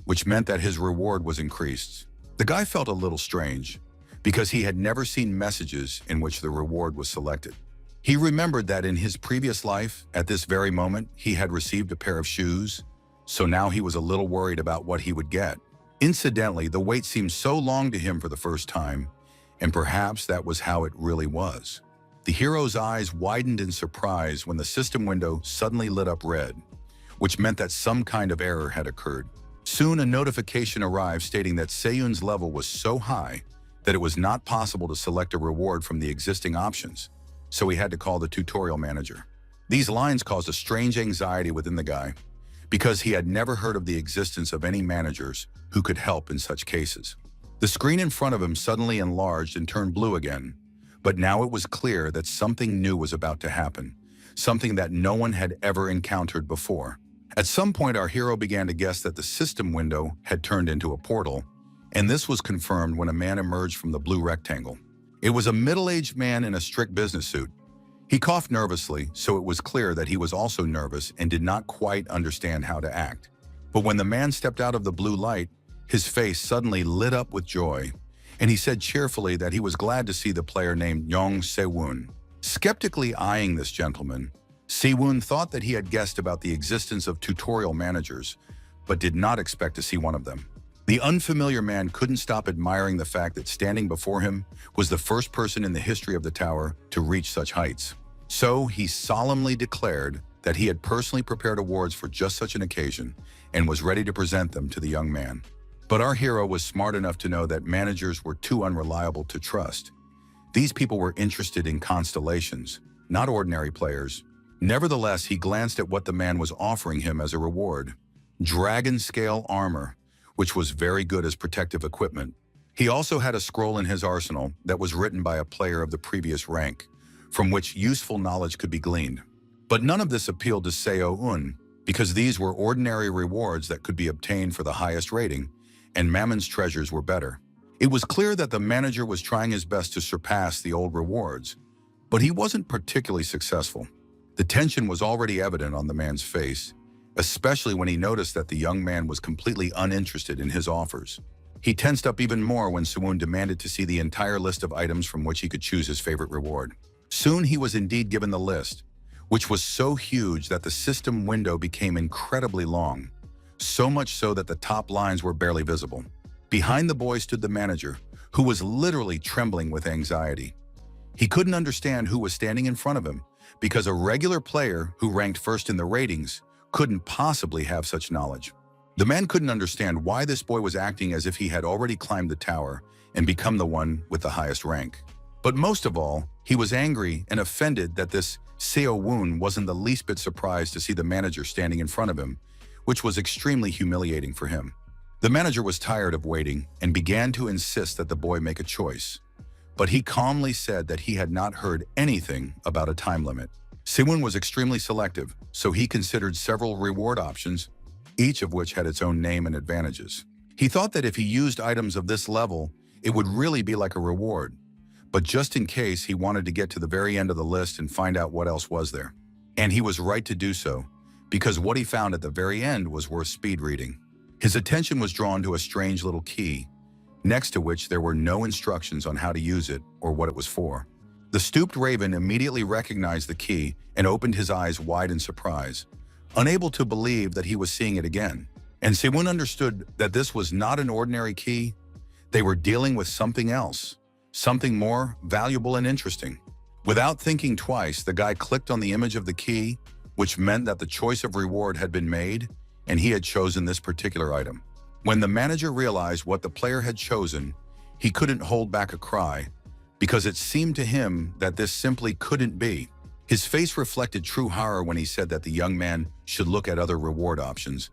which meant that his reward was increased. The guy felt a little strange, because he had never seen messages in which the reward was selected. He remembered that in his previous life, at this very moment, he had received a pair of shoes, so now he was a little worried about what he would get. Incidentally, the wait seemed so long to him for the first time, and perhaps that was how it really was. The hero's eyes widened in surprise when the system window suddenly lit up red, which meant that some kind of error had occurred. Soon a notification arrived stating that Seyun's level was so high that it was not possible to select a reward from the existing options, so he had to call the tutorial manager. These lines caused a strange anxiety within the guy, because he had never heard of the existence of any managers who could help in such cases. The screen in front of him suddenly enlarged and turned blue again, but now it was clear that something new was about to happen, something that no one had ever encountered before. At some point, our hero began to guess that the system window had turned into a portal, and this was confirmed when a man emerged from the blue rectangle. It was a middle-aged man in a strict business suit. He coughed nervously, so it was clear that he was also nervous and did not quite understand how to act. But when the man stepped out of the blue light, his face suddenly lit up with joy, and he said cheerfully that he was glad to see the player named Yong Sewun. Skeptically eyeing this gentleman, Siwon thought that he had guessed about the existence of tutorial managers, but did not expect to see one of them. The unfamiliar man couldn't stop admiring the fact that standing before him was the first person in the history of the tower to reach such heights. So he solemnly declared that he had personally prepared awards for just such an occasion and was ready to present them to the young man. But our hero was smart enough to know that managers were too unreliable to trust. These people were interested in constellations, not ordinary players. Nevertheless, he glanced at what the man was offering him as a reward: dragon-scale armor, which was very good as protective equipment. He also had a scroll in his arsenal that was written by a player of the previous rank, from which useful knowledge could be gleaned. But none of this appealed to Seo-un, because these were ordinary rewards that could be obtained for the highest rating, and Mammon's treasures were better. It was clear that the manager was trying his best to surpass the old rewards, but he wasn't particularly successful. The tension was already evident on the man's face, especially when he noticed that the young man was completely uninterested in his offers. He tensed up even more when Siwon demanded to see the entire list of items from which he could choose his favorite reward. Soon he was indeed given the list, which was so huge that the system window became incredibly long, so much so that the top lines were barely visible. Behind the boy stood the manager, who was literally trembling with anxiety. He couldn't understand who was standing in front of him, because a regular player who ranked first in the ratings couldn't possibly have such knowledge. The man couldn't understand why this boy was acting as if he had already climbed the tower and become the one with the highest rank. But most of all, he was angry and offended that this Seo-won wasn't the least bit surprised to see the manager standing in front of him, which was extremely humiliating for him. The manager was tired of waiting and began to insist that the boy make a choice. But he calmly said that he had not heard anything about a time limit. Siwon was extremely selective, so he considered several reward options, each of which had its own name and advantages. He thought that if he used items of this level, it would really be like a reward. But just in case, he wanted to get to the very end of the list and find out what else was there. And he was right to do so, because what he found at the very end was worth speed reading. His attention was drawn to a strange little key, next to which there were no instructions on how to use it or what it was for. The stooped raven immediately recognized the key and opened his eyes wide in surprise, unable to believe that he was seeing it again. And Siwon understood that this was not an ordinary key. They were dealing with something else, something more valuable and interesting. Without thinking twice, the guy clicked on the image of the key, which meant that the choice of reward had been made, and he had chosen this particular item. When the manager realized what the player had chosen, he couldn't hold back a cry, because it seemed to him that this simply couldn't be. His face reflected true horror when he said that the young man should look at other reward options,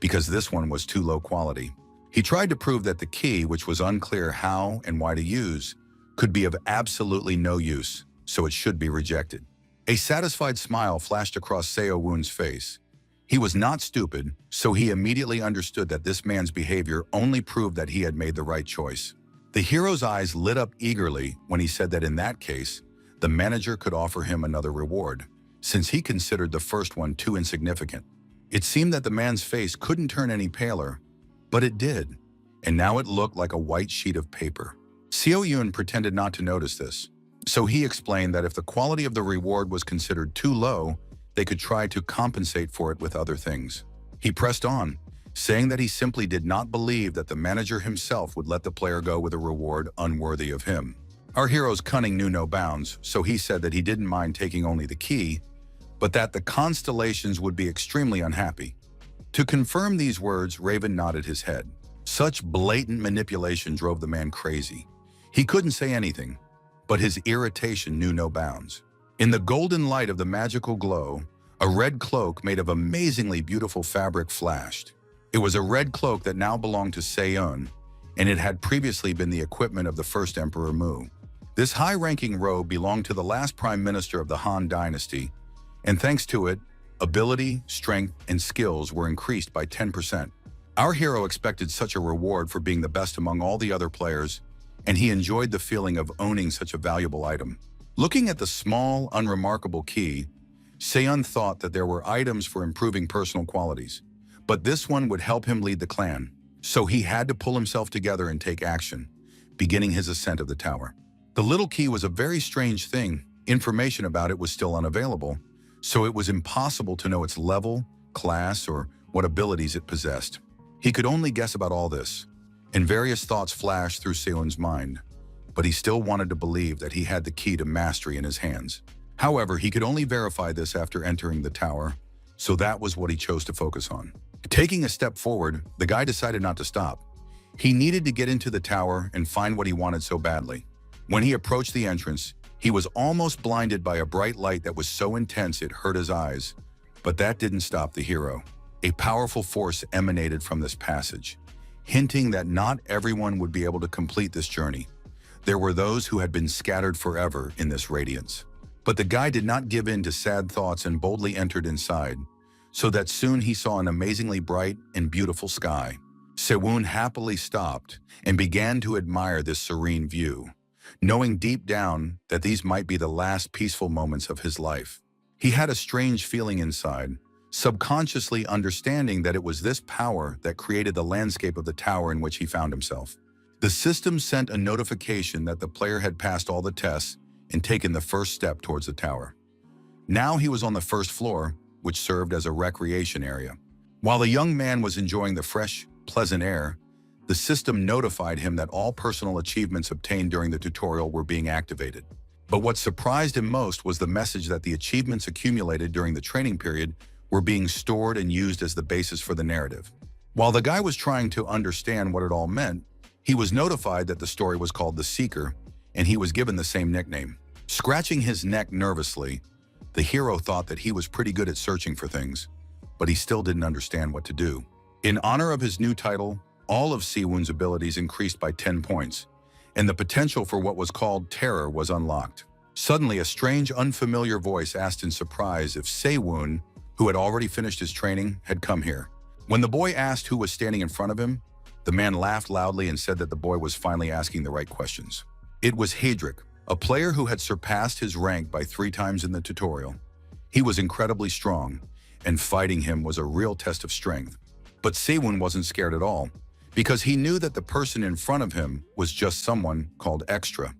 because this one was too low quality. He tried to prove that the key, which was unclear how and why to use, could be of absolutely no use, so it should be rejected. A satisfied smile flashed across Seo-won's face. He was not stupid, so he immediately understood that this man's behavior only proved that he had made the right choice. The hero's eyes lit up eagerly when he said that in that case, the manager could offer him another reward, since he considered the first one too insignificant. It seemed that the man's face couldn't turn any paler, but it did, and now it looked like a white sheet of paper. Seo-yun pretended not to notice this, so he explained that if the quality of the reward was considered too low, they could try to compensate for it with other things. He pressed on, saying that he simply did not believe that the manager himself would let the player go with a reward unworthy of him. Our hero's cunning knew no bounds, so he said that he didn't mind taking only the key, but that the constellations would be extremely unhappy. To confirm these words, Raven nodded his head. Such blatant manipulation drove the man crazy. He couldn't say anything, but his irritation knew no bounds. In the golden light of the magical glow, a red cloak made of amazingly beautiful fabric flashed. It was a red cloak that now belonged to Seo-yun, and it had previously been the equipment of the first Emperor Mu. This high-ranking robe belonged to the last Prime Minister of the Han Dynasty, and thanks to it, ability, strength, and skills were increased by 10%. Our hero expected such a reward for being the best among all the other players, and he enjoyed the feeling of owning such a valuable item. Looking at the small, unremarkable key, Seo-yun thought that there were items for improving personal qualities, but this one would help him lead the clan. So he had to pull himself together and take action, beginning his ascent of the tower. The little key was a very strange thing. Information about it was still unavailable, so it was impossible to know its level, class, or what abilities it possessed. He could only guess about all this, and various thoughts flashed through Seon's mind, but he still wanted to believe that he had the key to mastery in his hands. However, he could only verify this after entering the tower, so that was what he chose to focus on. Taking a step forward, the guy decided not to stop. He needed to get into the tower and find what he wanted so badly. When he approached the entrance, he was almost blinded by a bright light that was so intense it hurt his eyes. But that didn't stop the hero. A powerful force emanated from this passage, hinting that not everyone would be able to complete this journey. There were those who had been scattered forever in this radiance. But the guy did not give in to sad thoughts and boldly entered inside, so that soon he saw an amazingly bright and beautiful sky. Sewon happily stopped and began to admire this serene view, knowing deep down that these might be the last peaceful moments of his life. He had a strange feeling inside, subconsciously understanding that it was this power that created the landscape of the tower in which he found himself. The system sent a notification that the player had passed all the tests and taken the first step towards the tower. Now he was on the first floor, which served as a recreation area. While the young man was enjoying the fresh, pleasant air, the system notified him that all personal achievements obtained during the tutorial were being activated. But what surprised him most was the message that the achievements accumulated during the training period were being stored and used as the basis for the narrative. While the guy was trying to understand what it all meant, he was notified that the story was called The Seeker, and he was given the same nickname. Scratching his neck nervously, the hero thought that he was pretty good at searching for things, but he still didn't understand what to do. In honor of his new title, all of Sewon's abilities increased by 10 points, and the potential for what was called terror was unlocked. Suddenly, a strange, unfamiliar voice asked in surprise if Sewon, who had already finished his training, had come here. When the boy asked who was standing in front of him, the man laughed loudly and said that the boy was finally asking the right questions. It was Hedrick, a player who had surpassed his rank by 3 times in the tutorial. He was incredibly strong, and fighting him was a real test of strength. But Sewon wasn't scared at all, because he knew that the person in front of him was just someone called Extra.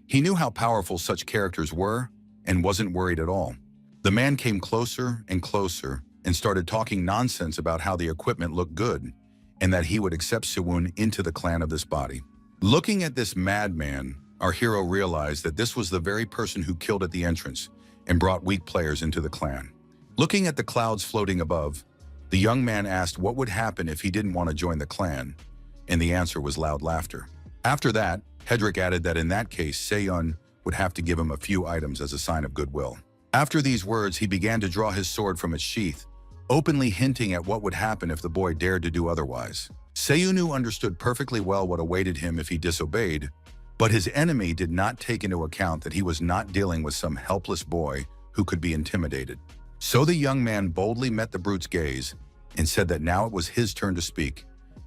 He knew how powerful such characters were and wasn't worried at all. The man came closer and closer and started talking nonsense about how the equipment looked good and that he would accept Sewon into the clan of this body. Looking at this madman, our hero realized that this was the very person who killed at the entrance and brought weak players into the clan. Looking at the clouds floating above, the young man asked what would happen if he didn't want to join the clan, and the answer was loud laughter. After that, Hedrick added that in that case, Sewon would have to give him a few items as a sign of goodwill. After these words, he began to draw his sword from its sheath, openly hinting at what would happen if the boy dared to do otherwise. Sewon understood perfectly well what awaited him if he disobeyed, but his enemy did not take into account that he was not dealing with some helpless boy who could be intimidated. So the young man boldly met the brute's gaze and said that now it was his turn to speak,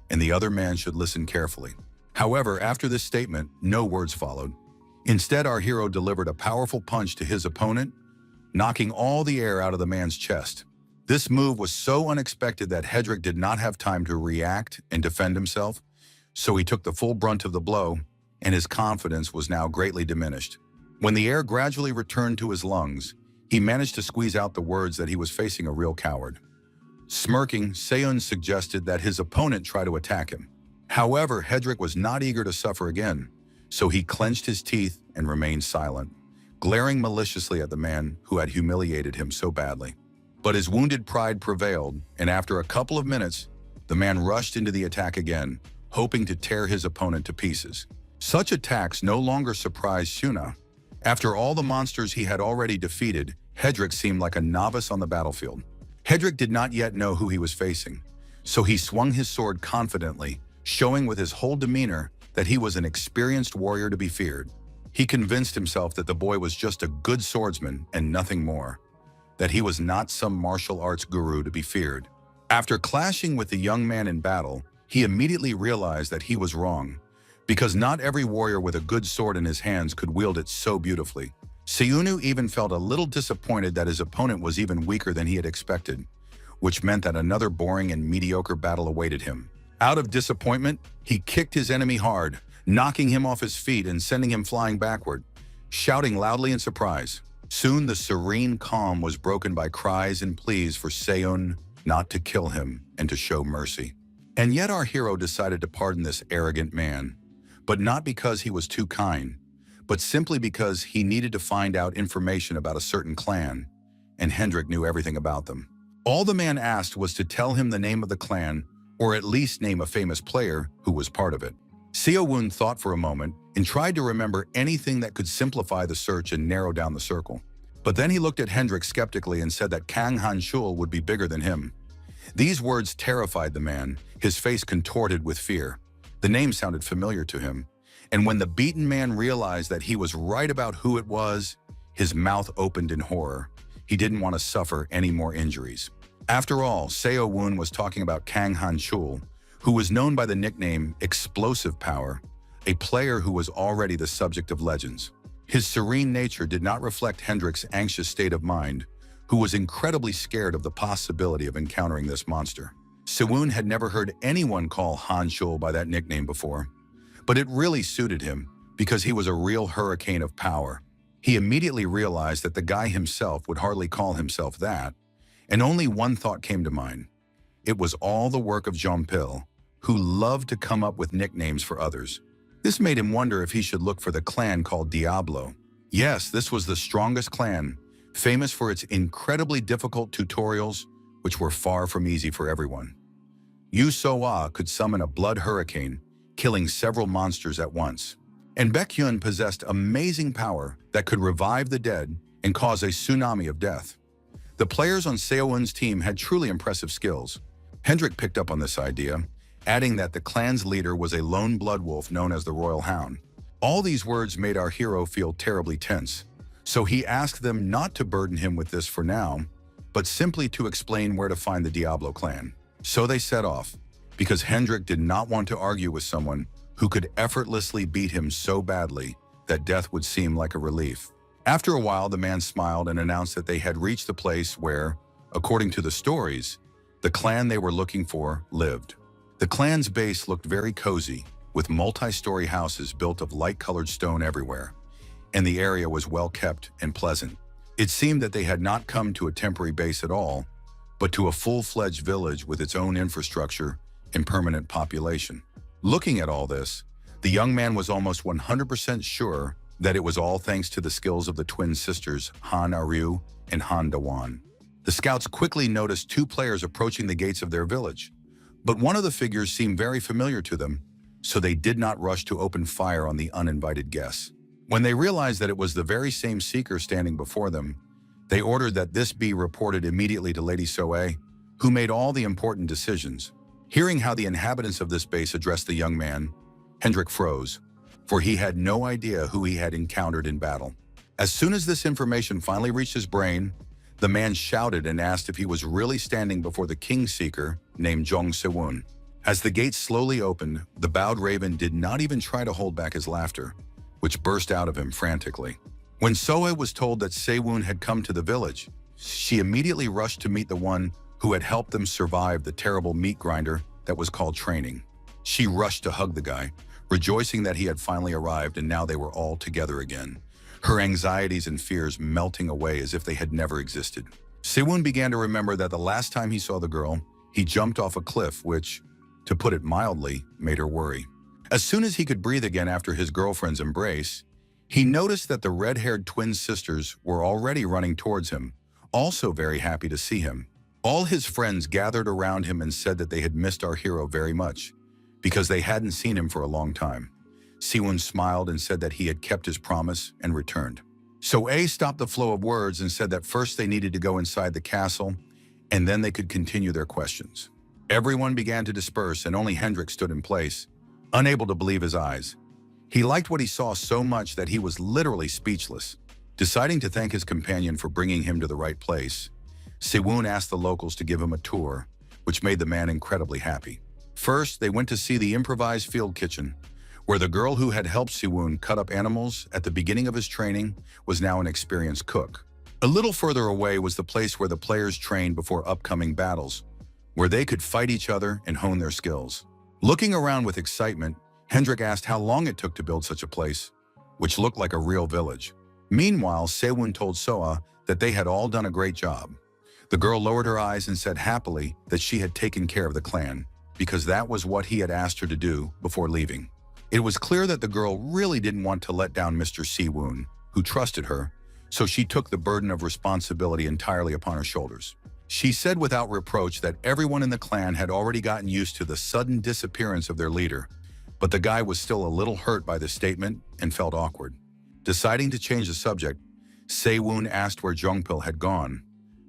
and the other man should listen carefully. However, after this statement, no words followed. Instead, our hero delivered a powerful punch to his opponent, knocking all the air out of the man's chest. This move was so unexpected that Hedrick did not have time to react and defend himself, so he took the full brunt of the blow, and his confidence was now greatly diminished. When the air gradually returned to his lungs, he managed to squeeze out the words that he was facing a real coward. Smirking, Sewon suggested that his opponent try to attack him. However, Hedrick was not eager to suffer again, so he clenched his teeth and remained silent, glaring maliciously at the man who had humiliated him so badly. But his wounded pride prevailed, and after a couple of minutes, the man rushed into the attack again, hoping to tear his opponent to pieces. Such attacks no longer surprised Shuna. After all the monsters he had already defeated, Hedrick seemed like a novice on the battlefield. Hedrick did not yet know who he was facing, so he swung his sword confidently, showing with his whole demeanor that he was an experienced warrior to be feared. He convinced himself that the boy was just a good swordsman and nothing more, that he was not some martial arts guru to be feared. After clashing with the young man in battle, he immediately realized that he was wrong, because not every warrior with a good sword in his hands could wield it so beautifully. Sewon even felt a little disappointed that his opponent was even weaker than he had expected, which meant that another boring and mediocre battle awaited him. Out of disappointment, he kicked his enemy hard, knocking him off his feet and sending him flying backward, shouting loudly in surprise. Soon the serene calm was broken by cries and pleas for Seon not to kill him and to show mercy. And yet our hero decided to pardon this arrogant man, but not because he was too kind, but simply because he needed to find out information about a certain clan, and Hendrik knew everything about them. All the man asked was to tell him the name of the clan, or at least name a famous player who was part of it. Seo-woon thought for a moment and tried to remember anything that could simplify the search and narrow down the circle. But then he looked at Hendrik skeptically and said that Kang Han-shul would be bigger than him. These words terrified the man, his face contorted with fear. The name sounded familiar to him, and when the beaten man realized that he was right about who it was, his mouth opened in horror. He didn't want to suffer any more injuries. After all, Seo-woon was talking about Kang Han-shul, who was known by the nickname Explosive Power, a player who was already the subject of legends. His serene nature did not reflect Hendrik's anxious state of mind, who was incredibly scared of the possibility of encountering this monster. Seo-woon had never heard anyone call Han-shul by that nickname before, but it really suited him because he was a real hurricane of power. He immediately realized that the guy himself would hardly call himself that, and only one thought came to mind. It was all the work of Jean-Pil, who loved to come up with nicknames for others. This made him wonder if he should look for the clan called Diablo. Yes, this was the strongest clan, famous for its incredibly difficult tutorials, which were far from easy for everyone. Yu So-ah could summon a blood hurricane, killing several monsters at once. And Baekhyun possessed amazing power that could revive the dead and cause a tsunami of death. The players on Seo-woon's team had truly impressive skills. Hendrik picked up on this idea, adding that the clan's leader was a lone blood wolf known as the Royal Hound. All these words made our hero feel terribly tense, so he asked them not to burden him with this for now, but simply to explain where to find the Diablo clan. So they set off, because Hendrik did not want to argue with someone who could effortlessly beat him so badly that death would seem like a relief. After a while, the man smiled and announced that they had reached the place where, according to the stories, the clan they were looking for lived. The clan's base looked very cozy, with multi-story houses built of light-colored stone everywhere, and the area was well-kept and pleasant. It seemed that they had not come to a temporary base at all, but to a full-fledged village with its own infrastructure and permanent population. Looking at all this, the young man was almost 100% sure that it was all thanks to the skills of the twin sisters Han Aryu and Han Dawan. The scouts quickly noticed two players approaching the gates of their village, but one of the figures seemed very familiar to them, so they did not rush to open fire on the uninvited guests. When they realized that it was the very same seeker standing before them, they ordered that this be reported immediately to Lady Soe, who made all the important decisions. Hearing how the inhabitants of this base addressed the young man, Hendrik froze, for he had no idea who he had encountered in battle. As soon as this information finally reached his brain, the man shouted and asked if he was really standing before the king seeker named Jong Se-woon. As the gates slowly opened, the bowed raven did not even try to hold back his laughter, which burst out of him frantically. When Soe was told that Se-woon had come to the village, she immediately rushed to meet the one who had helped them survive the terrible meat grinder that was called training. She rushed to hug the guy, rejoicing that he had finally arrived and now they were all together again, her anxieties and fears melting away as if they had never existed. Se-woon began to remember that the last time he saw the girl, he jumped off a cliff, which, to put it mildly, made her worry. As soon as he could breathe again after his girlfriend's embrace, he noticed that the red-haired twin sisters were already running towards him, also very happy to see him. All his friends gathered around him and said that they had missed our hero very much, because they hadn't seen him for a long time. Se-woon smiled and said that he had kept his promise and returned. So A stopped the flow of words and said that first they needed to go inside the castle, and then they could continue their questions. Everyone began to disperse and only Hendrik stood in place, unable to believe his eyes. He liked what he saw so much that he was literally speechless. Deciding to thank his companion for bringing him to the right place, Se-woon asked the locals to give him a tour, which made the man incredibly happy. First, they went to see the improvised field kitchen, where the girl who had helped Se-woon cut up animals at the beginning of his training was now an experienced cook. A little further away was the place where the players trained before upcoming battles, where they could fight each other and hone their skills. Looking around with excitement, Hendrik asked how long it took to build such a place, which looked like a real village. Meanwhile, Sewon told Soa that they had all done a great job. The girl lowered her eyes and said happily that she had taken care of the clan, because that was what he had asked her to do before leaving. It was clear that the girl really didn't want to let down Mr. Siwoon, who trusted her, so she took the burden of responsibility entirely upon her shoulders. She said without reproach that everyone in the clan had already gotten used to the sudden disappearance of their leader, but the guy was still a little hurt by the statement and felt awkward. Deciding to change the subject, Sewon asked where Jungpil had gone.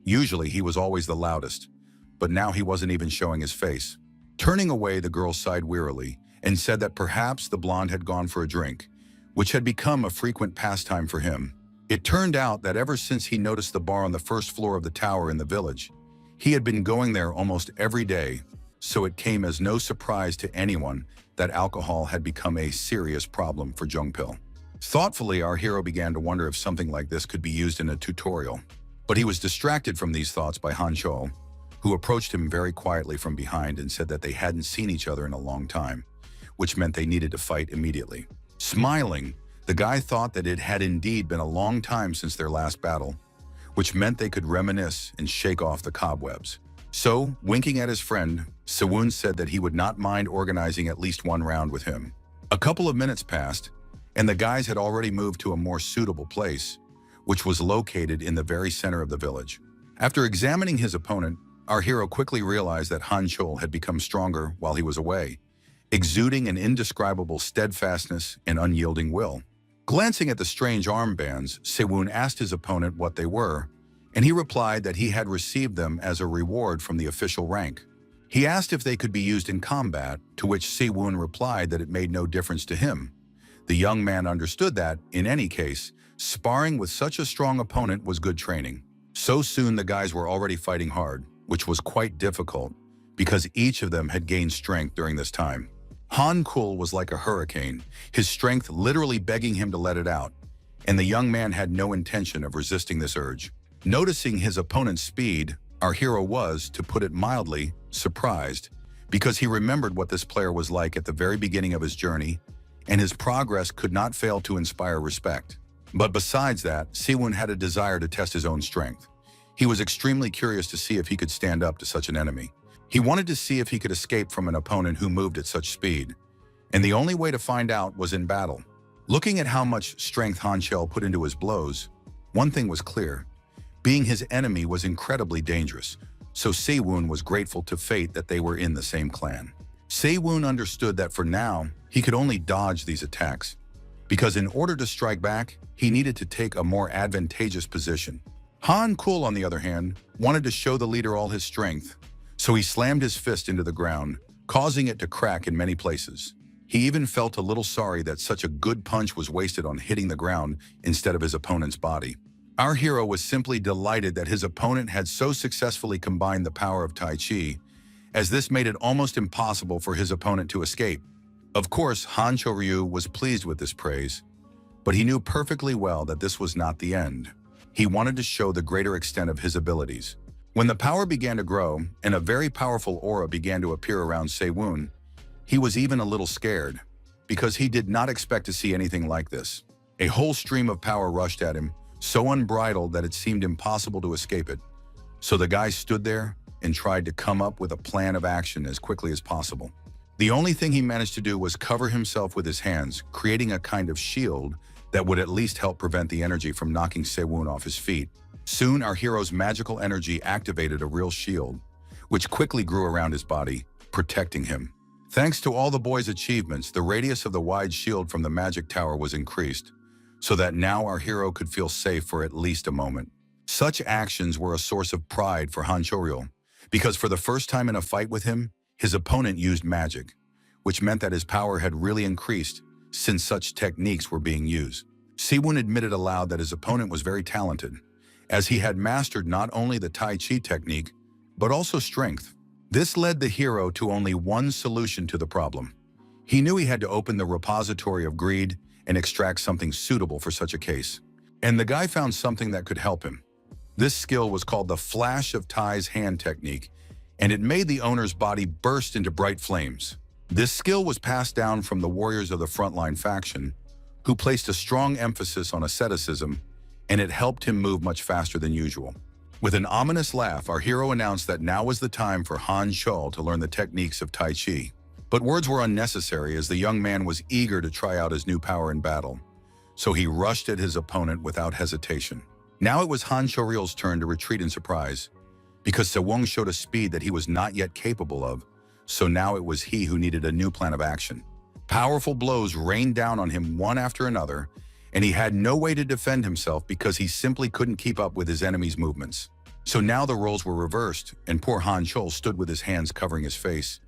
Usually he was always the loudest, but now he wasn't even showing his face. Turning away, the girl sighed wearily and said that perhaps the blonde had gone for a drink, which had become a frequent pastime for him. It turned out that ever since he noticed the bar on the first floor of the tower in the village, he had been going there almost every day, so it came as no surprise to anyone that alcohol had become a serious problem for Jungpil. Thoughtfully, our hero began to wonder if something like this could be used in a tutorial, but he was distracted from these thoughts by Han Chol, who approached him very quietly from behind and said that they hadn't seen each other in a long time, which meant they needed to fight immediately. Smiling, the guy thought that it had indeed been a long time since their last battle, which meant they could reminisce and shake off the cobwebs. So, winking at his friend, Sewon said that he would not mind organizing at least one round with him. A couple of minutes passed, and the guys had already moved to a more suitable place, which was located in the very center of the village. After examining his opponent, our hero quickly realized that Han Chol had become stronger while he was away, exuding an indescribable steadfastness and unyielding will. Glancing at the strange armbands, Sewon asked his opponent what they were, and he replied that he had received them as a reward from the official rank. He asked if they could be used in combat, to which Sewon replied that it made no difference to him. The young man understood that, in any case, sparring with such a strong opponent was good training. So soon the guys were already fighting hard, which was quite difficult, because each of them had gained strength during this time. Han Kul was like a hurricane, his strength literally begging him to let it out, and the young man had no intention of resisting this urge. Noticing his opponent's speed, our hero was, to put it mildly, surprised, because he remembered what this player was like at the very beginning of his journey, and his progress could not fail to inspire respect. But besides that, Siwon had a desire to test his own strength. He was extremely curious to see if he could stand up to such an enemy. He wanted to see if he could escape from an opponent who moved at such speed, and the only way to find out was in battle. Looking at how much strength Han Chol put into his blows, one thing was clear. Being his enemy was incredibly dangerous, so Siwon was grateful to fate that they were in the same clan. Siwon understood that for now, he could only dodge these attacks, because in order to strike back, he needed to take a more advantageous position. Han Kul, on the other hand, wanted to show the leader all his strength, so he slammed his fist into the ground, causing it to crack in many places. He even felt a little sorry that such a good punch was wasted on hitting the ground instead of his opponent's body. Our hero was simply delighted that his opponent had so successfully combined the power of Tai Chi, as this made it almost impossible for his opponent to escape. Of course, Han Choryu was pleased with this praise, but he knew perfectly well that this was not the end. He wanted to show the greater extent of his abilities. When the power began to grow and a very powerful aura began to appear around Siwon, he was even a little scared, because he did not expect to see anything like this. A whole stream of power rushed at him, so unbridled that it seemed impossible to escape it. So the guy stood there and tried to come up with a plan of action as quickly as possible. The only thing he managed to do was cover himself with his hands, creating a kind of shield that would at least help prevent the energy from knocking Siwon off his feet. Soon, our hero's magical energy activated a real shield, which quickly grew around his body, protecting him. Thanks to all the boy's achievements, the radius of the wide shield from the magic tower was increased, so that now our hero could feel safe for at least a moment. Such actions were a source of pride for Han Choryu, because for the first time in a fight with him, his opponent used magic, which meant that his power had really increased since such techniques were being used. Siwon admitted aloud that his opponent was very talented, as he had mastered not only the Tai Chi technique, but also strength. This led the hero to only one solution to the problem. He knew he had to open the repository of greed and extract something suitable for such a case. And the guy found something that could help him. This skill was called the Flash of Tai's hand technique, and it made the owner's body burst into bright flames. This skill was passed down from the warriors of the frontline faction, who placed a strong emphasis on asceticism and it helped him move much faster than usual. With an ominous laugh, our hero announced that now was the time for Han Chol to learn the techniques of Tai Chi. But words were unnecessary as the young man was eager to try out his new power in battle, so he rushed at his opponent without hesitation. Now it was Han Choril's turn to retreat in surprise, because Sewong showed a speed that he was not yet capable of, so now it was he who needed a new plan of action. Powerful blows rained down on him one after another, and he had no way to defend himself because he simply couldn't keep up with his enemy's movements. So now the roles were reversed, and poor Han Chol stood with his hands covering his face,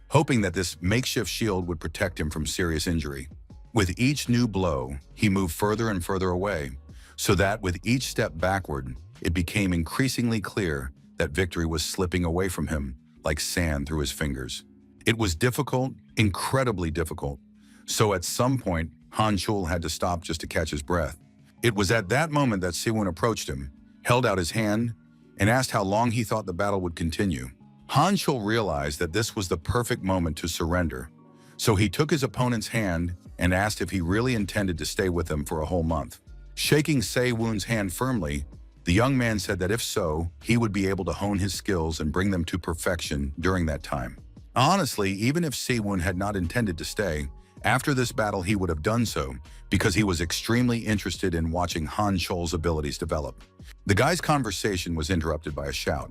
hoping that this makeshift shield would protect him from serious injury. With each new blow, he moved further and further away, so that with each step backward, it became increasingly clear that victory was slipping away from him like sand through his fingers. It was difficult, incredibly difficult, so at some point, Han Chol had to stop just to catch his breath. It was at that moment that Siwon approached him, held out his hand, and asked how long he thought the battle would continue. Han Chol realized that this was the perfect moment to surrender, so he took his opponent's hand and asked if he really intended to stay with him for a whole month. Shaking Siwon's hand firmly, the young man said that if so, he would be able to hone his skills and bring them to perfection during that time. Honestly, even if Siwon had not intended to stay, after this battle he would have done so because he was extremely interested in watching Han Chol's abilities develop. The guy's conversation was interrupted by a shout.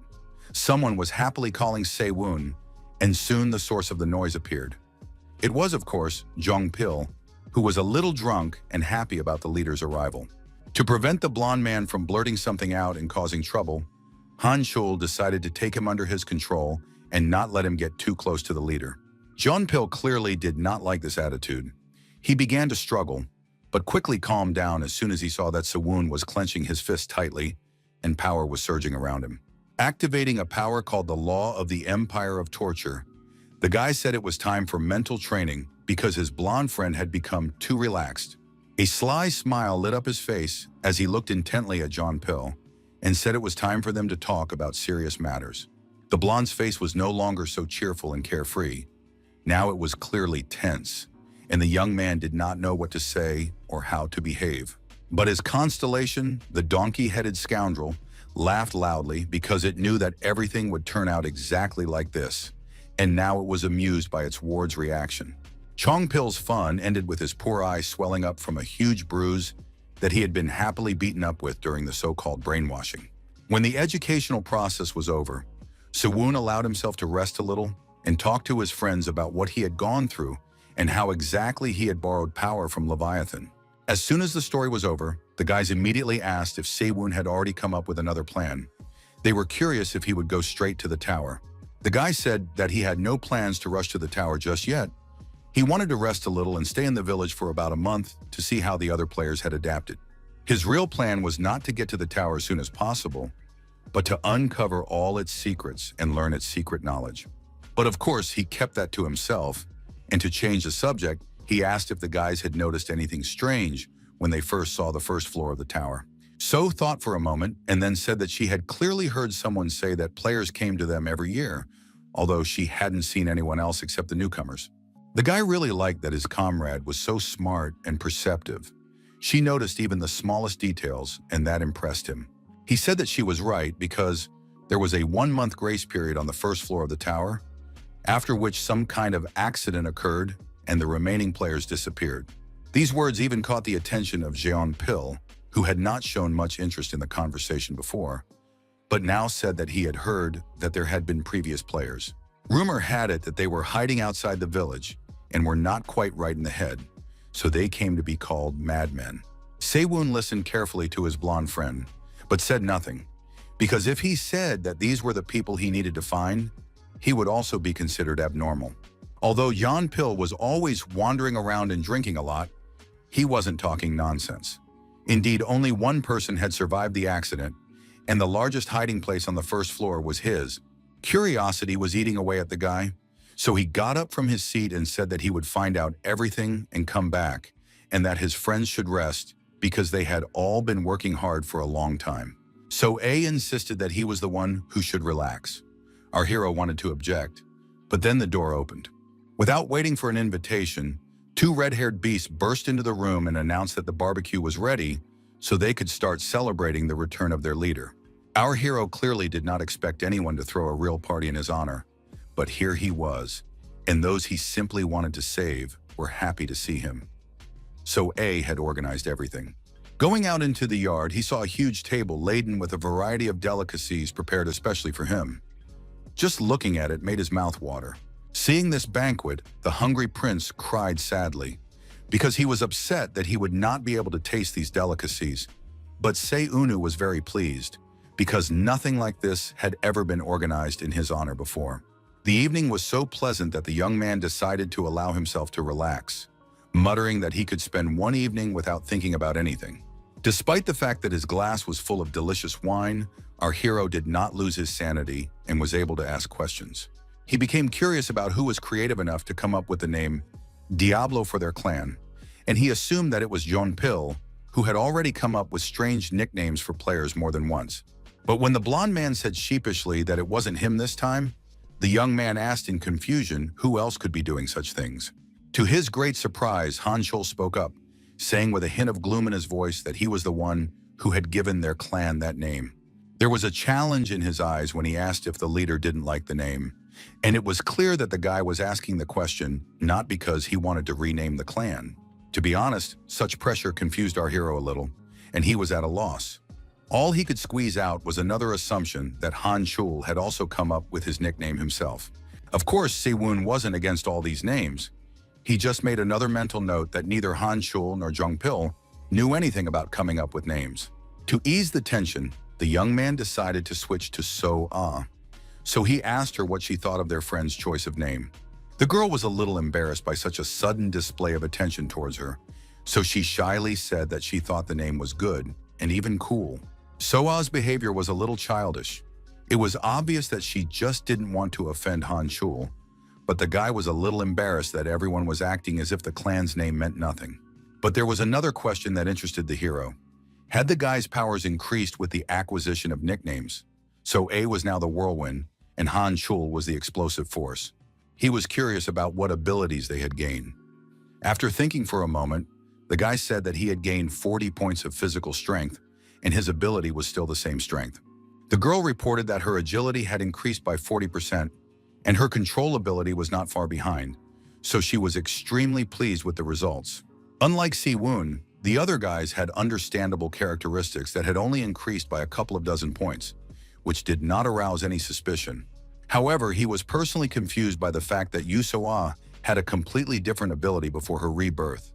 Someone was happily calling Siwon, and soon the source of the noise appeared. It was, of course, Jong Pil, who was a little drunk and happy about the leader's arrival. To prevent the blonde man from blurting something out and causing trouble, Han Chol decided to take him under his control and not let him get too close to the leader. Jong Pil clearly did not like this attitude. He began to struggle, but quickly calmed down as soon as he saw that Siwon was clenching his fist tightly and power was surging around him. Activating a power called the Law of the Empire of Torture, the guy said it was time for mental training because his blonde friend had become too relaxed. A sly smile lit up his face as he looked intently at Jong Pil and said it was time for them to talk about serious matters. The blonde's face was no longer so cheerful and carefree. Now it was clearly tense, and the young man did not know what to say or how to behave. But his constellation, the donkey-headed scoundrel, laughed loudly because it knew that everything would turn out exactly like this, and now it was amused by its ward's reaction. Jong Pil's fun ended with his poor eye swelling up from a huge bruise that he had been happily beaten up with during the so-called brainwashing. When the educational process was over, Siwon allowed himself to rest a little and talk to his friends about what he had gone through and how exactly he had borrowed power from Leviathan. As soon as the story was over, the guys immediately asked if Siwon had already come up with another plan. They were curious if he would go straight to the tower. The guy said that he had no plans to rush to the tower just yet. He wanted to rest a little and stay in the village for about a month to see how the other players had adapted. His real plan was not to get to the tower as soon as possible, but to uncover all its secrets and learn its secret knowledge. But of course, he kept that to himself, and to change the subject, he asked if the guys had noticed anything strange when they first saw the first floor of the tower. So thought for a moment and then said that she had clearly heard someone say that players came to them every year, although she hadn't seen anyone else except the newcomers. The guy really liked that his comrade was so smart and perceptive. She noticed even the smallest details, and that impressed him. He said that she was right because there was a 1-month grace period on the first floor of the tower, after which some kind of accident occurred and the remaining players disappeared. These words even caught the attention of Jong Pil, who had not shown much interest in the conversation before, but now said that he had heard that there had been previous players. Rumor had it that they were hiding outside the village and were not quite right in the head, so they came to be called madmen. Siwon listened carefully to his blonde friend, but said nothing, because if he said that these were the people he needed to find, he would also be considered abnormal. Although Jong Pil was always wandering around and drinking a lot, he wasn't talking nonsense. Indeed, only one person had survived the accident, and the largest hiding place on the first floor was his. Curiosity was eating away at the guy, so he got up from his seat and said that he would find out everything and come back, and that his friends should rest because they had all been working hard for a long time. So A insisted that he was the one who should relax. Our hero wanted to object, but then the door opened. Without waiting for an invitation, 2 red-haired beasts burst into the room and announced that the barbecue was ready, so they could start celebrating the return of their leader. Our hero clearly did not expect anyone to throw a real party in his honor, but here he was, and those he simply wanted to save were happy to see him. So A had organized everything. Going out into the yard, he saw a huge table laden with a variety of delicacies prepared especially for him. Just looking at it made his mouth water. Seeing this banquet, the hungry prince cried sadly, because he was upset that he would not be able to taste these delicacies. But Seunu was very pleased, because nothing like this had ever been organized in his honor before. The evening was so pleasant that the young man decided to allow himself to relax, muttering that he could spend one evening without thinking about anything. Despite the fact that his glass was full of delicious wine, our hero did not lose his sanity and was able to ask questions. He became curious about who was creative enough to come up with the name Diablo for their clan, and he assumed that it was Jeonpil, who had already come up with strange nicknames for players more than once. But when the blonde man said sheepishly that it wasn't him this time, the young man asked in confusion who else could be doing such things. To his great surprise, Han Chol spoke up, saying with a hint of gloom in his voice that he was the one who had given their clan that name. There was a challenge in his eyes when he asked if the leader didn't like the name, and it was clear that the guy was asking the question not because he wanted to rename the clan. To be honest, such pressure confused our hero a little, and he was at a loss. All he could squeeze out was another assumption that Han Chul had also come up with his nickname himself. Of course, Siwon wasn't against all these names. He just made another mental note that neither Han Chul nor Jeongpil knew anything about coming up with names. To ease the tension, the young man decided to switch to So-ah. So he asked her what she thought of their friend's choice of name. The girl was a little embarrassed by such a sudden display of attention towards her, so she shyly said that she thought the name was good and even cool. So-ah's behavior was a little childish. It was obvious that she just didn't want to offend Han Chul, but the guy was a little embarrassed that everyone was acting as if the clan's name meant nothing. But there was another question that interested the hero. Had the guy's powers increased with the acquisition of nicknames? So A was now the whirlwind, and Han Chul was the explosive force. He was curious about what abilities they had gained. After thinking for a moment, the guy said that he had gained 40 points of physical strength, and his ability was still the same strength. The girl reported that her agility had increased by 40%, and her control ability was not far behind, so she was extremely pleased with the results. Unlike Si-woon, the other guys had understandable characteristics that had only increased by a couple of dozen points, which did not arouse any suspicion. However, he was personally confused by the fact that Yu So-ah had a completely different ability before her rebirth,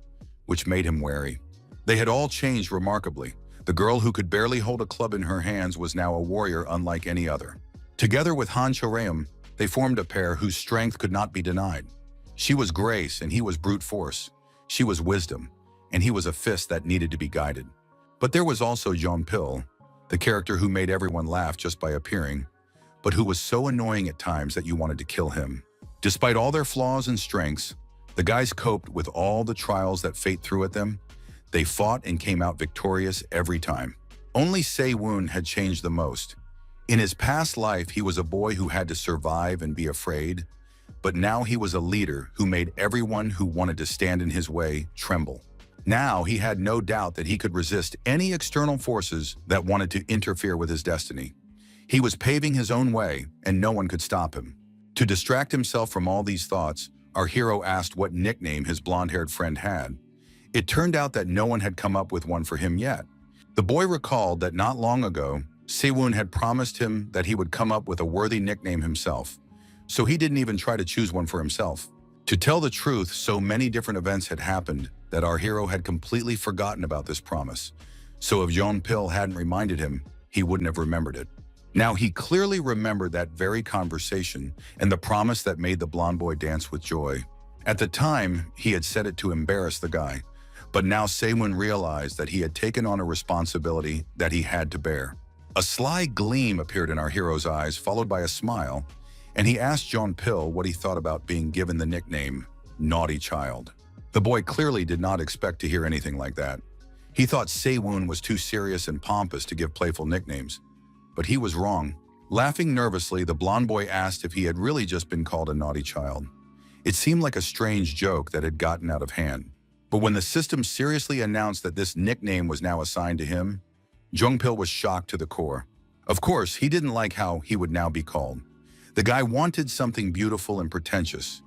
which made him wary. They had all changed remarkably. The girl who could barely hold a club in her hands was now a warrior unlike any other. Together with Han Choreum, they formed a pair whose strength could not be denied. She was grace and he was brute force. She was wisdom, and he was a fist that needed to be guided. But there was also Jeonpil, the character who made everyone laugh just by appearing, but who was so annoying at times that you wanted to kill him. Despite all their flaws and strengths, the guys coped with all the trials that fate threw at them. They fought and came out victorious every time. Only Se-woon had changed the most. In his past life, he was a boy who had to survive and be afraid, but now he was a leader who made everyone who wanted to stand in his way tremble. Now he had no doubt that he could resist any external forces that wanted to interfere with his destiny. He was paving his own way, and no one could stop him. To distract himself from all these thoughts, our hero asked what nickname his blonde-haired friend had. It turned out that no one had come up with one for him yet. The boy recalled that not long ago, Siwon had promised him that he would come up with a worthy nickname himself, so he didn't even try to choose one for himself. To tell the truth, so many different events had happened that our hero had completely forgotten about this promise. So if Jeonpil hadn't reminded him, he wouldn't have remembered it. Now he clearly remembered that very conversation and the promise that made the blonde boy dance with joy. At the time, he had said it to embarrass the guy, but now Se-woon realized that he had taken on a responsibility that he had to bear. A sly gleam appeared in our hero's eyes, followed by a smile, and he asked Jeonpil what he thought about being given the nickname Naughty Child. The boy clearly did not expect to hear anything like that. He thought Se-woon was too serious and pompous to give playful nicknames, but he was wrong. Laughing nervously, the blonde boy asked if he had really just been called a naughty child. It seemed like a strange joke that had gotten out of hand. But when the system seriously announced that this nickname was now assigned to him, Jungpil was shocked to the core. Of course, he didn't like how he would now be called. The guy wanted something beautiful and pretentious,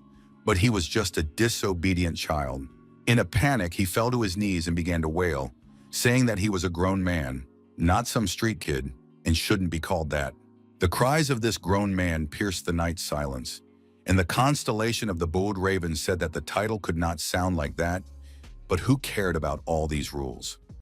but he was just a disobedient child. In a panic, he fell to his knees and began to wail, saying that he was a grown man, not some street kid, and shouldn't be called that. The cries of this grown man pierced the night silence, and the constellation of the bold raven said that the title could not sound like that, but who cared about all these rules?